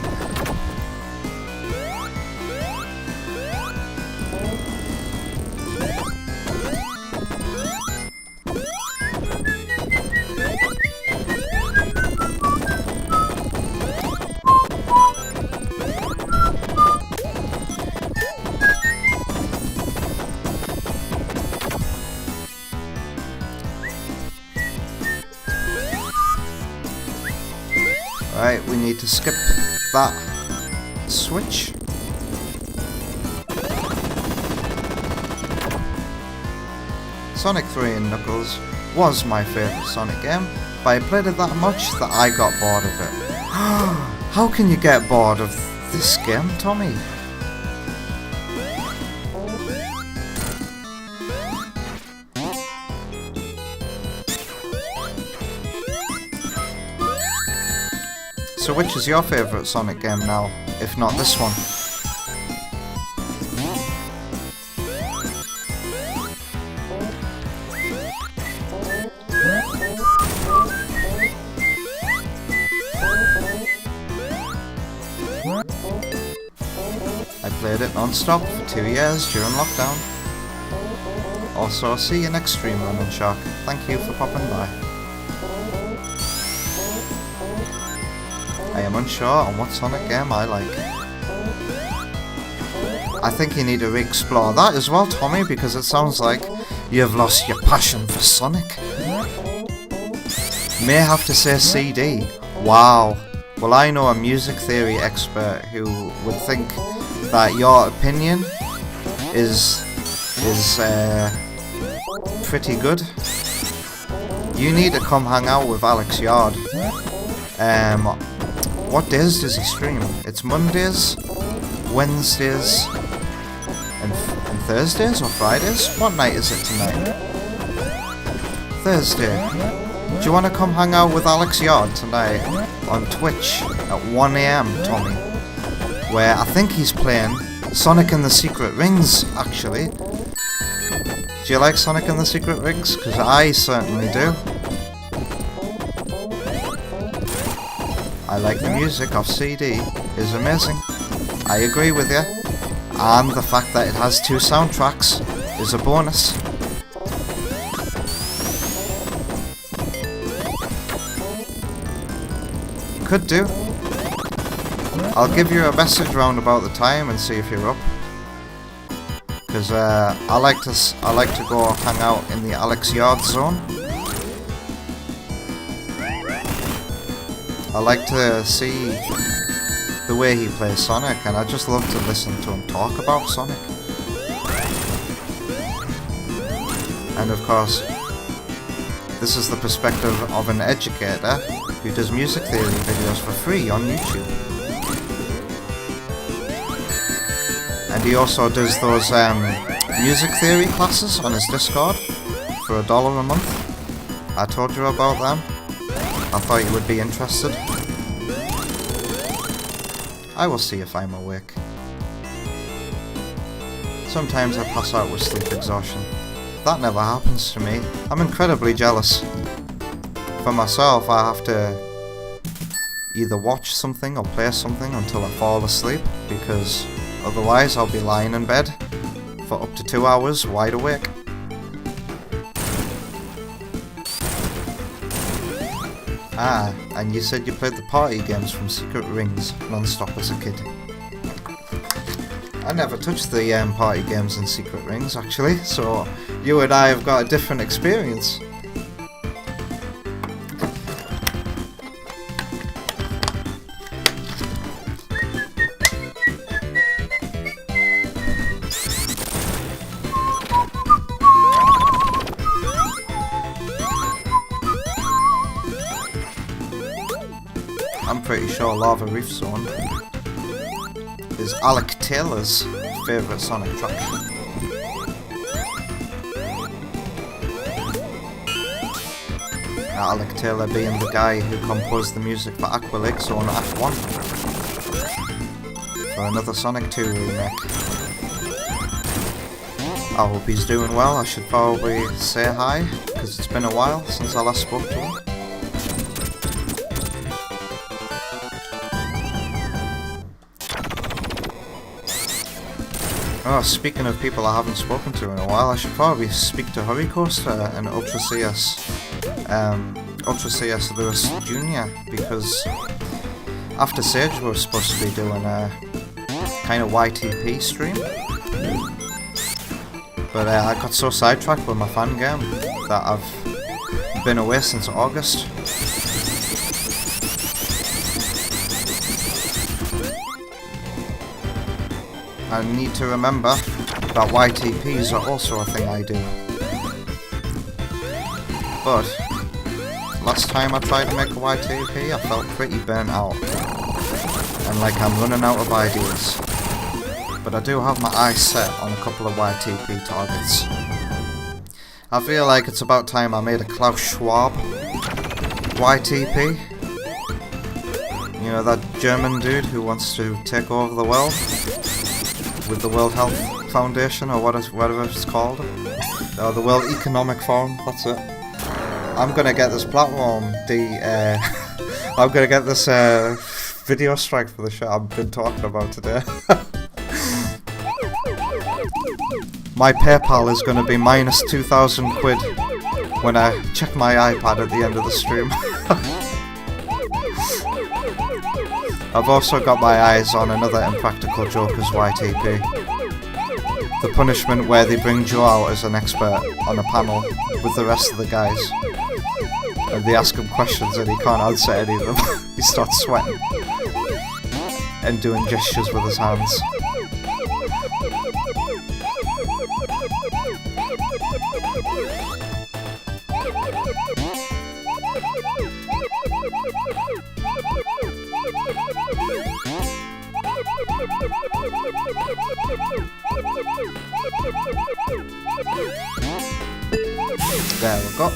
Right, we need to skip that switch. Sonic 3 and Knuckles was my favourite Sonic game, but I played it that much that I got bored of it. How can you get bored of this game, Tommy? So which is your favourite Sonic game now, if not this one? I played it non-stop for 2 years during lockdown. Also, see you next stream, Lemon Shark. Thank you for popping by. I am unsure on what Sonic game I like. I think you need to re-explore that as well, Tommy, because it sounds like you've lost your passion for Sonic. May have to say CD. Wow. Well, I know a music theory expert who would think that your opinion is pretty good. You need to come hang out with Alex Yard. What days does he stream? It's Mondays, Wednesdays, and Thursdays or Fridays? What night is it tonight? Thursday. Do you want to come hang out with Alex Yard tonight on Twitch at 1 AM, Tommy? Where I think he's playing Sonic and the Secret Rings, actually. Do you like Sonic and the Secret Rings? Because I certainly do. I like the music of CD, is amazing. I agree with you. And the fact that it has 2 soundtracks is a bonus. Could do. I'll give you a message round about the time and see if you're up. Because I like to go hang out in the Alex Yard zone. I like to see the way he plays Sonic, and I just love to listen to him talk about Sonic. And of course, this is the perspective of an educator who does music theory videos for free on YouTube. And he also does those music theory classes on his Discord for $1 a month. I told you about them. I thought you would be interested. I will see if I'm awake. Sometimes I pass out with sleep exhaustion. That never happens to me. I'm incredibly jealous. For myself, I have to either watch something or play something until I fall asleep, because otherwise I'll be lying in bed for up to 2 hours wide awake. Ah, and you said you played the party games from Secret Rings non-stop as a kid. I never touched the party games in Secret Rings, actually, so you and I have got a different experience. I'm pretty sure Lava Reef Zone is Alec Taylor's favourite Sonic track. Alec Taylor being the guy who composed the music for Aqua Lake Zone Act 1 for another Sonic 2 remake. I hope he's doing well. I should probably say hi, because it's been a while since I last spoke to him. Oh, speaking of people I haven't spoken to in a while, I should probably speak to Hurry Coaster and Ultra CS Lewis Jr. because after Sage we were supposed to be doing a kind of YTP stream, but I got so sidetracked with my fan game that I've been away since August. I need to remember that YTPs are also a thing I do. But last time I tried to make a YTP, I felt pretty burnt out. And like I'm running out of ideas. But I do have my eyes set on a couple of YTP targets. I feel like it's about time I made a Klaus Schwab YTP. You know, that German dude who wants to take over the world with the World Health Foundation or whatever it's called. Or the World Economic Forum, that's it. I'm gonna get this platform, I'm gonna get this video strike for the shit I've been talking about today. My PayPal is gonna be minus 2,000 quid when I check my iPad at the end of the stream. I've also got my eyes on another Impractical Jokers YTP. The punishment where they bring Joe out as an expert on a panel with the rest of the guys. And they ask him questions and he can't answer any of them. He starts sweating. And doing gestures with his hands. There we go.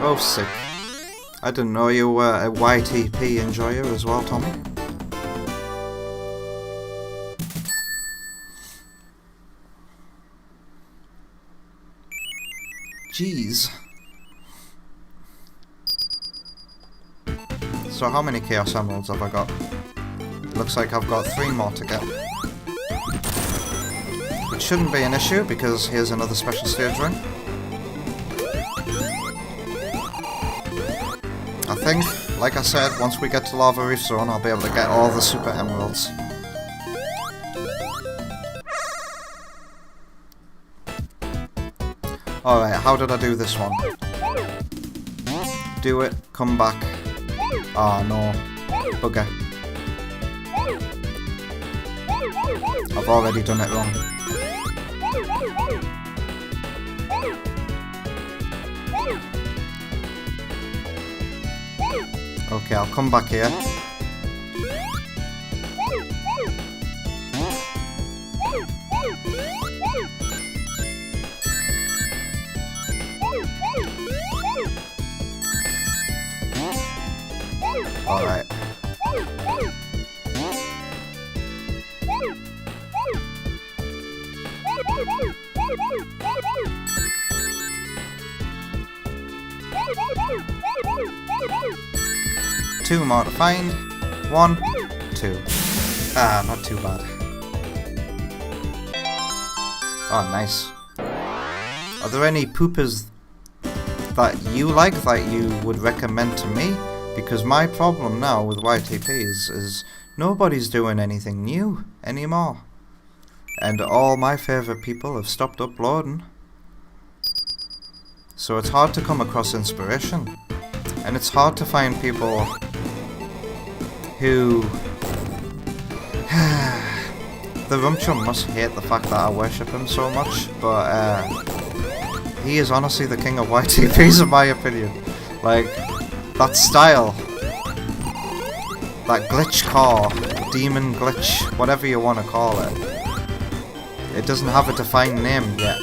Oh, sick. I didn't know you were a YTP enjoyer as well, Tommy. Jeez. So how many Chaos Emeralds have I got? Looks like I've got 3 more to get. It shouldn't be an issue because here's another special stage ring. I think, like I said, once we get to Lava Reef Zone, I'll be able to get all the Super Emeralds. Alright, how did I do this one? Do it, come back. Ah, no. Bugger. I've already done it wrong. Okay, I'll come back here. Alright. Two more to find. 1, 2. Ah, not too bad. Oh, nice. Are there any poopers that you like that you would recommend to me? Because my problem now with YTPs is nobody's doing anything new anymore. And all my favourite people have stopped uploading. So it's hard to come across inspiration. And it's hard to find people who... The Rumchum must hate the fact that I worship him so much, but he is honestly the king of YTPs in my opinion. Like, that style, that glitch core, demon glitch, whatever you want to call it, it doesn't have a defined name yet.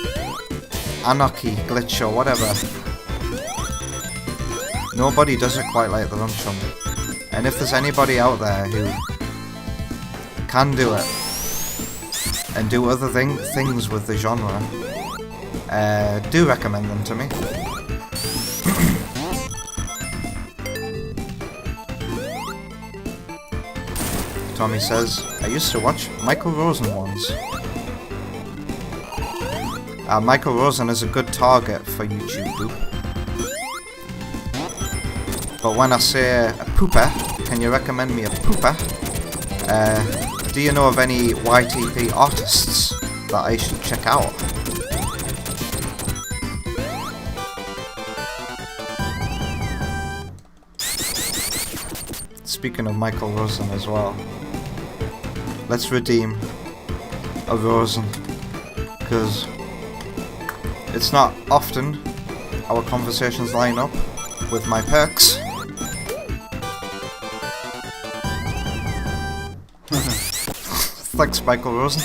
Anarchy glitch or whatever. Nobody does it quite like the Rumchum. And if there's anybody out there who can do it and do other things with the genre, do recommend them to me. Tommy says, I used to watch Michael Rosen ones. Michael Rosen is a good target for YouTube. But when I say a pooper, can you recommend me a pooper? Do you know of any YTP artists that I should check out? speaking of Michael Rosen as well, let's redeem a Rosen, because it's not often our conversations line up with my perks. Thanks, Michael Rosen.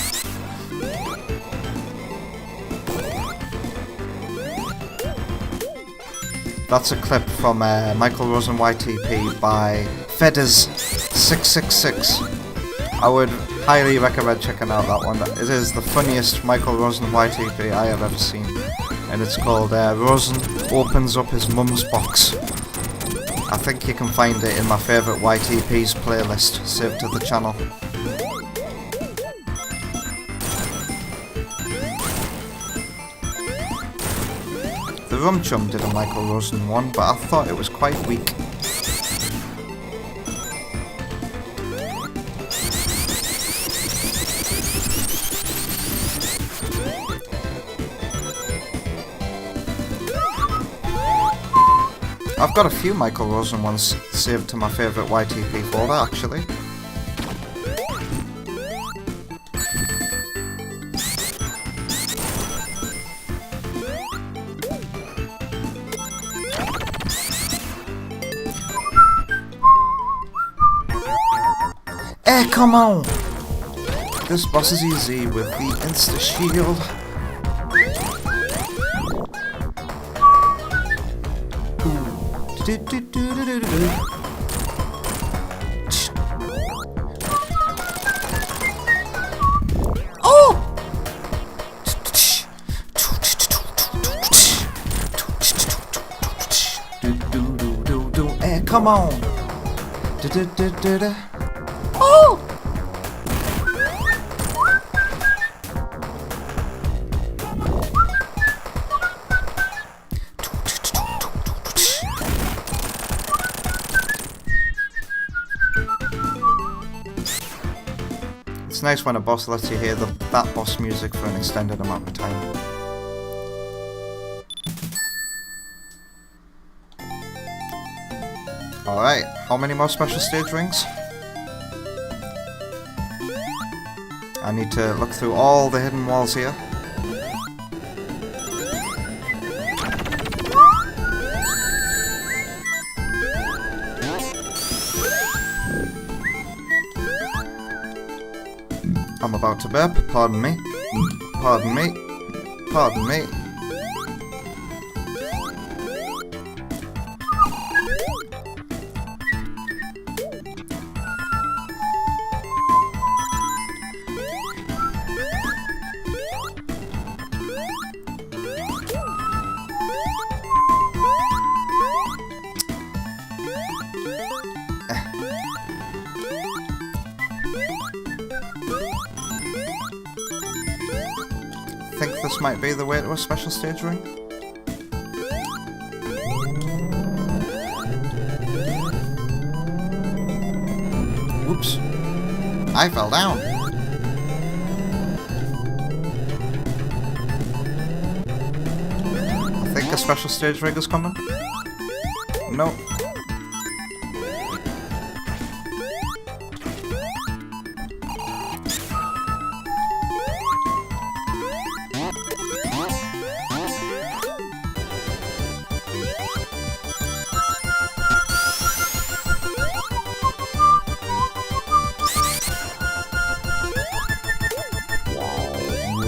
That's a clip from Michael Rosen YTP by Fedders666. I would highly recommend checking out that one. It is the funniest Michael Rosen YTP I have ever seen. And it's called Rosen Opens Up His Mum's Box. I think you can find it in my favourite YTPs playlist saved to the channel. The Rum Chum did a Michael Rosen one, but I thought it was quite weak. I've got a few Michael Rosen ones saved to my favourite YTP folder, actually. Come on! This boss is easy with the insta-shield. Oh! Come on! Oh! It's nice when a boss lets you hear that boss music for an extended amount of time. Alright, how many more special stage rings? I need to look through all the hidden walls here. I'm about to burp, pardon me. Pardon me. Pardon me. I think this might be the way to a special stage ring. Whoops. I fell down. I think a special stage ring is coming. No.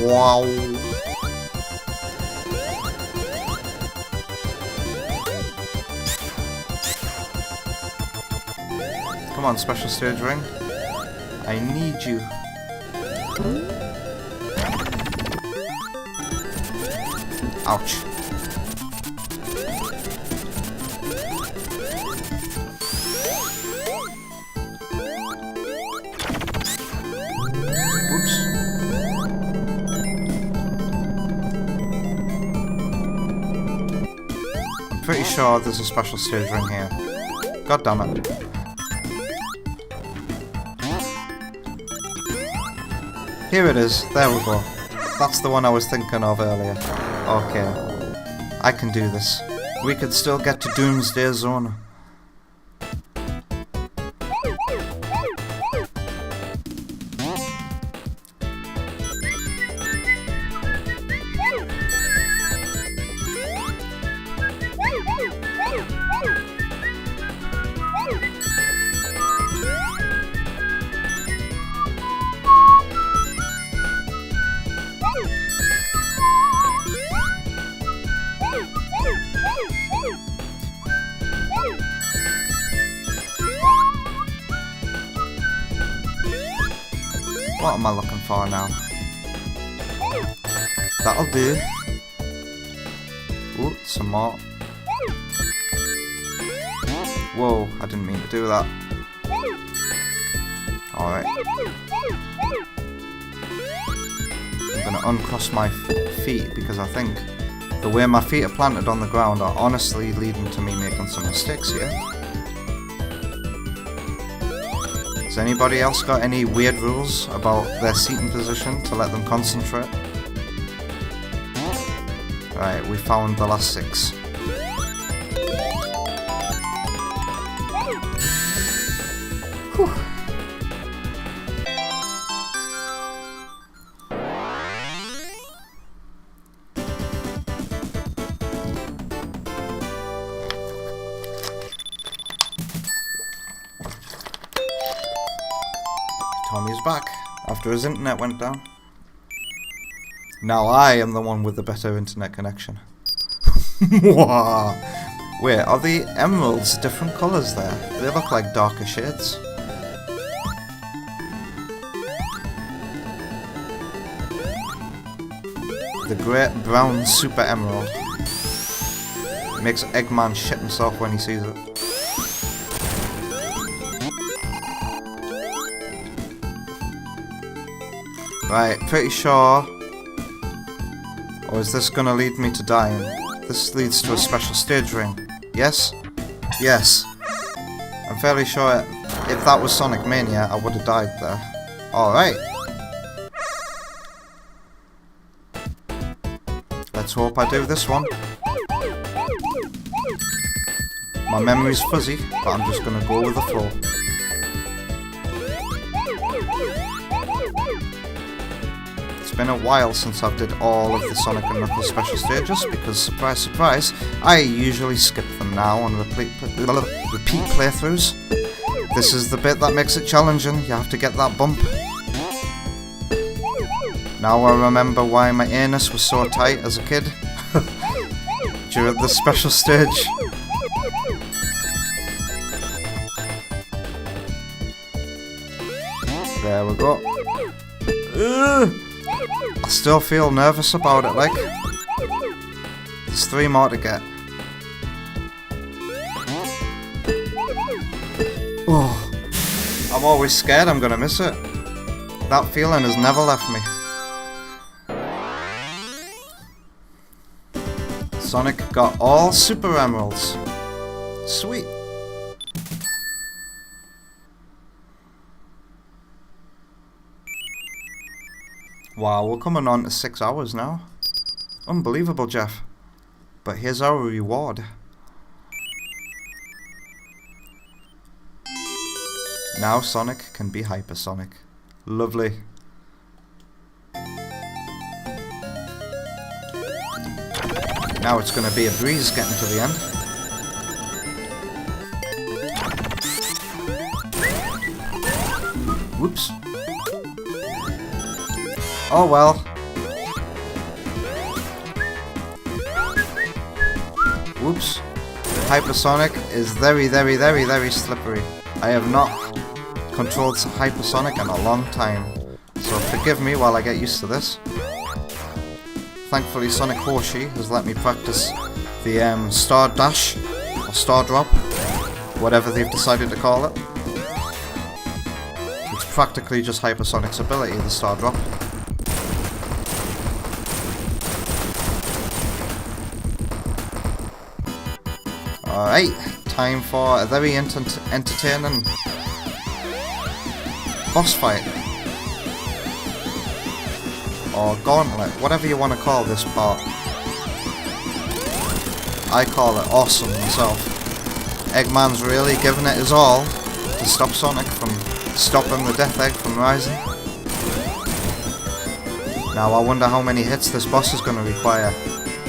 Wow. Come on, special stage ring. I need you. Ouch. Pretty sure there's a special stage ring here. God damn it. Here it is. There we go. That's the one I was thinking of earlier. Okay. I can do this. We could still get to Doomsday Zone. am I looking for now? That'll do. Ooh, some more. Whoa, I didn't mean to do that. Alright. I'm gonna uncross my feet because I think the way my feet are planted on the ground are honestly leading to me making some mistakes here. Has anybody else got any weird rules about their seating position to let them concentrate? Right, we found the last 6. Whew. Tommy's back after his internet went down. Now I am the one with the better internet connection. Wait, are the emeralds different colours there? They look like darker shades. The great brown super emerald. Makes Eggman shit himself when he sees it. Right, pretty sure. Or is this gonna lead me to dying? This leads to a special stage ring. Yes? Yes. I'm fairly sure if that was Sonic Mania, I would have died there. Alright. Let's hope I do this one. My memory's fuzzy, but I'm just gonna go with the flow. It's been a while since I've did all of the Sonic and Knuckles special stages because, surprise surprise, I usually skip them now on repeat playthroughs. This is the bit that makes it challenging, you have to get that bump. Now I remember why my anus was so tight as a kid during the special stage. There we go. I still feel nervous about it, like. There's 3 more to get. Oh, I'm always scared I'm gonna miss it. That feeling has never left me. Sonic got all Super Emeralds. Sweet. Wow, we're coming on to 6 hours now. Unbelievable, Jeff. But here's our reward. Now Sonic can be Hypersonic. Lovely. Now it's going to be a breeze getting to the end. Whoops. Oh well. Whoops. Hypersonic is very, very, very, very slippery. I have not controlled Hypersonic in a long time, so forgive me while I get used to this. Thankfully Sonic Hoshi has let me practice the Star Dash, or Star Drop, whatever they've decided to call it. It's practically just Hypersonic's ability, the Star Drop. Alright, time for a very entertaining boss fight. Or gauntlet, whatever you want to call this part. I call it awesome myself. Eggman's really giving it his all to stop Sonic from stopping the Death Egg from rising. Now I wonder how many hits this boss is going to require.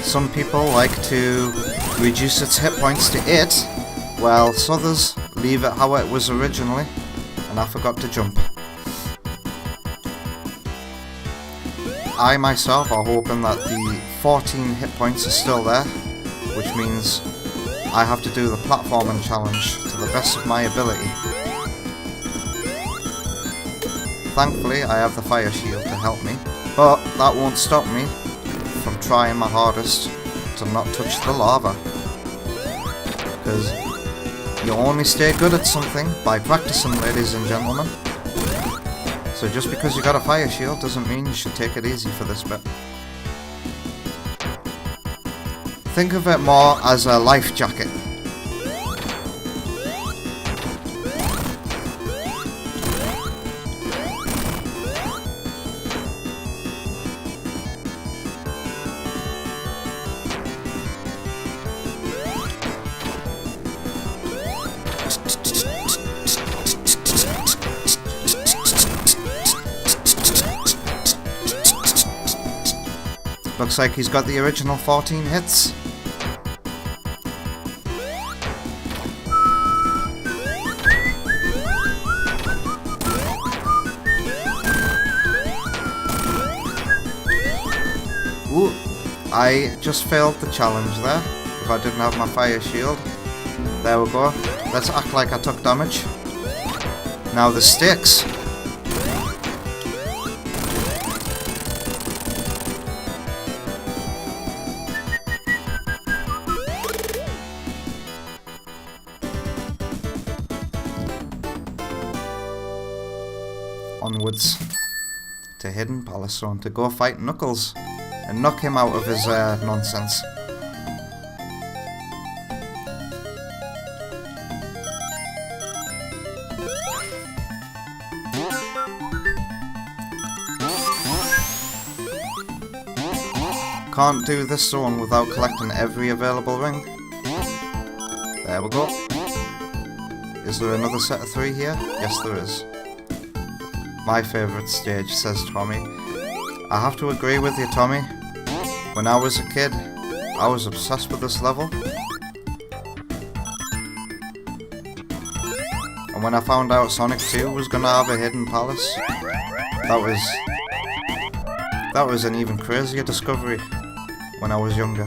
Some people like to reduce its hit points to 8, while others leave it how it was originally, and I forgot to jump. I myself are hoping that the 14 hit points are still there, which means I have to do the platforming challenge to the best of my ability. Thankfully, I have the fire shield to help me, but that won't stop me from trying my hardest to not touch the lava. Because you only stay good at something by practicing, ladies and gentlemen. So just because you got a fire shield doesn't mean you should take it easy for this bit. Think of it more as a life jacket. Looks like he's got the original 14 hits. Ooh, I just failed the challenge there, if I didn't have my fire shield. There we go. Let's act like I took damage. Now the stakes. Onwards to Hidden Palace Zone to go fight Knuckles and knock him out of his nonsense. Can't do this zone without collecting every available ring. There we go. Is there another set of 3 here? Yes, there is. My favourite stage, says Tommy. I have to agree with you, Tommy. When I was a kid, I was obsessed with this level. And when I found out Sonic 2 was gonna have a hidden palace, that was an even crazier discovery when I was younger.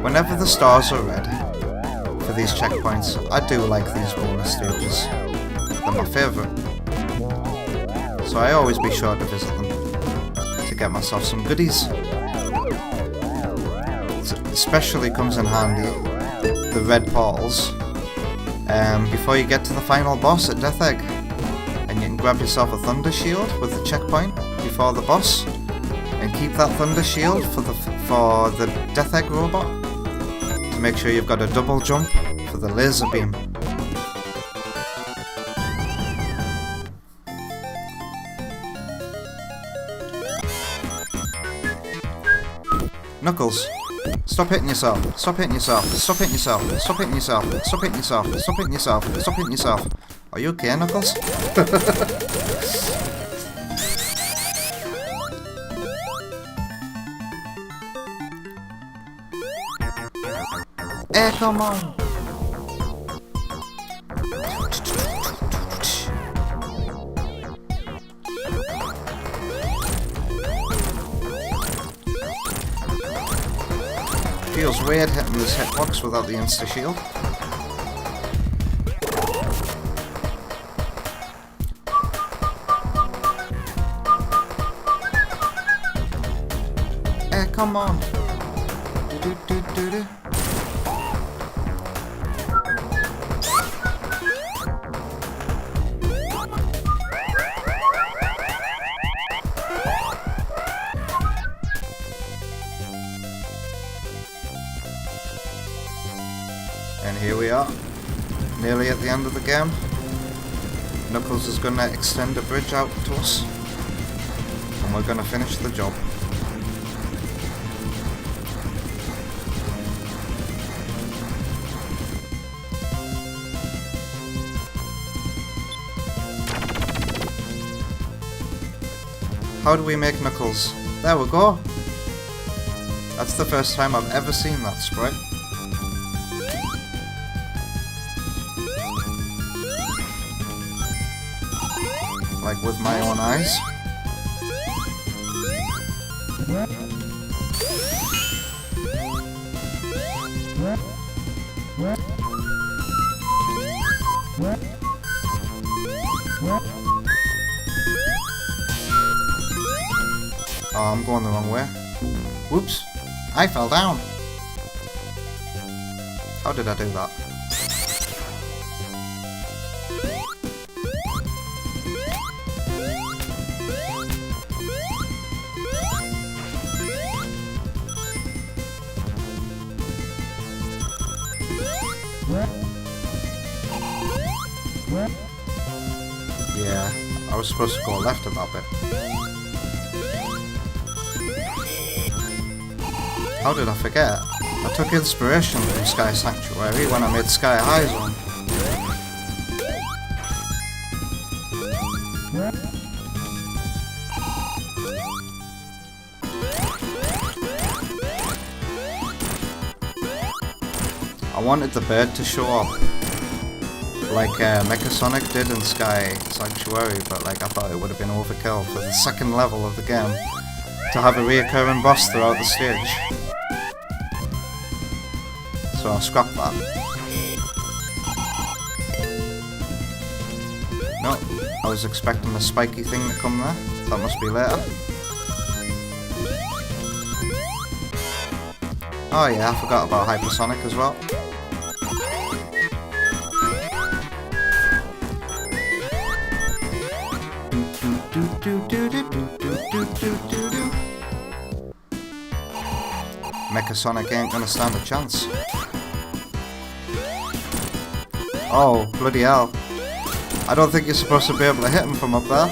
Whenever the stars are red for these checkpoints, I do like these bonus stages. They're my favourite. So I always be sure to visit them to get myself some goodies. It especially comes in handy, the red portals, before you get to the final boss at Death Egg. And you can grab yourself a Thunder Shield with the checkpoint before the boss, and keep that Thunder Shield for the Death Egg robot, to make sure you've got a double jump for the laser beam. Knuckles, stop hitting yourself, stop hitting yourself, stop hitting yourself, stop hitting yourself, stop hitting yourself, stop hitting yourself, stop hitting yourself. Are you okay, Knuckles? Hey, come on! Feels weird hitting this hitbox without the insta-shield. Hey, come on! Do-do-do-do-do. And here we are, nearly at the end of the game. Knuckles is going to extend a bridge out to us, and we're going to finish the job. How do we make Knuckles? There we go! That's the first time I've ever seen that sprite. Like with my own eyes. Oh, I'm going the wrong way. Whoops. I fell down. How did I do that? Yeah, I was supposed to go left at that bit. How did I forget? I took inspiration from Sky Sanctuary when I made Sky High Zone. I wanted the bird to show up like Mecha Sonic did in Sky Sanctuary, but like I thought it would have been overkill for the second level of the game to have a reoccurring boss throughout the stage. So I'll scrap that. No, I was expecting a spiky thing to come there. That must be later. Oh yeah, I forgot about Hypersonic as well. Mecha Sonic ain't gonna stand a chance. Oh, bloody hell. I don't think you're supposed to be able to hit him from up there.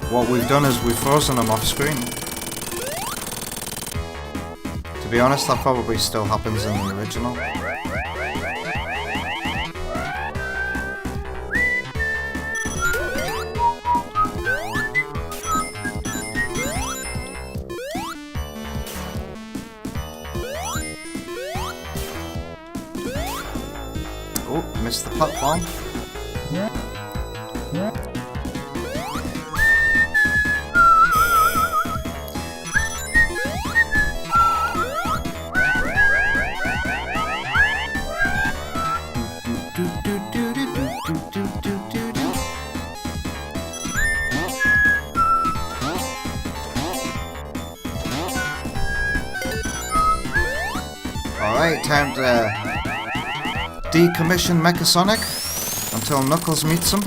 What we've done is we've frozen him off screen. To be honest, that probably still happens in the original. Oh, missed the platform. Alright, time to decommission Mecha Sonic until Knuckles meets him.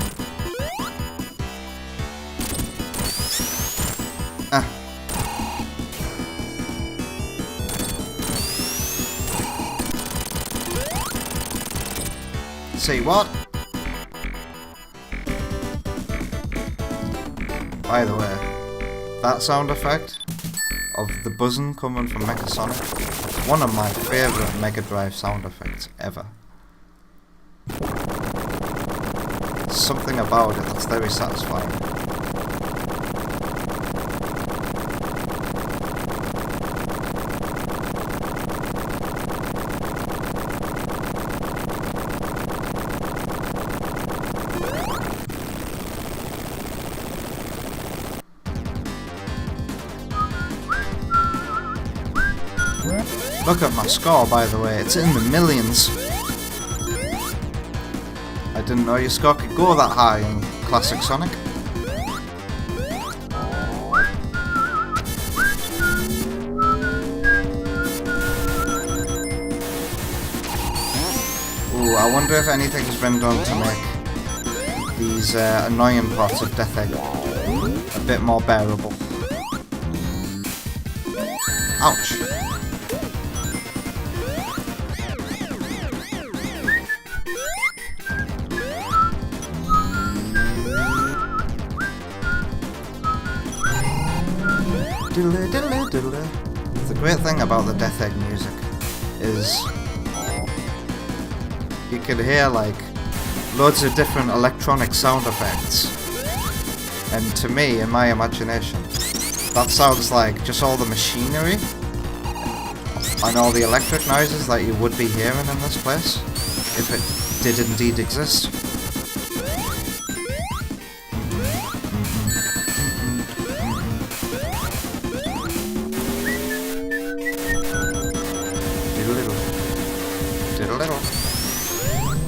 Say what? By the way, that sound effect of the buzzing coming from Mecha Sonic, one of my favourite Mega Drive sound effects ever. Something about it that's very satisfying. Look at my score, by the way, it's in the millions. I didn't know your score could go that high in Classic Sonic. Ooh, I wonder if anything's been done to make these annoying parts of Death Egg a bit more bearable. Ouch. The great thing about the Death Egg music is you can hear like loads of different electronic sound effects, and to me, in my imagination, that sounds like just all the machinery and all the electric noises that you would be hearing in this place if it did indeed exist.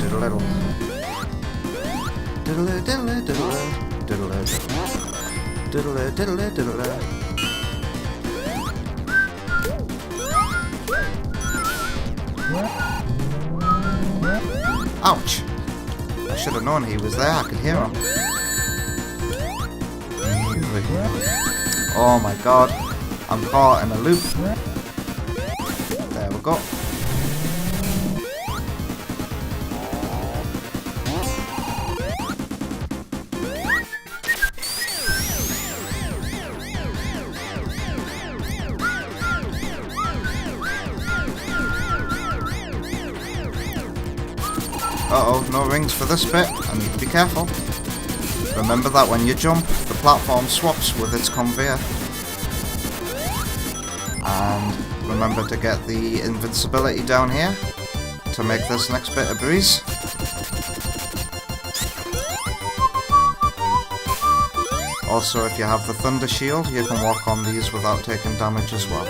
Diddle-diddle. Diddle-diddle-diddle. Diddle-diddle. Diddle-diddle-diddle. Ouch! I should have known he was there, I could hear him. Oh my god, I'm caught in a loop. There we go. Uh-oh, no rings for this bit. I need to be careful. Remember that when you jump, the platform swaps with its conveyor. And remember to get the invincibility down here to make this next bit a breeze. Also, if you have the Thunder Shield, you can walk on these without taking damage as well.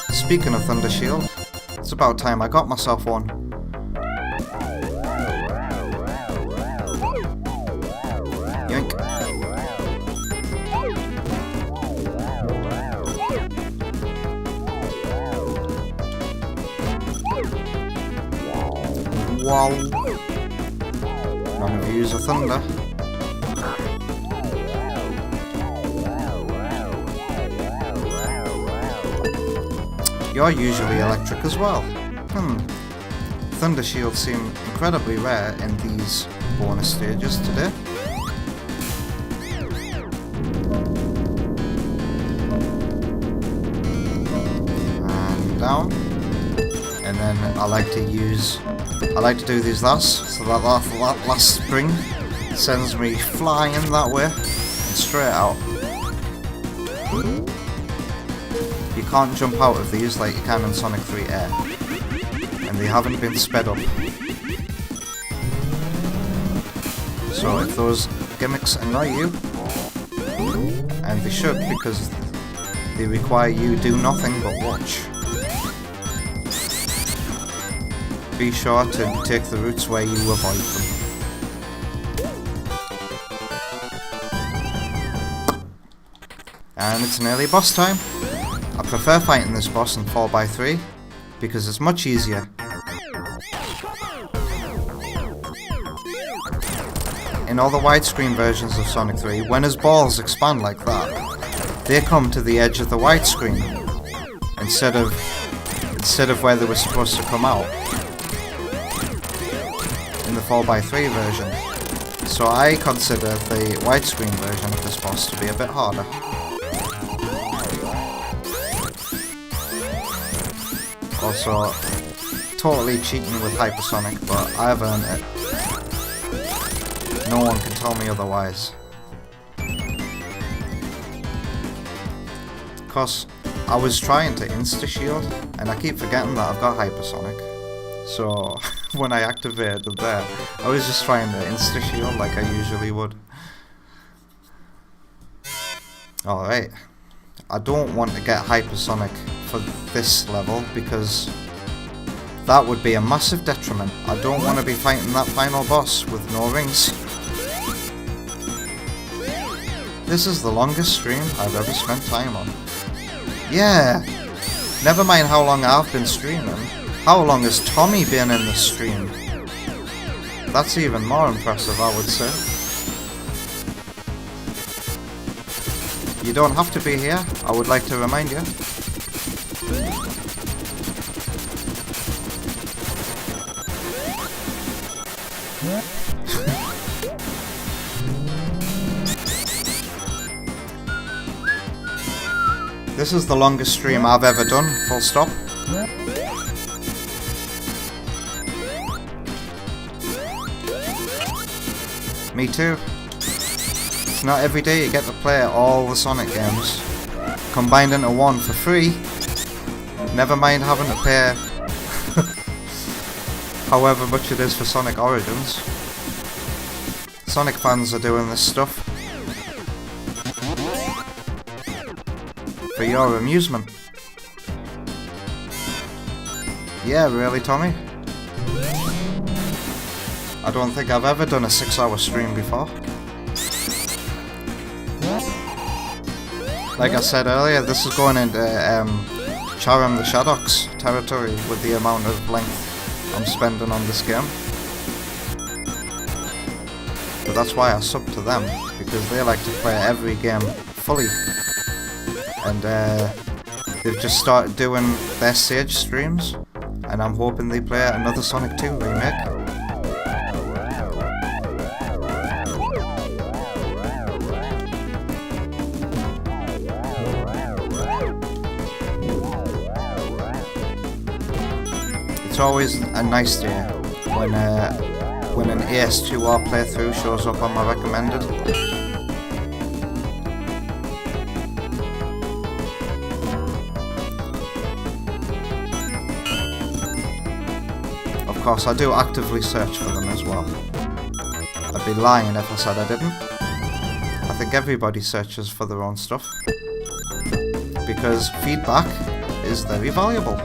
Speaking of Thunder Shield, it's about time I got myself one. Yoink. Wow. None of you use a thunder. You're usually electric as well. Thunder shields seem incredibly rare in these bonus stages today. And down. And then I like to do these last, so that last spring sends me flying that way and straight out. You can't jump out of these like you can in Sonic 3 Air, and they haven't been sped up. So if those gimmicks annoy you, and they should because they require you do nothing but watch, be sure to take the routes where you avoid them. And it's nearly boss time. I prefer fighting this boss in 4x3 because it's much easier. In all the widescreen versions of Sonic 3, when his balls expand like that, they come to the edge of the widescreen instead of where they were supposed to come out in the 4x3 version. So I consider the widescreen version of this boss to be a bit harder. Also, totally cheating with Hypersonic, but I've earned it. No one can tell me otherwise. Cause I was trying to insta-shield, and I keep forgetting that I've got Hypersonic. So, when I activated it there, I was just trying to insta-shield like I usually would. Alright. I don't want to get Hypersonic for this level because that would be a massive detriment. I don't want to be fighting that final boss with no rings. This is the longest stream I've ever spent time on. Yeah! Never mind how long I've been streaming. How long has Tommy been in the stream? That's even more impressive, I would say. You don't have to be here, I would like to remind you. This is the longest stream I've ever done, full stop. Me too. It's not every day you get to play all the Sonic games combined into one for free. Never mind having to pay however much it is for Sonic Origins. Sonic fans are doing this stuff for your amusement. Yeah, really, Tommy? I don't think I've ever done a 6-hour stream before. Like I said earlier, this is going into Charam the Shaddock's territory with the amount of length I'm spending on this game. But that's why I sub to them, because they like to play every game fully. And they've just started doing their Sage streams, and I'm hoping they play another Sonic 2 remake. It's always a nice day when an AS2R playthrough shows up on my recommended. Of course, I do actively search for them as well. I'd be lying if I said I didn't. I think everybody searches for their own stuff, because feedback is very valuable.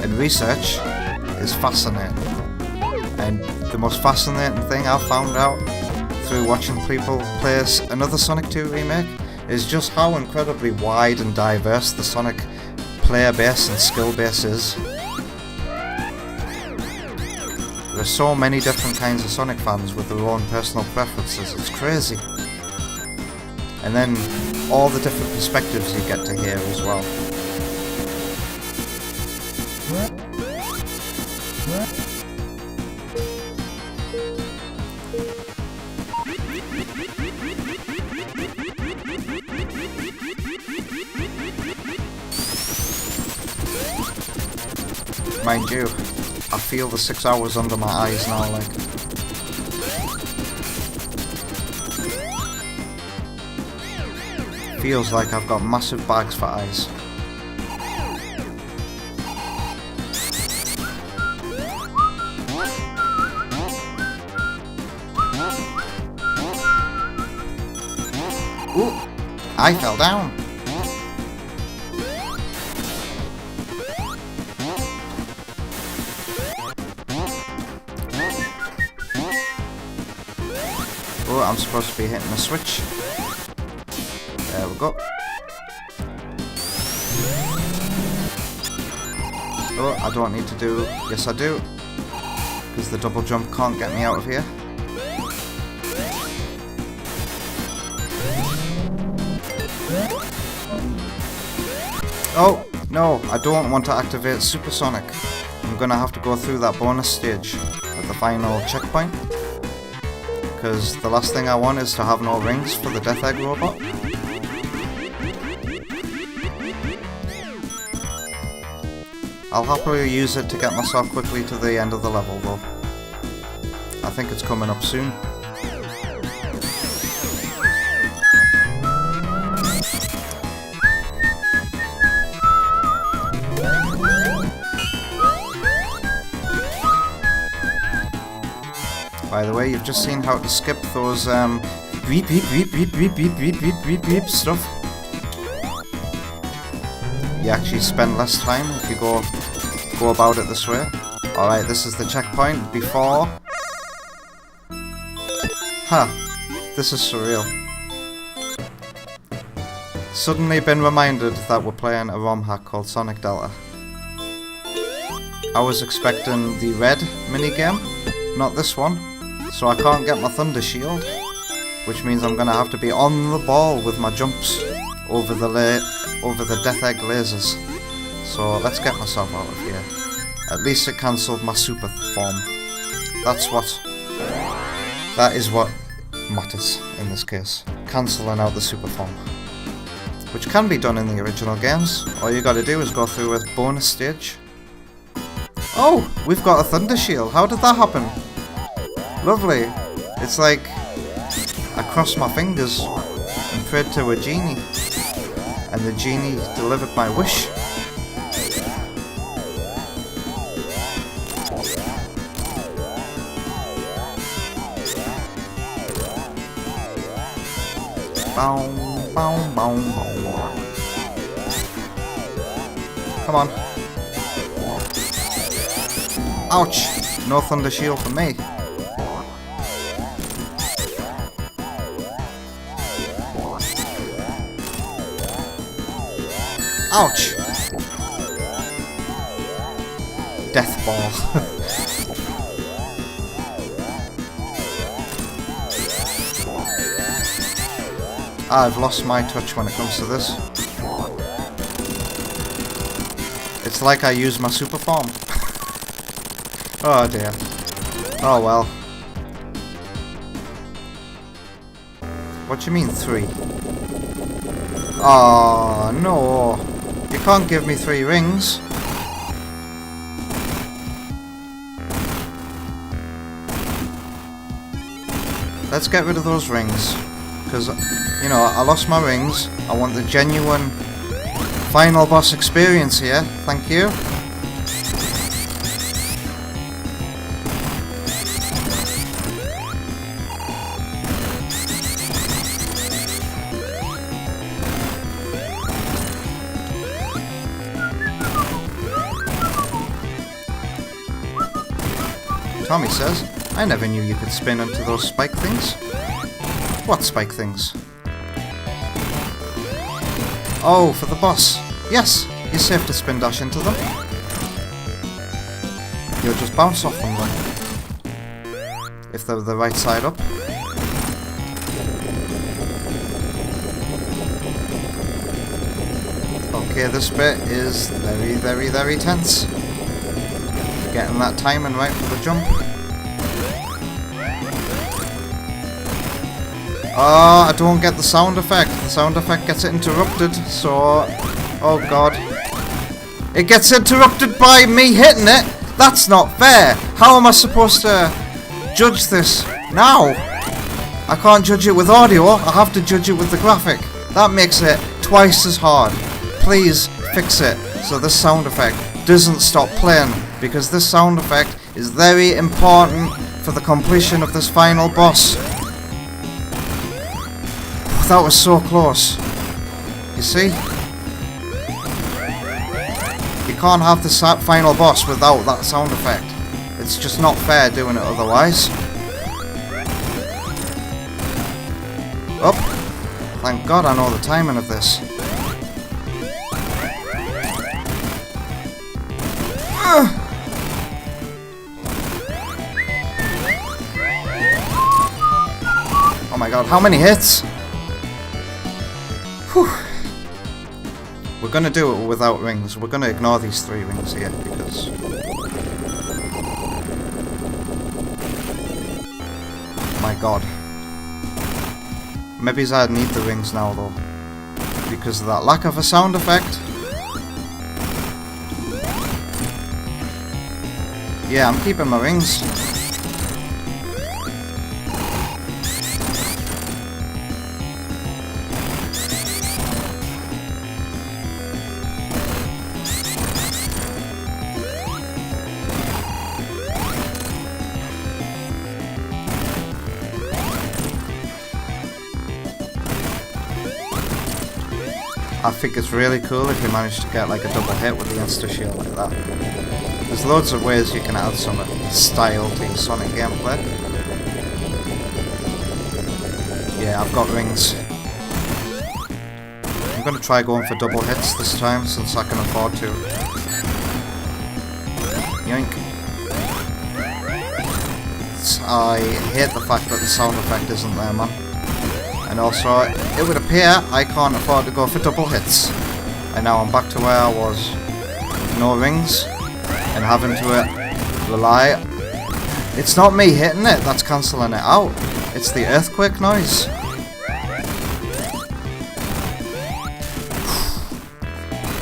And research is fascinating. And the most fascinating thing I've found out through watching people play another Sonic 2 remake is just how incredibly wide and diverse the Sonic player base and skill base is. There are so many different kinds of Sonic fans with their own personal preferences, it's crazy. And then all the different perspectives you get to hear as well. Mind you, I feel the 6 hours under my eyes now, like. Feels like I've got massive bags for eyes. Ooh, I fell down. Oh, I'm supposed to be hitting the switch. There we go. Oh, I don't need to do... Yes, I do. Because the double jump can't get me out of here. Oh, no, I don't want to activate Supersonic. I'm gonna have to go through that bonus stage at the final checkpoint. Because the last thing I want is to have no rings for the Death Egg robot. I'll happily use it to get myself quickly to the end of the level though. I think it's coming up soon. By the way, you've just seen how to skip those beep beep beep beep beep beep beep beep beep beep stuff. You actually spend less time if you go about it this way. Alright, this is the checkpoint before... Huh, this is surreal. Suddenly been reminded that we're playing a ROM hack called Sonic Delta. I was expecting the red minigame, not this one. So I can't get my Thunder Shield, which means I'm gonna have to be on the ball with my jumps over the Death Egg lasers. So let's get myself out of here. At least it cancelled my super form. That is what matters in this case. Cancelling out the super form. Which can be done in the original games. All you gotta do is go through a bonus stage. Oh, we've got a Thunder Shield. How did that happen? Lovely. It's like I crossed my fingers and prayed to a genie, and the genie delivered my wish. Bow, bow, bow, bow. Come on. Ouch! No thunder shield for me. Ouch! Death ball. I've lost my touch when it comes to this. It's like I use my super form. Oh dear. Oh well. What do you mean 3? Oh no. You can't give me 3 rings. Let's get rid of those rings. Because, you know, I lost my rings. I want the genuine final boss experience here. Thank you. Tommy says, I never knew you could spin into those spike things. What spike things? Oh, for the boss. Yes, you're safe to spin dash into them. You'll just bounce off them then. If they're the right side up. Okay, this bit is very, very, very tense. Getting that timing right for the jump. Oh, I don't get the sound effect. The sound effect gets interrupted, so... Oh god. It gets interrupted by me hitting it! That's not fair! How am I supposed to judge this now? I can't judge it with audio, I have to judge it with the graphic. That makes it twice as hard. Please fix it so this sound effect doesn't stop playing, because this sound effect is very important for the completion of this final boss. That was so close. You see? You can't have the final boss without that sound effect. It's just not fair doing it otherwise. Oh, thank God I know the timing of this. Oh my God, how many hits? Whew. We're gonna do it without rings. We're gonna ignore these 3 rings here because... My God. Maybe I need the rings now though. Because of that lack of a sound effect. Yeah, I'm keeping my rings. I think it's really cool if you manage to get like a double hit with the insta shield like that. There's loads of ways you can add some style to your Sonic gameplay. Yeah, I've got rings. I'm going to try going for double hits this time since I can afford to. Yoink. I hate the fact that the sound effect isn't there, man. And also, it would appear I can't afford to go for double hits. And now I'm back to where I was. No rings. And having to rely... It's not me hitting it that's cancelling it out. It's the earthquake noise.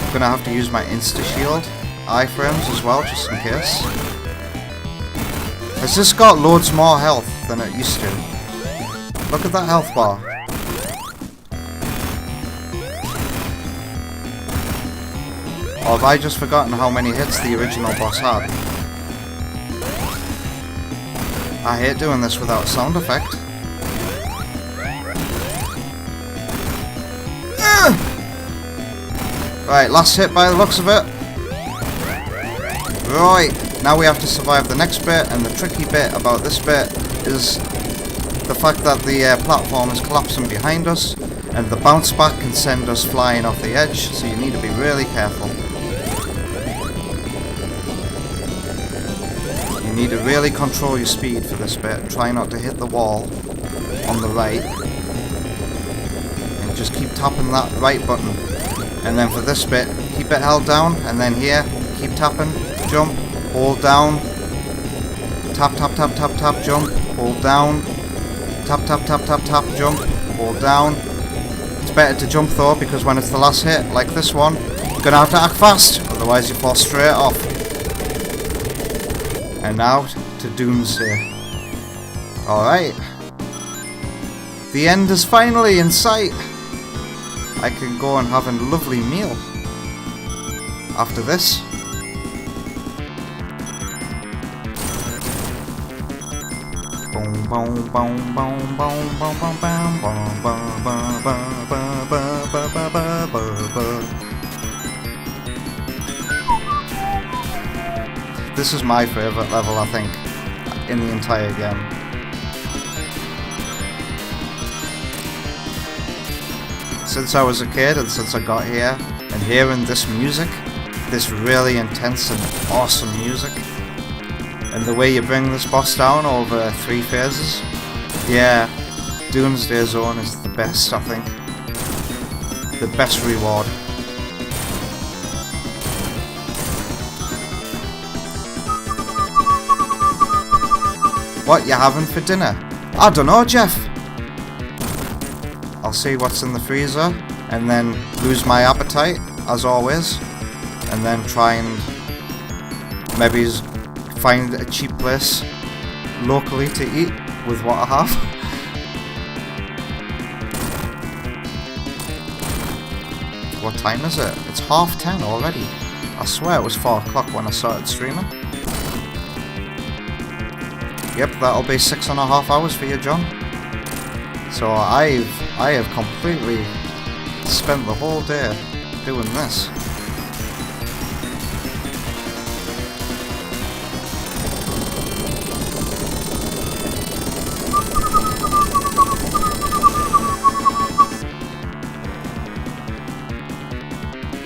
I'm gonna have to use my insta-shield iframes as well, just in case. Has this got loads more health than it used to? Look at that health bar. Or have I just forgotten how many hits the original boss had? I hate doing this without a sound effect. Right, last hit by the looks of it. Right. Now we have to survive the next bit, and the tricky bit about this bit is the fact that the platform is collapsing behind us, and the bounce back can send us flying off the edge, so you need to be really careful. You need to really control your speed for this bit. Try not to hit the wall on the right, and just keep tapping that right button. And then for this bit, keep it held down, and then here, keep tapping, jump, hold down, tap, tap, tap, tap, tap, jump, hold down, tap, tap, tap, tap, tap, jump, hold down. It's better to jump though, because when it's the last hit, like this one, you're gonna have to act fast, otherwise you fall straight off. And now to Doomsday. Alright. The end is finally in sight. I can go and have a lovely meal after this. This is my favourite level, I think, in the entire game. Since I was a kid and since I got here, and hearing this music, this really intense and awesome music, and the way you bring this boss down over 3 phases, yeah, Doomsday Zone is the best, I think. The best reward. What you having for dinner? I don't know, Jeff. I'll see what's in the freezer, and then lose my appetite, as always, and then try and maybe find a cheap place locally to eat with what I have. What time is it? It's 10:30 already. I swear it was 4 o'clock when I started streaming. Yep, that'll be 6.5 hours for you, John. So I have completely spent the whole day doing this.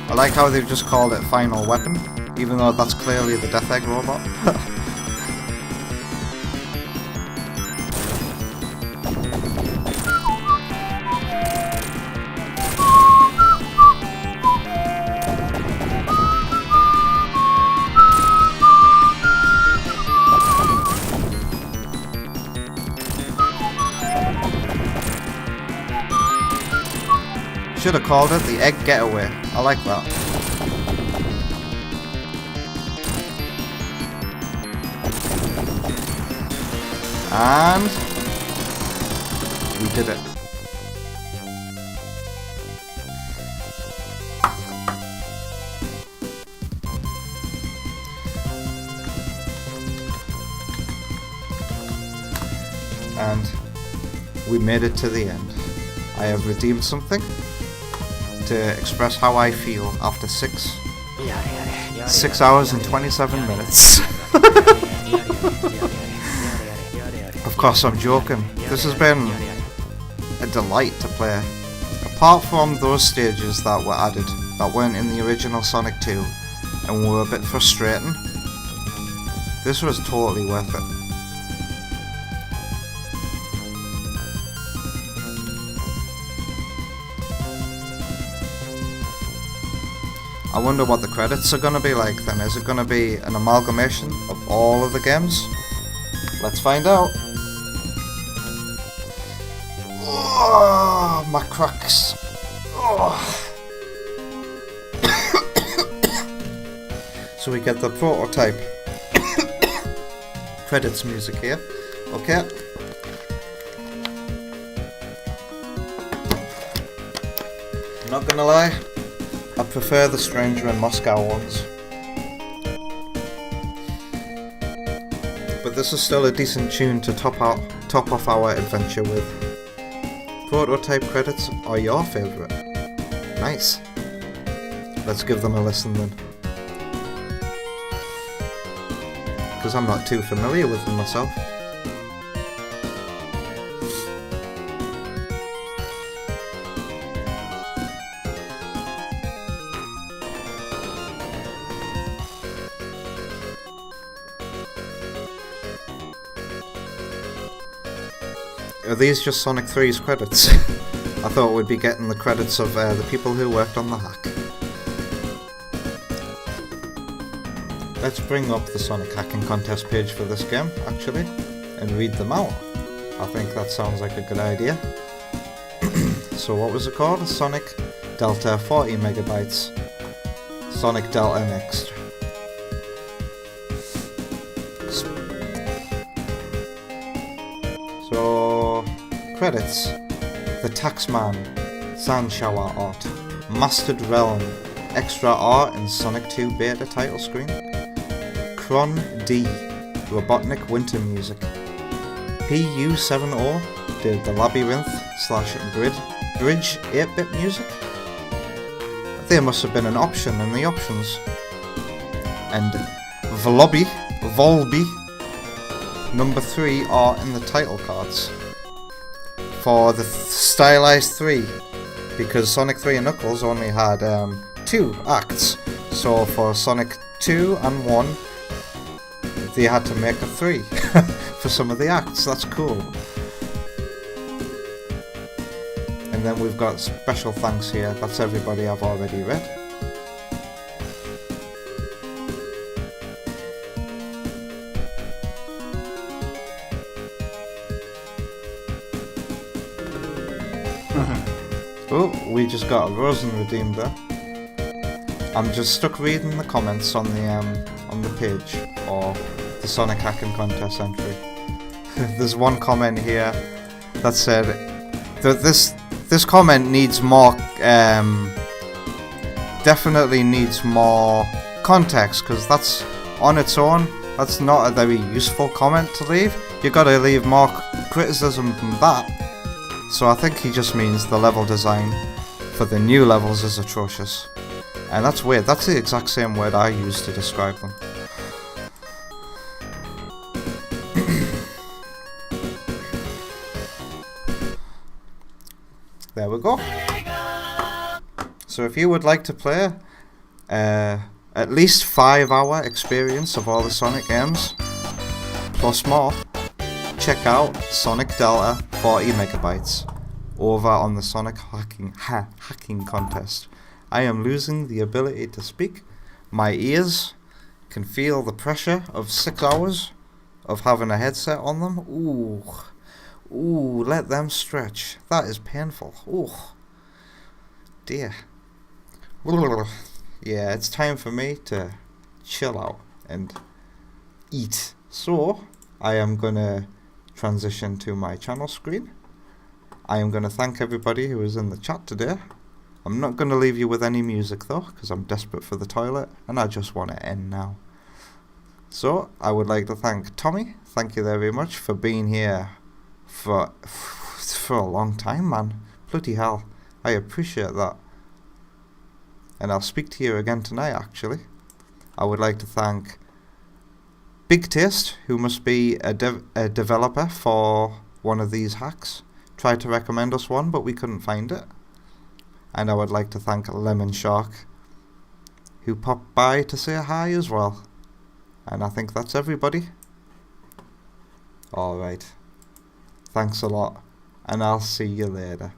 I like how they've just called it Final Weapon, even though that's clearly the Death Egg robot. Should have called it the Egg Getaway. I like that. And we did it. And we made it to the end. I have redeemed something to express how I feel after 6 hours and 27 minutes. Of course I'm joking. This has been a delight to play. Apart from those stages that were added that weren't in the original Sonic 2 and were a bit frustrating, this was totally worth it. I wonder what the credits are going to be like then. Is it going to be an amalgamation of all of the games? Let's find out. Oh, my cracks. Oh. So we get the prototype credits music here. Okay. I'm not gonna lie, I prefer the Stranger in Moscow ones. But this is still a decent tune to top off our adventure with. Prototype credits are your favourite. Nice. Let's give them a listen then. because I'm not too familiar with them myself. Are these just Sonic 3's credits? I thought we'd be getting the credits of the people who worked on the hack. Let's bring up the Sonic hacking contest page for this game, actually, and read them out. I think that sounds like a good idea. So what was it called? Sonic Delta 40 megabytes. Sonic Delta Next. So, credits. The Taxman, Sand Shower Art, Mastered Realm, Extra Art and Sonic 2 Beta title screen, Cron D, Robotnik Winter Music, PU70 did the Labyrinth / Bridge 8-bit music. There must have been an option in the options. And Volby, number 3 art in the title cards. For the stylized 3, because Sonic 3 and Knuckles only had 2 acts, so for Sonic 2 and 1 they had to make a 3 for some of the acts. That's cool. And then we've got special thanks here. That's everybody I've already read. Oh, we just got a Rosen redeemed there. I'm just stuck reading the comments on the page or the Sonic Hacking Contest entry. There's one comment here that said that this comment needs more, definitely needs more context, because that's on its own, that's not a very useful comment to leave. You gotta leave more criticism than that. So I think he just means the level design for the new levels is atrocious. And that's weird, that's the exact same word I used to describe them. There we go. So if you would like to play at least 5-hour experience of all the Sonic games, plus more, check out Sonic Delta 40 megabytes over on the Sonic hacking contest. I am losing the ability to speak. My ears can feel the pressure of 6 hours of having a headset on them. Ooh, let them stretch. That is painful. Ooh, dear. Yeah, it's time for me to chill out and eat. So, I am gonna transition to my channel screen. I am gonna thank everybody who was in the chat today. I'm not gonna leave you with any music though, because I'm desperate for the toilet and I just want to end now. So, I would like to thank Tommy. Thank you very much for being here for a long time, man. Bloody hell, I appreciate that. And I'll speak to you again tonight, actually. I would like to thank Big Taste, who must be a developer for one of these hacks. Tried to recommend us one, but we couldn't find it. And I would like to thank Lemon Shark, who popped by to say hi as well. And I think that's everybody. Alright. Thanks a lot, and I'll see you later.